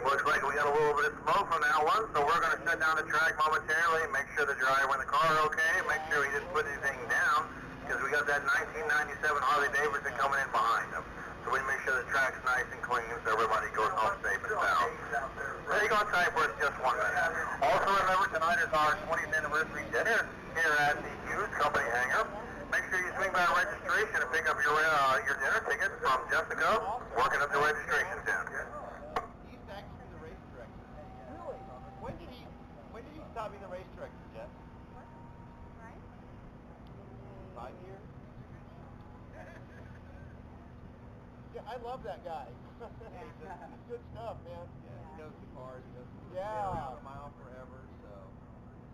Speaker 1: Looks like we got a little bit of smoke from that one, so we're going to shut down the track momentarily, make sure the driver in the car are okay, make sure he didn't put anything down, because we got that 1997 Harley Davidson coming in behind him. So we make sure the track's nice and clean so everybody goes home safe and sound. Stay on tight for just 1 minute. Also remember, tonight is our 20th anniversary dinner here at the Hughes Company hangar. Make sure you swing by registration and pick up your dinner ticket from Jessica, working at the registration tent.
Speaker 2: He's actually the race director. Really? When did he stop being the race director, Jeff?
Speaker 3: What? Right?
Speaker 2: 5 years? Yeah, I love that guy. He's good stuff, man.
Speaker 3: Yeah.
Speaker 2: He knows the cars. He knows the
Speaker 3: Yeah.
Speaker 2: a mile forever, so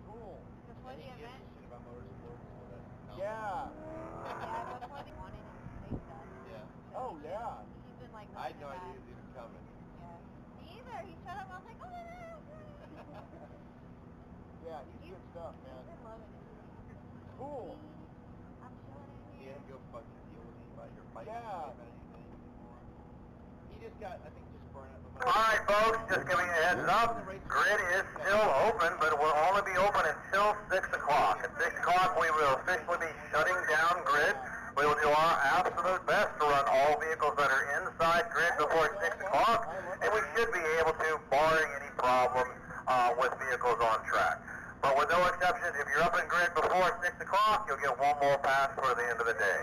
Speaker 2: cool.
Speaker 3: Before
Speaker 2: And
Speaker 3: the
Speaker 2: he gives
Speaker 3: event.
Speaker 2: a shit about motorsports. So that's
Speaker 3: Yeah, before they wanted him to say stuff.
Speaker 2: Yeah.
Speaker 3: Oh, yeah. He's been like,
Speaker 2: I had no
Speaker 3: listening
Speaker 2: idea he was even coming.
Speaker 3: Yeah. Me either. He showed up. I was like, oh, my God.
Speaker 2: Yeah, he's good stuff,
Speaker 3: He's
Speaker 2: man.
Speaker 3: been loving it.
Speaker 2: Cool.
Speaker 3: I'm showing
Speaker 2: He
Speaker 3: him.
Speaker 2: didn't go fucking deal with anybody or fight
Speaker 6: Yeah.
Speaker 2: about anything anymore. He just got, I think, just burned out the money.
Speaker 1: Alright folks, just giving you a heads up, grid is still open, but it will only be open until 6 o'clock. At 6 o'clock we will officially be shutting down grid. We will do our absolute best to run all vehicles that are inside grid before 6 o'clock, and we should be able to, barring any problems with vehicles on track. But with no exceptions, if you're up in grid before 6 o'clock, you'll get one more pass for the end of the day.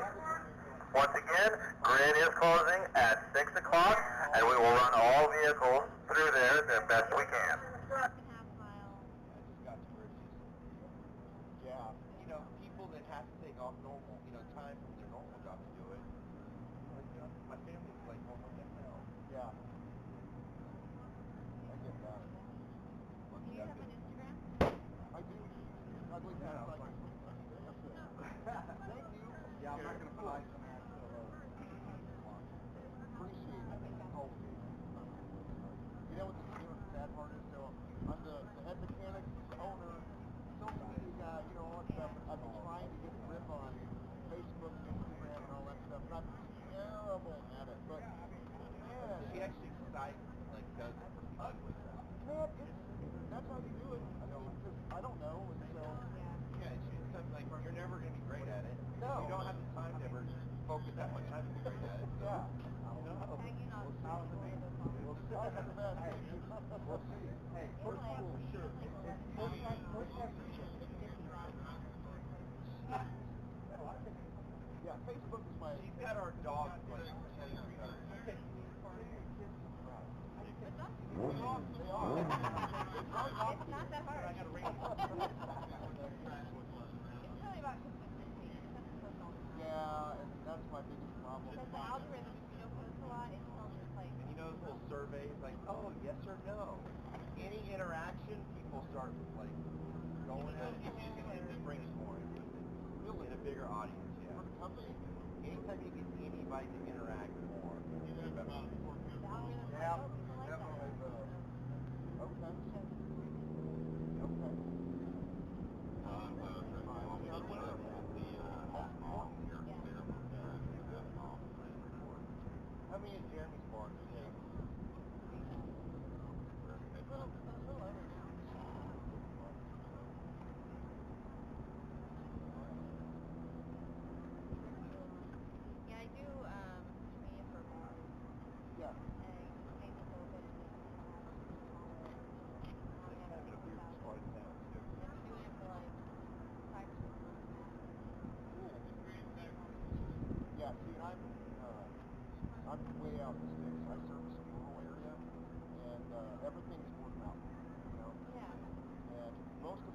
Speaker 1: Once again, grid is closing at 6 o'clock, and we will run all vehicles through there the best we can.
Speaker 3: 1.5 mile.
Speaker 2: I just got to where it's just, yeah, you know, people that have to take off normal, you know, time from their normal job to do it. Like, you know, my family's like, oh, what the hell?
Speaker 6: Yeah. I get that.
Speaker 3: Do you have an Instagram?
Speaker 6: I do. I'd like
Speaker 2: Yeah,
Speaker 6: to
Speaker 2: I was
Speaker 6: like, thank you.
Speaker 7: Yeah, I'm not going to put ice on that till
Speaker 6: Appreciate it. Oh, you know what the sad part is? So I'm the head mechanic, owner, social media guy, you know, all that stuff. I've been trying to get a grip on Facebook, Instagram, and all that stuff, and I'm terrible at it. But man,
Speaker 2: She actually like does it for ugly stuff.
Speaker 6: man, that's how you do it. I mean, 'cause I don't know, and so
Speaker 2: Yeah, it's something like you're never going to be great at it.
Speaker 6: No.
Speaker 2: You don't have the time to ever focus that much time to be great at it. So,
Speaker 6: yeah.
Speaker 2: you know,
Speaker 3: Tagging on
Speaker 6: We'll see. I'll have the best. We'll see.
Speaker 7: Hey,
Speaker 6: First of all, sure. Yeah, Facebook is my.
Speaker 2: she's got our dog like 23 hours.
Speaker 6: They are.
Speaker 3: It's not that hard.
Speaker 2: I got to ring.
Speaker 3: It's really about consistency.
Speaker 6: Yeah, and that's my biggest problem.
Speaker 3: Because the algorithm, if you don't post a lot, it tells you like,
Speaker 2: And you know those little surveys like, oh, yes or no. Any interaction, people start like going at it. It brings more into it. Really, in a bigger audience, yeah.
Speaker 6: For the company?
Speaker 2: Anytime you get anybody to interact more, you're better.
Speaker 3: the algorithm
Speaker 7: Yeah,
Speaker 3: like, oh, people like that.
Speaker 7: definitely.
Speaker 6: Okay.
Speaker 2: How many is Jeremy's barn? Yeah.
Speaker 3: It's a little over now. Yeah, I do media for
Speaker 6: Yeah.
Speaker 3: and maybe a little bit of
Speaker 2: It's kind of in a weird spot in town, too.
Speaker 3: I've been doing it for like 5 or 6 months now.
Speaker 6: Yeah, see, I'm way out in the sticks. I service a rural area, and everything's word of mouth, you know?
Speaker 3: Yeah.
Speaker 6: And most of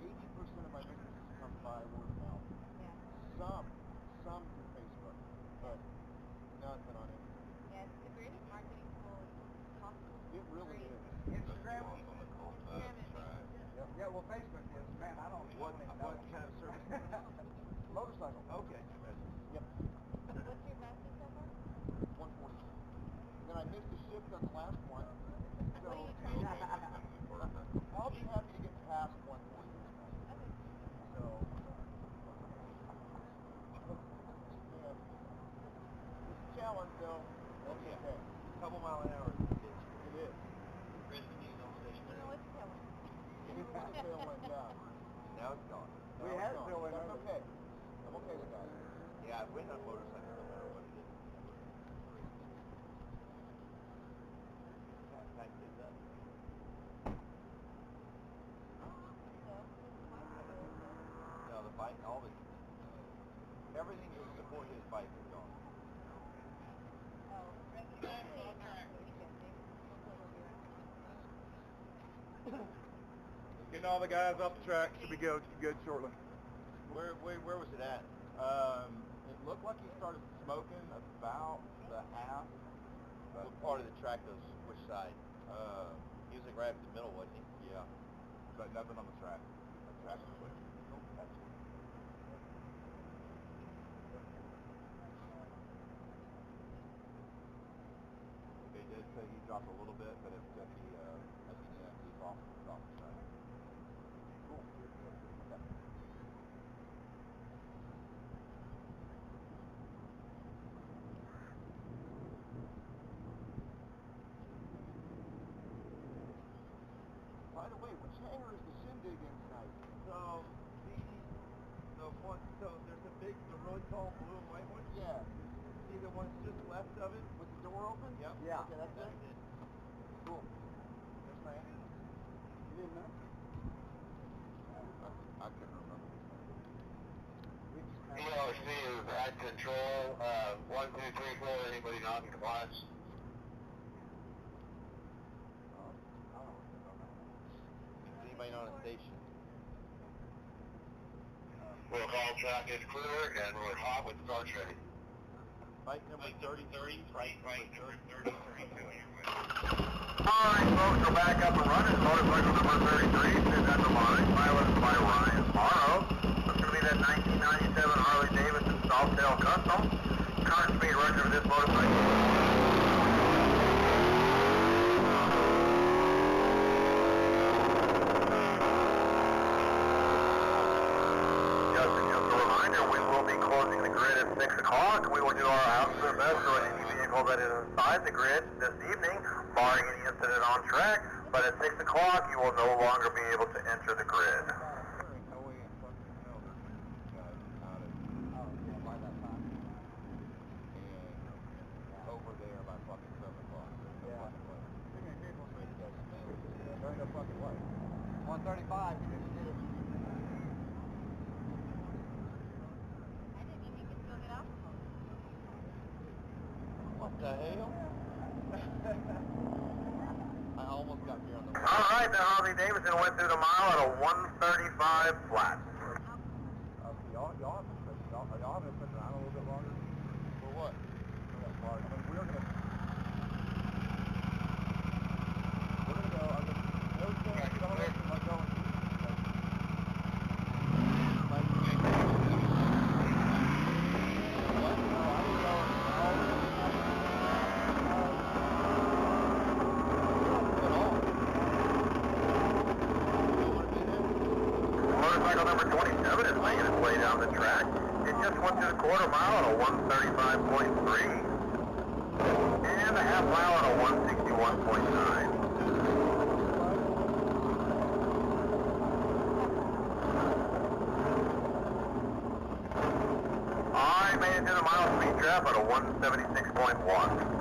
Speaker 6: 80% of my businesses come by word of mouth.
Speaker 3: Yeah.
Speaker 6: Some through Facebook, but nothing on Instagram.
Speaker 3: Yeah, it's the greatest marketing tool possible.
Speaker 6: It really is.
Speaker 7: Instagram?
Speaker 3: Instagram and Facebook.
Speaker 6: Yep.
Speaker 7: Yeah, well, Facebook is, man, I don't
Speaker 2: What
Speaker 7: know.
Speaker 2: kind of service?
Speaker 6: Motorcycle.
Speaker 2: Okay.
Speaker 6: Yep.
Speaker 3: What's your fastest so far?
Speaker 6: 140. And then I missed a shift on the last one. So
Speaker 3: What are you trying to do?
Speaker 6: I'll be happy to get past 140 this time.
Speaker 3: Okay.
Speaker 6: So yeah. It's a challenge though. That's okay.
Speaker 2: Couple mile an hour.
Speaker 6: It
Speaker 7: did.
Speaker 2: Chris News on station.
Speaker 3: No, it's killing.
Speaker 7: It's filling, yeah.
Speaker 2: Now it's gone.
Speaker 7: We had it filling. That's okay. I'm okay with that.
Speaker 2: Yeah, I went on motorcycle no matter what it is. Pack kids up. No, the bike, all the, everything to support his bike is gone.
Speaker 5: Getting all the guys off the track. Should be good shortly.
Speaker 2: Where was it at?
Speaker 7: It looked like he started smoking about the half.
Speaker 2: What part of the track goes, which side? He was like right up the middle, wasn't he?
Speaker 7: Yeah.
Speaker 5: But nothing on the track. The track is clear.
Speaker 7: They did say he dropped a little bit, but it's just he's off the track. Cool. Okay. By the way, which hangar is the shindig in tonight?
Speaker 2: So there's a big, the really tall blue and white one.
Speaker 7: Yeah.
Speaker 2: See the one just left of it?
Speaker 7: With the door open?
Speaker 2: Yep.
Speaker 7: Yeah. Okay, that's
Speaker 2: That's
Speaker 7: it.
Speaker 2: it.
Speaker 7: Cool. Yes, ma'am. You didn't know? I couldn't remember.
Speaker 1: ELC is at control, 1, 2, 3, 4, anybody not in compliance?
Speaker 2: Is anybody on a station?
Speaker 1: We'll call track is clear and we're hot with starts ready.
Speaker 2: Bike number 33, right number 33.
Speaker 1: Alright folks, we're back up and running. Motorcycle number 33 is at the line, piloted by Ryan Morrow. That's going to be that 1997 Harley Davidson Softail Custom. Current speed record of this motorcycle. Closing the grid at 6 o'clock. We will do our absolute best for any vehicle that is inside the grid this evening, barring any incident on track. But at 6 o'clock, you will no longer be able to enter the grid.
Speaker 7: There ain't no way in fucking hell there's guys out at by that time. And over there by fucking 7 o'clock. There's no fucking way. Too many vehicles ready to go. There ain't no fucking way. 135, you didn't get it.
Speaker 2: What the hell? I almost got here on the
Speaker 1: Alright, the Harley Davidson went through the mile at a 135 flat.
Speaker 7: Y'all have been sitting around a little bit longer.
Speaker 2: For what?
Speaker 7: For that part. I mean, we're gonna go. I mean, those things, some of us are going.
Speaker 1: Motorcycle number 27 is making its way down the track. It just went through the quarter mile at a 135.3 and a half mile at a 161.9. I made it to the mile speed trap at a 176.1.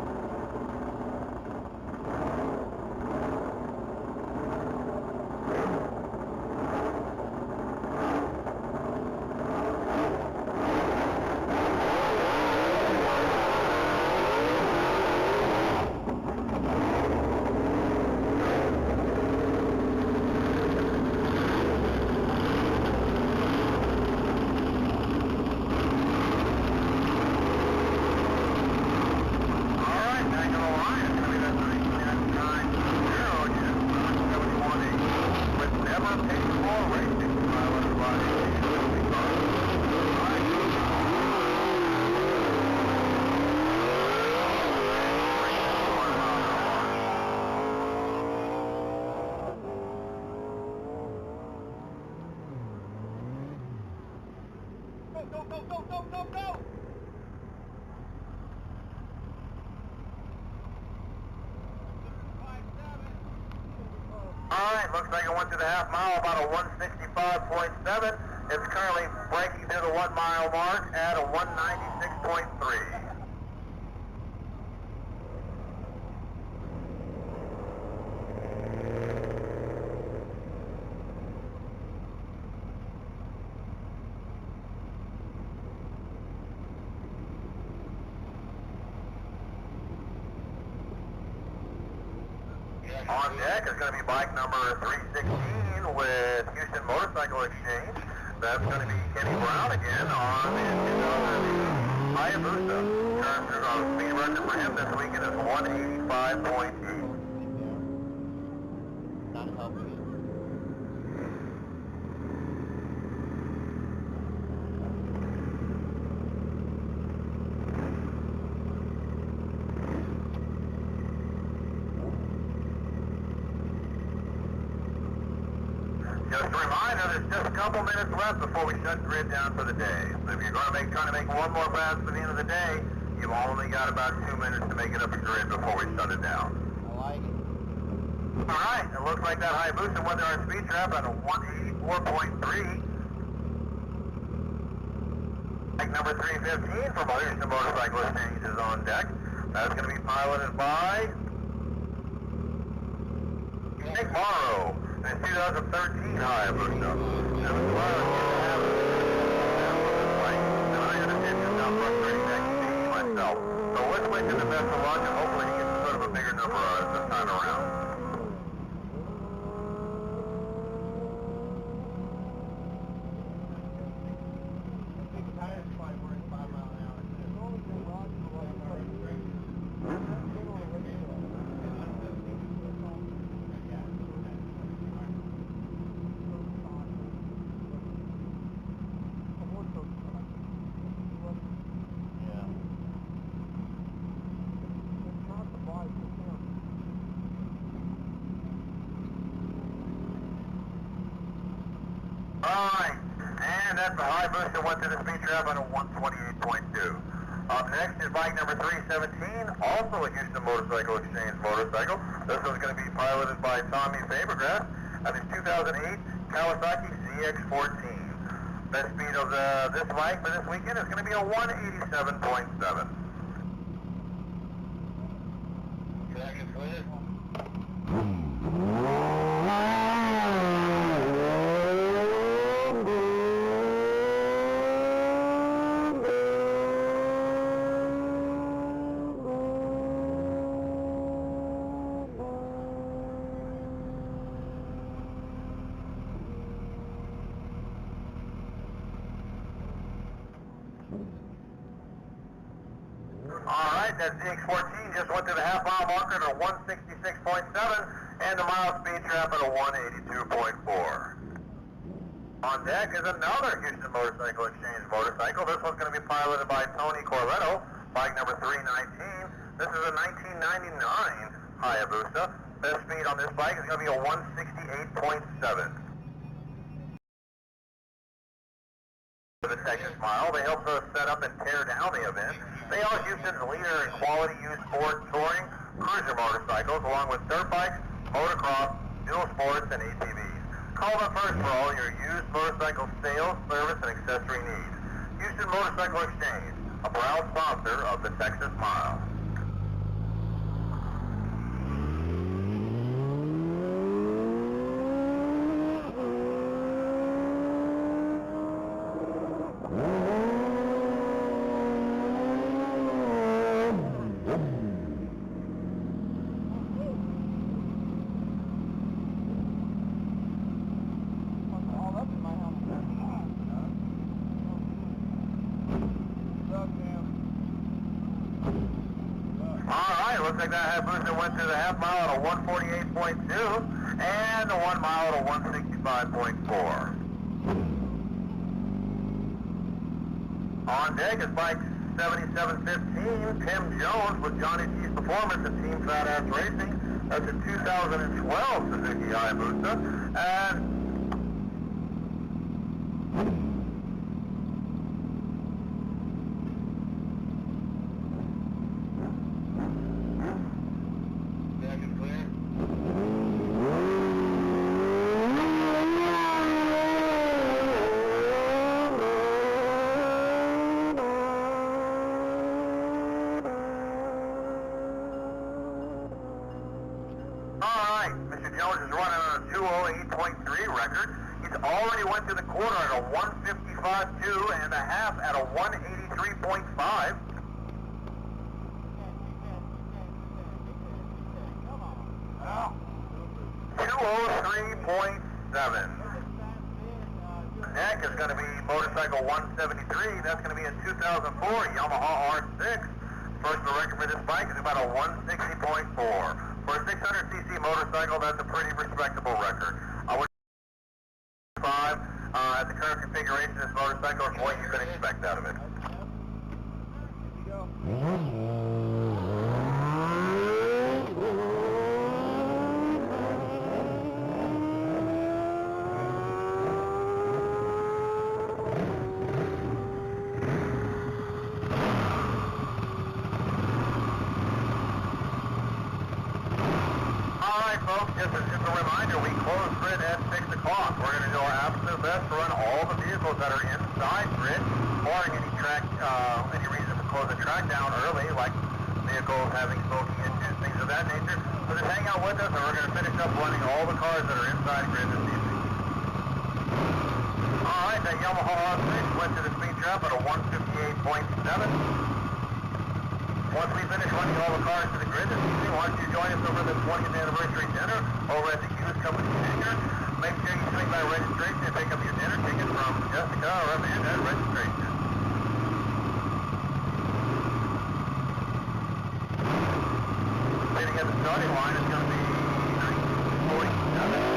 Speaker 1: looks like it went to the half mile about a 165.7. It's currently breaking through the 1 mile mark at a 196.3. On deck is going to be bike number 316 with Houston Motorcycle Exchange. That's going to be Kenny Brown again on the 2008 Hayabusa. Current speed record for him this weekend is 185.8.
Speaker 7: Not helping it.
Speaker 1: Just a reminder, there's just a couple minutes left before we shut grid down for the day. So if you're going to trying to make one more pass for the end of the day, you've only got about 2 minutes to make it up a grid before we shut it down.
Speaker 7: I like it.
Speaker 1: All right, it looks like that Hayabusa went to our speed trap at a 184.3. Bike number 315 from Houston Motorcycle Exchange is on deck. That's going to be piloted by Nick Morrow. The 2013 Hayabusa. And as well as you have and I understand you're not frustrating that speed myself. So let's wish him the best of luck and hopefully he gets sort of a bigger number this time around.
Speaker 2: Big tires probably worth 5 miles an hour.
Speaker 1: Alright, and that's the Hayabusa went to the speed trap on a 128.2. Up next is bike number 317, also a Houston Motorcycle Exchange motorcycle. This one's going to be piloted by Tommy Fabergrass at his 2008 Kawasaki ZX14. Best speed of this bike for this weekend is going to be a 187.7. Alright, that ZX14 just went to the half mile marker at a 166.7 and the mile speed trap at a 182.4. On deck is another Houston Motorcycle Exchange motorcycle. This one's going to be piloted by Tony Corletto, bike number 319. This is a 1999 Hayabusa. Best speed on this bike is going to be a 168.7. The Texas Mile. They help us set up and tear down the event. They are Houston's leader in quality used sport touring, cruiser motorcycles, along with dirt bikes, motocross, dual sports, and ATVs. Call them first for all your used motorcycle sales, service, and accessory needs. Houston Motorcycle Exchange, a proud sponsor of the Texas Mile. Looks like that Hayabusa went to the half mile at a 148.2 and the 1 mile at a 165.4. On deck is bike 7715, Tim Jones with Johnny T's Performance and Team Fat Ass Racing. That's a 2012 Suzuki Hayabusa. And 208.3 record. He's already went through the quarter at a 155.2 and a half at a 183.5. 203.7. Next is going to be motorcycle 173. That's going to be a 2004 Yamaha R6. Personal record for this bike is about a 160.4. For a 600cc motorcycle, that's a pretty respectable record. I would 5 at the current configuration of this motorcycle is what you could expect out of it. Just a reminder, we close grid at 6 o'clock. We're going to do our absolute best to run all the vehicles that are inside grid, barring any reason to close the track down early, like vehicles having smoking issues, things of that nature. So just hang out with us, and we're going to finish up running all the cars that are inside grid this evening. All right, that Yamaha R6 went to the speed trap at a 158.7. Once we finish running all the cars to the grid this evening, why don't you join us over the 20th anniversary dinner over at the Hughes Company hangar. Make sure you swing by registration and pick up your dinner ticket from Jessica or Amanda at registration. Sitting at the starting line is going to be 1947.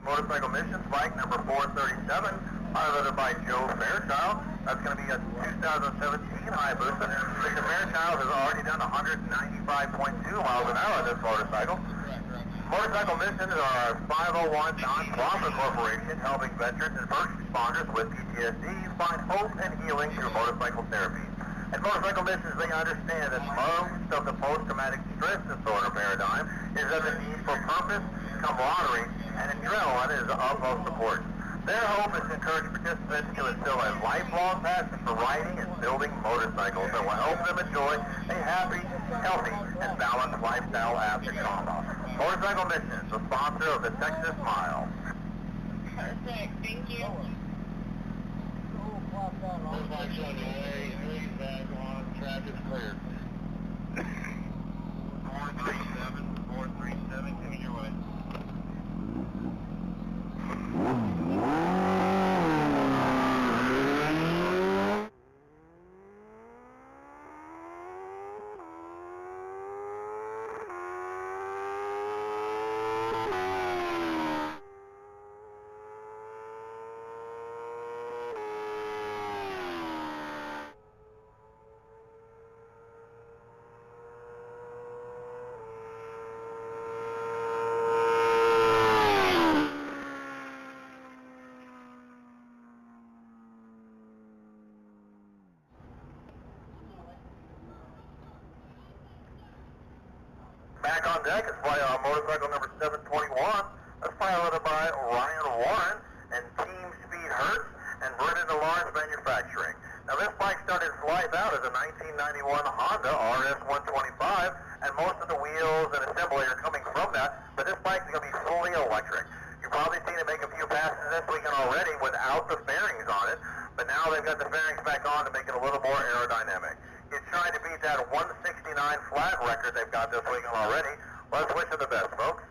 Speaker 1: Motorcycle Missions bike number 437, piloted by Joe Fairchild. That's going to be a 2017 Hayabusa. Mr. Fairchild has already done 195.2 miles an hour on this motorcycle. Motorcycle Missions are a 501 non-profit corporation helping veterans and first responders with PTSD find hope and healing through motorcycle therapy. At Motorcycle Missions, they understand that most of the post-traumatic stress disorder paradigm is that the need for purpose, camaraderie, and adrenaline is of utmost importance. Their hope is to encourage participants to instill a lifelong passion for riding and building motorcycles that will help them enjoy a happy, healthy, and balanced lifestyle after trauma. Motorcycle Missions, the sponsor of the Texas Mile.
Speaker 3: Perfect, thank you.
Speaker 1: Motorcycle's on the way, 3 back on, traffic's cleared. 437, coming your way. Back on deck is motorcycle number 721. That's piloted by Ryan Warren and Team Speed Hertz and Brennan Lawrence Manufacturing. Now this bike started its life out as a 1991 Honda RS-125, and most of the wheels and assembly are coming from that, but this bike is going to be fully electric. You've probably seen it make a few passes this weekend already without the fairings on it, but now they've got the fairings back on to make it a little more aerodynamic. It's trying to beat that 169 flat record they've got this weekend already. Let's wish them the best, folks.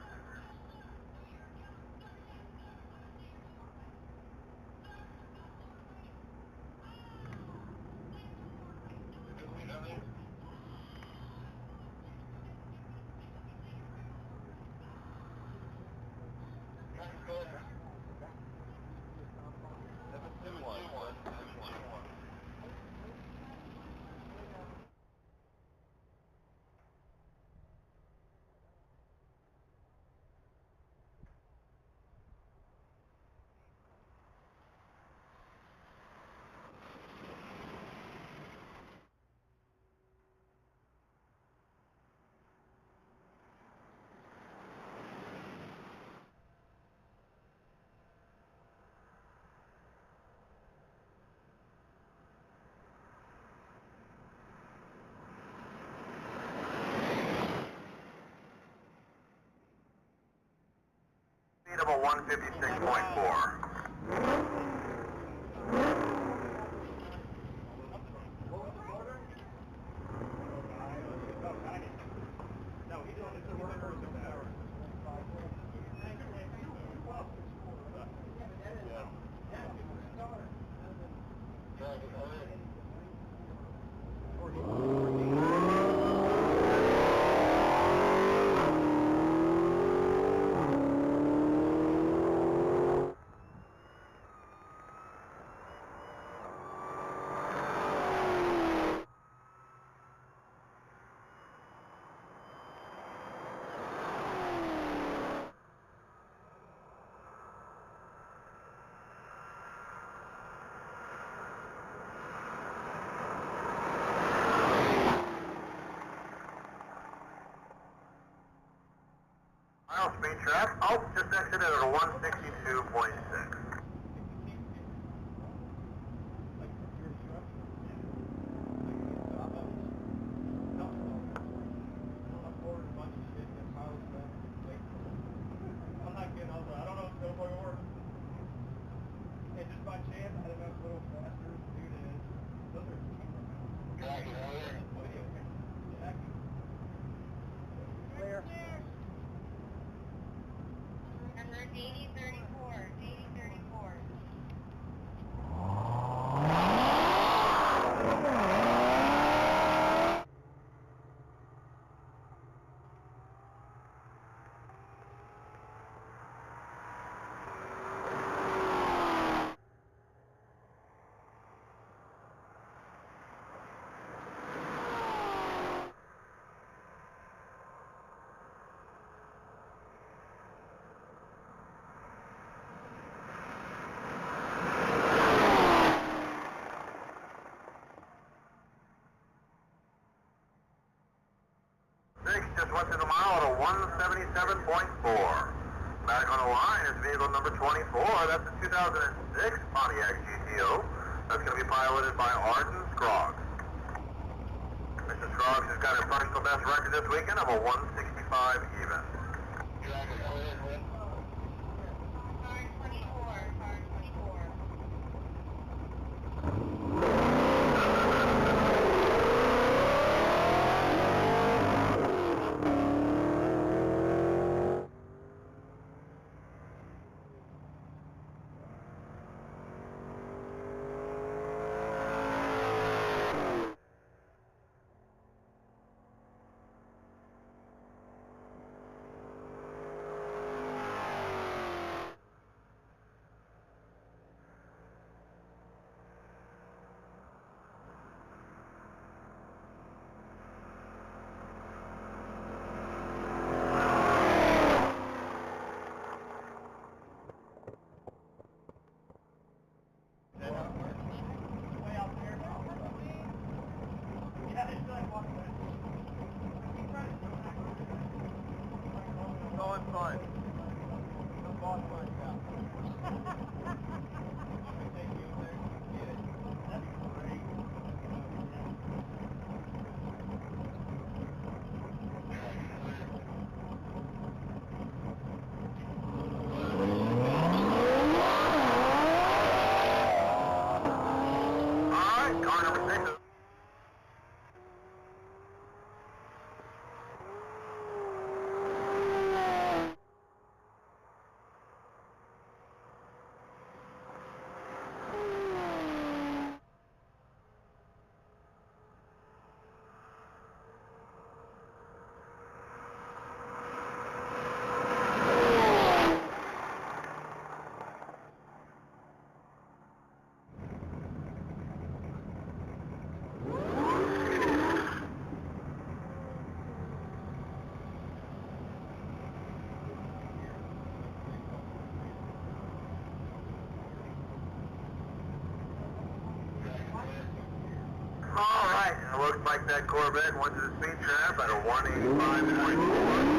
Speaker 1: 156.4. Speed trap. Oh, just exited at a 162.6.
Speaker 2: I'm not getting over it. I don't know if it's going to fucking work. And just by chance, I didn't know it's a little faster. Dude, it is. Those are
Speaker 3: Clear. Number 8034. 8034.
Speaker 1: Just went through the mile at a 177.4. Back on the line is vehicle number 24. That's a 2006 Pontiac GTO. That's going to be piloted by Arden Scroggs. Mr. Scroggs has got a personal best record this weekend of a 165 even.
Speaker 3: Car 24. Car 24.
Speaker 5: Going fun. No boss fight now.
Speaker 1: Alright, car number 6 is... Alright, it looks like that Corvette went to the speed trap at a 185.4.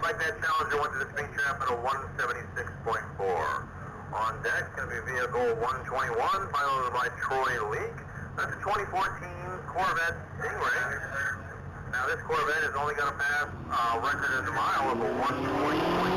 Speaker 1: like that Challenger went to the speed trap at a 176.4. On deck, going to be vehicle 121, piloted by Troy Leak. That's a 2014 Corvette Stingray. Now this Corvette is only going to pass record in the mile of a 120.4.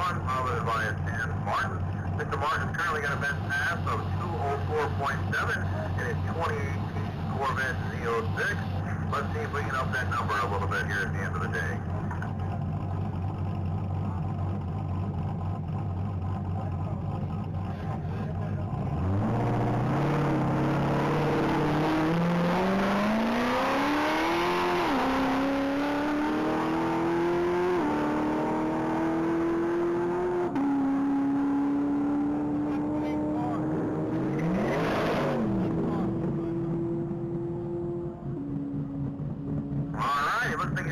Speaker 1: Piloted by Stan Martin. Mr. Martin's currently got a best pass of 204.7 in his 2018 Corvette Z06. Let's see if we can up that number a little bit here at the end of the day.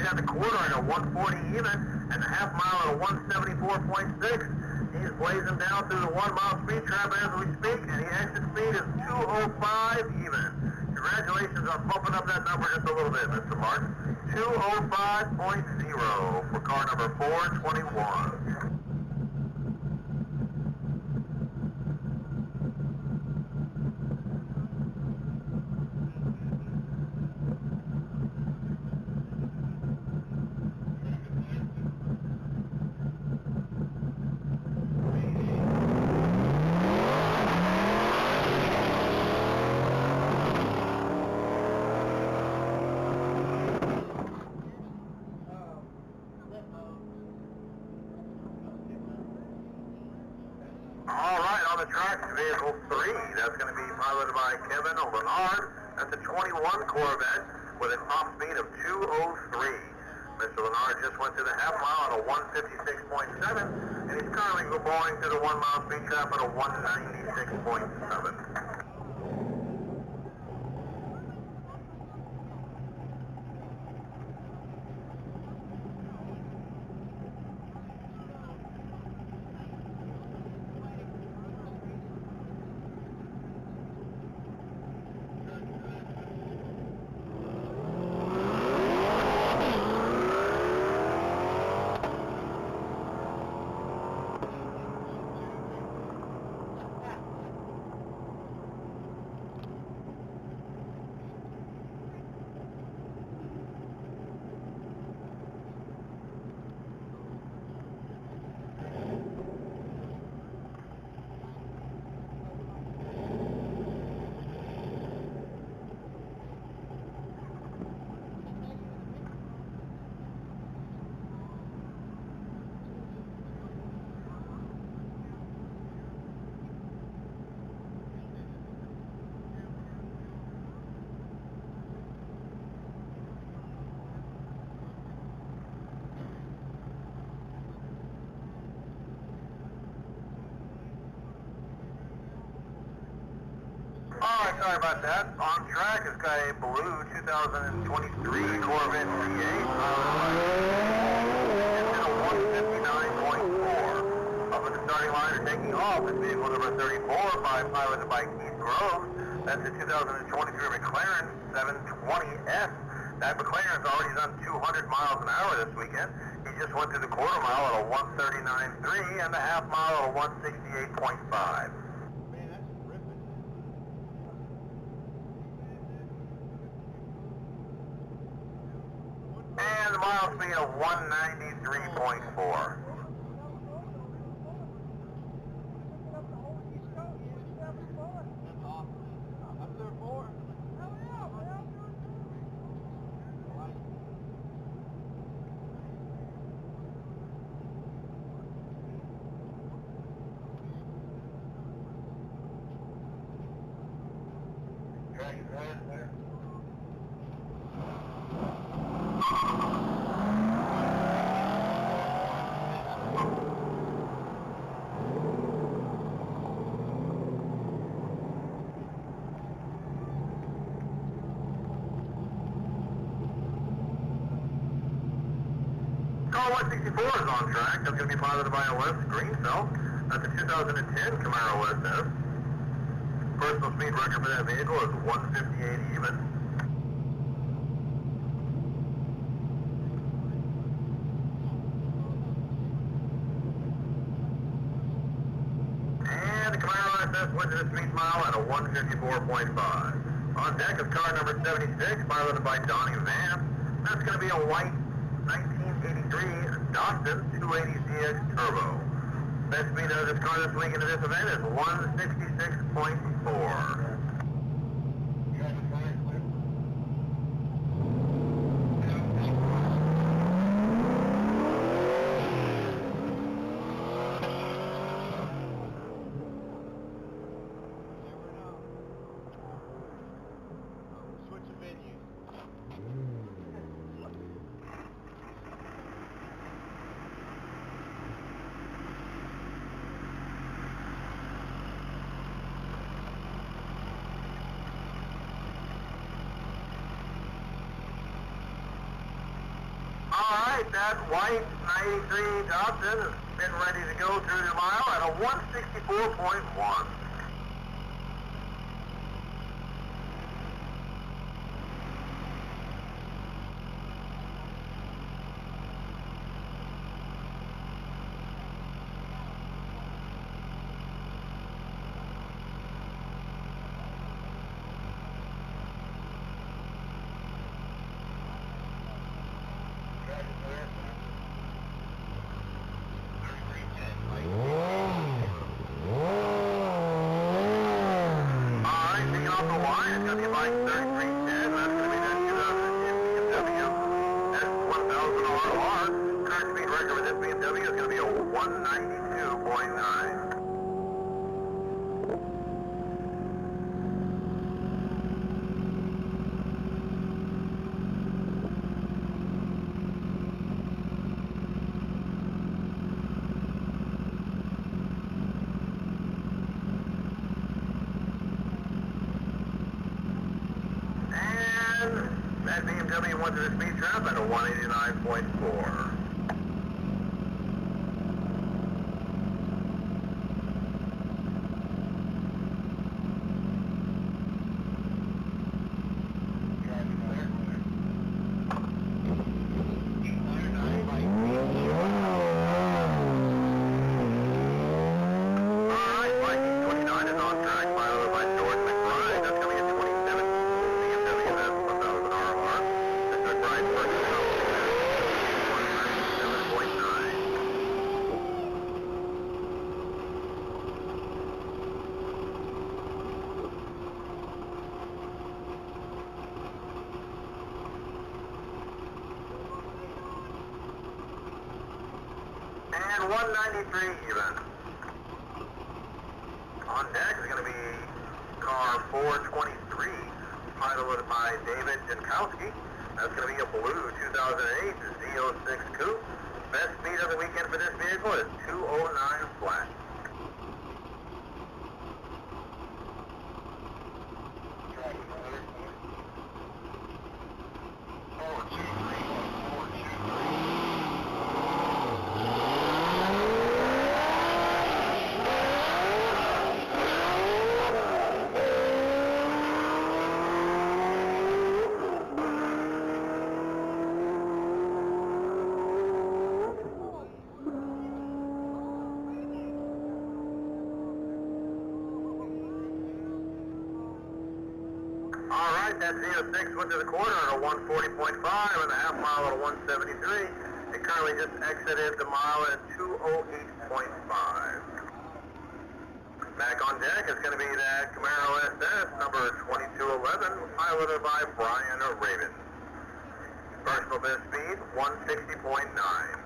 Speaker 1: The quarter at a 140 even, and the half mile at a 174.6. He's blazing down through the 1 mile speed trap as we speak, and the exit speed is 205 even. Congratulations on bumping up that number just a little bit, Mr. Martin. 205.0 for car number 421. The track, vehicle 3, that's going to be piloted by Kevin Leonard. That's a 21 Corvette with a top speed of 203. Mr. Leonard just went through the half mile at a 156.7, and he's currently going through the 1 mile speed trap at a 196.7. Sorry about that. On track has got a blue 2023 Corvette C8 and a 159.4. Up at the starting line or taking off is vehicle number 34, piloted by Keith Groves. That's a 2023 McLaren 720S. That McLaren's already done 200 miles an hour this weekend. He just went through the quarter mile at a 139.3 and the half mile at a 168.5. And the mile speed of 193.4. 164 is on track. That's going to be piloted by Les Greenfeld. That's a 2010 Camaro SS. Personal speed record for that vehicle is 158 even. And the Camaro SS went to the speed mile at a 154.5. On deck is car number 76, piloted by Donnie Vance. That's going to be a white 1983 Datsun 280ZX Turbo. Best speed of this car this week into this event is 166.4. Alright, that white 93 Datsun has been ready to go through the mile at a 164.1. That BMW went to the speed trap at a 189.4. And 193 even. On deck is going to be car 423, piloted by David Jankowski. That's going to be a blue 2008 Z06 Coupe. Best speed of the weekend for this vehicle is 209 flat. That Z06 went to the corner at a 140.5 and a half mile at a 173. It currently just exited the mile at 208.5. Back on deck is going to be that Camaro SS number 2211, piloted by Brian Raven. Personal best speed, 160.9.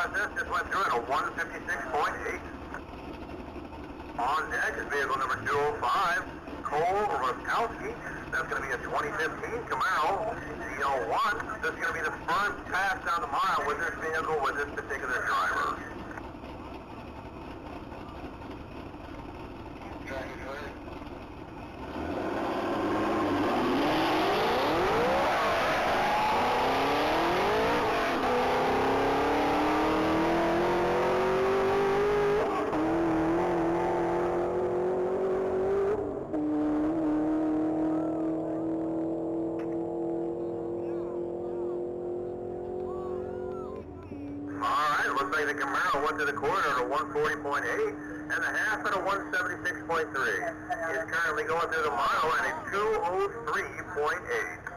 Speaker 1: process just went through at a 156.8. On deck is vehicle number 205, Cole Ruskowski. That's going to be a 2015 Camaro ZL1. This is going to be the first pass down the mile with this vehicle with this particular driver. The Camaro went to the quarter at a 140.8 and the half at a 176.3. It's currently going through the mile at a 203.8.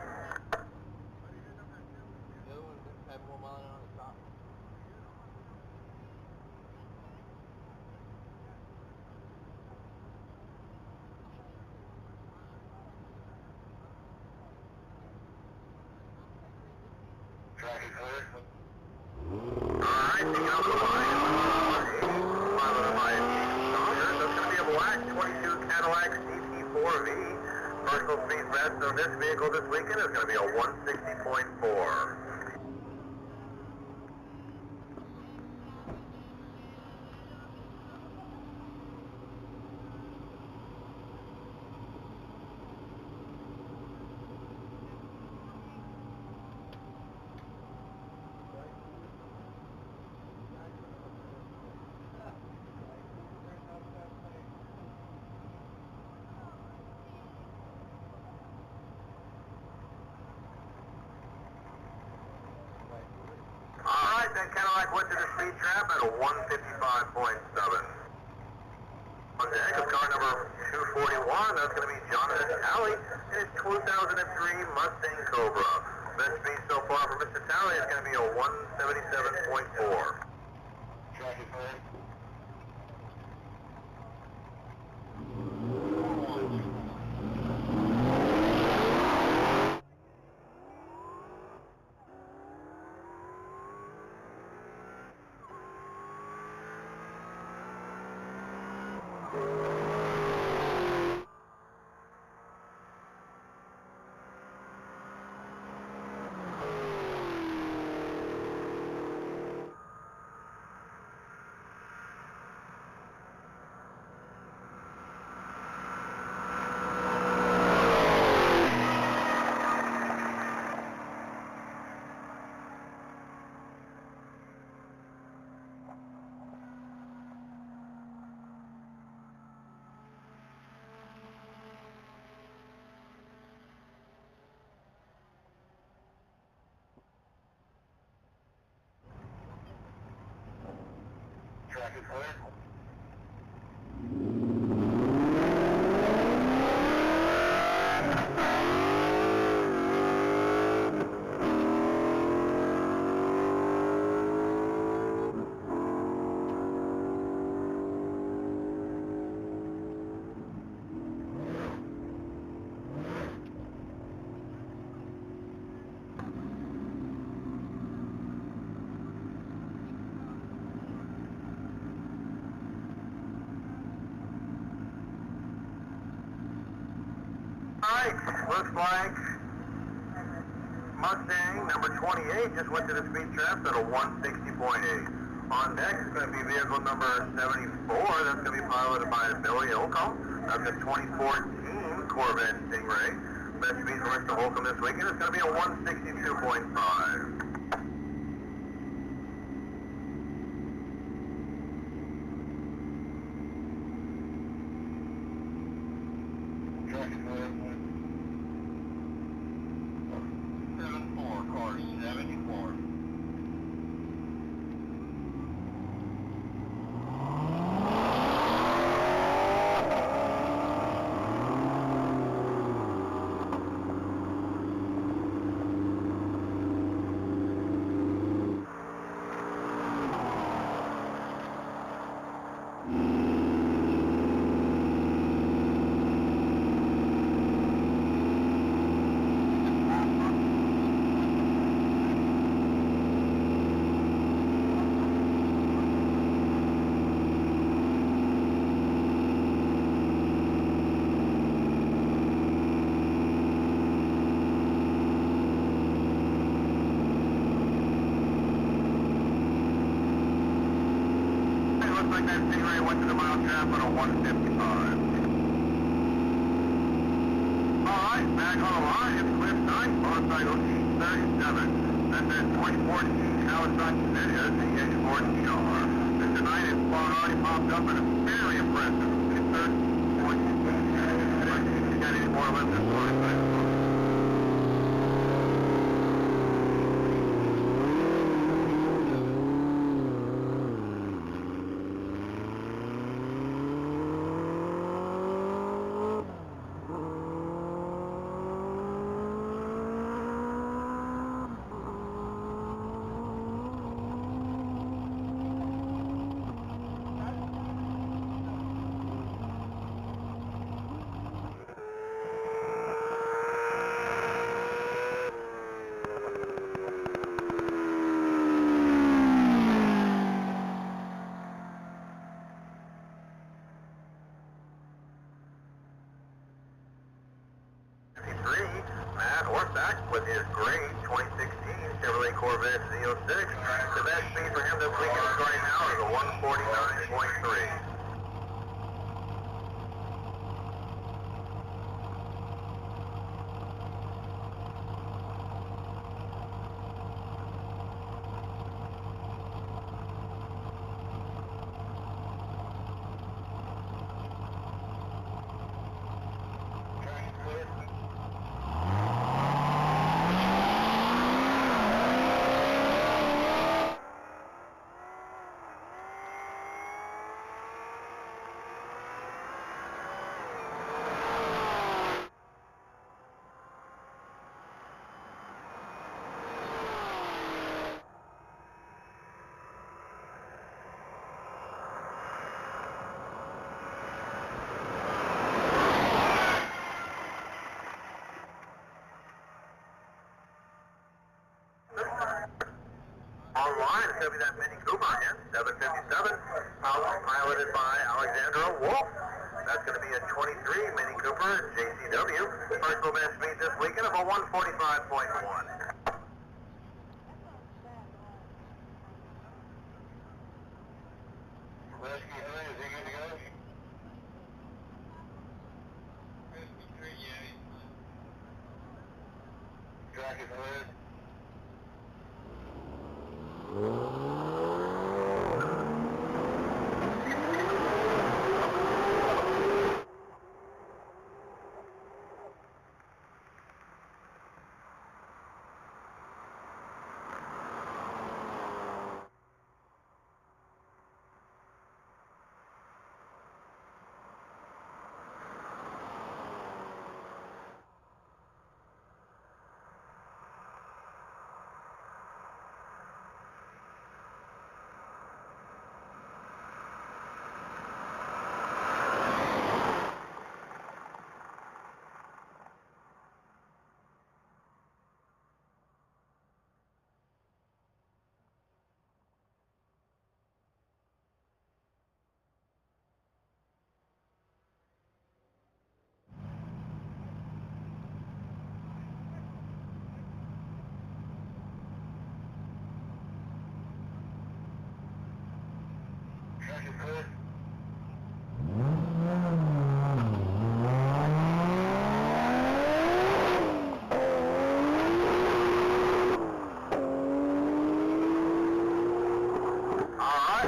Speaker 1: Traffic clear. Alright, taking out the line, followed by a that's going to be a black 22 Cadillac CT4V. Personal speed best of this vehicle this weekend is going to be a 160.4. Alright, that Cadillac went to the speed trap at a 155.7. On deck is car number 241, that's going to be Jonathan Talley in his 2003 Mustang Cobra. Best speed so far for Mr. Talley is going to be a 177.4. Traffic clear. Traffic clear. Alright, looks like Mustang number 28 just went to the speed trap at a 160.8. On deck is going to be vehicle number 74. That's going to be piloted by Billy Holcomb. That's a 2014 Corvette Stingray. Best speed for Mr. Holcomb this weekend is going to be a 162.5. at a 155. Alright, back on the line, it's Cliff 9, Bonsai OT 37. That's that 2014 Kawasaki Ninja CH4TR. Mr. 9 is already popped up and it's very impressive. It's 30. You got any more left this morning? Matt Orsack with his great 2016 Chevrolet Corvette Z06. The best speed for him this weekend starting now is a 149.3. Online, it's going to be that Mini Cooper in 757, piloted by Alexandra Wolf. That's going to be a 23 Mini Cooper JCW. Personal best speed this weekend of a 145.1. Track is cleared.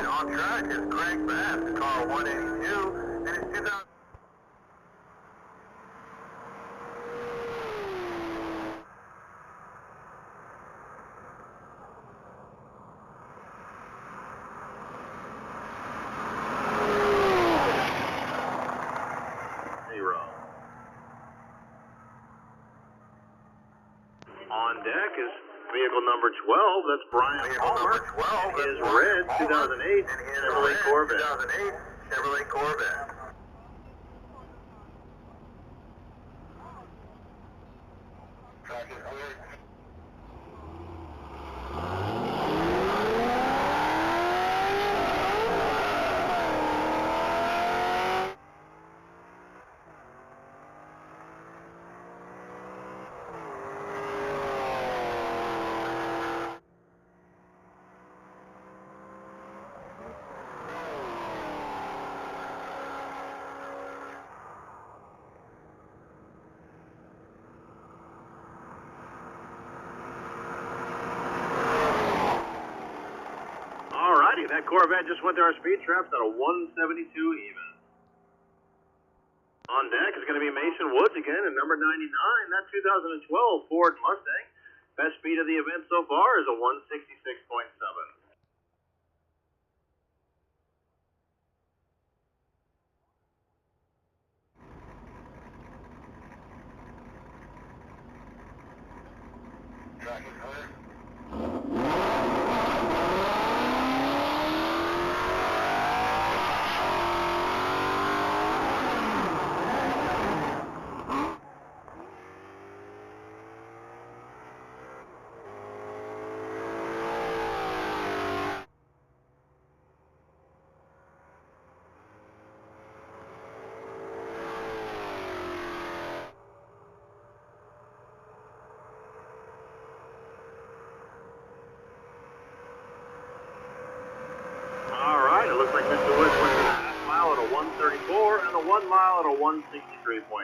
Speaker 1: On track is Craig Bass, car 182, and it's 2000. On deck is vehicle number 12, that's Brian Palmer. His red 2008 Chevrolet Corvette. 2008 Chevrolet Corvette. Track is cleared. right, that Corvette just went through our speed traps at a 172 even. On deck is going to be Mason Woods again at number 99. That 2012 Ford Mustang. Best speed of the event so far is a 166.7.
Speaker 5: Track is clear.
Speaker 1: Alright, it looks like Mr. Woods went to the half mile at a 134 and the 1 mile at a 163.5.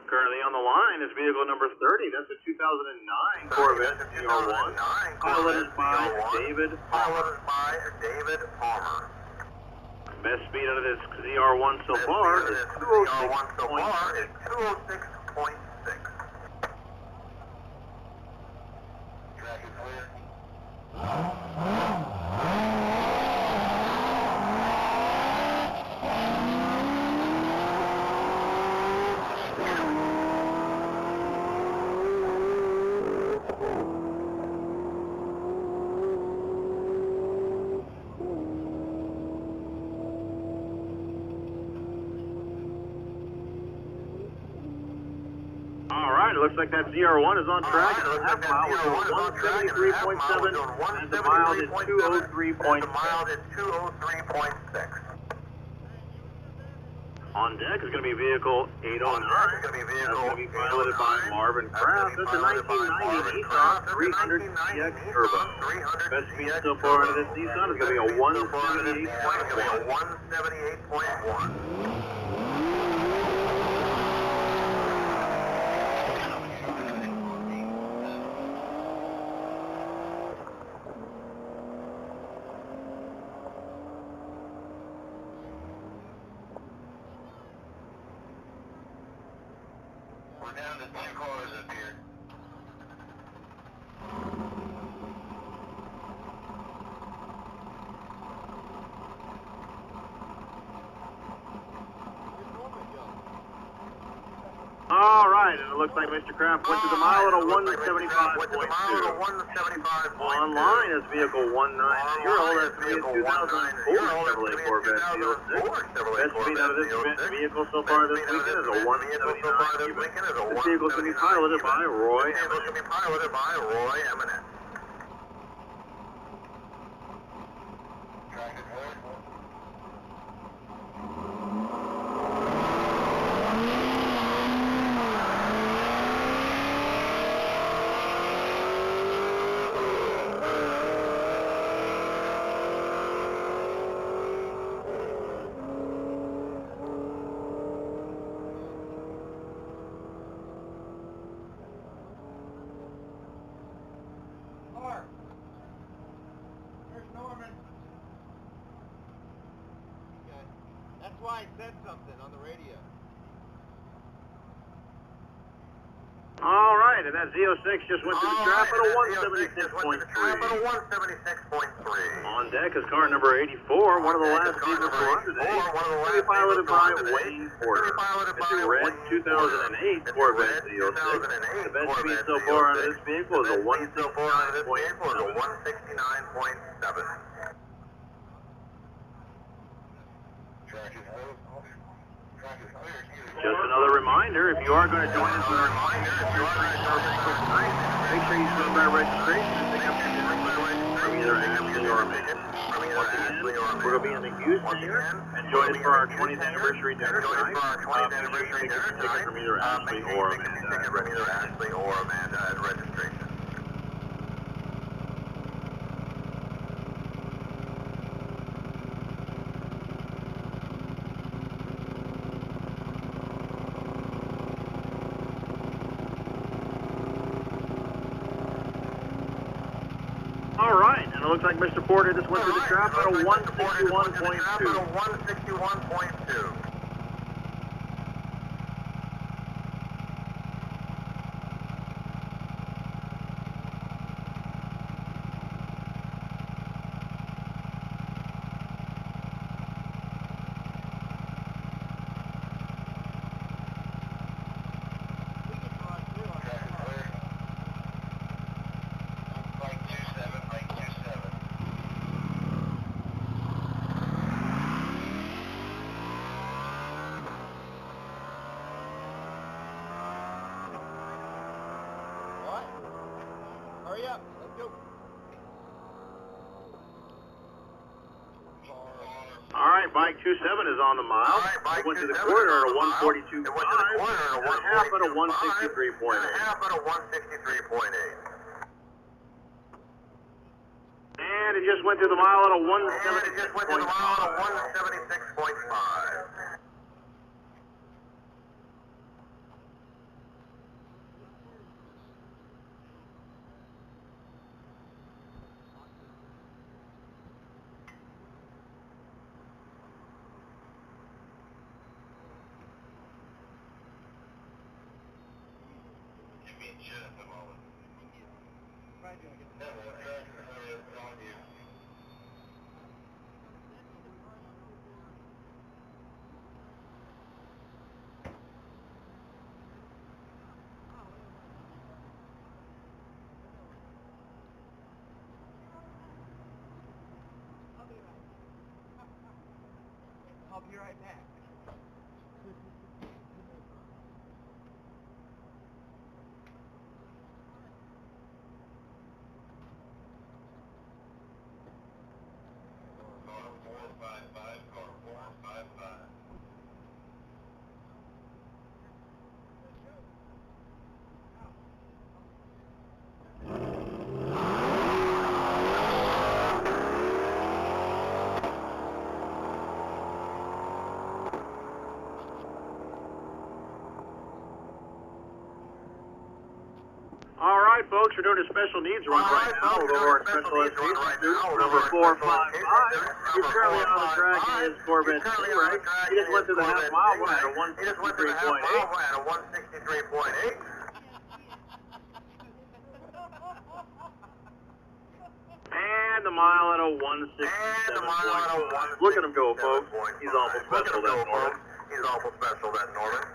Speaker 1: Currently on the line is vehicle number 30. That's a 2009 Corvette ZR1. Piloted by David Palmer. Best speed out of this ZR1 so far is 206.6.
Speaker 5: Track is clear.
Speaker 1: Alright, it looks like that ZR1 is on track. The half mile was 173.7 and the mile is 203.6. On deck is going to be vehicle 809. That's going to be piloted by Marvin Kraft. That's a 1990 Nissan 300 CX Turbo. Best speed so far out of this Nissan is going to be a 178.1.
Speaker 5: We're down to 2 cars up here.
Speaker 1: Alright, and it looks like Mr. Kraft went to the mile at a 175.2. Online is vehicle 190. That's going to be a 2004 Chevrolet Corvette Z06. Best speed out of this vehicle so far this weekend is a 179 even. This vehicle is going to be piloted by Roy Eminent.
Speaker 5: Track is clear.
Speaker 6: Mark, there's Norman.
Speaker 2: Okay. That's why I said something on the radio.
Speaker 1: Alright, and that Z06 just went to the trap at a 176.3. On deck is car number 84, one of the last vehicles to run today. It's going to be piloted by Wayne Porter. It's a red 2008 Corvette Z06. The best speed so far out of this vehicle is a 169.7.
Speaker 5: Track is clear. Track is clear.
Speaker 1: Just another reminder, if you are going to join us on our line, make sure you stop by registration and pick up your ticket from either Ashley or Amanda. We're going to be in the Houston here and join us for our 20th anniversary dinner tonight. Make sure you pick up your ticket from either Ashley or Amanda at registration. Alright, and it
Speaker 8: looks like Mr. Porter just went to the trap at a 161.2.
Speaker 1: 161.2.
Speaker 2: Hurry up, let's go.
Speaker 8: All right, bike 27 is on the mile. It went to the quarter at a 142.5. And a half at a 163.8. And it just went to the mile at a 176.5.
Speaker 2: I'll be right back.
Speaker 8: All right, folks, we're doing a special needs run right now. We'll go over our special ed needs number 455. He's currently on the track in his Corvette Stingray. He just went through the half mile one at a 163.8. And the mile at a 167.5. Look at him go, folks. He's awful special, that Norman.
Speaker 1: He's awful special, that Norman.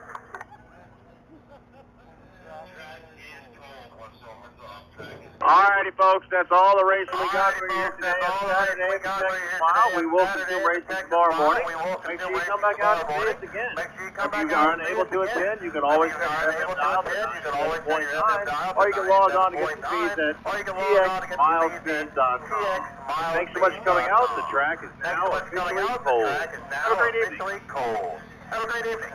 Speaker 8: Alrighty, folks, that's all the racing we got for you today on Saturday, the second mile. We will continue racing tomorrow morning. Make sure you come back out and see us again. If you are unable to attend, you can always check FM dial at 7.9, or you can log on to get the feeds at txmilespeed.com. Thanks so much for coming out. The track is now officially cold. Have a great evening.
Speaker 1: Have a great evening.